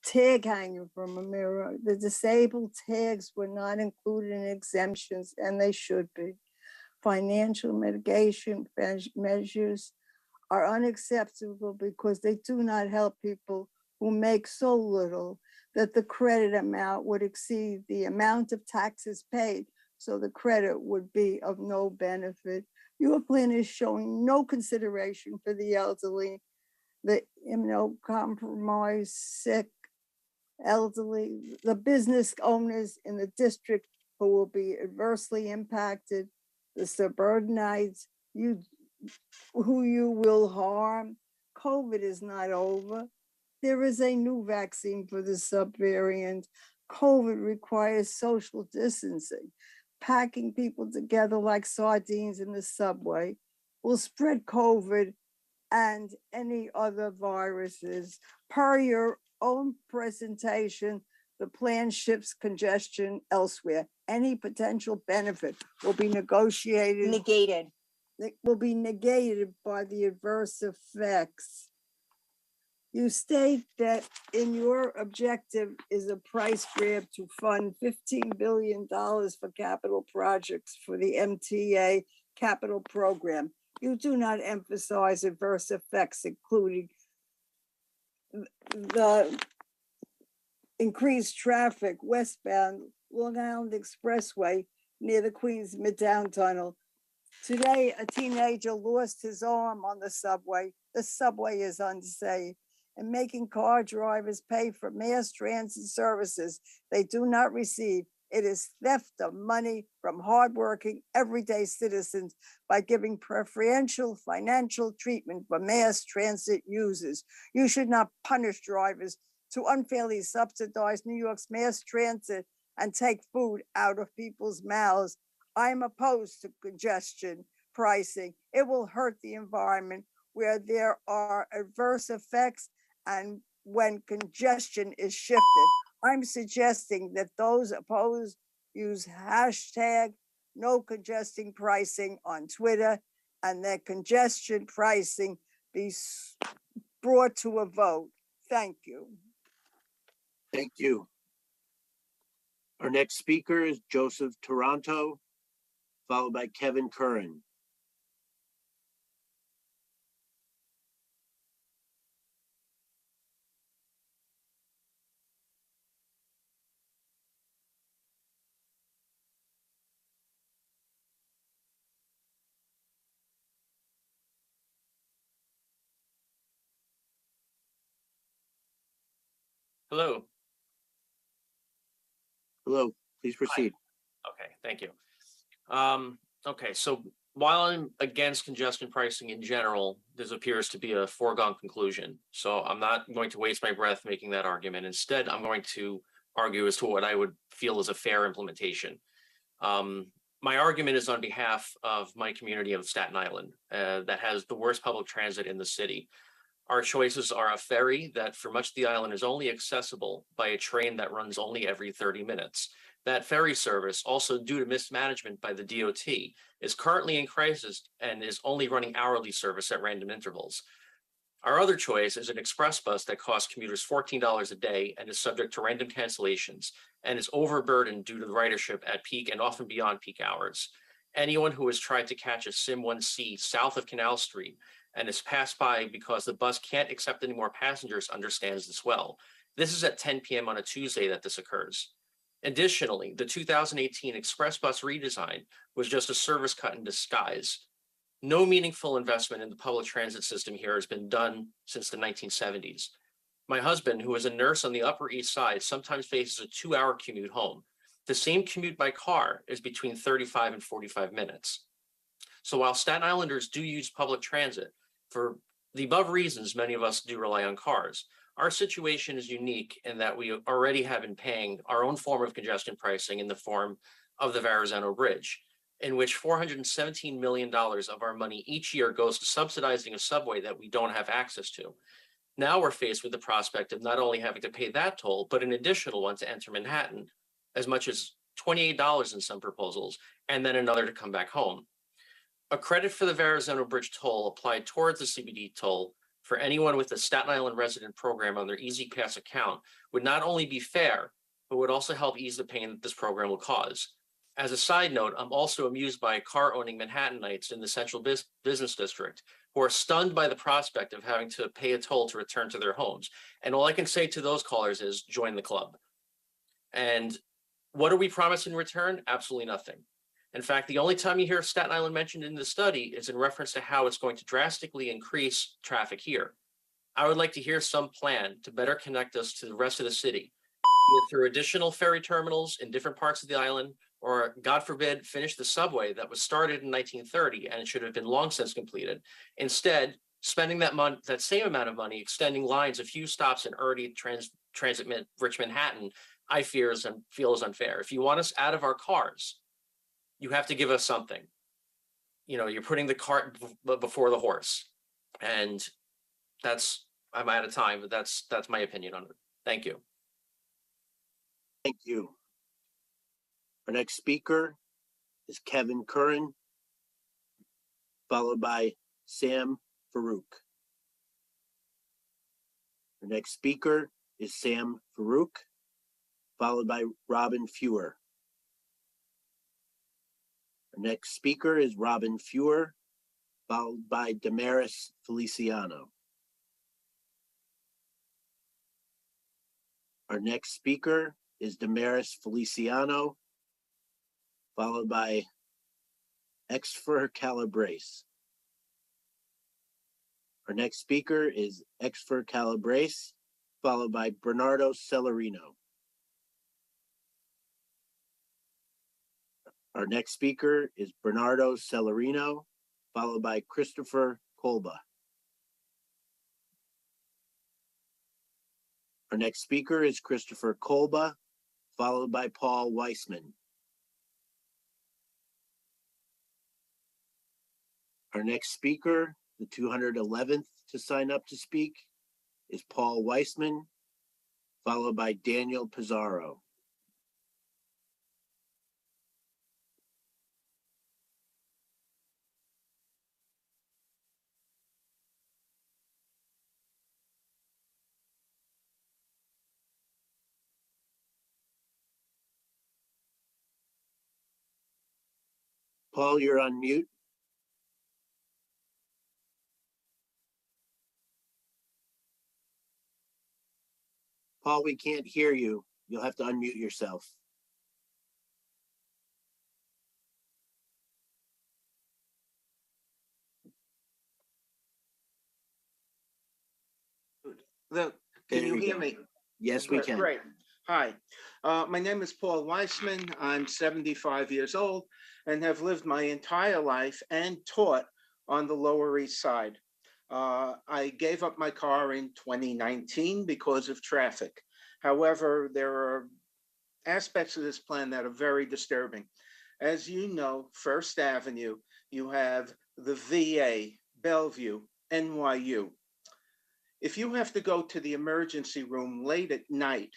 tag hanging from a mirror. The disabled tags were not included in exemptions, and they should be. Financial mitigation measures are unacceptable because they do not help people who make so little that the credit amount would exceed the amount of taxes paid, so the credit would be of no benefit. Your plan is showing no consideration for the elderly, the immunocompromised, sick, elderly, the business owners in the district who will be adversely impacted, the suburbanites, who you will harm. COVID is not over. There is a new vaccine for the subvariant. COVID requires social distancing. Packing people together like sardines in the subway will spread COVID and any other viruses. Per your own presentation, the plan shifts congestion elsewhere. Any potential benefit will be negated. It will be negated by the adverse effects. You state that in your objective is a price grab to fund $15 billion for capital projects for the MTA capital program. You do not emphasize adverse effects, including the increased traffic westbound Long Island Expressway near the Queens Midtown Tunnel. Today, a teenager lost his arm on the subway. The subway is unsafe and making car drivers pay for mass transit services they do not receive. It is theft of money from hardworking, everyday citizens by giving preferential financial treatment for mass transit users. You should not punish drivers to unfairly subsidize New York's mass transit and take food out of people's mouths. I'm opposed to congestion pricing. It will hurt the environment where there are adverse effects and when congestion is shifted. I'm suggesting that those opposed use hashtag no congesting pricing on Twitter and that congestion pricing be brought to a vote. Thank you. Thank you. Our next speaker is Joseph Toronto, followed by Kevin Curran. Hello. Hello, please proceed. Okay, thank you. Okay, so while I'm against congestion pricing in general, this appears to be a foregone conclusion. So I'm not going to waste my breath making that argument. Instead, I'm going to argue as to what I would feel is a fair implementation. My argument is on behalf of my community of Staten Island that has the worst public transit in the city. Our choices are a ferry that for much of the island is only accessible by a train that runs only every 30 minutes. That ferry service, also due to mismanagement by the DOT, is currently in crisis and is only running hourly service at random intervals. Our other choice is an express bus that costs commuters $14 a day and is subject to random cancellations and is overburdened due to the ridership at peak and often beyond peak hours. Anyone who has tried to catch a Sim 1C south of Canal Street and has passed by because the bus can't accept any more passengers understands this well. This is at 10 p.m. on a Tuesday that this occurs. Additionally, the 2018 express bus redesign was just a service cut in disguise. No meaningful investment in the public transit system here has been done since the 1970s. My husband, who is a nurse on the Upper East Side, sometimes faces a 2-hour commute home. The same commute by car is between 35 and 45 minutes. So while Staten Islanders do use public transit, for the above reasons, many of us do rely on cars. Our situation is unique in that we already have been paying our own form of congestion pricing in the form of the Verrazano Bridge, in which $417 million of our money each year goes to subsidizing a subway that we don't have access to. Now we're faced with the prospect of not only having to pay that toll, but an additional one to enter Manhattan, as much as $28 in some proposals, and then another to come back home. A credit for the Verrazano Bridge toll applied towards the CBD toll for anyone with a Staten Island resident program on their Easy Pass account would not only be fair, but would also help ease the pain that this program will cause. As a side note, I'm also amused by car-owning Manhattanites in the Central Business District who are stunned by the prospect of having to pay a toll to return to their homes. And all I can say to those callers is join the club. And what are we promised in return? Absolutely nothing. In fact, the only time you hear Staten Island mentioned in the study is in reference to how it's going to drastically increase traffic here. I would like to hear some plan to better connect us to the rest of the city, either through additional ferry terminals in different parts of the island, or God forbid, finish the subway that was started in 1930 and it should have been long since completed. Instead, spending that same amount of money extending lines a few stops in early transit rich Manhattan, I feel is unfair. If you want us out of our cars, you have to give us something. You know, you're putting the cart before the horse. And I'm out of time, but that's my opinion on it. Thank you. Thank you. Our next speaker is Kevin Curran, followed by Sam Farouk. Our next speaker is Sam Farouk, followed by Robin Fewer. Our next speaker is Robin Fewer, followed by Damaris Feliciano. Our next speaker is Damaris Feliciano, followed by Exfer Calabrese. Our next speaker is Exfer Calabrese, followed by Bernardo Celerino. Our next speaker is Bernardo Celerino, followed by Christopher Kolba. Our next speaker is Christopher Kolba, followed by Paul Weissman. Our next speaker, the 211th to sign up to speak, is Paul Weissman, followed by Daniel Pizarro. Paul, you're on mute. Paul, we can't hear you. You'll have to unmute yourself. Can you hear me? Yes, we can. Great. Hi, my name is Paul Weissman. I'm 75 years old and have lived my entire life and taught on the Lower East Side. I gave up my car in 2019 because of traffic. However, there are aspects of this plan that are very disturbing. As you know, First Avenue, you have the VA, Bellevue, NYU. If you have to go to the emergency room late at night,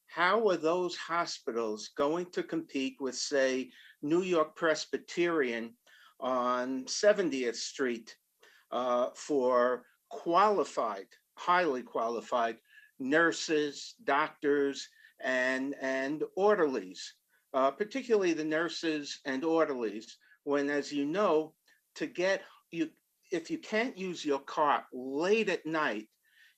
how are those hospitals going to compete with, say, New York Presbyterian on 70th Street for qualified, highly qualified nurses, doctors, and orderlies, particularly the nurses and orderlies when, as you know, to get you, if you can't use your car late at night,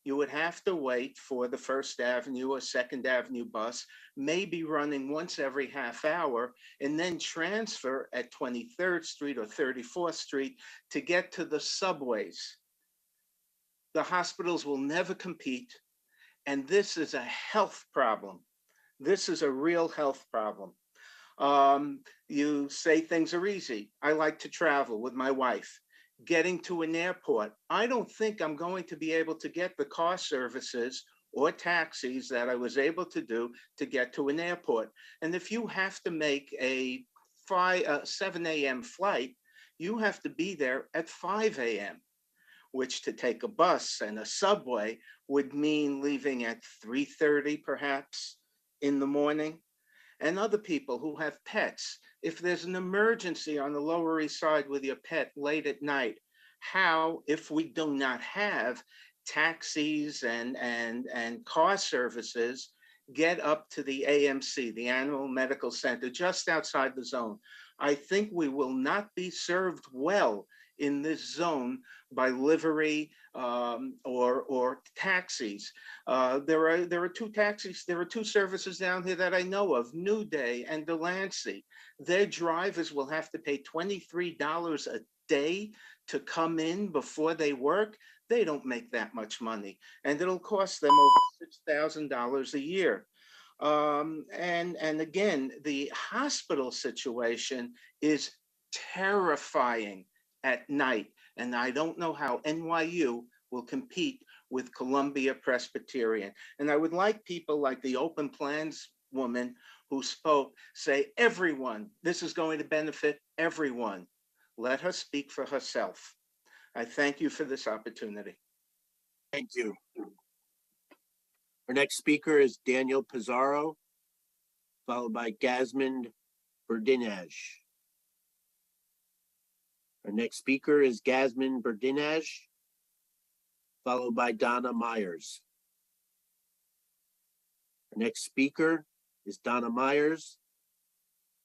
you would have to wait for the First Avenue or Second Avenue bus, maybe running once every half hour, and then transfer at 23rd Street or 34th Street to get to the subways. The hospitals will never compete, and this is a health problem. This is a real health problem. You say things are easy. I like to travel with my wife. Getting to an airport, I don't think I'm going to be able to get the car services or taxis that I was able to do to get to an airport. And if you have to make a 7 a.m. flight, you have to be there at 5 a.m., which to take a bus and a subway would mean leaving at 3:30 perhaps in the morning. And other people who have pets, if there's an emergency on the Lower East Side with your pet late at night, how, if we do not have taxis and car services, get up to the AMC, the Animal Medical Center, just outside the zone? I think we will not be served well in this zone by livery or taxis. There are two taxis, there are two services down here that I know of, New Day and Delancey. Their drivers will have to pay $23 a day to come in before they work. They don't make that much money, and it'll cost them over $6,000 a year. And again, the hospital situation is terrifying at night. And I don't know how NYU will compete with Columbia Presbyterian. And I would like people like the open plans woman who spoke say, everyone, this is going to benefit everyone. Let her speak for herself. I thank you for this opportunity. Thank you. Our next speaker is Daniel Pizarro, followed by Gasmond Berdinaj. Our next speaker is Gasmond Berdinaj, followed by Donna Myers. Our next speaker is Donna Myers,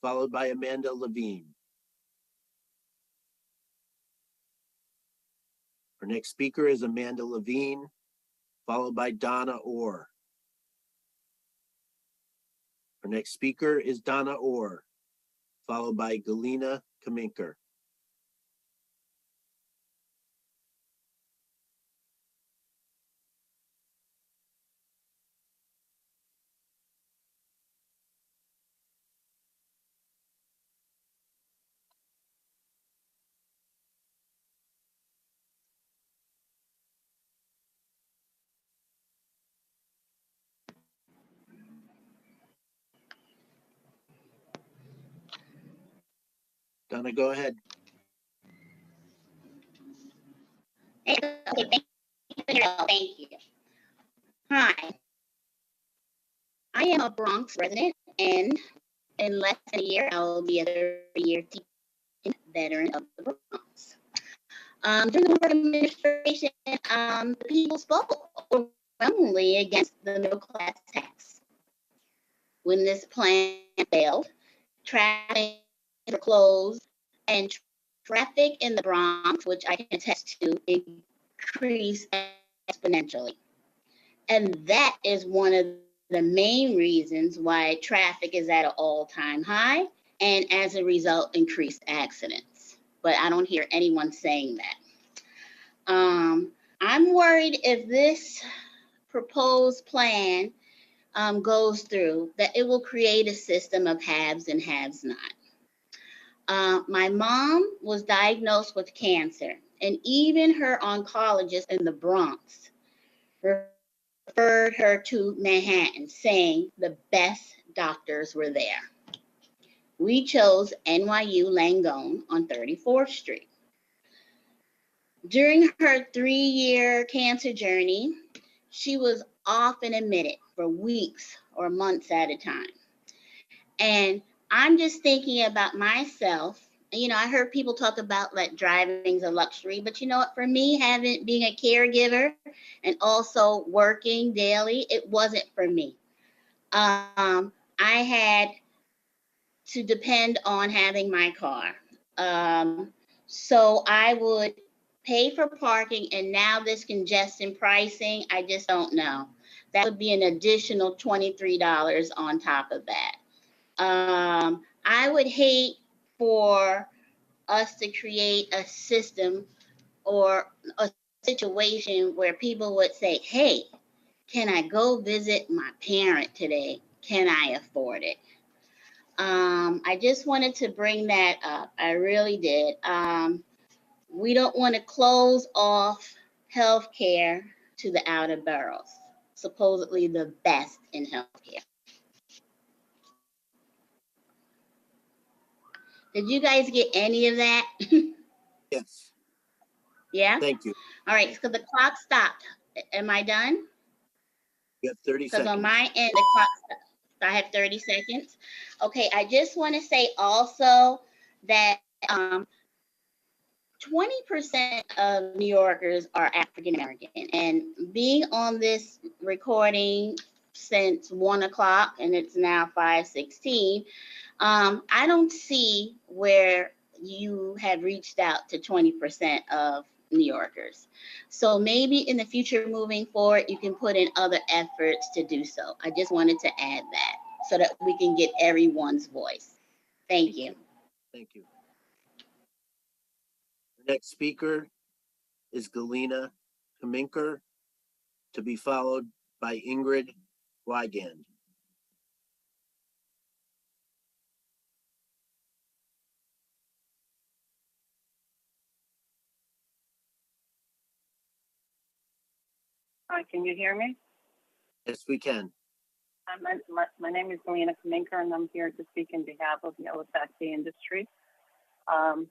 followed by Amanda Levine. Our next speaker is Amanda Levine, followed by Donna Orr. Our next speaker is Donna Orr, followed by Galina Kaminker. Donna, go ahead. Okay, thank you. Hi, I am a Bronx resident, and in less than a year, I will be a 30-year veteran of the Bronx. During the Ford administration, the people spoke overwhelmingly against the middle class tax. When this plan failed, traffic were closed, and traffic in the Bronx, which I can attest to, increased exponentially. And that is one of the main reasons why traffic is at an all-time high, and as a result, increased accidents. But I don't hear anyone saying that. I'm worried if this proposed plan goes through, that it will create a system of haves and haves not. My mom was diagnosed with cancer, and even her oncologist in the Bronx referred her to Manhattan, saying the best doctors were there. We chose NYU Langone on 34th Street. During her 3-year cancer journey, she was often admitted for weeks or months at a time. And I'm just thinking about myself. You know, I heard people talk about like driving's a luxury, but you know what, for me, being a caregiver and also working daily, it wasn't for me. I had to depend on having my car. So I would pay for parking, and now this congestion pricing, I just don't know. That would be an additional $23 on top of that. I would hate for us to create a system or a situation where people would say, hey, can I go visit my parent today? Can I afford it? I just wanted to bring that up. I really did. We don't want to close off healthcare to the outer boroughs, supposedly the best in healthcare. Did you guys get any of that? Yes. Yeah? Thank you. All right, so the clock stopped. Am I done? You have 30 Because seconds. on my end, the clock stopped. I have 30 seconds. Okay, I just want to say also that 20% of New Yorkers are African American. And being on this recording since 1 o'clock and it's now 5:16, I don't see where you have reached out to 20% of New Yorkers. So maybe in the future moving forward, you can put in other efforts to do so. I just wanted to add that so that we can get everyone's voice. Thank you. Thank you. The next speaker is Galina Kaminker, to be followed by Ingrid Wigand. Hi, can you hear me? Yes, we can. My name is Galina Kaminker, and I'm here to speak in behalf of Yellow Taxi Industry.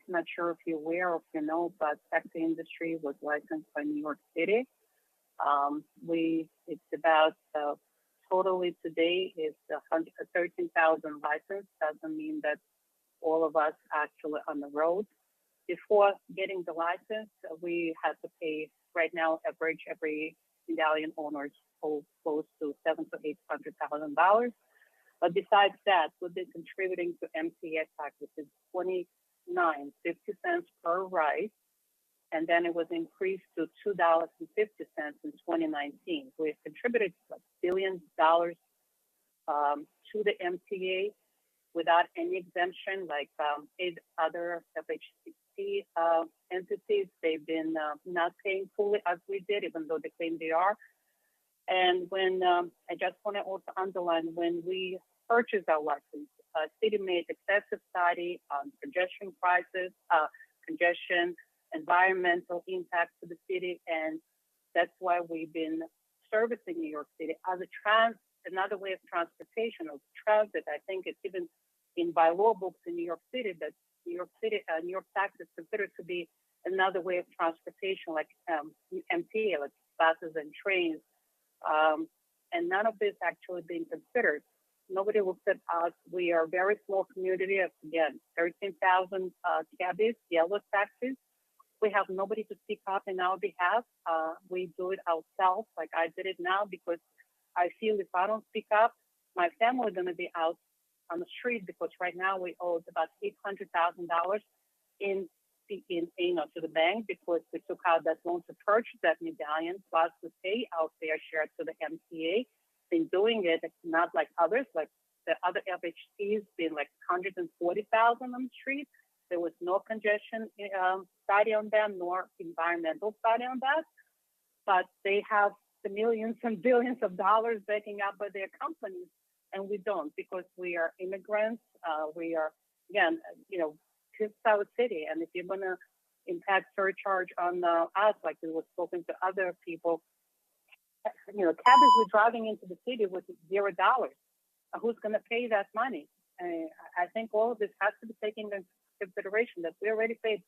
Not sure if you're aware or if you know, but taxi industry was licensed by New York City. It's about totally today is 13,000 license. Doesn't mean that all of us actually on the road. Before getting the license, we had to pay right now average every medallion owners close to $700,000 to $800,000. But besides that, we've been contributing to MTA tax, which is $29.50 per ride, and then it was increased to $2.50 in 2019. We've contributed like $billions to the MTA without any exemption, like 8 other FHC entities. They've been not paying fully as we did, even though they claim they are. And when I just want to also underline, when we purchased our license, city made excessive study on congestion prices, congestion, environmental impact to the city, and that's why we've been servicing New York City as another way of transportation or transit. I think it's even in by law books in New York City that New York tax is considered to be another way of transportation, like MTA, like buses and trains. And none of this actually being considered. Nobody looks at us. We are a very small community of, again, 13,000 cabbies, yellow taxis. We have nobody to speak up in our behalf. We do it ourselves, like I did it now, because I feel if I don't speak up, my family is going to be out on the street, because right now we owe about $800,000 to the bank, because we took out that loan to purchase that medallion, plus we pay our fair share to the MTA. Been doing it, not like others, like the other FHCs, been like $140,000 on the street. There was no congestion study on them, nor environmental study on that. But they have the millions and billions of dollars backing up by their companies, and we don't, because we are immigrants. We are, again, to South City, and if you're going to impact surcharge on us, like we were spoken to other people, cabbies were driving into the city with $0. Who's going to pay that money? I think all of this has to be taken into consideration, that we already paid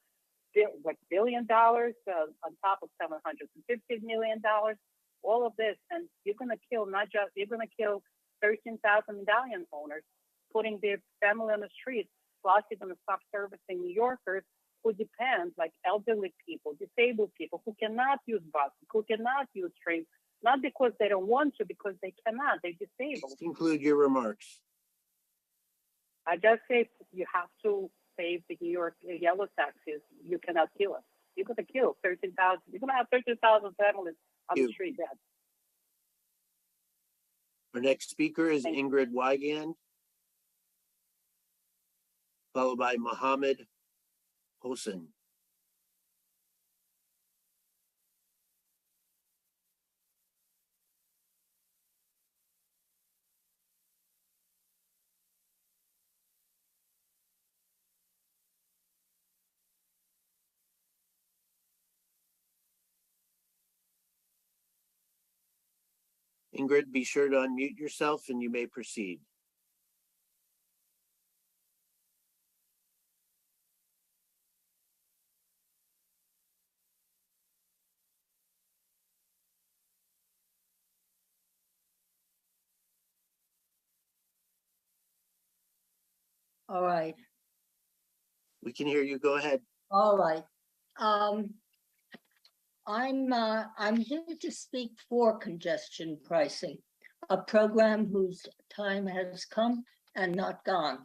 like $1 billion on top of $750 million. All of this, and you're going to kill you're going to kill 13,000 medallion owners, putting their family on the streets. Plus, you're going to stop servicing New Yorkers who depend, like elderly people, disabled people who cannot use buses, who cannot use trains, not because they don't want to, because they cannot, they're disabled. Conclude your remarks. I just say you have to save the New York yellow taxis, you cannot kill us. You're going to kill 13,000. You're going to have 13,000 families on the street dead. Our next speaker is Ingrid Wigand, followed by Mohammed Hossein. Ingrid, be sure to unmute yourself and you may proceed. All right. We can hear you. Go ahead. All right. I'm here to speak for congestion pricing, a program whose time has come and not gone.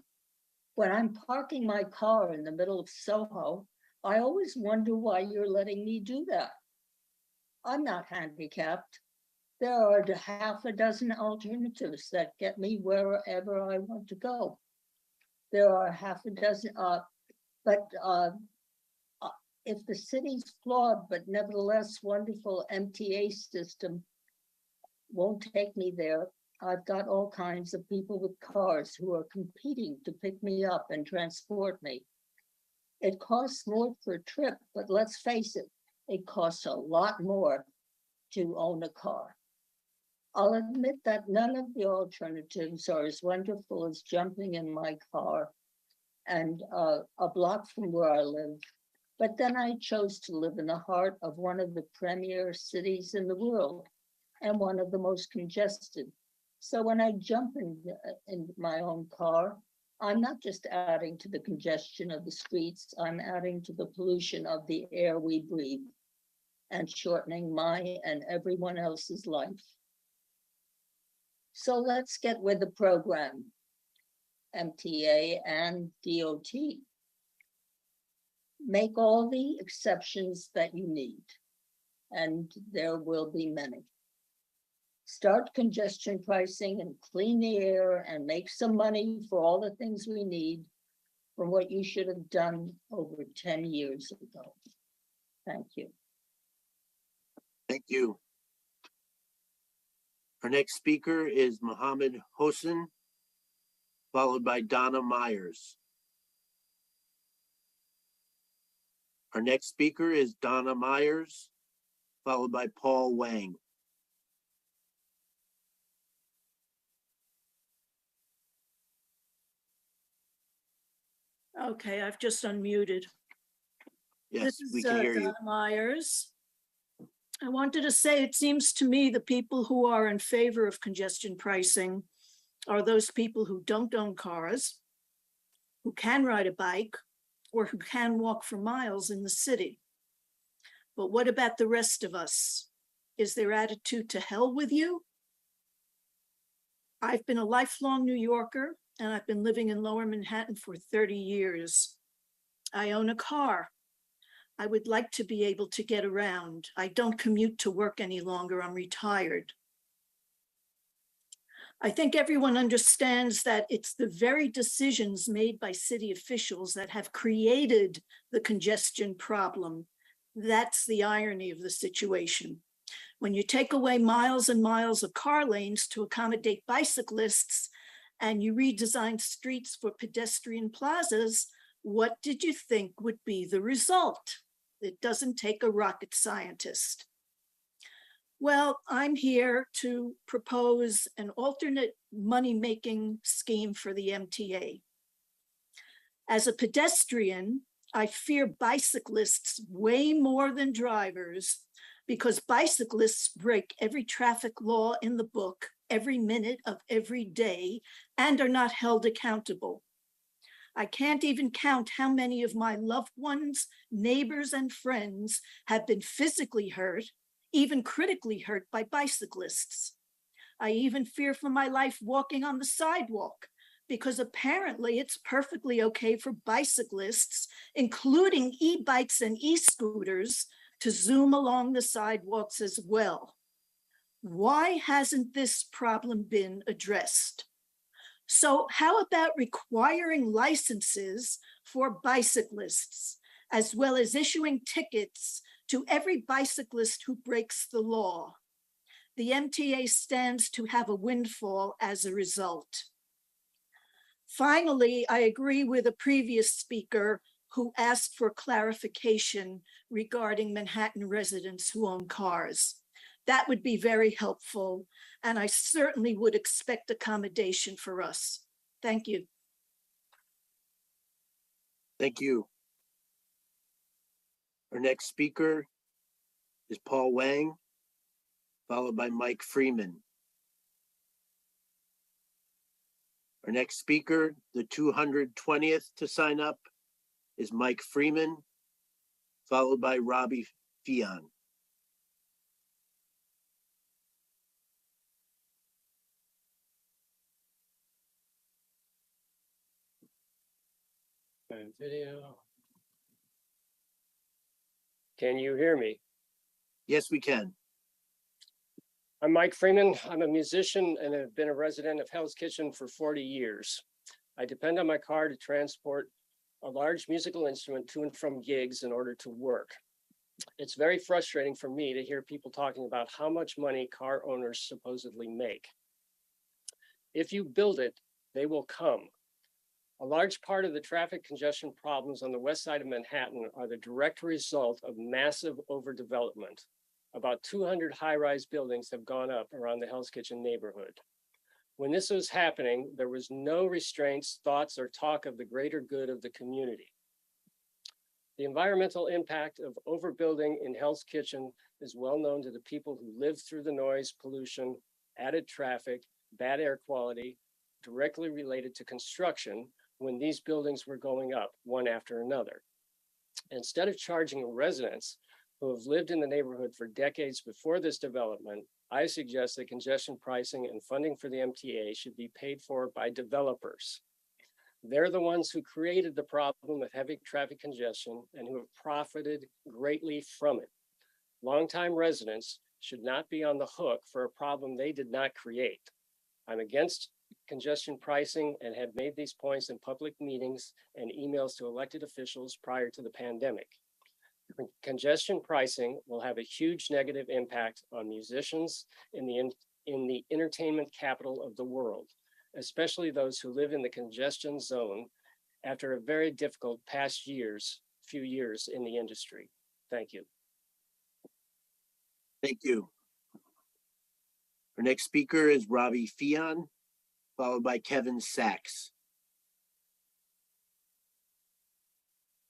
When I'm parking my car in the middle of Soho, I always wonder why you're letting me do that. I'm not handicapped. There are half a dozen alternatives that get me wherever I want to go. There are half a dozen, if the city's flawed but nevertheless wonderful MTA system won't take me there, I've got all kinds of people with cars who are competing to pick me up and transport me. It costs more for a trip, but let's face it, it costs a lot more to own a car. I'll admit that none of the alternatives are as wonderful as jumping in my car and a block from where I live. But then I chose to live in the heart of one of the premier cities in the world and one of the most congested. So when I jump in my own car, I'm not just adding to the congestion of the streets, I'm adding to the pollution of the air we breathe and shortening my and everyone else's life. So let's get with the program, MTA and DOT. Make all the exceptions that you need, and there will be many. Start congestion pricing and clean the air and make some money for all the things we need from what you should have done over 10 years ago. Thank you. Thank you. Our next speaker is Mohammed Hossein, followed by Donna Myers. Our next speaker is Donna Myers, followed by Paul Wang. Okay, I've just unmuted. Yes, This is we can hear you. Donna Myers. I wanted to say, it seems to me the people who are in favor of congestion pricing are those people who don't own cars, who can ride a bike, or who can walk for miles in the city. But what about the rest of us? Is their attitude to hell with you? I've been a lifelong New Yorker, and I've been living in Lower Manhattan for 30 years. I own a car. I would like to be able to get around. I don't commute to work any longer. I'm retired. I think everyone understands that it's the very decisions made by city officials that have created the congestion problem. That's the irony of the situation. When you take away miles and miles of car lanes to accommodate bicyclists and you redesign streets for pedestrian plazas, what did you think would be the result? It doesn't take a rocket scientist. Well, I'm here to propose an alternate money-making scheme for the MTA. As a pedestrian, I fear bicyclists way more than drivers because bicyclists break every traffic law in the book every minute of every day and are not held accountable. I can't even count how many of my loved ones, neighbors, and friends have been physically hurt, even critically hurt by bicyclists. I even fear for my life walking on the sidewalk because apparently it's perfectly okay for bicyclists, including e-bikes and e-scooters, to zoom along the sidewalks as well. Why hasn't this problem been addressed? So how about requiring licenses for bicyclists, as well as issuing tickets to every bicyclist who breaks the law? The MTA stands to have a windfall as a result. Finally, I agree with a previous speaker who asked for clarification regarding Manhattan residents who own cars. That would be very helpful, and I certainly would expect accommodation for us. Thank you. Thank you. Our next speaker is Paul Wang, followed by Mike Freeman. Our next speaker, the 220th to sign up, is Mike Freeman, followed by Robbie Fian. Video. Can you hear me? Yes, we can. I'm Mike Freeman. I'm a musician and have been a resident of Hell's Kitchen for 40 years. I depend on my car to transport a large musical instrument to and from gigs in order to work. It's very frustrating for me to hear people talking about how much money car owners supposedly make. If you build it, they will come. A large part of the traffic congestion problems on the west side of Manhattan are the direct result of massive overdevelopment. About 200 high-rise buildings have gone up around the Hell's Kitchen neighborhood. When this was happening, there was no restraints, thoughts, or talk of the greater good of the community. The environmental impact of overbuilding in Hell's Kitchen is well known to the people who live through the noise, pollution, added traffic, bad air quality, directly related to construction when these buildings were going up one after another. Instead of charging residents who have lived in the neighborhood for decades before this development, I suggest that congestion pricing and funding for the MTA should be paid for by developers. They're the ones who created the problem with heavy traffic congestion and who have profited greatly from it. Longtime residents should not be on the hook for a problem they did not create. I'm against congestion pricing and have made these points in public meetings and emails to elected officials prior to the pandemic. Congestion pricing will have a huge negative impact on musicians in the entertainment capital of the world, especially those who live in the congestion zone after a very difficult few years in the industry. Thank you. Thank you. Our next speaker is Robbie Fian, followed by Kevin Sachs.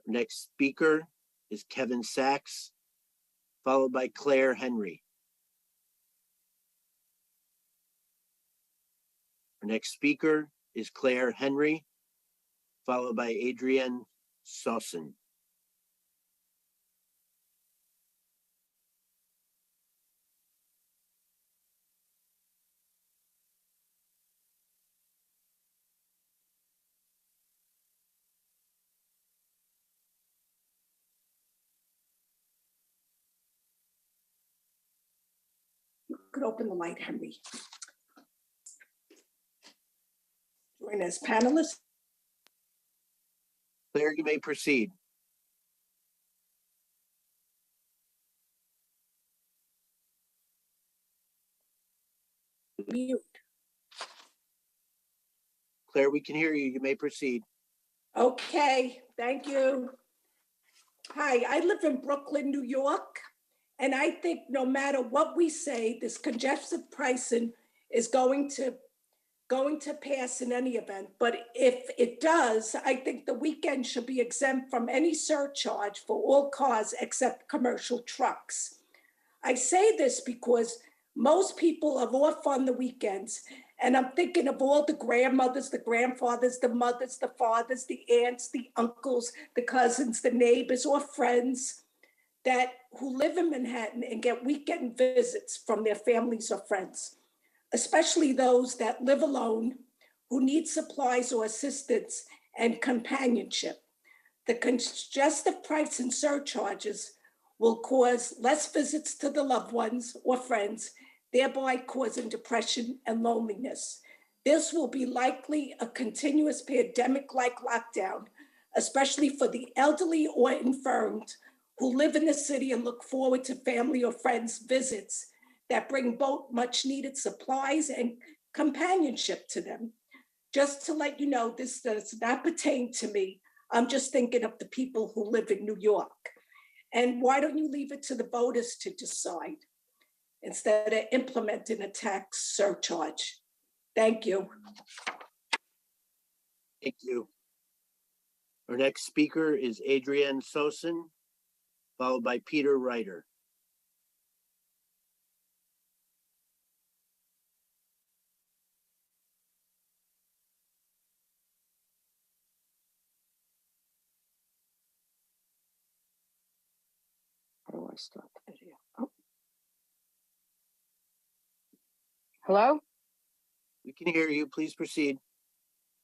Our next speaker is Kevin Sachs, followed by Claire Henry. Our next speaker is Claire Henry, followed by Adrienne Sawson. Could open the light, Henry. Join as panelists. Claire, you may proceed. Mute. Claire, we can hear you. You may proceed. Okay, thank you. Hi, I live in Brooklyn, New York, and I think no matter what we say, this congestion pricing is going to pass in any event. But if it does, I think the weekend should be exempt from any surcharge for all cars except commercial trucks. I say this because most people are off on the weekends, and I'm thinking of all the grandmothers, the grandfathers, the mothers, the fathers, the aunts, the uncles, the cousins, the neighbors, or friends who live in Manhattan and get weekend visits from their families or friends, especially those that live alone who need supplies or assistance and companionship. The congestive pricing surcharges will cause less visits to the loved ones or friends, thereby causing depression and loneliness. This will be likely a continuous pandemic-like lockdown, especially for the elderly or infirmed who live in the city and look forward to family or friends' visits that bring both much-needed supplies and companionship to them. Just to let you know, this does not pertain to me. I'm just thinking of the people who live in New York. And why don't you leave it to the voters to decide instead of implementing a tax surcharge? Thank you. Thank you. Our next speaker is Adrienne Sosin, followed by Peter Ryder. How do I start the video? Oh. Hello? We can hear you. Please proceed.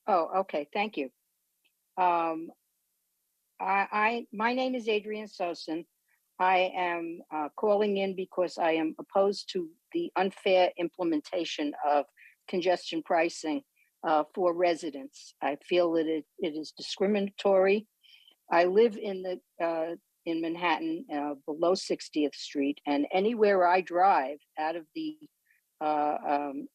Oh, okay. Thank you. My name is Adrienne Sosin. I am calling in because I am opposed to the unfair implementation of congestion pricing for residents. I feel that it is discriminatory. I live in Manhattan, below 60th Street, and anywhere I drive out of the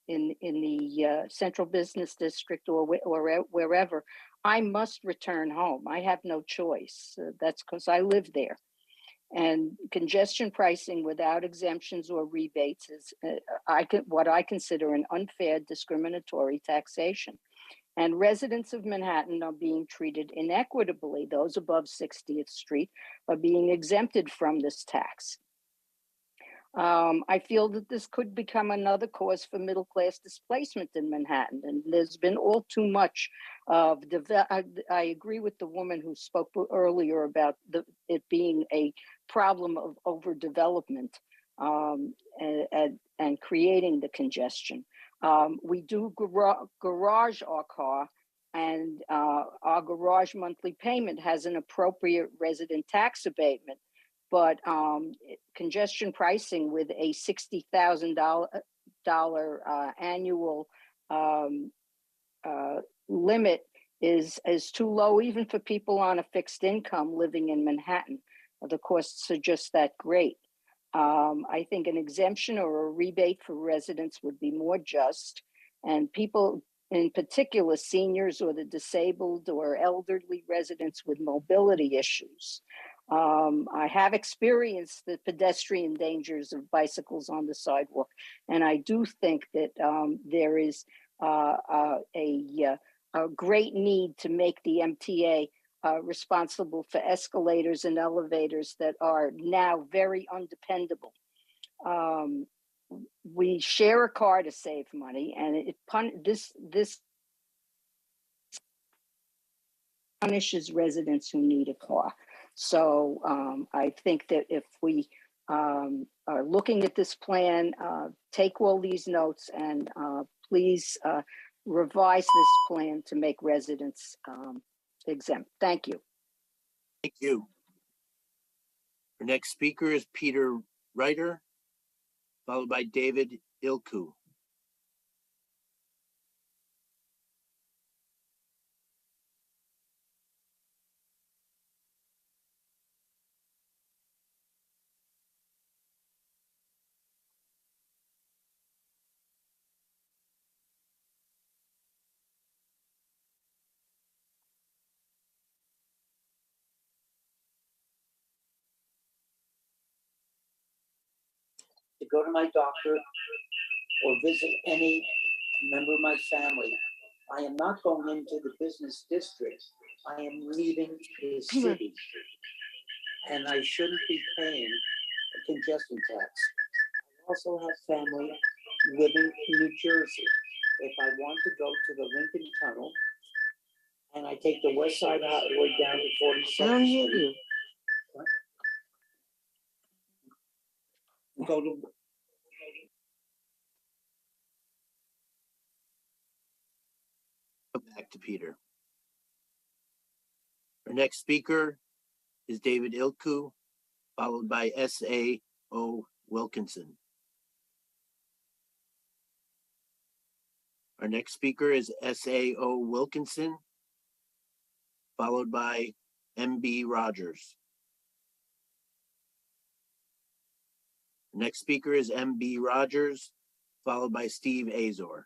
in the central business district or wherever, I must return home. I have no choice. That's because I live there. And congestion pricing without exemptions or rebates is what I consider an unfair discriminatory taxation. And residents of Manhattan are being treated inequitably. Those above 60th Street are being exempted from this tax. I feel that this could become another cause for middle-class displacement in Manhattan. And there's been all too much of, I agree with the woman who spoke earlier about it being a problem of overdevelopment and creating the congestion. We do garage our car, and our garage monthly payment has an appropriate resident tax abatement. But congestion pricing with a $60,000 annual limit is too low, even for people on a fixed income living in Manhattan. The costs are just that great. I think an exemption or a rebate for residents would be more just, and people, in particular seniors or the disabled or elderly residents with mobility issues. I have experienced the pedestrian dangers of bicycles on the sidewalk, and I do think that there is a great need to make the MTA responsible for escalators and elevators that are now very undependable. We share a car to save money, and this punishes residents who need a car. So I think that if we are looking at this plan, take all these notes and please revise this plan to make residents exempt. Thank you. Thank you. Our next speaker is Peter Ryder, followed by David Ilku. To go to my doctor or visit any member of my family. I am not going into the business district. I am leaving the city. And I shouldn't be paying a congestion tax. I also have family living in New Jersey. If I want to go to the Lincoln Tunnel and I take the West Side Highway down to 47th I don't hear Street, you. go to Back to Peter. Our next speaker is David Ilku, followed by S.A.O. Wilkinson. Our next speaker is S.A.O. Wilkinson, followed by M.B. Rogers. Next speaker is M.B. Rogers, followed by Steve Azor.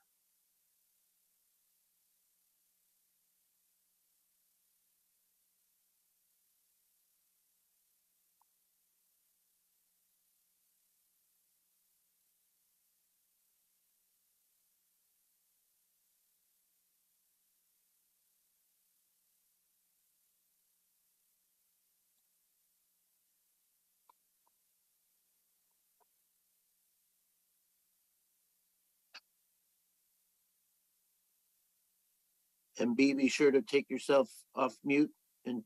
MB, be sure to take yourself off mute and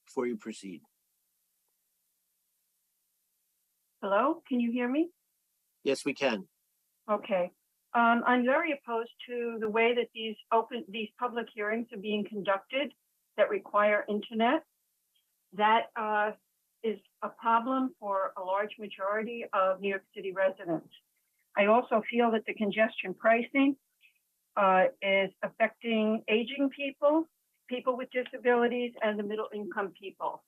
before you proceed. Hello, can you hear me? Yes, we can. Okay. I'm very opposed to the way that these public hearings are being conducted that require internet. That is a problem for a large majority of New York City residents. I also feel that the congestion pricing is affecting aging people, people with disabilities, and the middle income people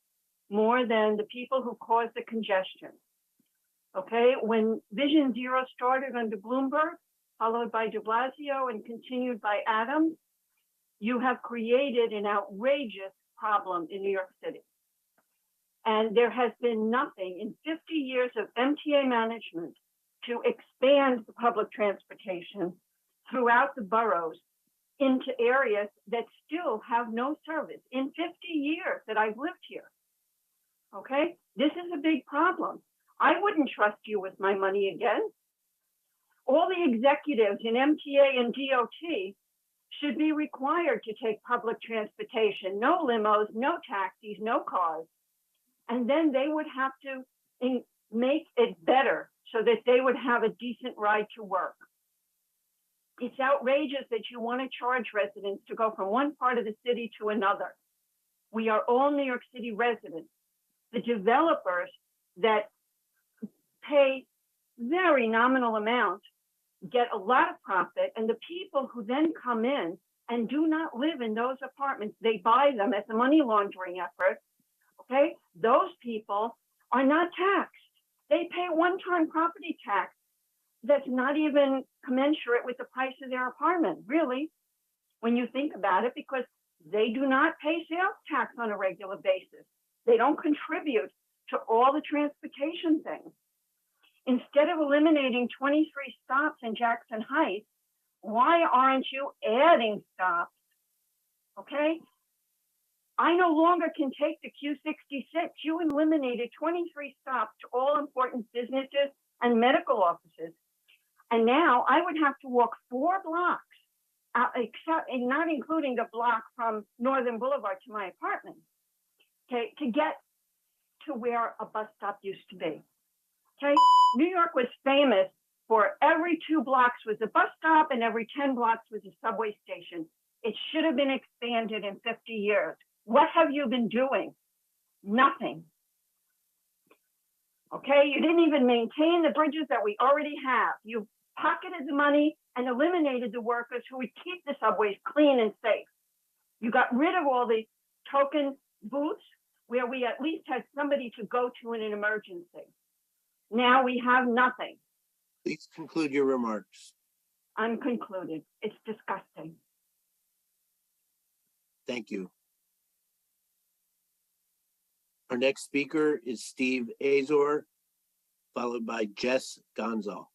more than the people who cause the congestion. Okay, when Vision Zero started under Bloomberg, followed by de Blasio and continued by Adams, you have created an outrageous problem in New York City. And there has been nothing in 50 years of MTA management to expand the public transportation throughout the boroughs into areas that still have no service in 50 years that I've lived here. Okay, this is a big problem. I wouldn't trust you with my money again. All the executives in MTA and DOT should be required to take public transportation, no limos, no taxis, no cars. And then they would have to make it better so that they would have a decent ride to work. It's outrageous that you want to charge residents to go from one part of the city to another. We are all New York City residents. The developers that pay very nominal amounts get a lot of profit, and the people who then come in and do not live in those apartments, they buy them as a money laundering effort. Okay, those people are not taxed. They pay one-time property tax that's not even commensurate with the price of their apartment, really, when you think about it, because they do not pay sales tax on a regular basis. They don't contribute to all the transportation things. Instead of eliminating 23 stops in Jackson Heights, why aren't you adding stops? Okay, I no longer can take the Q66. You eliminated 23 stops to all important businesses and medical offices. And now I would have to walk 4 blocks, except and not including the block from Northern Boulevard to my apartment, okay, to get to where a bus stop used to be. Okay, New York was famous for every 2 blocks was a bus stop and every 10 blocks was a subway station. It should have been expanded in 50 years. What have you been doing? Nothing. Okay, you didn't even maintain the bridges that we already have. You pocketed the money and eliminated the workers who would keep the subways clean and safe. You got rid of all the token booths where we at least had somebody to go to in an emergency. Now we have nothing. Please conclude your remarks. I'm concluded. It's disgusting. Thank you. Our next speaker is Steve Azor, followed by Jess Gonzal.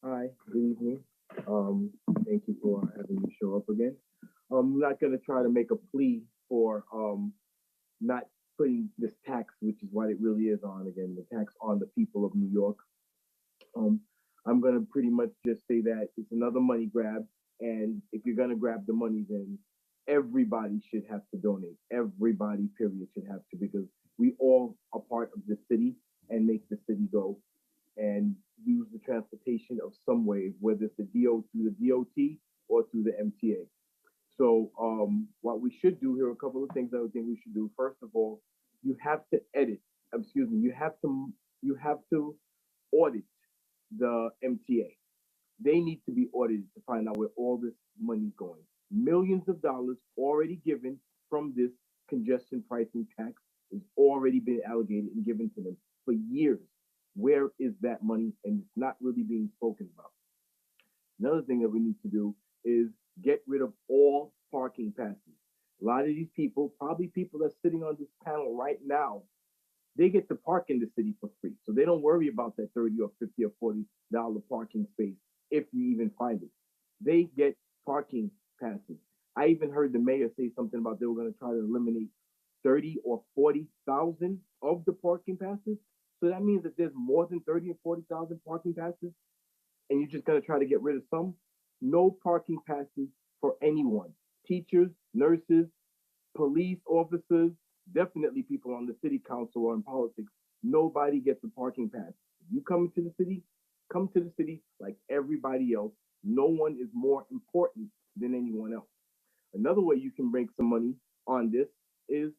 Hi, good evening. Thank you for having me show up again. I'm not going to try to make a plea for not putting this tax, which is what it really is on again, the tax on the people of New York. I'm going to pretty much just say that it's another money grab, and if you're going to grab the money, then everybody should have to donate. Everybody, period, should have to, because we all are part of the city and make the city go and use the transportation of some way, whether it's through the DOT or through the MTA. So what we should do here, a couple of things I would think we should do. First of all, you have to you have to audit the MTA. They need to be audited to find out where all this money is going. Millions of dollars already given from this congestion pricing tax has already been allocated and given to them for years. Where is that money? And it's not really being spoken about. Another thing that we need to do is get rid of all parking passes. A lot of these people, probably people that's sitting on this panel right now, they get to park in the city for free. So they don't worry about that $30 or $50 or $40 parking space if you even find it. They get parking passes. I even heard the mayor say something about they were going to try to eliminate 30 or 40,000 of the parking passes. So that means that there's more than 30 or 40,000 parking passes, and you're just going to try to get rid of some? No parking passes for anyone. Teachers, nurses, police officers, definitely people on the city council or in politics. Nobody gets a parking pass. If you come to the city, come to the city like everybody else. No one is more important than anyone else. Another way you can make some money on this is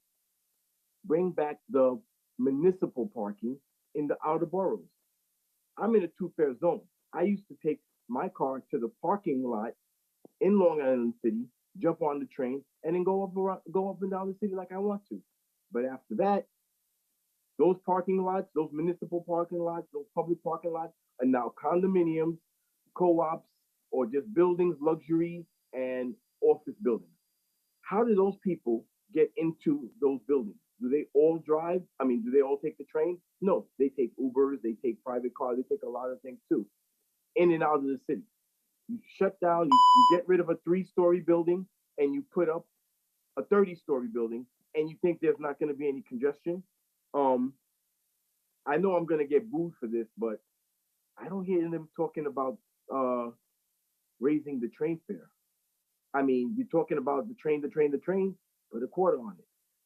bring back the municipal parking in the outer boroughs. I'm in a two-fare zone. I used to take my car to the parking lot in Long Island City, jump on the train, and then go up and down the city like I want to. But after that, those parking lots, those municipal parking lots, those public parking lots are now condominiums, co-ops, or just buildings, luxury, and office buildings. How do those people get into those buildings? Do they all drive? I mean, do they all take the train? No, they take Ubers, they take private cars, they take a lot of things too, in and out of the city. You shut down, you get rid of a 3-story building and you put up a 30-story building, and you think there's not going to be any congestion. I know I'm going to get booed for this, but I don't hear them talking about raising the train fare. I mean, you're talking about the train, put a quarter on it.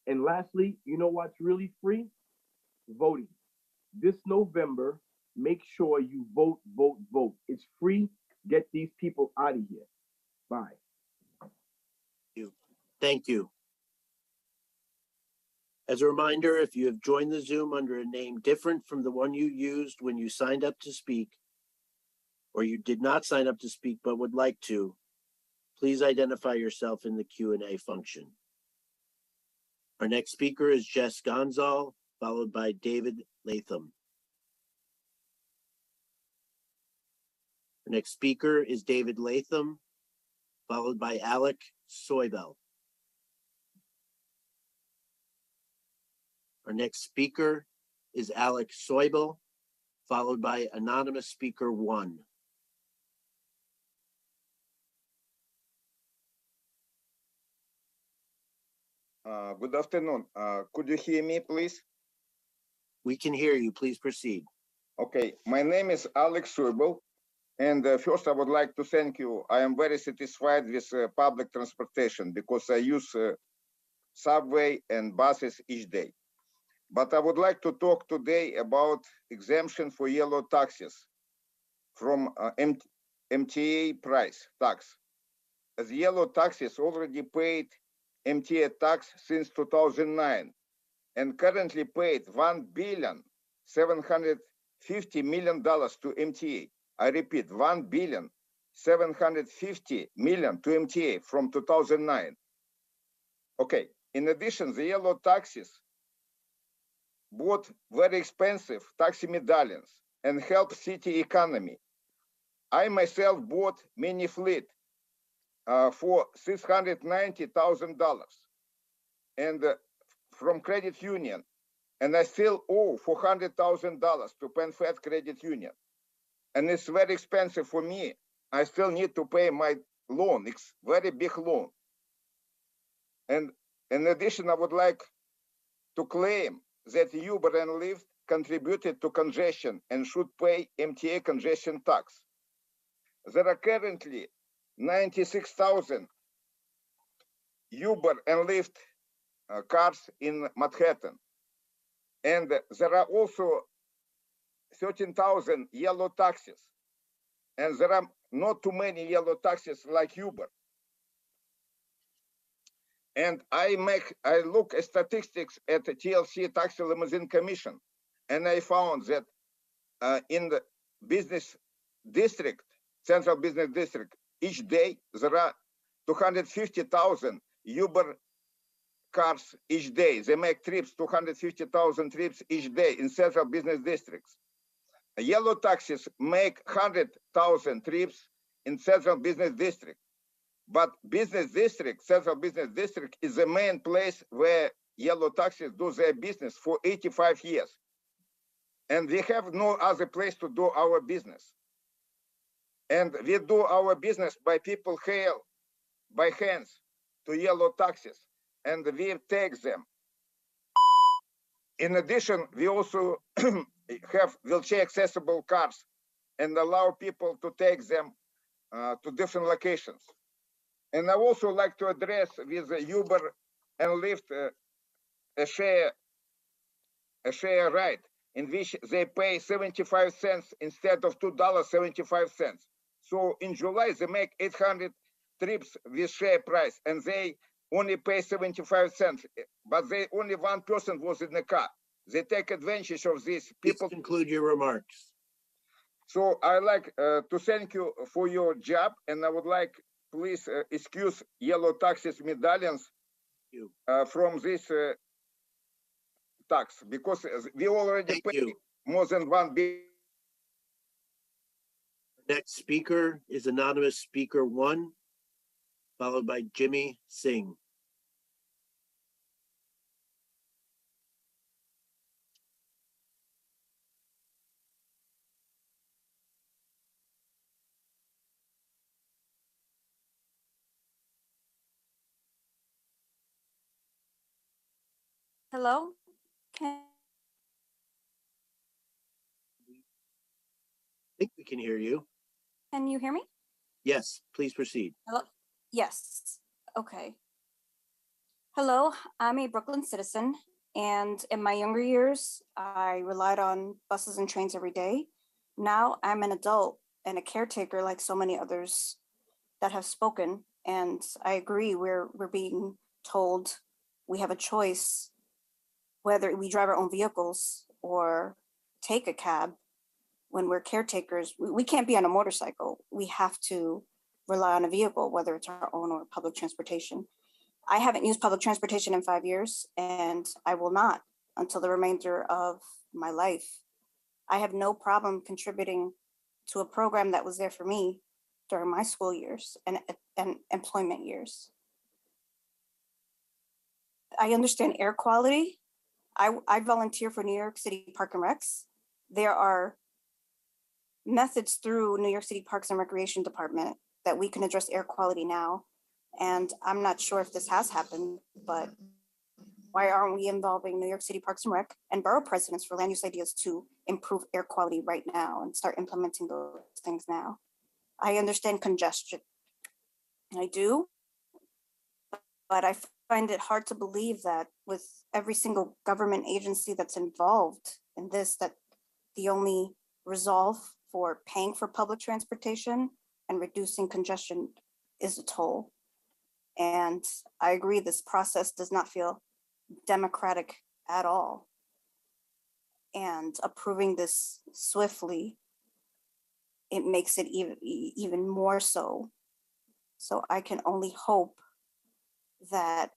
And lastly, you know what's really free? Voting. This November, make sure you vote, vote, vote. It's free. Get these people out of here. Bye. Thank you. As a reminder, if you have joined the Zoom under a name different from the one you used when you signed up to speak, or you did not sign up to speak but would like to, please identify yourself in the Q&A function. Our next speaker is Jess Gonzal, followed by David Latham. Our next speaker is David Latham, followed by Alec Soybel. Our next speaker is Alec Soybel, followed by anonymous speaker 1. Good afternoon. Could you hear me, please? We can hear you. Please proceed. Okay. My name is Alex Soybel. And first, I would like to thank you. I am very satisfied with public transportation because I use subway and buses each day. But I would like to talk today about exemption for yellow taxis from MTA price tax. As yellow taxis already paid MTA tax since 2009 and currently paid $1.75 billion to MTA. I repeat, $1.75 billion to MTA from 2009. Okay. In addition, the yellow taxis bought very expensive taxi medallions and help city economy. I myself bought mini fleet for $690,000 and from credit union, and I still owe $400,000 to PenFed Credit Union, and it's very expensive for me. I still need to pay my loan. It's very big loan. And in addition, I would like to claim that Uber and Lyft contributed to congestion and should pay MTA congestion tax. There are currently 96,000 Uber and Lyft cars in Manhattan. And there are also 13,000 yellow taxis. And there are not too many yellow taxis like Uber. And I look at statistics at the TLC Taxi Limousine Commission, and I found that in the business district, central business district, each day there are 250,000 Uber cars each day. They make trips, 250,000 trips each day in central business districts. Yellow taxis make 100,000 trips in central business district. But business district, central business district is the main place where yellow taxis do their business for 85 years. And we have no other place to do our business. And we do our business by people hail by hands to yellow taxis, and we take them. In addition, we also have wheelchair accessible cars and allow people to take them to different locations. And I also like to address with Uber and Lyft a share ride in which they pay 75 cents instead of $2.75. So in July, they make 800 trips with share price, and they only pay 75 cents, but they only one person was in the car. They take advantage of these people. Please conclude your remarks. So I like to thank you for your job, and I would like, please excuse yellow taxis medallions from this tax, because we already pay more than $1 billion. Next speaker is anonymous speaker 1, followed by Jimmy Singh. Hello? I think we can hear you. Can you hear me? Yes, please proceed. Hello? Yes. Okay. Hello, I'm a Brooklyn citizen, and in my younger years, I relied on buses and trains every day. Now I'm an adult and a caretaker like so many others that have spoken, and I agree, we're being told we have a choice whether we drive our own vehicles or take a cab. When we're caretakers, we can't be on a motorcycle. We have to rely on a vehicle, whether it's our own or public transportation. I haven't used public transportation in 5 years, and I will not until the remainder of my life. I have no problem contributing to a program that was there for me during my school years and employment years. I understand air quality. I volunteer for New York City Park and Recs. There are methods through New York City Parks and Recreation Department that we can address air quality now. And I'm not sure if this has happened, but why aren't we involving New York City Parks and Rec and borough presidents for land use ideas to improve air quality right now and start implementing those things now? I understand congestion. I do, but I find it hard to believe that with every single government agency that's involved in this, that the only resolve for paying for public transportation and reducing congestion is a toll. And I agree, this process does not feel democratic at all. And approving this swiftly, it makes it even more so. So I can only hope that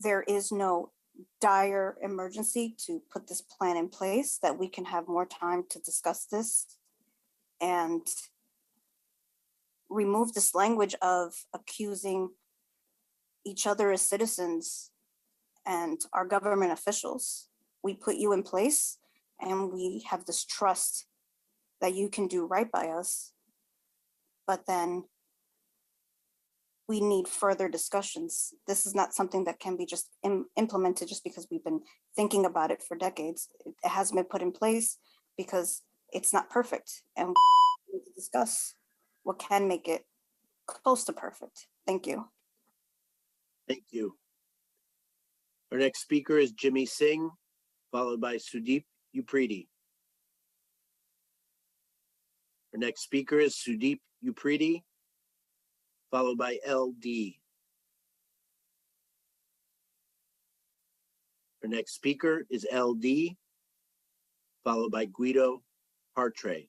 there is no dire emergency to put this plan in place, that we can have more time to discuss this and remove this language of accusing each other as citizens and our government officials. We put you in place and we have this trust that you can do right by us, but then we need further discussions. This is not something that can be just implemented just because we've been thinking about it for decades. It hasn't been put in place because it's not perfect, and we need to discuss what can make it close to perfect. Thank you. Thank you. Our next speaker is Jimmy Singh, followed by Sudeep Upridi. Our next speaker is Sudeep Upridi, followed by LD. Our next speaker is LD, followed by Guido Hartre.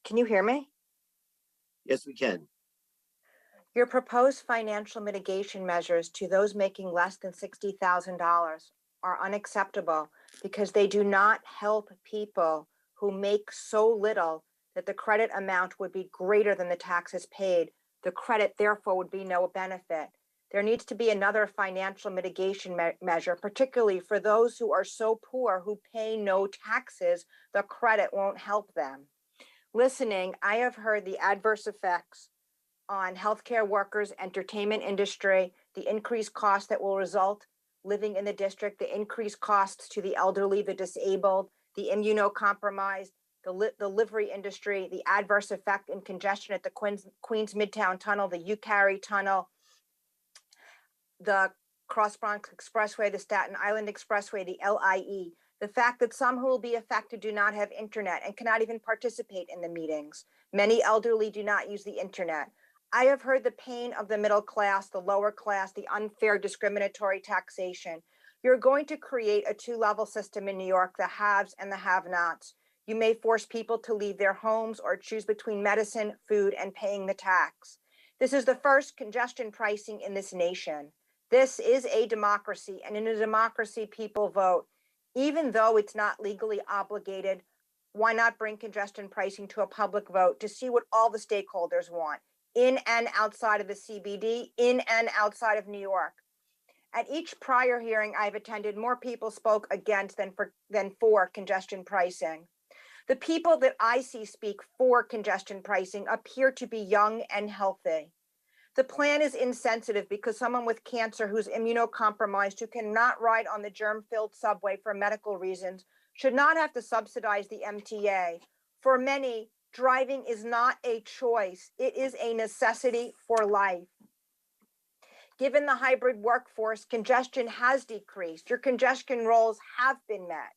Can you hear me? Yes, we can. Your proposed financial mitigation measures to those making less than $60,000 are unacceptable because they do not help people who make so little that the credit amount would be greater than the taxes paid. The credit, therefore, would be no benefit. There needs to be another financial mitigation measure, particularly for those who are so poor who pay no taxes, the credit won't help them. Listening, I have heard the adverse effects on healthcare workers, entertainment industry, the increased costs that will result living in the district, the increased costs to the elderly, the disabled, the immunocompromised, the livery industry, the adverse effect in congestion at the Queens Midtown Tunnel, the Ucari Tunnel, the Cross Bronx Expressway, the Staten Island Expressway, the LIE, the fact that some who will be affected do not have internet and cannot even participate in the meetings. Many elderly do not use the internet. I have heard the pain of the middle class, the lower class, the unfair discriminatory taxation. You're going to create a two-level system in New York, the haves and the have-nots. You may force people to leave their homes or choose between medicine, food, and paying the tax. This is the first congestion pricing in this nation. This is a democracy, and in a democracy, people vote. Even though it's not legally obligated, why not bring congestion pricing to a public vote to see what all the stakeholders want, in and outside of the CBD, in and outside of New York? At each prior hearing I've attended, more people spoke against than for congestion pricing. The people that I see speak for congestion pricing appear to be young and healthy. The plan is insensitive because someone with cancer who's immunocompromised, who cannot ride on the germ-filled subway for medical reasons, should not have to subsidize the MTA. For many, driving is not a choice. It is a necessity for life. Given the hybrid workforce, congestion has decreased. Your congestion goals have been met.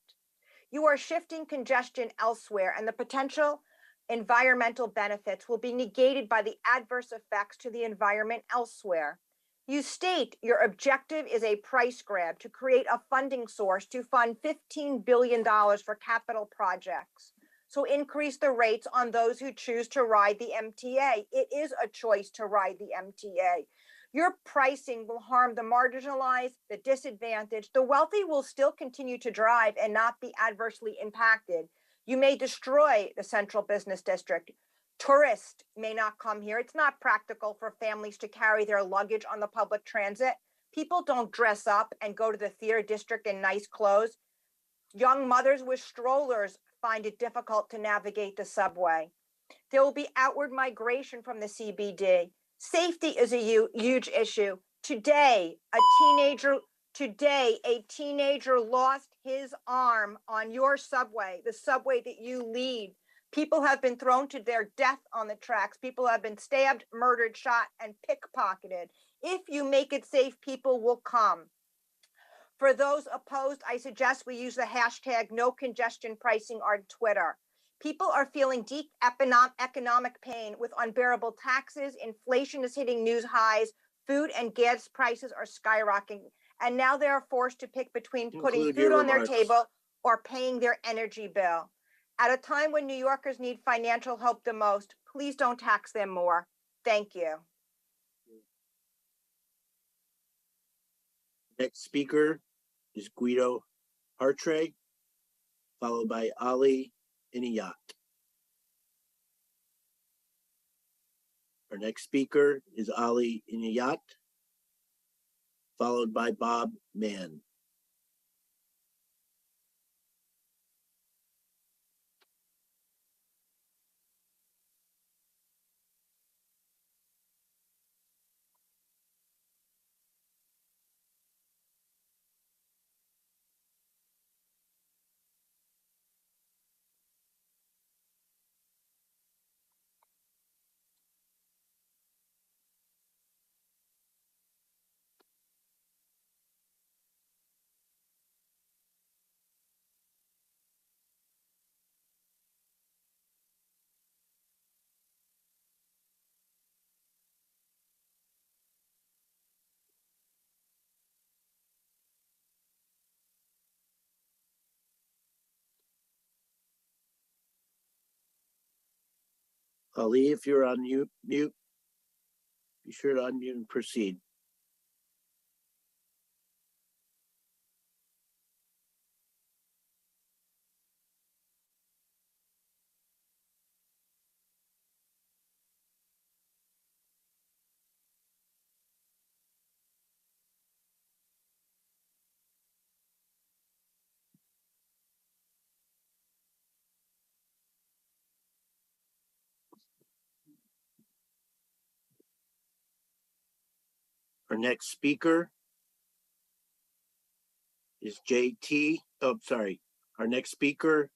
You are shifting congestion elsewhere, and the potential environmental benefits will be negated by the adverse effects to the environment elsewhere. You state your objective is a price grab to create a funding source to fund $15 billion for capital projects. So increase the rates on those who choose to ride the MTA. It is a choice to ride the MTA. Your pricing will harm the marginalized, the disadvantaged. The wealthy will still continue to drive and not be adversely impacted. You may destroy the central business district. Tourists may not come here. It's not practical for families to carry their luggage on the public transit. People don't dress up and go to the theater district in nice clothes. Young mothers with strollers find it difficult to navigate the subway. There will be outward migration from the CBD. Safety is a huge issue. Today, a teenager lost his arm on your subway, the subway that you lead. People have been thrown to their death on the tracks. People have been stabbed, murdered, shot, and pickpocketed. If you make it safe, people will come. For those opposed, I suggest we use the hashtag #NoCongestionPricing on Twitter. People are feeling deep economic pain with unbearable taxes. Inflation is hitting news highs. Food and gas prices are skyrocketing. And now they are forced to pick between putting food on their table or paying their energy bill. At a time when New Yorkers need financial help the most, please don't tax them more. Thank you. Next speaker is Guido Hartre, followed by Ali Inayat. Our next speaker is Ali Inayat, followed by Bob Mann. Ali, if you're on mute, be sure to unmute and proceed. Our next speaker is JT. Oh, sorry. Our next speaker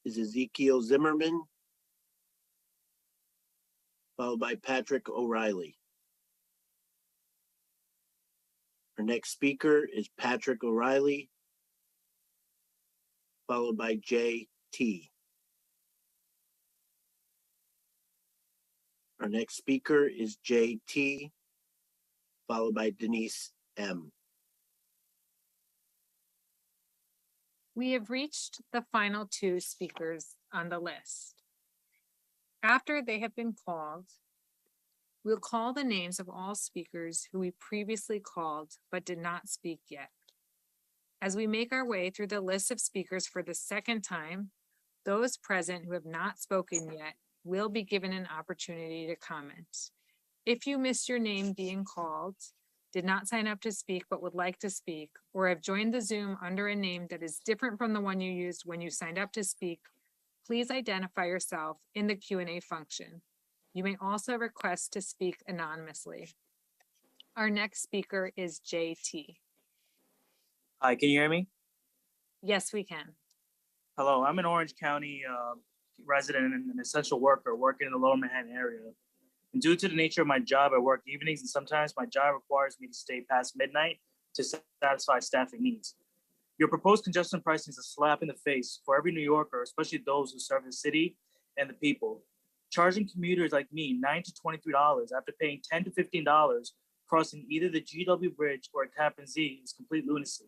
is Ezekiel Zimmerman, followed by Patrick O'Reilly. Our next speaker is Patrick O'Reilly, followed by JT. Our next speaker is JT, followed by Denise M. We have reached the final two speakers on the list. After they have been called, we'll call the names of all speakers who we previously called but did not speak yet. As we make our way through the list of speakers for the second time, those present who have not spoken yet will be given an opportunity to comment. If you missed your name being called, did not sign up to speak but would like to speak, or have joined the Zoom under a name that is different from the one you used when you signed up to speak, please identify yourself in the Q&A function. You may also request to speak anonymously. Our next speaker is JT. Hi, can you hear me? Yes, we can. Hello, I'm an Orange County resident and an essential worker working in the Lower Manhattan area. And due to the nature of my job, I work evenings, and sometimes my job requires me to stay past midnight to satisfy staffing needs. Your proposed congestion pricing is a slap in the face for every New Yorker, especially those who serve the city and the people. Charging commuters like me $9 to $23 after paying $10 to $15 crossing either the GW Bridge or Tappan Z is complete lunacy.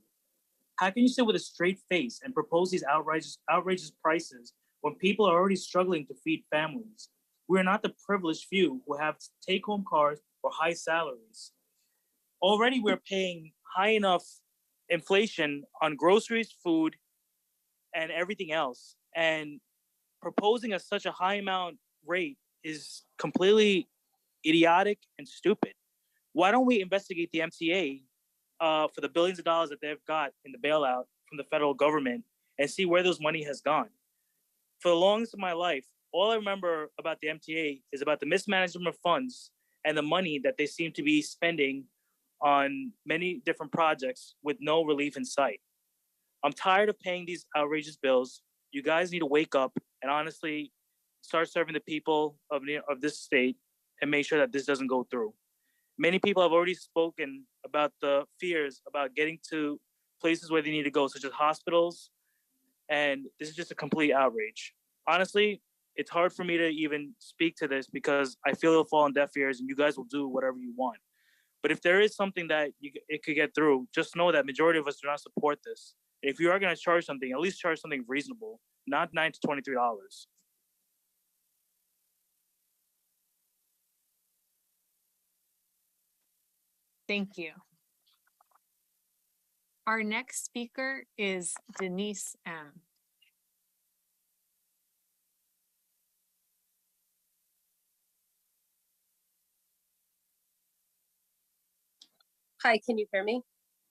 How can you sit with a straight face and propose these outrageous prices when people are already struggling to feed families? We are not the privileged few who have take-home cars or high salaries. Already we're paying high enough inflation on groceries, food, and everything else. And proposing such a high amount rate is completely idiotic and stupid. Why don't we investigate the MTA for the billions of dollars that they've got in the bailout from the federal government and see where those money has gone? For the longest of my life, all I remember about the MTA is about the mismanagement of funds and the money that they seem to be spending on many different projects with no relief in sight. I'm tired of paying these outrageous bills. You guys need to wake up and honestly start serving the people of this state and make sure that this doesn't go through. Many people have already spoken about the fears about getting to places where they need to go, such as hospitals, and this is just a complete outrage. Honestly, it's hard for me to even speak to this because I feel it'll fall on deaf ears and you guys will do whatever you want. But if there is something that it could get through, just know that majority of us do not support this. If you are going to charge something, at least charge something reasonable, not $9 to $23. Thank you. Our next speaker is Denise M. Hi, can you hear me?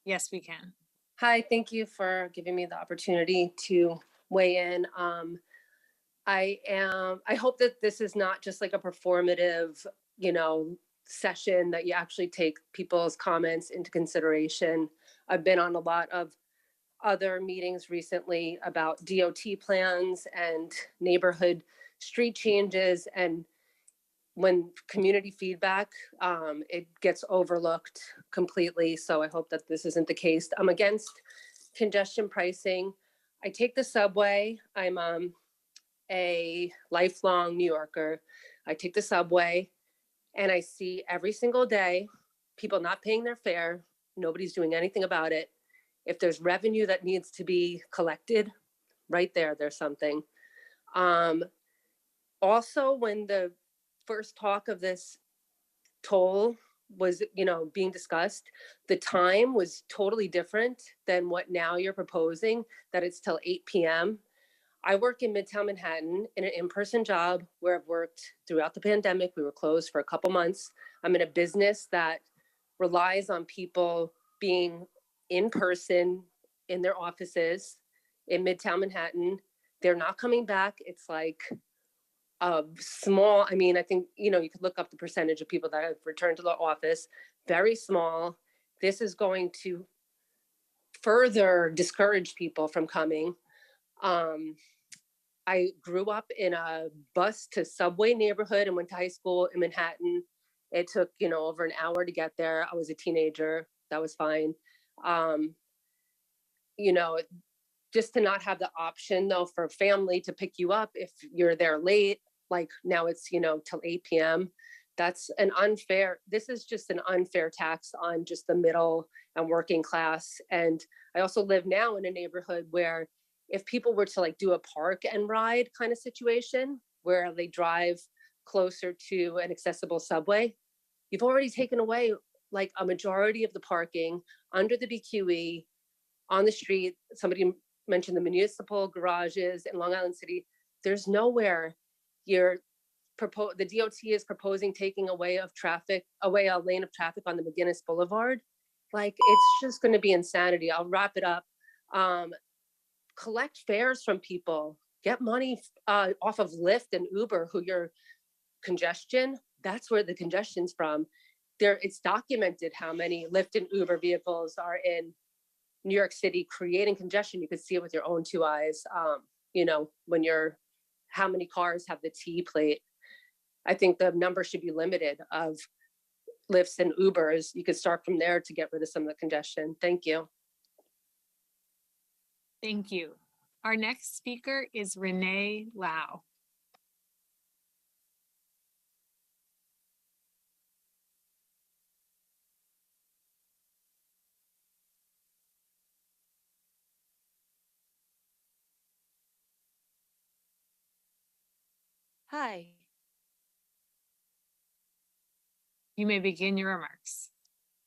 Yes, we can. Hi, thank you for giving me the opportunity to weigh in. I hope that this is not just like a performative, session, that you actually take people's comments into consideration. I've been on a lot of other meetings recently about DOT plans and neighborhood street changes, and when community feedback, it gets overlooked completely. So I hope that this isn't the case. I'm against congestion pricing. I take the subway. I'm a lifelong New Yorker. I take the subway and I see every single day people not paying their fare. Nobody's doing anything about it. If there's revenue that needs to be collected, right there's something. Also, when the first talk of this toll was, being discussed, the time was totally different than what now you're proposing, that it's till 8 p.m. I work in Midtown Manhattan in an in-person job where I've worked throughout the pandemic. We were closed for a couple months. I'm in a business that relies on people being in person in their offices in Midtown Manhattan. They're not coming back. It's like small. I mean, I think, you could look up the percentage of people that have returned to the office, very small. This is going to further discourage people from coming. I grew up in a bus to subway neighborhood and went to high school in Manhattan. It took, over an hour to get there. I was a teenager. That was fine. You know, just to not have the option though for family to pick you up if you're there late, like now it's, till 8 p.m. That's this is just an unfair tax on just the middle and working class. And I also live now in a neighborhood where if people were to like do a park and ride kind of situation where they drive closer to an accessible subway, you've already taken away like a majority of the parking under the BQE on the street. Somebody mentioned the municipal garages in Long Island City. There's nowhere the DOT is proposing taking away a lane of traffic on the McGinnis Boulevard. Like, it's just going to be insanity. I'll wrap it up. Collect fares from people, get money off of Lyft and Uber, congestion. That's where the congestion's from. It's documented how many Lyft and Uber vehicles are in New York City creating congestion. You could see it with your own two eyes. How many cars have the T plate. I think the number should be limited of Lyfts and Ubers. You could start from there to get rid of some of the congestion. Thank you. Thank you. Our next speaker is Renee Lau. Hi. You may begin your remarks.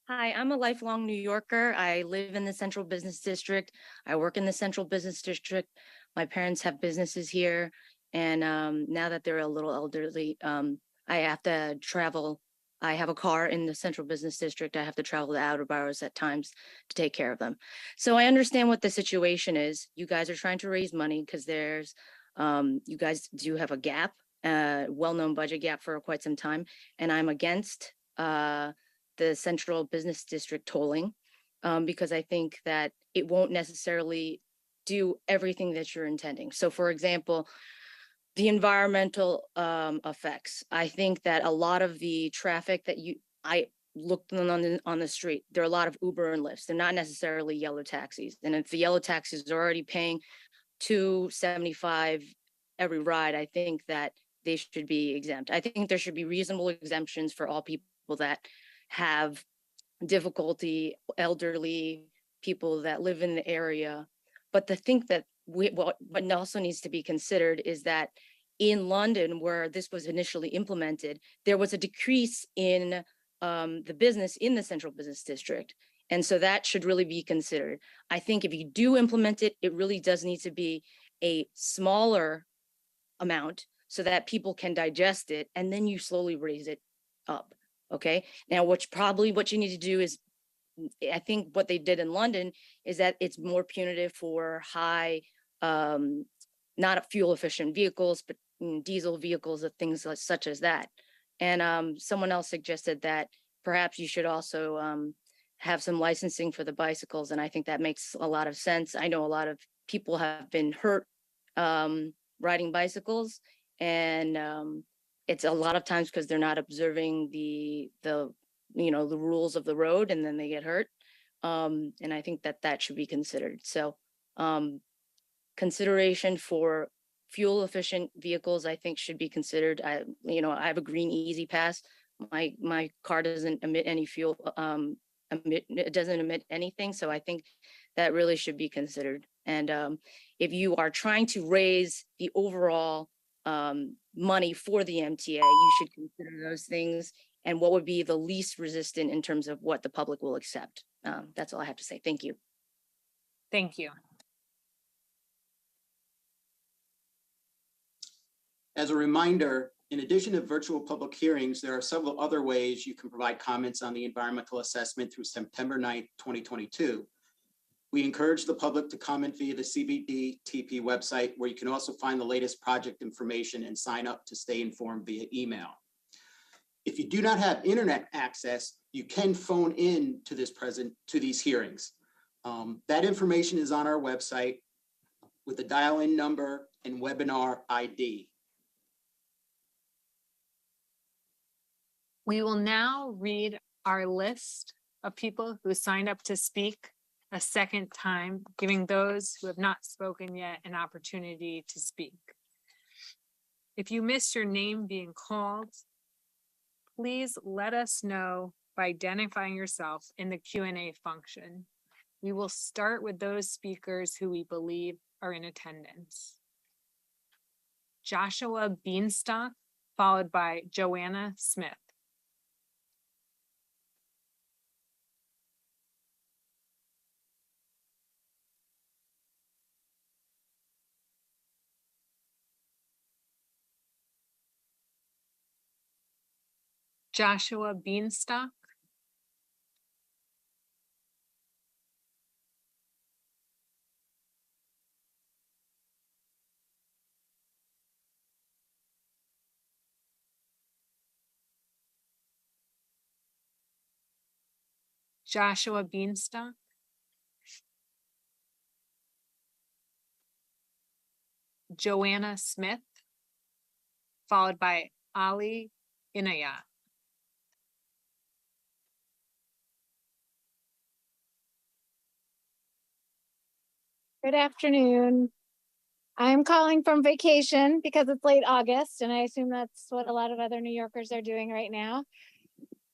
Hi, I'm a lifelong New Yorker. I live in the Central Business District. I work in the Central Business District. My parents have businesses here. And now that they're a little elderly, I have to travel. I have a car in the Central Business District. I have to travel to outer boroughs at times to take care of them. So I understand what the situation is. You guys are trying to raise money because you guys do have a gap, well-known budget gap for quite some time. And I'm against the Central Business District tolling because I think that it won't necessarily do everything that you're intending. So for example, the environmental effects. I think that a lot of the traffic that I looked on the street, there are a lot of Uber and Lyfts. They're not necessarily yellow taxis. And if the yellow taxis are already paying $2.75 every ride, I think that they should be exempt. I think there should be reasonable exemptions for all people that have difficulty, elderly people that live in the area. But the thing that what also needs to be considered is that in London, where this was initially implemented, there was a decrease in the business in the central business district. And so that should really be considered. I think if you do implement it, it really does need to be a smaller amount so that people can digest it, and then you slowly raise it up. Okay. Now, what you need to do is, I think what they did in London is that it's more punitive for high, not fuel efficient vehicles, but diesel vehicles and things such as that. And someone else suggested that perhaps you should also have some licensing for the bicycles. And I think that makes a lot of sense. I know a lot of people have been hurt riding bicycles, and it's a lot of times because they're not observing the rules of the road, and then they get hurt. And I think that should be considered. So consideration for fuel efficient vehicles, I think, should be considered. I have a green Easy Pass. My car doesn't emit any fuel. It doesn't emit anything. So I think that really should be considered. And if you are trying to raise the overall money for the MTA, you should consider those things and what would be the least resistant in terms of what the public will accept. That's all I have to say. Thank you. Thank you. As a reminder, in addition to virtual public hearings, there are several other ways you can provide comments on the environmental assessment through September 9th, 2022. We encourage the public to comment via the CBDTP website, where you can also find the latest project information and sign up to stay informed via email. If you do not have internet access, you can phone in to these hearings. That information is on our website with the dial-in number and webinar ID. We will now read our list of people who signed up to speak a second time, giving those who have not spoken yet an opportunity to speak. If you missed your name being called, please let us know by identifying yourself in the Q&A function. We will start with those speakers who we believe are in attendance. Joshua Beanstalk, followed by Joanna Smith. Joshua Beanstalk. Joshua Beanstalk. Joanna Smith, followed by Ali Inayat. Good afternoon. I'm calling from vacation because it's late August, and I assume that's what a lot of other New Yorkers are doing right now.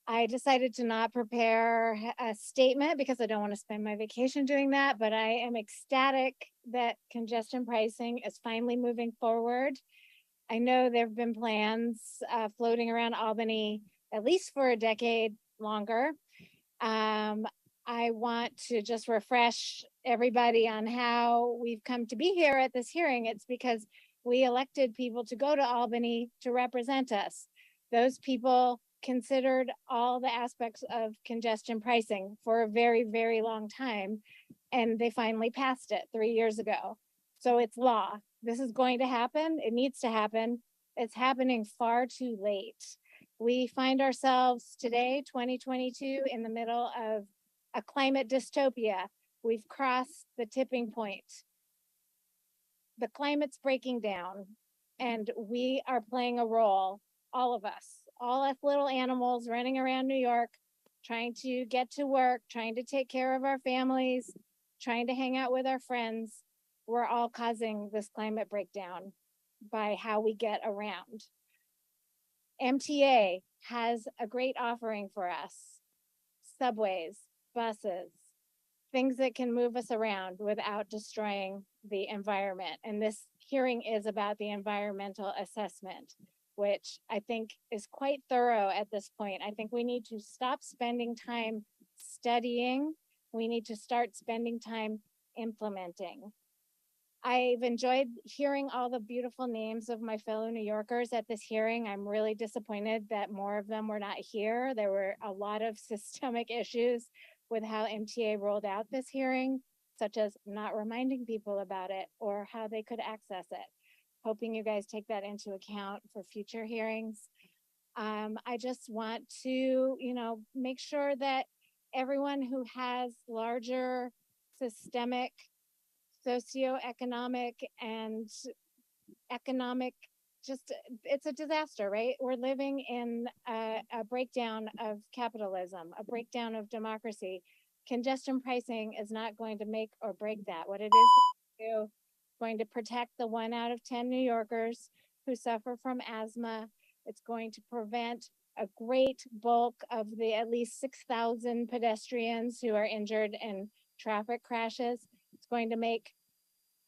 I decided to not prepare a statement because I don't want to spend my vacation doing that, but I am ecstatic that congestion pricing is finally moving forward. I know there have been plans floating around Albany at least for a decade longer. I want to just refresh everybody on how we've come to be here at this hearing. It's because we elected people to go to Albany to represent us. Those people considered all the aspects of congestion pricing for a very, very long time, and they finally passed it 3 years ago. So it's law. This is going to happen. It needs to happen. It's happening far too late. We find ourselves today, 2022, in the middle of a climate dystopia. We've crossed the tipping point. The climate's breaking down, and we are playing a role, all of us, all us little animals running around New York, trying to get to work, trying to take care of our families, trying to hang out with our friends. We're all causing this climate breakdown by how we get around. MTA has a great offering for us. Subways, buses, things that can move us around without destroying the environment. And this hearing is about the environmental assessment. which I think is quite thorough at this point. I think we need to stop spending time studying. We need to start spending time implementing. I've enjoyed hearing all the beautiful names of my fellow New Yorkers at this hearing. I'm really disappointed that more of them were not here. There were a lot of systemic issues with how MTA rolled out this hearing, such as not reminding people about it or how they could access it. Hoping you guys take that into account for future hearings. I just want to, make sure that everyone who has larger systemic, socioeconomic, and economic, it's a disaster, right? We're living in a breakdown of capitalism, a breakdown of democracy. Congestion pricing is not going to make or break that. What it is going to protect the 1 out of 10 New Yorkers who suffer from asthma. It's going to prevent a great bulk of the at least 6,000 pedestrians who are injured in traffic crashes. It's going to make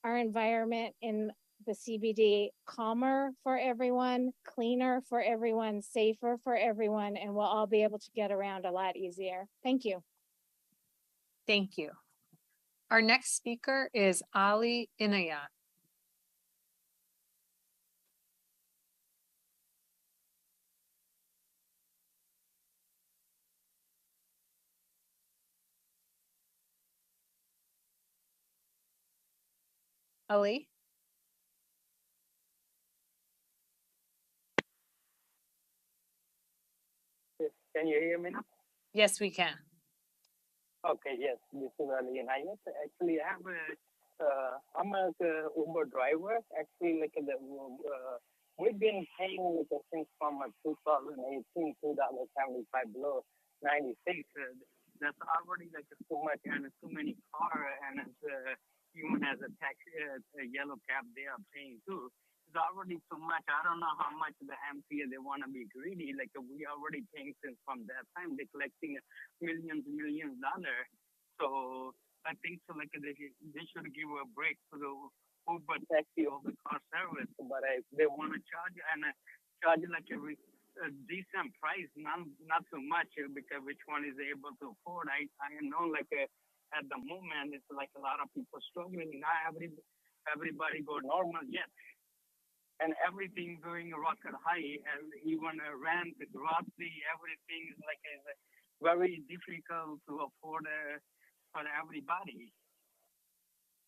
our environment in the CBD calmer for everyone, cleaner for everyone, safer for everyone, and we'll all be able to get around a lot easier. Thank you. Thank you. Our next speaker is Ali Inayat. Ali? Can you hear me now? Yes, we can. Okay, yes, this is Ali and Ayat. Actually, I'm a Uber driver. Actually, we've been paying since from 2018, $2.75 below 96. That's already too much and too many cars, and even as a taxi, a yellow cab, they are paying too. It's already too much. I don't know how much the MTA they want to be greedy. We already paying since from that time. They're collecting millions dollars. So I think so. They should give a break to the Uber taxi or the car service. But they want to charge a decent price, not so much because which one is able to afford. I know at the moment it's a lot of people struggling. Not everybody go normal yet. And everything going rocket high, and even rent, grocery, everything is very difficult to afford for everybody.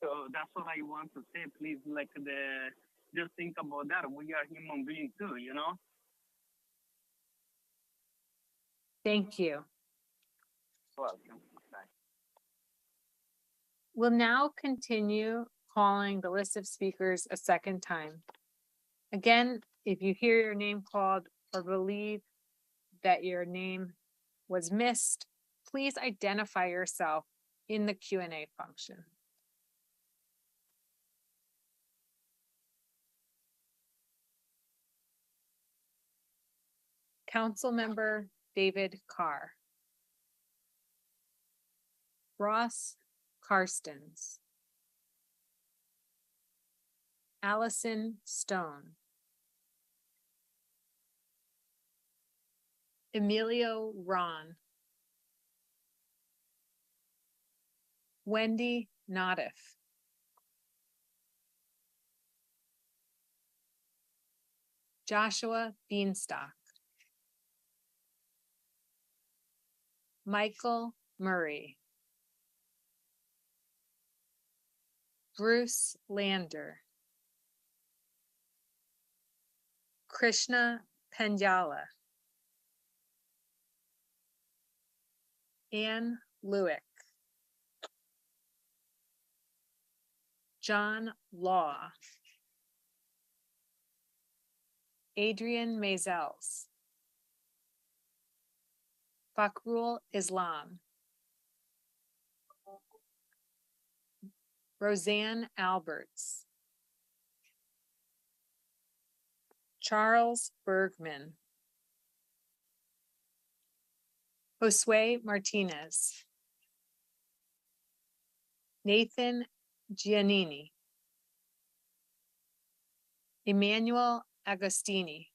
So that's what I want to say. Please, just think about that. We are human beings too, Thank you. Welcome. Bye. We'll now continue calling the list of speakers a second time. Again, if you hear your name called or believe that your name was missed, please identify yourself in the Q&A function. Councilmember David Carr. Ross Karstens. Allison Stone. Emilio Ron. Wendy Nottiff. Joshua Beanstalk. Michael Murray. Bruce Lander. Krishna Penjala. Anne Lewick. John Law. Adrian Mazels. Fakhrul Islam. Roseanne Alberts. Charles Bergman. Josue Martinez. Nathan Giannini. Emmanuel Agostini.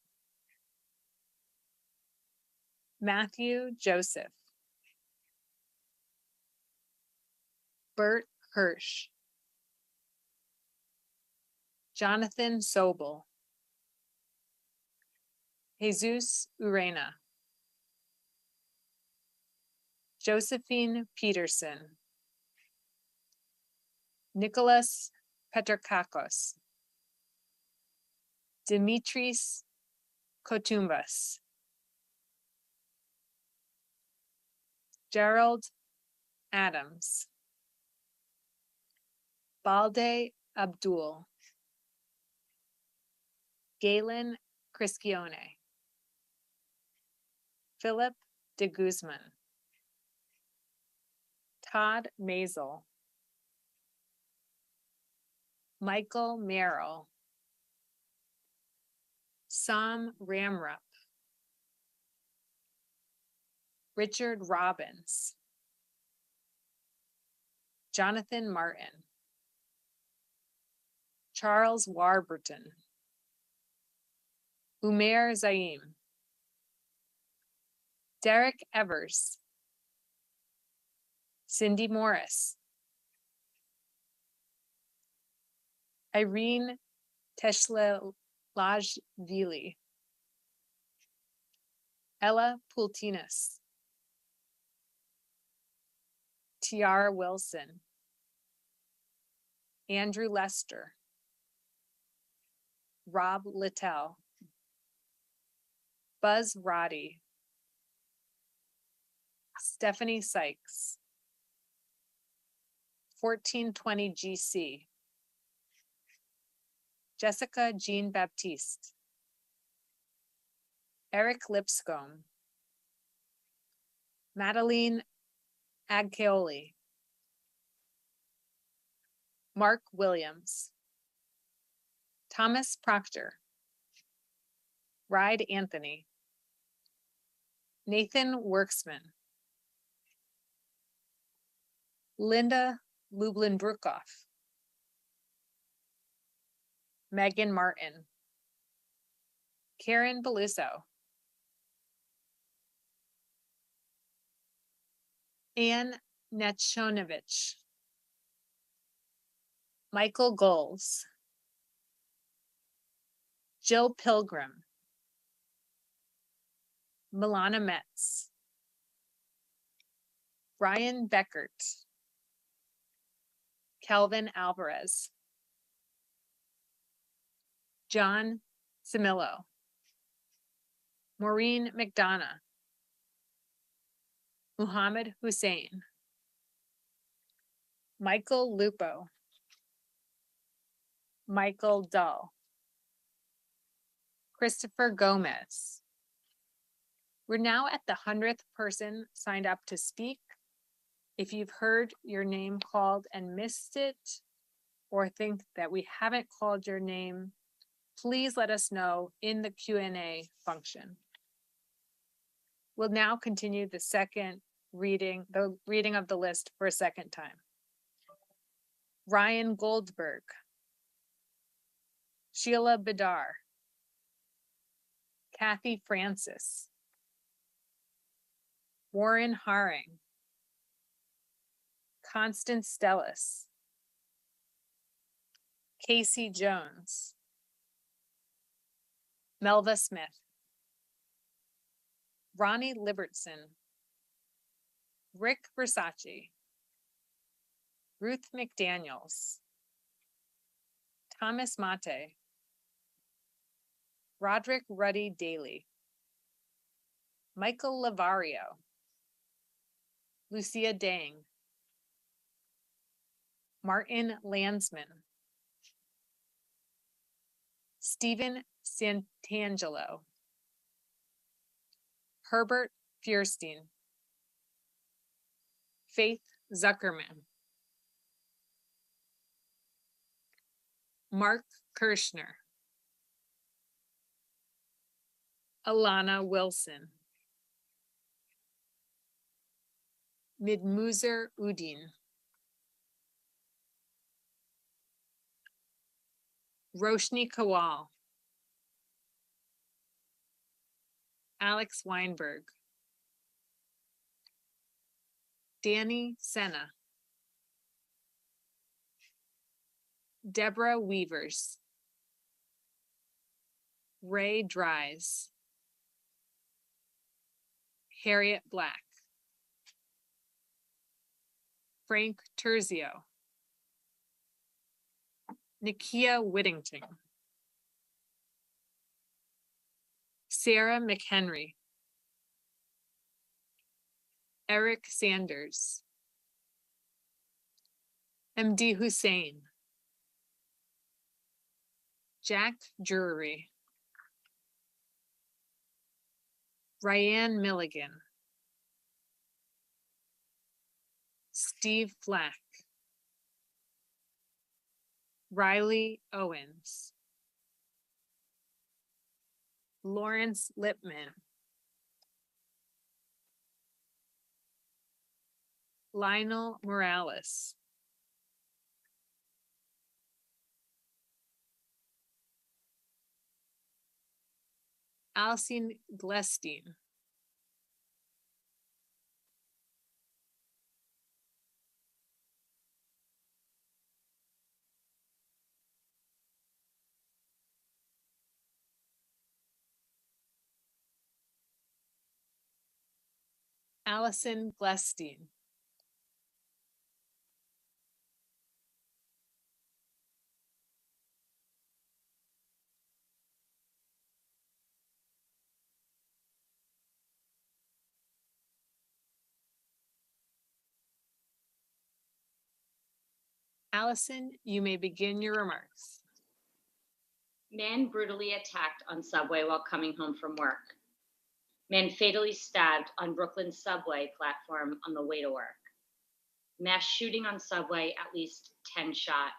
Matthew Joseph, Bert Hirsch, Jonathan Sobel, Jesus Urena, Josephine Peterson, Nicholas Petrkakos, Dimitris Kotumbas, Gerald Adams, Balde Abdul, Galen Criscione, Philip de Guzman, Todd Mazel, Michael Merrill, Sam Ramrup, Richard Robbins, Jonathan Martin, Charles Warburton, Umair Zaim, Derek Evers, Cindy Morris, Irene Teshlelajvili, Ella Pultinas, Tiara Wilson, Andrew Lester, Rob Littell, Buzz Roddy, Stephanie Sykes, 1420 GC, Jessica Jean Baptiste, Eric Lipscomb, Madeline Agkeoli, Mark Williams, Thomas Proctor, Ride Anthony, Nathan Worksman, Linda Lublin-Brukoff, Megan Martin, Karen Beluso, Anne Nechonovich, Michael Goals, Jill Pilgrim, Milana Metz, Brian Beckert, Calvin Alvarez, John Samillo, Maureen McDonough, Muhammad Hussein, Michael Lupo, Michael Dull, Christopher Gomez. We're now at the 100th person signed up to speak. If you've heard your name called and missed it, or think that we haven't called your name, please let us know in the Q&A function. We'll now continue the reading of the list for a second time. Ryan Goldberg, Sheila Bidar, Kathy Francis, Warren Haring, Constance Stellis, Casey Jones, Melva Smith, Ronnie Libertson, Rick Versace, Ruth McDaniels, Thomas Mate, Roderick Ruddy Daly, Michael Lavario, Lucia Dang, Martin Landsman, Stephen Santangelo, Herbert Fierstein, Faith Zuckerman, Mark Kirschner, Alana Wilson, Midmuzer Udin, Roshni Kawal, Alex Weinberg, Danny Senna, Deborah Weavers, Ray Dries, Harriet Black, Frank Terzio, Nikia Whittington, Sarah McHenry, Eric Sanders, MD Hussein, Jack Drury, Ryan Milligan, Steve Flack, Riley Owens, Lawrence Lipman, Lionel Morales, Alcine Glestein, Allison Glestein, Allison, you may begin your remarks. Man brutally attacked on subway while coming home from work. Man fatally stabbed on Brooklyn subway platform on the way to work. Mass shooting on subway, at least 10 shot.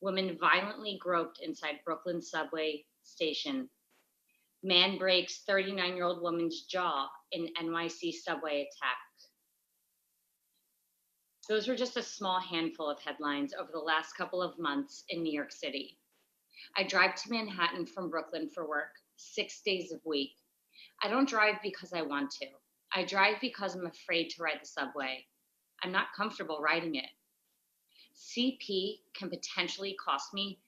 Woman violently groped inside Brooklyn subway station. Man breaks 39-year-old woman's jaw in NYC subway attack. Those were just a small handful of headlines over the last couple of months in New York City. I drive to Manhattan from Brooklyn for work 6 days a week. I don't drive because I want to. I drive because I'm afraid to ride the subway. I'm not comfortable riding it. CP can potentially cost me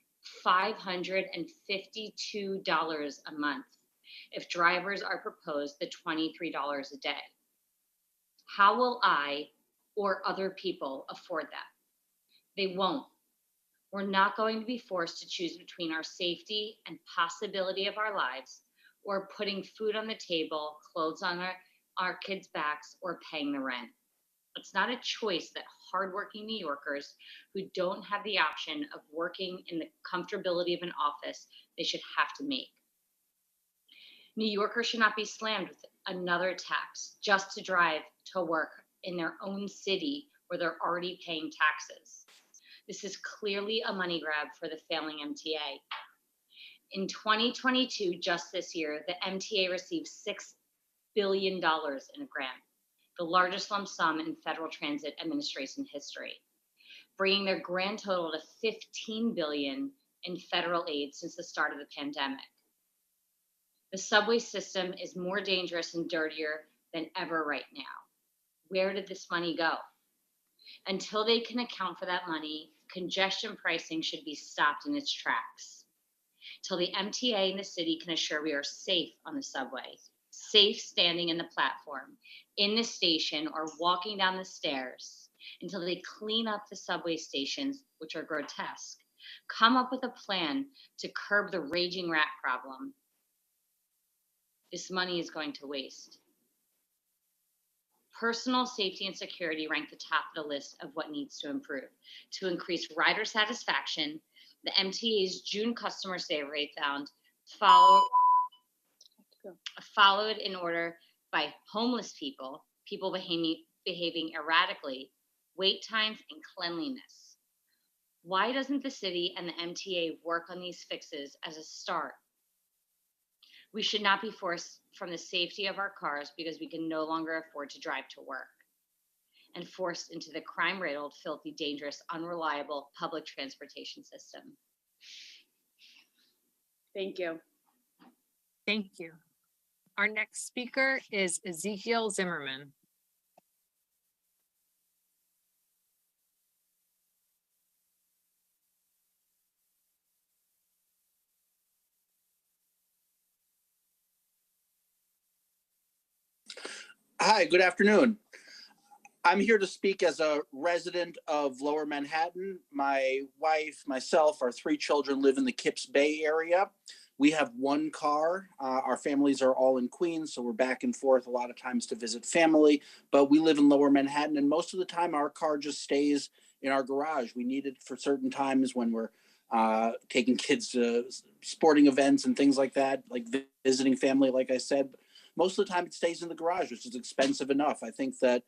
$552 a month if drivers are proposed the $23 a day. How will I or other people afford that? They won't. We're not going to be forced to choose between our safety and possibility of our lives or putting food on the table, clothes on our kids' backs, or paying the rent. It's not a choice that hardworking New Yorkers who don't have the option of working in the comfortability of an office, they should have to make. New Yorkers should not be slammed with another tax just to drive to work in their own city where they're already paying taxes. This is clearly a money grab for the failing MTA. In 2022, just this year, the MTA received $6 billion in a grant, the largest lump sum in Federal Transit Administration history, bringing their grand total to $15 billion in federal aid since the start of the pandemic. The subway system is more dangerous and dirtier than ever right now. Where did this money go? Until they can account for that money, congestion pricing should be stopped in its tracks. Till the MTA and the city can assure we are safe on the subway, safe standing in the platform, in the station, or walking down the stairs, until they clean up the subway stations, which are grotesque, come up with a plan to curb the raging rat problem. This money is going to waste. Personal safety and security rank the top of the list of what needs to improve. To increase rider satisfaction, the MTA's June customer survey found followed in order by homeless people, people behaving erratically, wait times, and cleanliness. Why doesn't the city and the MTA work on these fixes as a start? We should not be forced from the safety of our cars because we can no longer afford to drive to work, and forced into the crime-riddled, filthy, dangerous, unreliable public transportation system. Thank you. Thank you. Our next speaker is Ezekiel Zimmerman. Hi, good afternoon. I'm here to speak as a resident of Lower Manhattan. My wife, myself, our 3 children live in the Kips Bay area. We have 1 car. Our families are all in Queens, so we're back and forth a lot of times to visit family, but we live in Lower Manhattan, and most of the time our car just stays in our garage. We need it for certain times when we're taking kids to sporting events and things like that, like visiting family, like I said. Most of the time it stays in the garage, which is expensive enough. I think that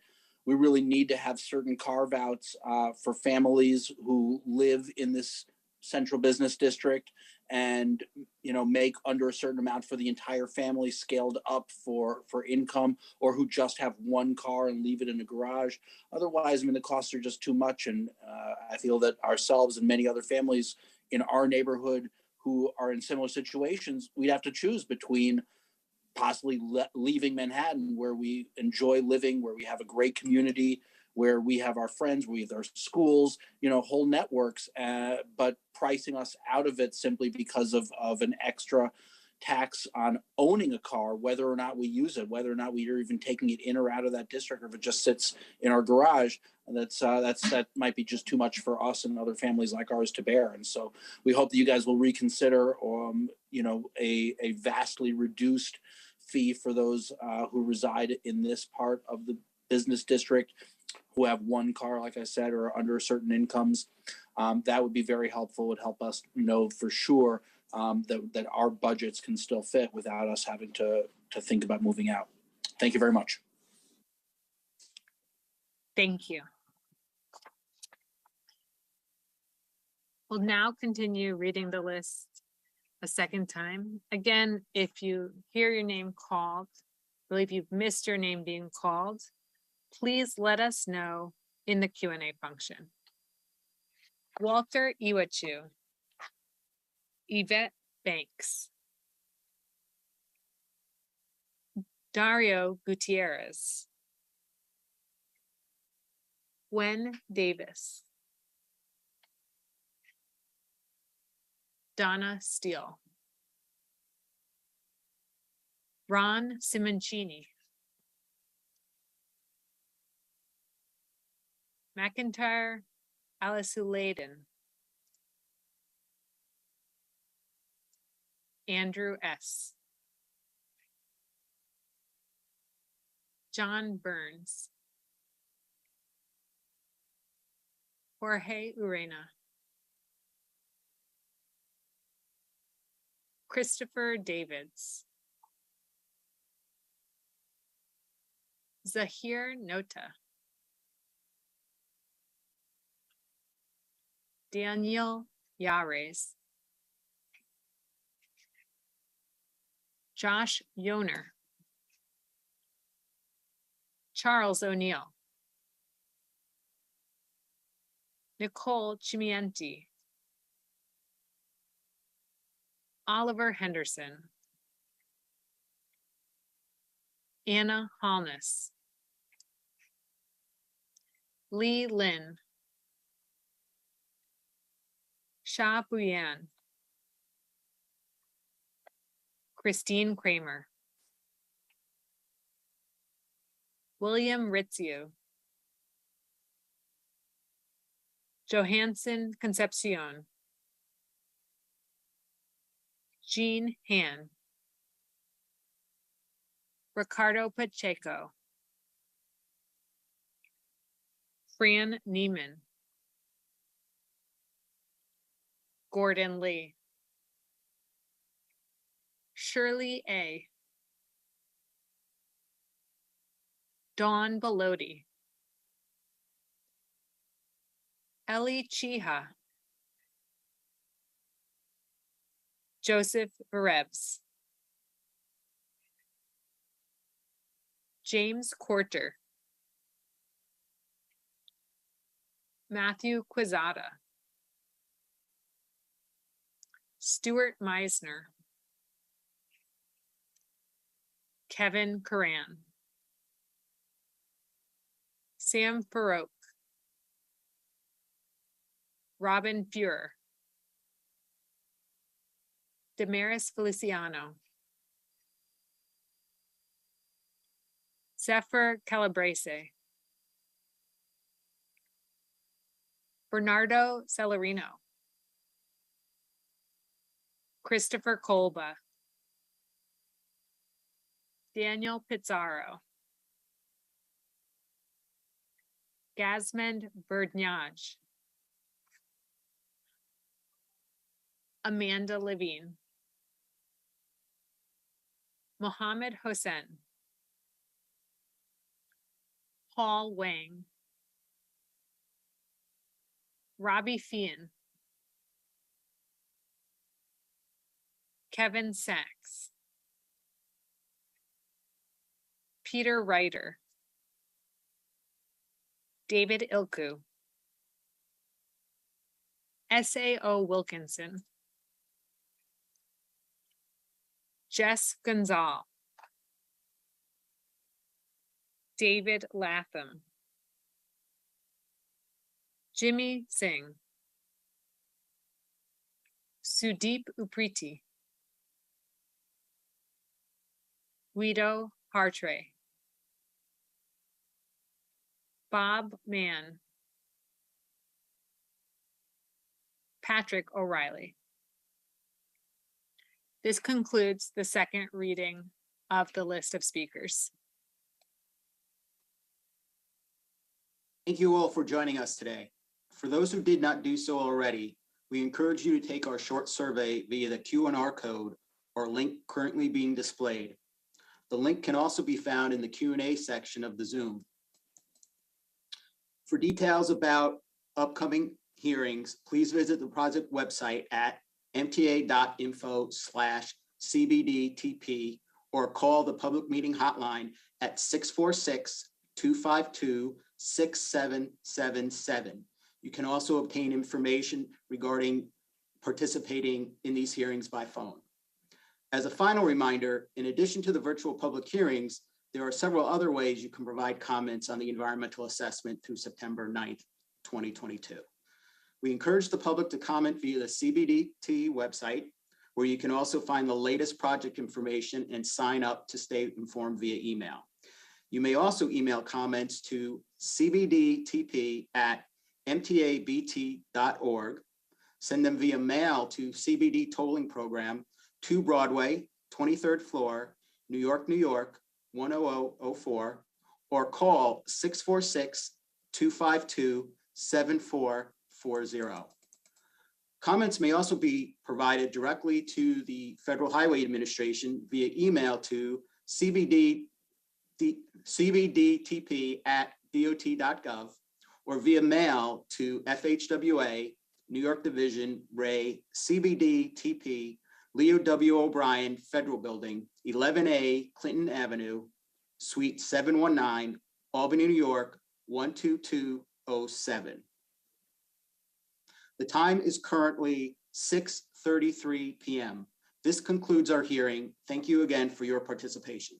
we really need to have certain carve outs for families who live in this central business district and, you know, make under a certain amount for the entire family, scaled up for income, or who just have 1 car and leave it in a garage. Otherwise, I mean, the costs are just too much. And I feel that ourselves and many other families in our neighborhood who are in similar situations, we'd have to choose between possibly leaving Manhattan, where we enjoy living, where we have a great community, where we have our friends, we have our schools, you know, whole networks, but pricing us out of it simply because of an extra tax on owning a car, whether or not we use it, whether or not we are even taking it in or out of that district, or if it just sits in our garage. And that might be just too much for us and other families like ours to bear. And so we hope that you guys will reconsider, you know, a vastly reduced fee for those who reside in this part of the business district, who have 1 car, like I said, or under certain incomes. That would be very helpful. Would help us know for sure that our budgets can still fit without us having to think about moving out. Thank you very much. Thank you. We'll now continue reading the list a second time. Again, if you hear your name called, believe you've missed your name being called, please let us know in the Q&A function. Walter Iwachu, Yvette Banks, Dario Gutierrez, Gwen Davis, Donna Steele, Ron Simoncini, McIntyre Alisuladin, Andrew S., John Burns, Jorge Urena, Christopher Davids, Zahir Nota, Daniel Yares, Josh Yoner, Charles O'Neill, Nicole Chimienti, Oliver Henderson, Anna Holness, Lee Lin, Sha Buyan, Christine Kramer, William Ritzio, Johansson Concepcion, Jean Han, Ricardo Pacheco, Fran Neiman, Gordon Lee, Shirley A., Dawn Belodi, Ellie Chiha, Joseph Verebs, James Quarter, Matthew Quezada, Stuart Meisner, Kevin Karan, Sam Farouk, Robin Fuhrer, Damaris Feliciano, Zephyr Calabrese, Bernardo Celerino, Christopher Kolba, Daniel Pizarro, Gazmend Berdnyaj, Amanda Levine, Mohammed Hossein, Paul Wang, Robbie Fian, Kevin Sachs, Peter Ryder, David Ilku, S.A.O. Wilkinson, Jess Gonzal, David Latham, Jimmy Singh, Sudeep Upriti, Guido Hartre, Bob Mann, Patrick O'Reilly. This concludes the second reading of the list of speakers. Thank you all for joining us today. For those who did not do so already, we encourage you to take our short survey via the Q&R code or link currently being displayed. The link can also be found in the Q&A section of the Zoom. For details about upcoming hearings, please visit the project website at mta.info/CBDTP or call the public meeting hotline at 646-252-6777. You can also obtain information regarding participating in these hearings by phone. As a final reminder, in addition to the virtual public hearings, there are several other ways you can provide comments on the environmental assessment through September 9th, 2022. We encourage the public to comment via the CBDT website, where you can also find the latest project information and sign up to stay informed via email. You may also email comments to cbdtp@mtabt.org, send them via mail to CBD Tolling Program, 2 Broadway, 23rd floor, New York, New York, 10004, or call 646-252-7440. Comments may also be provided directly to the Federal Highway Administration via email to cbdtp@dot.gov or via mail to FHWA, New York Division, Ray, CBDTP, Leo W. O'Brien, Federal Building, 11A Clinton Avenue, Suite 719, Albany, New York, 12207. The time is currently 6:33 p.m. This concludes our hearing. Thank you again for your participation.